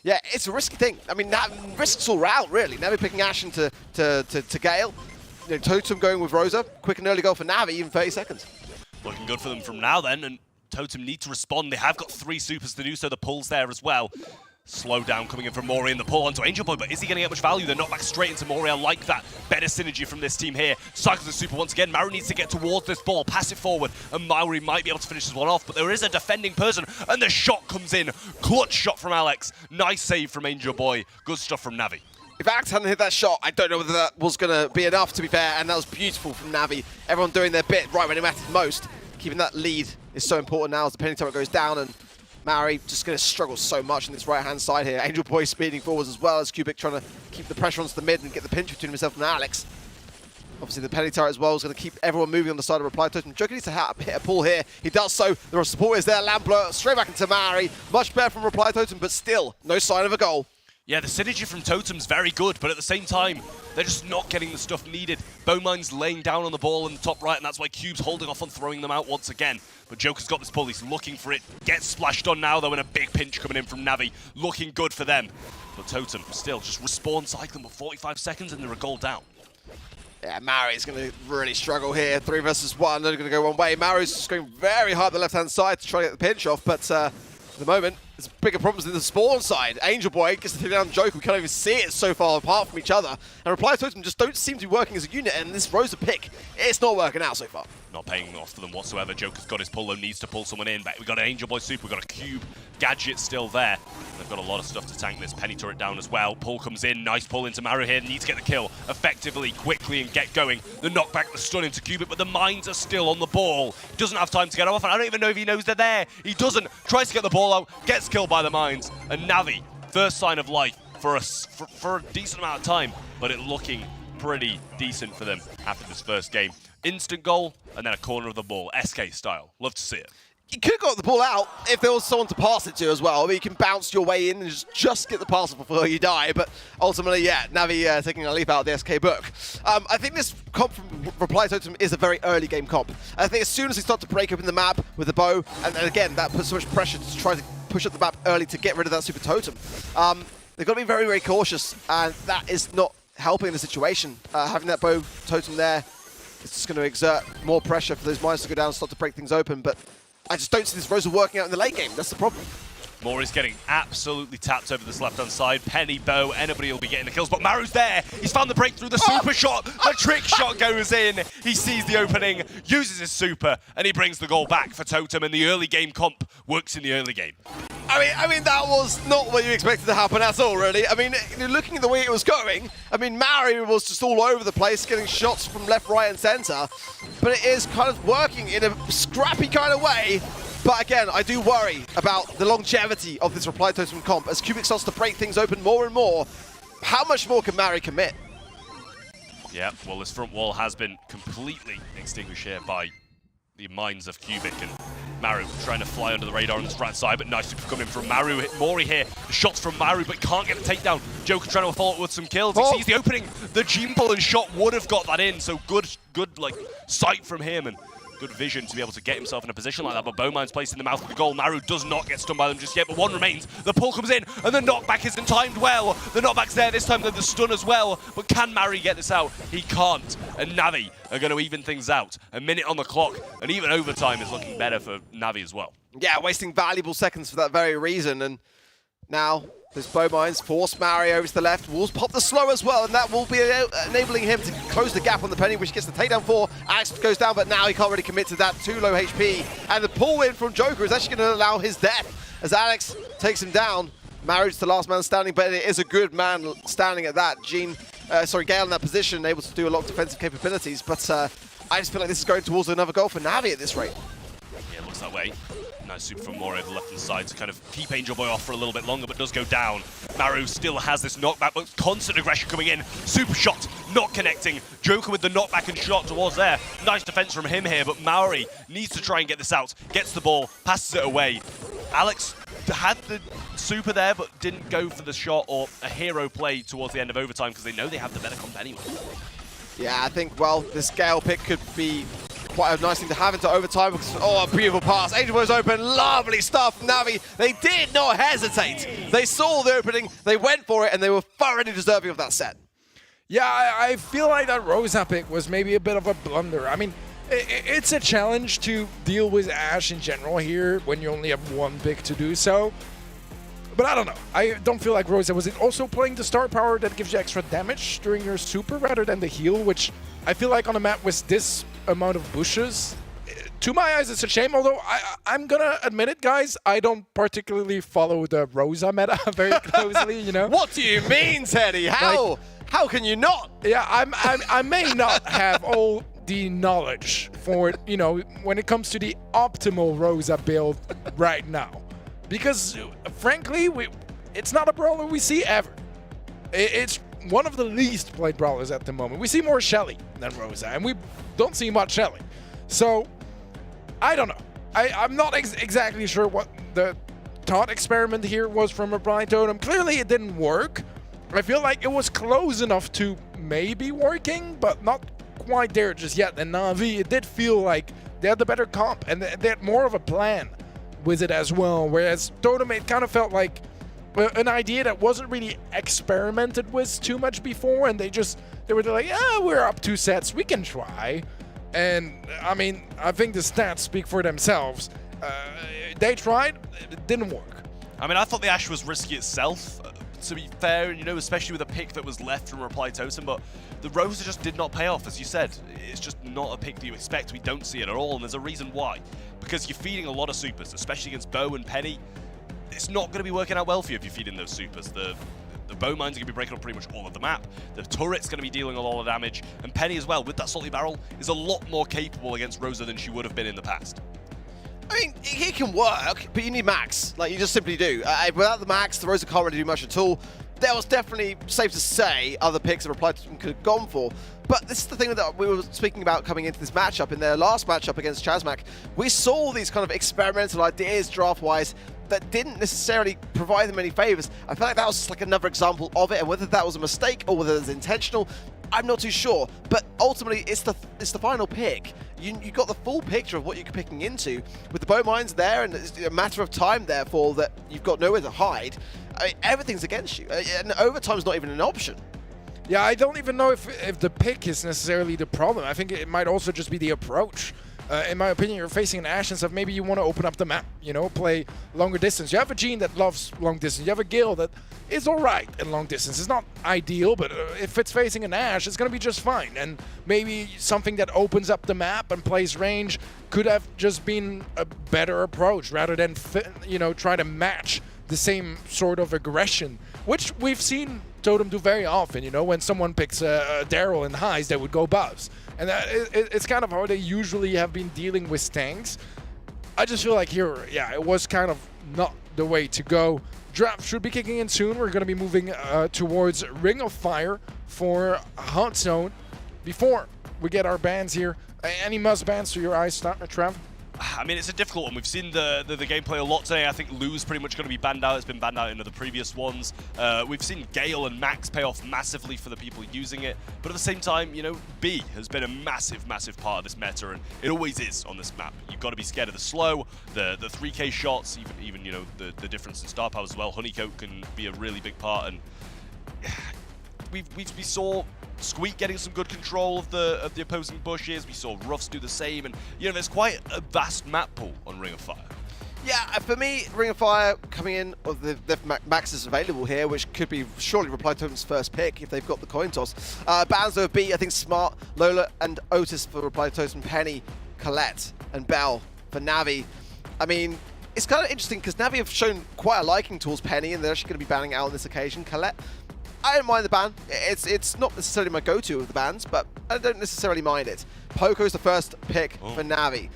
yeah, it's a risky thing. I mean, risks all round, really. Navi picking Ashe into to Gale. Totem going with Rosa. Quick and early goal for Navi, even 30 seconds. Looking good for them from now then, and Totem need to respond. They have got 3 supers to do so. The pull's there as well. Slow down coming in from Mori and the pull onto Angel Boy, but is he going to get much value? They're not back straight into Mori. I like that. Better synergy from this team here. Cycles the super once again. Maru needs to get towards this ball, pass it forward, and Maori might be able to finish this one off, but there is a defending person, and the shot comes in. Clutch shot from Alex. Nice save from Angel Boy. Good stuff from Navi. If Alex hadn't hit that shot, I don't know whether that was going to be enough, to be fair, and that was beautiful from Navi. Everyone doing their bit right when it mattered most. Keeping that lead is so important now as the penny turret goes down, and Maori just going to struggle so much on this right-hand side here. Angel Boy speeding forwards as well as Cubic trying to keep the pressure onto the mid and get the pinch between himself and Alex. Obviously, the penny turret as well is going to keep everyone moving on the side of Reply Totem. Joker needs to hit a pull here. He does so. There are supporters there. Lampler straight back into Maori. Much better from Reply Totem, but still no sign of a goal. Yeah, the synergy from Totem's very good, but at the same time, they're just not getting the stuff needed. Bowmine's laying down on the ball in the top right, and that's why Cube's holding off on throwing them out once again. But Joker's got this pull, he's looking for it. Gets splashed on now, though, and a big pinch coming in from Navi. Looking good for them. But Totem still just respawn cycling for 45 seconds, and they're a goal down. Yeah, Maori's going to really struggle here. 3 versus 1, they're going to go one way. Maori's just going very hard the left-hand side to try to get the pinch off, but at the moment, there's bigger problems in the spawn side. Angel Boy gets to take down Joker. We can't even see it so far apart from each other. And Reply Totem just don't seem to be working as a unit, and this Rosa pick, it's not working out so far. Not paying off for them whatsoever. Joker's got his pull, though, needs to pull someone in. But we've got an Angel Boy super, we've got a Cube gadget still there. They've got a lot of stuff to tank this penny turret down as well. Pull comes in, nice pull into Maru here. Needs to get the kill effectively, quickly, and get going. The knockback, the stun into Cubic, but the mines are still on the ball. Doesn't have time to get off, and I don't even know if he knows they're there. He doesn't. Tries to get the ball out, gets killed by the mines. And Navi, first sign of life, for a decent amount of time, but it looking pretty decent for them after this first game. Instant goal, and then a corner of the ball, SK style. Love to see it. You could have got the ball out if there was someone to pass it to as well. I mean, you can bounce your way in and just get the pass before you die. But ultimately, yeah, Navi taking a leaf out of the SK book. I think this comp from Reply Totem is a very early game comp. I think as soon as they start to break open the map with the bow, and then again, that puts so much pressure to try to push up the map early to get rid of that super totem. They've got to be very, very cautious, and that is not helping the situation. Having that bow totem there, it's just going to exert more pressure for those mines to go down and start to break things open. But I just don't see this Rosa working out in the late game. That's the problem. Mori's getting absolutely tapped over this left-hand side. Penny, Bow, anybody will be getting the kills, but Maru's there. He's found the breakthrough, the super shot, the trick shot goes in. He sees the opening, uses his super, and he brings the goal back for Totem, and the early game comp works in the early game. I mean, that was not what you expected to happen at all, really. I mean, looking at the way it was going, I mean, Maru was just all over the place, getting shots from left, right, and center, but it is kind of working in a scrappy kind of way. But again, I do worry about the longevity of this Reply Totem comp. As Cubic starts to break things open more and more, how much more can Mari commit? Yeah, well, this front wall has been completely extinguished here by the mines of Cubic, and Maru trying to fly under the radar on this right side, but nice super coming from Maru. Mori here, the shots from Maru, but can't get the takedown. Joker trying to follow it with some kills. He sees the opening. The Jimple and shot would have got that in, so good like sight from him, and good vision to be able to get himself in a position like that, but Bowmine's placed in the mouth of the goal. Maru does not get stunned by them just yet, but one remains. The pull comes in, and the knockback isn't timed well. The knockback's there this time, then the stun as well, but can Mari get this out? He can't, and Navi are going to even things out. A minute on the clock, and even overtime is looking better for Navi as well. Yeah, wasting valuable seconds for that very reason, and now those bow mines force Mari over to the left. Wolves pop the slow as well, and that will be enabling him to close the gap on the Penny, which gets the takedown for. Alex goes down, but now he can't really commit to that. Too low HP. And the pull in from Joker is actually going to allow his death as Alex takes him down. Mari's the last man standing, but it is a good man standing at that. Gale in that position, able to do a lot of defensive capabilities, but I just feel like this is going towards another goal for Navi at this rate. Yeah, it looks that way. Nice super from Mori over the left-hand side to kind of keep Angel Boy off for a little bit longer, but does go down. Maru still has this knockback, but constant aggression coming in. Super shot, not connecting. Joker with the knockback and shot towards there. Nice defense from him here, but Maori needs to try and get this out. Gets the ball, passes it away. Alex had the super there, but didn't go for the shot or a hero play towards the end of overtime because they know they have the better comp anyway. Yeah, I think, well, this Gale pick could be quite a nice thing to have into overtime because, oh, a beautiful pass. Angel Boy's open, lovely stuff. Navi, they did not hesitate. They saw the opening, they went for it, and they were thoroughly deserving of that set. Yeah, I feel like that Rosa pick was maybe a bit of a blunder. I mean, it's a challenge to deal with Ashe in general here when you only have one pick to do so. But I don't know. I don't feel like Rosa was it also playing the star power that gives you extra damage during your super rather than the heal, which I feel like on a map with this amount of bushes, to my eyes, it's a shame. Although I'm gonna admit it, guys, I don't particularly follow the Rosa meta very closely. You know. What do you mean, Teddy? How? Like, how can you not? Yeah, I may not have all the knowledge for, you know, when it comes to the optimal Rosa build right now. Because, frankly, it's not a brawler we see ever. It's one of the least played brawlers at the moment. We see more Shelly than Rosa, and we don't see much Shelly. So, I don't know. I'm not exactly sure what the thought experiment here was from a Reply Totem. Clearly, it didn't work. I feel like it was close enough to maybe working, but not quite there just yet. And Navi, it did feel like they had the better comp, and they had more of a plan with it as well, whereas Totem, it kind of felt like an idea that wasn't really experimented with too much before, and they were like, yeah, we're up 2 sets, we can try. And I mean, I think the stats speak for themselves. They tried, it didn't work. I mean, I thought the Ashe was risky itself, to be fair, you know, especially with a pick that was left from Reply Totem, but the Rosa just did not pay off, as you said. It's just not a pick that you expect. We don't see it at all, and there's a reason why. Because you're feeding a lot of supers, especially against Bow and Penny. It's not going to be working out well for you if you're feeding those supers. The Bow mines are going to be breaking up pretty much all of the map. The turret's going to be dealing a lot of damage, and Penny as well, with that salty barrel, is a lot more capable against Rosa than she would have been in the past. I mean, it can work, but you need max. Like, you just simply do. Without the max, the Rosa can't really do much at all. there was definitely, safe to say, other picks that Reply Totem could have gone for. But this is the thing that we were speaking about coming into this matchup. In their last matchup against Chasmac, we saw these kind of experimental ideas draft-wise that didn't necessarily provide them any favors. I feel like that was just like another example of it, and whether that was a mistake or whether it was intentional, I'm not too sure. But ultimately, it's the final pick. You got the full picture of what you're picking into. With the bow mines there, and it's a matter of time, therefore, that you've got nowhere to hide. I mean, everything's against you, and overtime's not even an option. Yeah, I don't even know if the pick is necessarily the problem. I think it might also just be the approach. In my opinion, you're facing an Ashe and stuff. Maybe you want to open up the map, you know, play longer distance. You have a Gene that loves long distance. You have a Gale that is all right in long distance. It's not ideal, but if it's facing an Ashe, it's going to be just fine. And maybe something that opens up the map and plays range could have just been a better approach rather than, you know, try to match the same sort of aggression, which we've seen Totem do very often. You know, when someone picks Daryl in highs, they would go Buzz. And it's kind of how they usually have been dealing with tanks. I just feel like here, yeah, it was kind of not the way to go. Draft should be kicking in soon. We're going to be moving towards Ring of Fire for Hot Zone. Before we get our bans here, any must bans to your eyes, Trav? I mean, it's a difficult one. We've seen the gameplay a lot today. I think Lou's pretty much going to be banned out. It's been banned out in the previous ones. We've seen Gale and Max pay off massively for the people using it. But at the same time, you know, B has been a massive, massive part of this meta, and it always is on this map. You've got to be scared of the slow, the 3K shots, even you know, the difference in star power as well. Honeycoat can be a really big part, and we saw Squeak getting some good control of the opposing bushes. We saw Ruffs do the same, and you know, there's quite a vast map pool on Ring of Fire. Yeah, for me, Ring of Fire coming in, or the Max is available here, which could be surely Reply Totem's first pick if they've got the coin toss. Bans over B, I think Smart, Lola, and Otis for Reply Totem, Penny, Colette, and Bell for Navi. I mean, it's kind of interesting because Navi have shown quite a liking towards Penny, and they're actually going to be banning out on this occasion. Colette, I don't mind the ban. It's not necessarily my go-to of the bans, but I don't necessarily mind it. Poco's the first pick for Navi.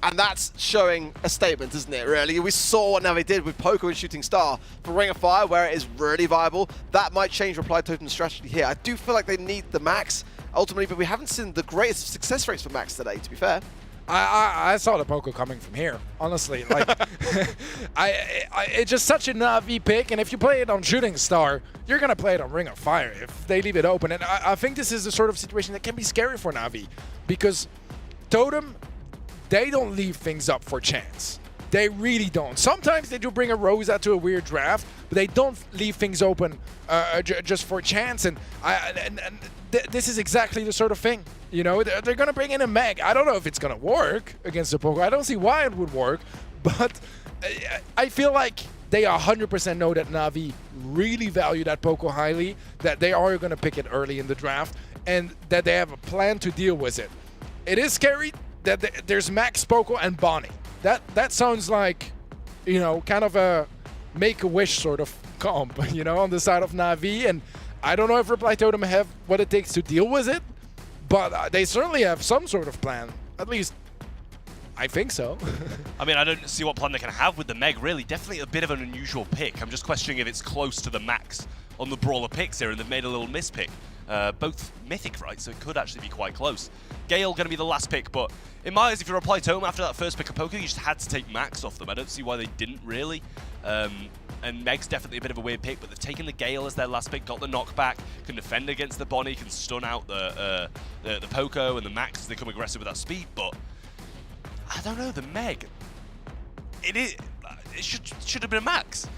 And that's showing a statement, isn't it, really? We saw what Navi did with Poco and Shooting Star for Ring of Fire, where it is really viable. That might change Reply Totem's strategy here. I do feel like they need the Max, ultimately, but we haven't seen the greatest success rates for Max today, to be fair. I saw the Poco coming from here, honestly. Like, it's just such a Navi pick, and if you play it on Shooting Star, you're going to play it on Ring of Fire if they leave it open. And I think this is the sort of situation that can be scary for Navi, because Totem, they don't leave things up for chance. They really don't. Sometimes they do bring a Rosa to a weird draft, but they don't leave things open just for chance. And this is exactly the sort of thing. You know, they're going to bring in a Meg. I don't know if it's going to work against the Poco. I don't see why it would work, but I feel like they 100% know that Navi really value that Poco highly, that they are going to pick it early in the draft, and that they have a plan to deal with it. It is scary that there's Max, Poco, and Bonnie. That sounds like, you know, kind of a Make-A-Wish sort of comp, you know, on the side of Navi. And I don't know if Reply Totem have what it takes to deal with it, but they certainly have some sort of plan. At least, I think so. I mean, I don't see what plan they can have with the Meg, really. Definitely a bit of an unusual pick. I'm just questioning if it's close to the Max on the Brawler picks here, and they've made a little mispick. Both Mythic, right? So it could actually be quite close. Gale going to be the last pick, but in my eyes, if you Reply Totem after that first pick of Poco, you just had to take Max off them. I don't see why they didn't, really. And Meg's definitely a bit of a weird pick, but they've taken the Gale as their last pick, got the knockback, can defend against the Bonnie, can stun out the Poco and the Max as they come aggressive with that speed, but I don't know, the Meg, it should have been a Max.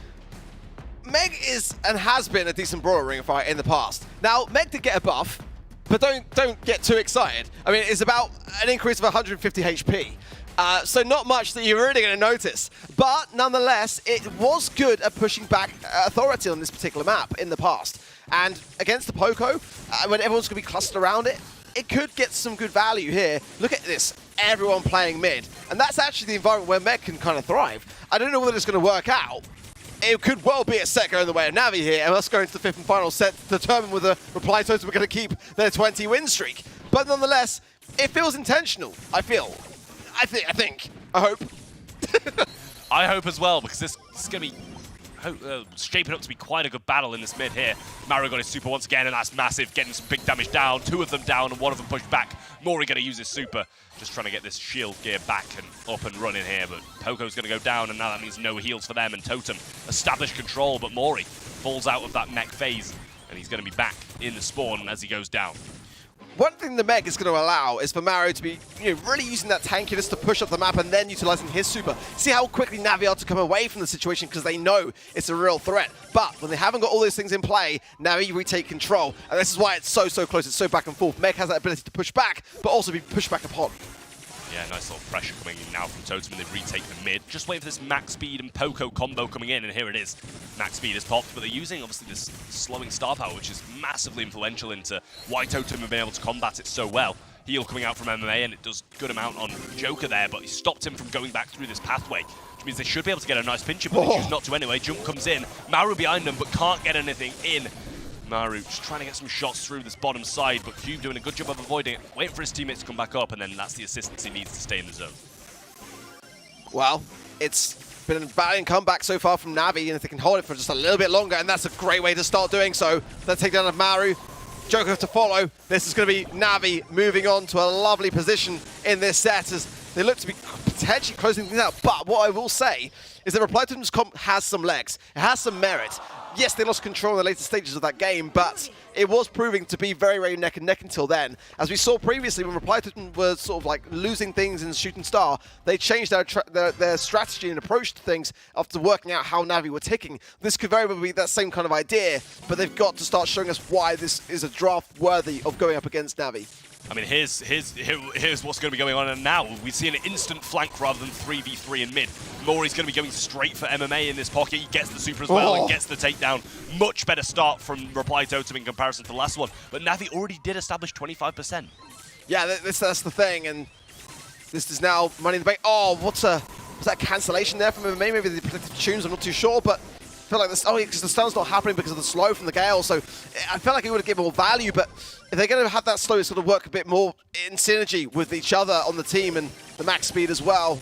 Meg is and has been a decent brawler Ring of Fire in the past. Now, Meg did get a buff, but don't get too excited. I mean, it's about an increase of 150 HP. So not much that you're really going to notice. But nonetheless, it was good at pushing back authority on this particular map in the past. And against the Poco, when everyone's going to be clustered around it, it could get some good value here. Look at this, everyone playing mid. And that's actually the environment where Meg can kind of thrive. I don't know whether it's going to work out. It could well be a set going the way of Navi here, and let's go into the fifth and final set to determine whether Reply Totem are going to keep their 20 win streak. But nonetheless, it feels intentional, I feel. I think. I hope. I hope as well, because this is going to be shaping up to be quite a good battle in this mid here. Maru got his super once again, and that's massive, getting some big damage down. 2 of them down, and 1 of them pushed back. Mori going to use his super, just trying to get this shield gear back and up and running here, but Poco's going to go down, and now that means no heals for them, and Totem established control, but Mori falls out of that mech phase, and he's going to be back in the spawn as he goes down. One thing the Meg is going to allow is for Mario to be really using that tankiness to push up the map and then utilizing his super. See how quickly Navi are to come away from the situation because they know it's a real threat. But when they haven't got all those things in play, Navi retake control. And this is why it's so close, it's so back and forth. Meg has that ability to push back, but also be pushed back upon. Yeah, nice little pressure coming in now from Totem, and they retake the mid. Just waiting for this max speed and Poco combo coming in, and here it is. Max speed is popped, but they're using, obviously, this slowing star power, which is massively influential into why Totem have been able to combat it so well. Heal coming out from MMA, and it does good amount on Joker there, but he stopped him from going back through this pathway, which means they should be able to get a nice pinch, but they choose not to anyway. Jump comes in, Maru behind them, but can't get anything in. Maru just trying to get some shots through this bottom side, but Cube doing a good job of avoiding it, waiting for his teammates to come back up, and then that's the assistance he needs to stay in the zone. Well, it's been a valiant comeback so far from Navi, and if they can hold it for just a little bit longer, and that's a great way to start doing so. They'll take down of Maru. Joker to follow. This is going to be Navi moving on to a lovely position in this set as they look to be potentially closing things out. But what I will say is that Reply Totem's comp has some legs. It has some merit. Yes, they lost control in the later stages of that game, but it was proving to be very neck and neck until then. As we saw previously, when Reply Totem was sort of like losing things in Shooting Star, they changed their strategy and approach to things after working out how Navi were ticking. This could very well be that same kind of idea, but they've got to start showing us why this is a draft worthy of going up against Navi. I mean, here's what's going to be going on, and now we see an instant flank rather than 3v3 in mid. Mori's going to be going straight for MMA in this pocket. He gets the super as well and gets the takedown. Much better start from Reply Totem in comparison to the last one, but Navi already did establish 25%. Yeah, that's the thing, and this is now Money in the Bank. Oh, was that cancellation there from MMA? Maybe the protective tunes, I'm not too sure, but I feel like this, because the stun's not happening because of the slow from the Gale, so I felt like it would have given more value, but if they're going to have that slow sort of work a bit more in synergy with each other on the team and the max speed as well,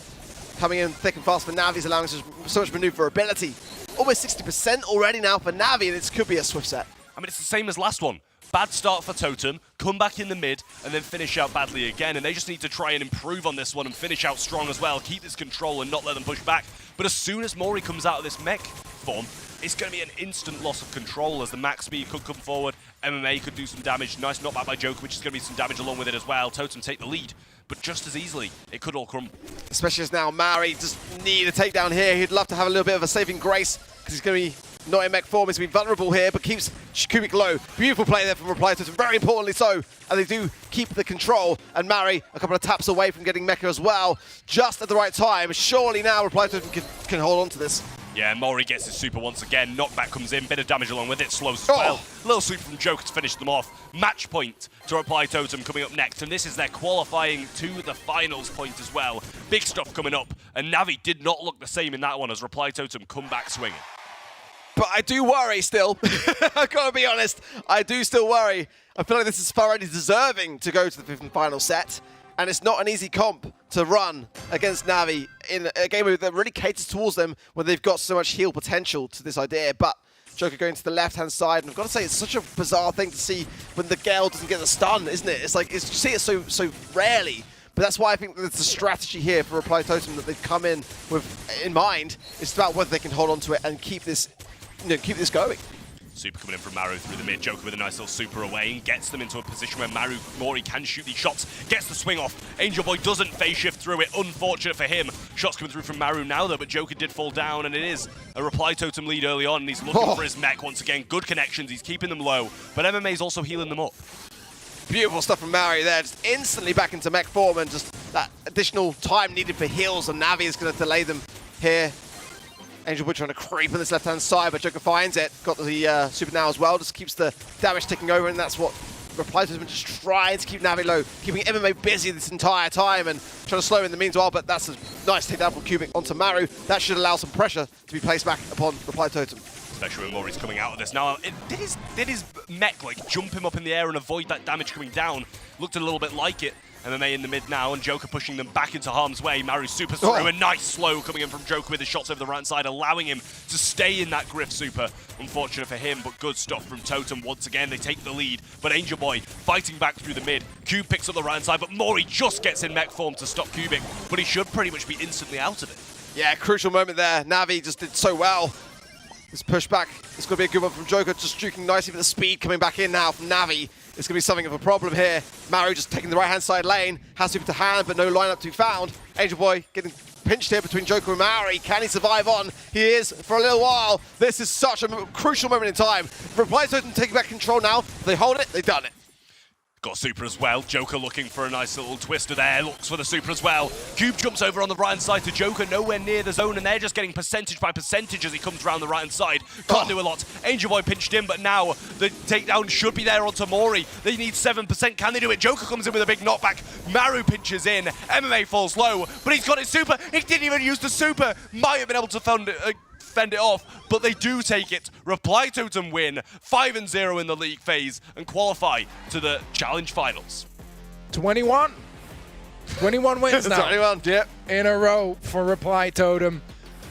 coming in thick and fast for Navi's allowing so much maneuverability. Almost 60% already now for Navi, and this could be a swift set. I mean, it's the same as last one. Bad start for Totem, come back in the mid, and then finish out badly again, and they just need to try and improve on this one and finish out strong as well, keep this control and not let them push back. But as soon as Mori comes out of this mech form, it's going to be an instant loss of control as the max speed could come forward, MMA could do some damage, nice knockback by Joker, which is going to be some damage along with it as well. Totem take the lead, but just as easily, it could all crumble. Especially as now Mari just need a takedown here. He'd love to have a little bit of a saving grace, because he's going to be not in mech form, he's been vulnerable here, but keeps Kubik low. Beautiful play there from Reply Totem, very importantly so. And they do keep the control, and Mari a couple of taps away from getting mecha as well, just at the right time. Surely now Reply Totem can hold on to this. Yeah, Mori gets his super once again. Knockback comes in, bit of damage along with it, slows as well. Little super from Joker to finish them off. Match point to Reply Totem coming up next, and this is their qualifying to the finals point as well. Big stuff coming up, and Navi did not look the same in that one as Reply Totem come back swinging. But I do worry still. I've got to be honest. I do still worry. I feel like this is already deserving to go to the 5th and final set. And it's not an easy comp to run against Navi in a game that really caters towards them when they've got so much heal potential to this idea. But Joker going to the left-hand side, and I've got to say, it's such a bizarre thing to see when the Gale doesn't get the stun, isn't it? It's like, you see it so rarely. But that's why I think there's a strategy here for Reply Totem that they've come in with in mind. It's about whether they can hold on to it and keep this going. Super coming in from Maru through the mid. Joker with a nice little super away and gets them into a position where Mori can shoot these shots. Gets the swing off. Angel Boy doesn't phase shift through it. Unfortunate for him. Shots coming through from Maru now though, but Joker did fall down, and it is a Reply Totem lead early on, and he's looking for his mech once again. Good connections. He's keeping them low, but MMA's also healing them up. Beautiful stuff from Mari there, just instantly back into mech form, and just that additional time needed for heals, and Navi is going to delay them here. Angel Boy trying to creep on this left-hand side, but Joker finds it. Got the super now as well, just keeps the damage ticking over, and that's what Reply Totem just trying to keep Navi low, keeping MMA busy this entire time, and trying to slow in the meanwhile, but that's a nice takedown from Kubik onto Maru. That should allow some pressure to be placed back upon Reply Totem. Especially when Mori's coming out of this. Now, did his mech like jump him up in the air and avoid that damage coming down? Looked a little bit like it. MMA in the mid now, and Joker pushing them back into harm's way. Maru super through, a nice slow coming in from Joker with the shots over the right side, allowing him to stay in that Griff super. Unfortunate for him, but good stuff from Totem. Once again, they take the lead, but Angel Boy fighting back through the mid. Cube picks up the right side, but Mori just gets in mech form to stop Cubic, but he should pretty much be instantly out of it. Yeah, crucial moment there. Navi just did so well. This pushback, it's going to be a good one from Joker, just juking nicely with the speed coming back in now from Navi. It's going to be something of a problem here. Maru just taking the right-hand side lane, has super to hand, but no lineup to be found. Angel Boy getting pinched here between Joker and Maori. Can he survive on? He is for a little while. This is such a crucial moment in time. Reply Totem taking back control now. If they hold it, they've done it. Got super as well. Joker looking for a nice little twister there. Looks for the super as well. Cube jumps over on the right-hand side to Joker, nowhere near the zone, and they're just getting percentage by percentage as he comes around the right-hand side. Can't do a lot. Angel Boy pinched in, but now the takedown should be there onto Mori. They need 7%. Can they do it? Joker comes in with a big knockback. Maru pinches in. MMA falls low, but he's got his super. He didn't even use the super. Might have been able to fend it off, but they do take it. Reply Totem win, 5-0 in the league phase, and qualify to the challenge finals. 21 wins now. 21, yeah. In a row for Reply Totem.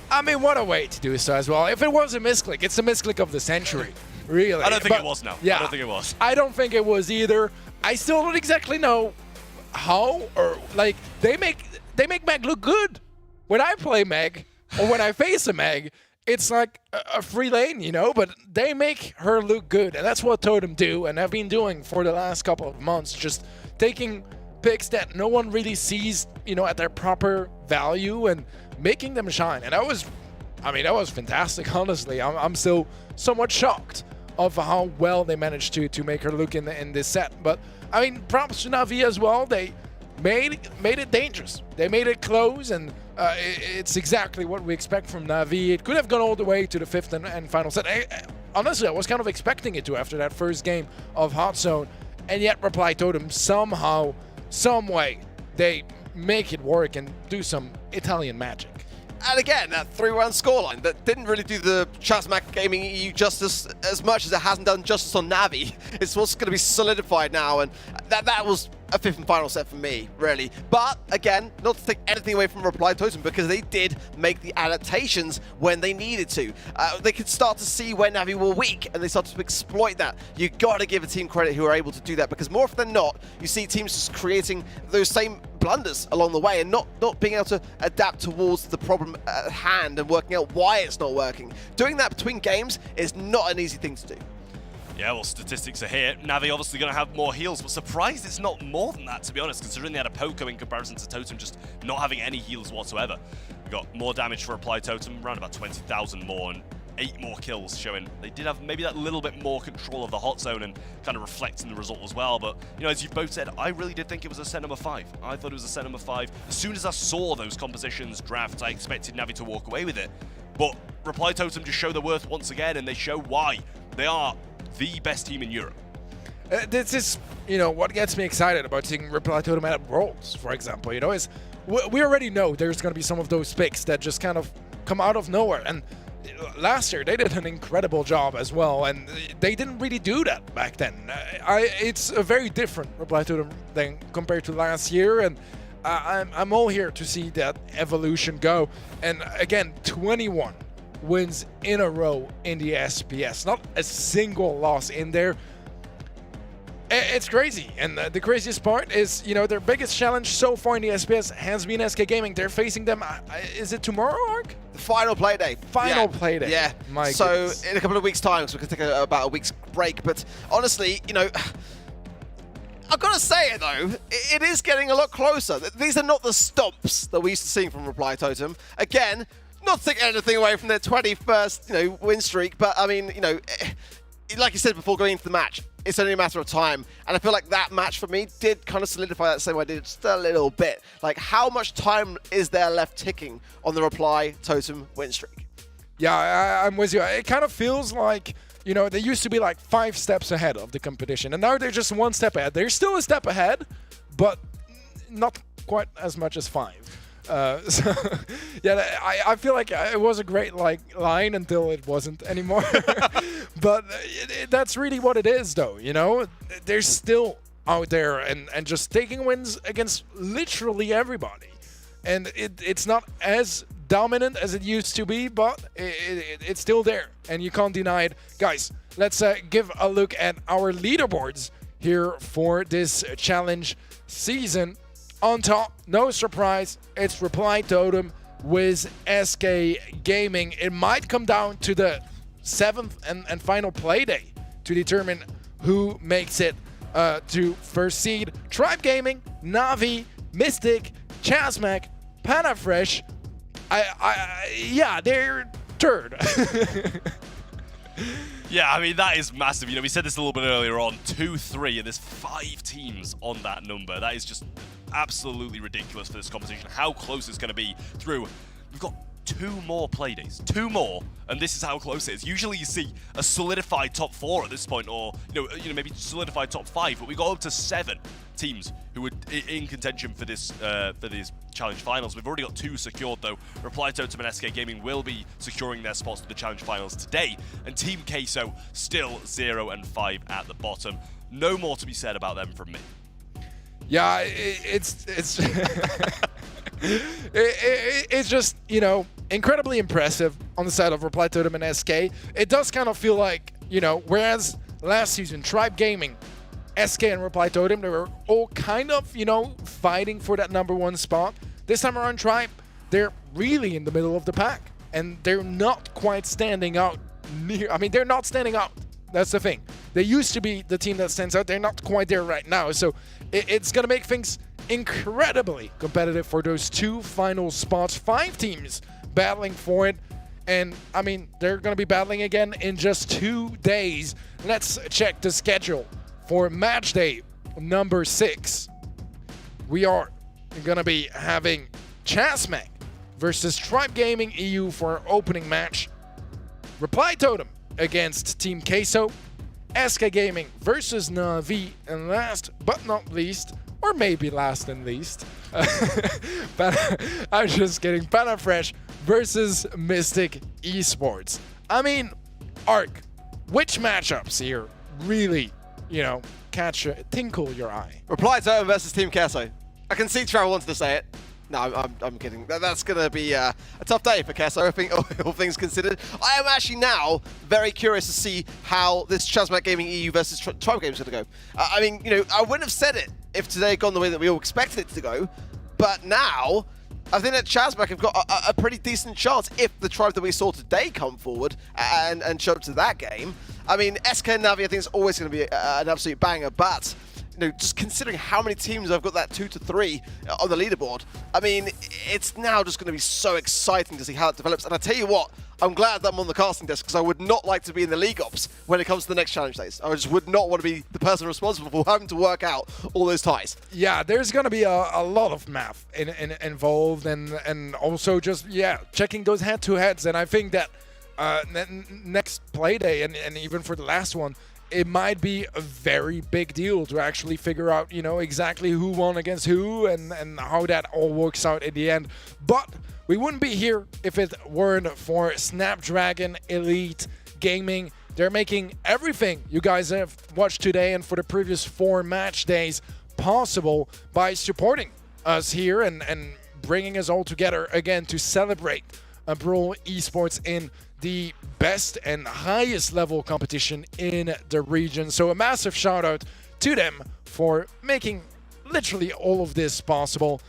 I mean, what a way to do so as well. If it was a misclick, it's a misclick of the century, really. I don't think it was, no. Yeah, I don't think it was. I don't think it was either. I still don't exactly know how, or like, they make Meg look good. When I play Meg, or when I face a Meg, it's like a free lane, you know, but they make her look good, and that's what Totem do, and have been doing for the last couple of months, just taking picks that no one really sees, you know, at their proper value and making them shine. And that was fantastic, honestly. I'm still somewhat shocked of how well they managed to make her look in this set. But, I mean, props to Navi as well. They made it dangerous. They made it close, and it's exactly what we expect from Navi. It could have gone all the way to the fifth and final set. Honestly, I was kind of expecting it to after that first game of Hot Zone, and yet Reply Totem somehow, some way, they make it work and do some Italian magic. And again, that 3-1 scoreline that didn't really do the Chasmac Gaming EU justice as much as it hasn't done justice on Navi. It's what's going to be solidified now, and that was a fifth and final set for me, really. But again, not to take anything away from Reply Totem, because they did make the adaptations when they needed to. They could start to see where Navi were weak, and they started to exploit that. You got to give a team credit who are able to do that, because more often than not, you see teams just creating those same blunders along the way and not being able to adapt towards the problem at hand and working out why it's not working. Doing that between games is not an easy thing to do. Yeah, well, statistics are here. Navi obviously going to have more heals, but surprised it's not more than that, to be honest, considering they had a Poco in comparison to Totem just not having any heals whatsoever. We got more damage for Reply Totem, around about 20,000 more, and 8 more kills, showing they did have maybe that little bit more control of the hot zone and kind of reflecting the result as well. But, you know, as you've both said, I really did think it was a set number 5. I thought it was a set number 5. As soon as I saw those compositions drafts, I expected Navi to walk away with it. But Reply Totem just show their worth once again, and they show why they are the best team in Europe. This is, you know, what gets me excited about seeing Reply Totem at Worlds, for example, you know, is we already know there's going to be some of those picks that just kind of come out of nowhere. And last year, they did an incredible job as well, and they didn't really do that back then. It's a very different Reply Totem than compared to last year, and I'm all here to see that evolution go. And again, 21 wins in a row in the SPS. Not a single loss in there. It's crazy. And the craziest part is, you know, their biggest challenge so far in the SPS has been SK Gaming. They're facing them, is it tomorrow, Ark? The final play day. Final play day. Yeah. My so goodness. in a couple of weeks' time, so we can take about a week's break. But honestly, you know, I've got to say it though, it is getting a lot closer. These are not the stomps that we used to see from Reply Totem. Again, not to take anything away from their 21st, you know, win streak, but I mean, you know, like you said before going into the match, it's only a matter of time. And I feel like that match for me did kind of solidify that same idea just a little bit. Like, how much time is there left ticking on the Reply Totem win streak? Yeah, I'm with you. It kind of feels like, you know, they used to be like 5 steps ahead of the competition, and now they're just 1 step ahead. They're still a step ahead, but not quite as much as 5. So, yeah, I feel like it was a great line until it wasn't anymore. But that's really what it is, though. You know, there's still out there and just taking wins against literally everybody. And it's not as dominant as it used to be, but it's still there, and you can't deny it. Guys, let's give a look at our leaderboards here for this challenge season. On top, no surprise, it's Reply Totem with SK Gaming. It might come down to the 7th and final play day to determine who makes it to first seed. Tribe Gaming, Navi, Mystic, Chasmac, Panna Fresh. Yeah, they're third. Yeah, I mean, that is massive. You know, we said this a little bit earlier on, 2-3, and there's 5 teams on that number. That is just absolutely ridiculous for this competition. How close it's going to be through. We've got 2 more play days, 2 more, and this is how close it is. Usually you see a solidified top 4 at this point, or you know maybe solidified top 5, but we got up to 7 teams who were in contention for this for these challenge finals. We've already got 2 secured though. Reply Totem and SK Gaming will be securing their spots to the challenge finals today, and Team Queso still 0 and 5 at the bottom. No more to be said about them from me. Yeah, it's it's just, you know, incredibly impressive on the side of Reply Totem and SK. It does kind of feel like, you know, whereas last season, Tribe Gaming, SK and Reply Totem, they were all kind of, you know, fighting for that #1 spot. This time around, Tribe, they're really in the middle of the pack, and they're not quite standing out near. I mean, they're not standing out. That's the thing. They used to be the team that stands out. They're not quite there right now. So it's going to make things incredibly competitive for those 2 final spots. 5 teams battling for it. And, I mean, they're going to be battling again in just 2 days. Let's check the schedule for match day number 6. We are going to be having Chasmac versus Tribe Gaming EU for our opening match. Reply Totem against Team Queso, SK Gaming versus Navi, and last but not least, or maybe last and least, I'm just kidding, Panna Fresh versus Mystic Esports. I mean, Ark, which matchups here really, you know, tinkle your eye? Reply Totem versus Team Queso. I can see Trevor wanted to say it. No, I'm kidding. That's going to be a tough day for Queso, I think, all things considered. I am actually now very curious to see how this Chasmac Gaming EU versus Tribe Game is going to go. I mean, you know, I wouldn't have said it if today had gone the way that we all expected it to go, but now I think that Chasmac have got a pretty decent chance if the Tribe that we saw today come forward and show up to that game. I mean, SK and Navi I think is always going to be an absolute banger, but you know, just considering how many teams I've got that 2 to 3 on the leaderboard, I mean, it's now just going to be so exciting to see how it develops. And I tell you what, I'm glad that I'm on the casting desk, because I would not like to be in the league ops when it comes to the next challenge days. I just would not want to be the person responsible for having to work out all those ties. Yeah, there's going to be a lot of math involved, and also just, yeah, checking those head-to-heads. And I think that next play day, and even for the last one, it might be a very big deal to actually figure out, you know, exactly who won against who and how that all works out in the end. But we wouldn't be here if it weren't for Snapdragon Elite Gaming. They're making everything you guys have watched today and for the previous 4 match days possible by supporting us here and bringing us all together again to celebrate Brawl Esports in the best and highest level competition in the region. So a massive shout out to them for making literally all of this possible.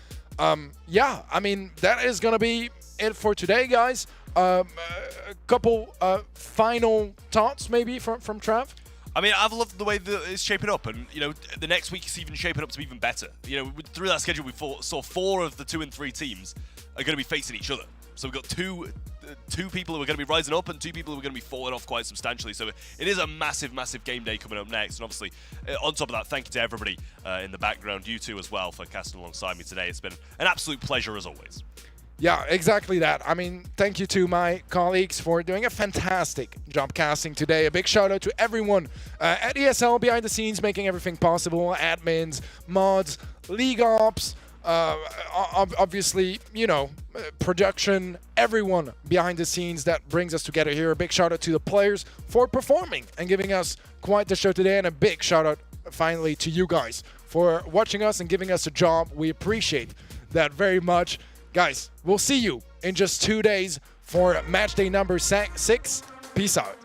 Yeah, I mean, that is gonna be it for today, guys. A couple final thoughts maybe from Trav? I mean, I've loved the way that it's shaping up, and you know, the next week is even shaping up to be even better. You know, through that schedule, we saw 4 of the 2 and 3 teams are going to be facing each other. So we've got two people who are going to be rising up and 2 people who are going to be falling off quite substantially. So it is a massive, massive game day coming up next. And obviously, on top of that, thank you to everybody in the background, you two as well, for casting alongside me today. It's been an absolute pleasure as always. Yeah, exactly that. I mean, thank you to my colleagues for doing a fantastic job casting today. A big shout out to everyone at ESL behind the scenes, making everything possible. Admins, mods, league ops, obviously, you know, production, everyone behind the scenes that brings us together here. A big shout out to the players for performing and giving us quite the show today, and a big shout out finally to you guys for watching us and giving us a job. We appreciate that very much. Guys, we'll see you in just 2 days for match day number 6. Peace out.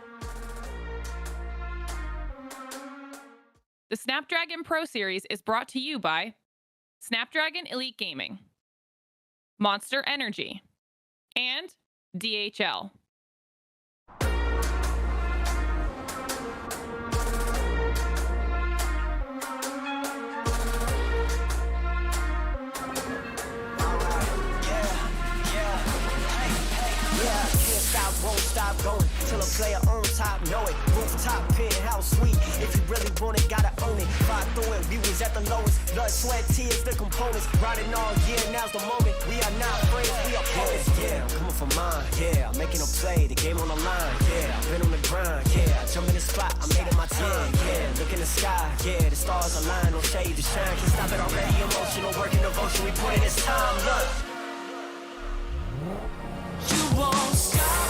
The Snapdragon Pro Series is brought to you by Snapdragon Elite Gaming, Monster Energy, and DHL. Won't stop going till a player on top know it. Rooftop, penthouse suite. If you really want it, gotta own it. Fight through it, we was at the lowest. Blood, sweat, tears, the components. Riding all year, now's the moment. We are not friends, we are opponents. Yeah, I'm coming for mine. Yeah, I'm making a play, the game on the line. Yeah, I've been on the grind. Yeah, I jump in the spot, I made it my time. Yeah, look in the sky. Yeah, the stars align, no shade to shine. Can't stop it already. Emotional work and devotion. We put in this time. Look, you won't stop.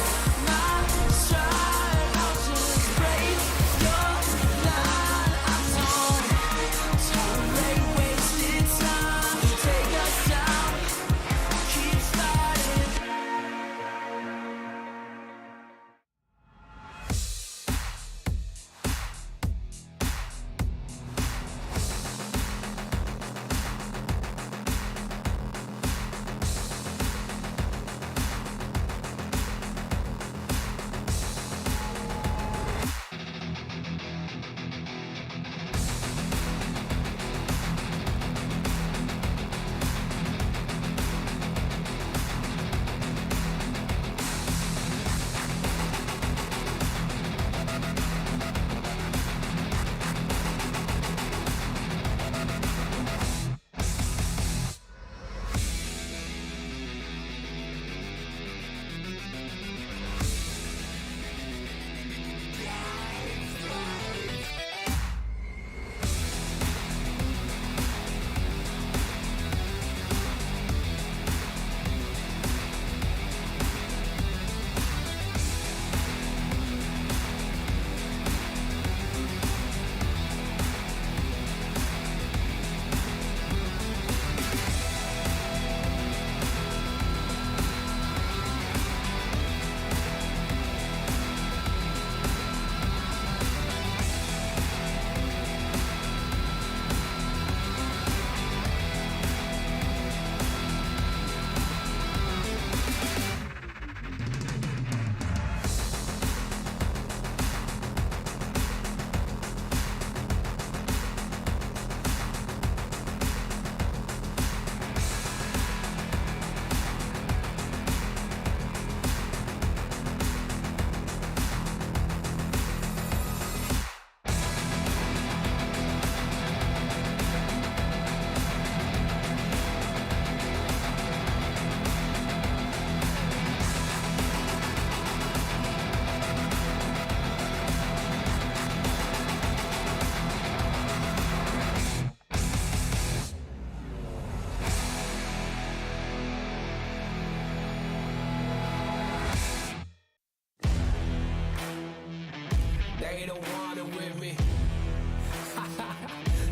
They don't want it with me.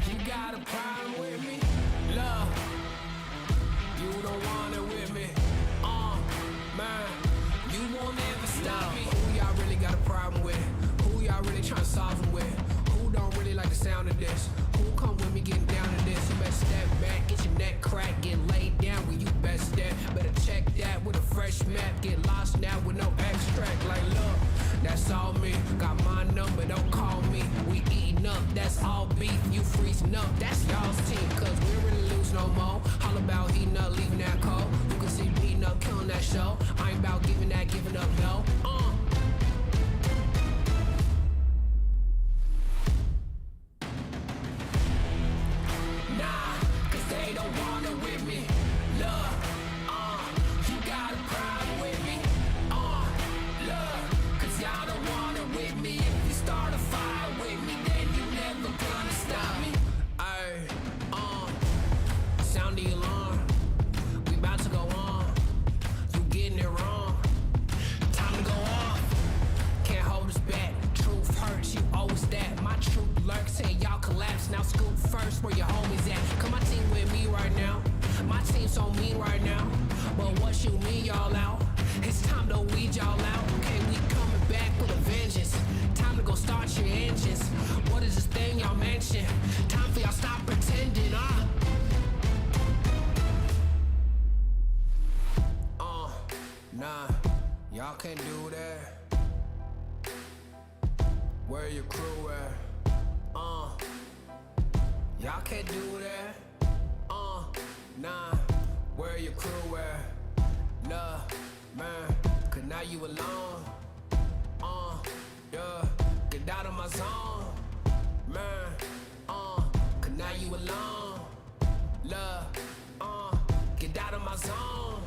You got a problem with me? Love, you don't want it with me. Man, you won't ever stop me. Who y'all really got a problem with? Who y'all really trying to solve it with? Who don't really like the sound of this? Who come with me getting down to this? You better step back, get your neck cracked, get laid down where you best step. Better check that with a fresh map. Get lost now with no extract. Like, look, that's all me. Got my number, don't call me. We eating up, that's all beef. You freezing up, that's y'all's team. Cause we don't really lose no more. All about heating up, leaving that cold. You can see me heating up, killing that show. I ain't about giving up, no. Nah, cause they don't want it with me. Look, you got a problem with me. Look, cause y'all don't want it with me. If you start a fire with me, then you never gonna stop me. Sound the alarm. We about to go on. You getting it wrong. Time to go on. first, where your homies at? Come my team with me right now. My team so mean right now. But what you mean, y'all out? It's time to weed y'all out. Okay, we coming back with a vengeance. Time to go start your engines. What is this thing y'all mention? Time for y'all stop pretending, Nah, y'all can't do that. Where your crew at? Y'all can't do that. Nah, where your crew at? Love, man, cause now you alone. Yeah, get out of my zone. Man, cause now you alone. Love, get out of my zone.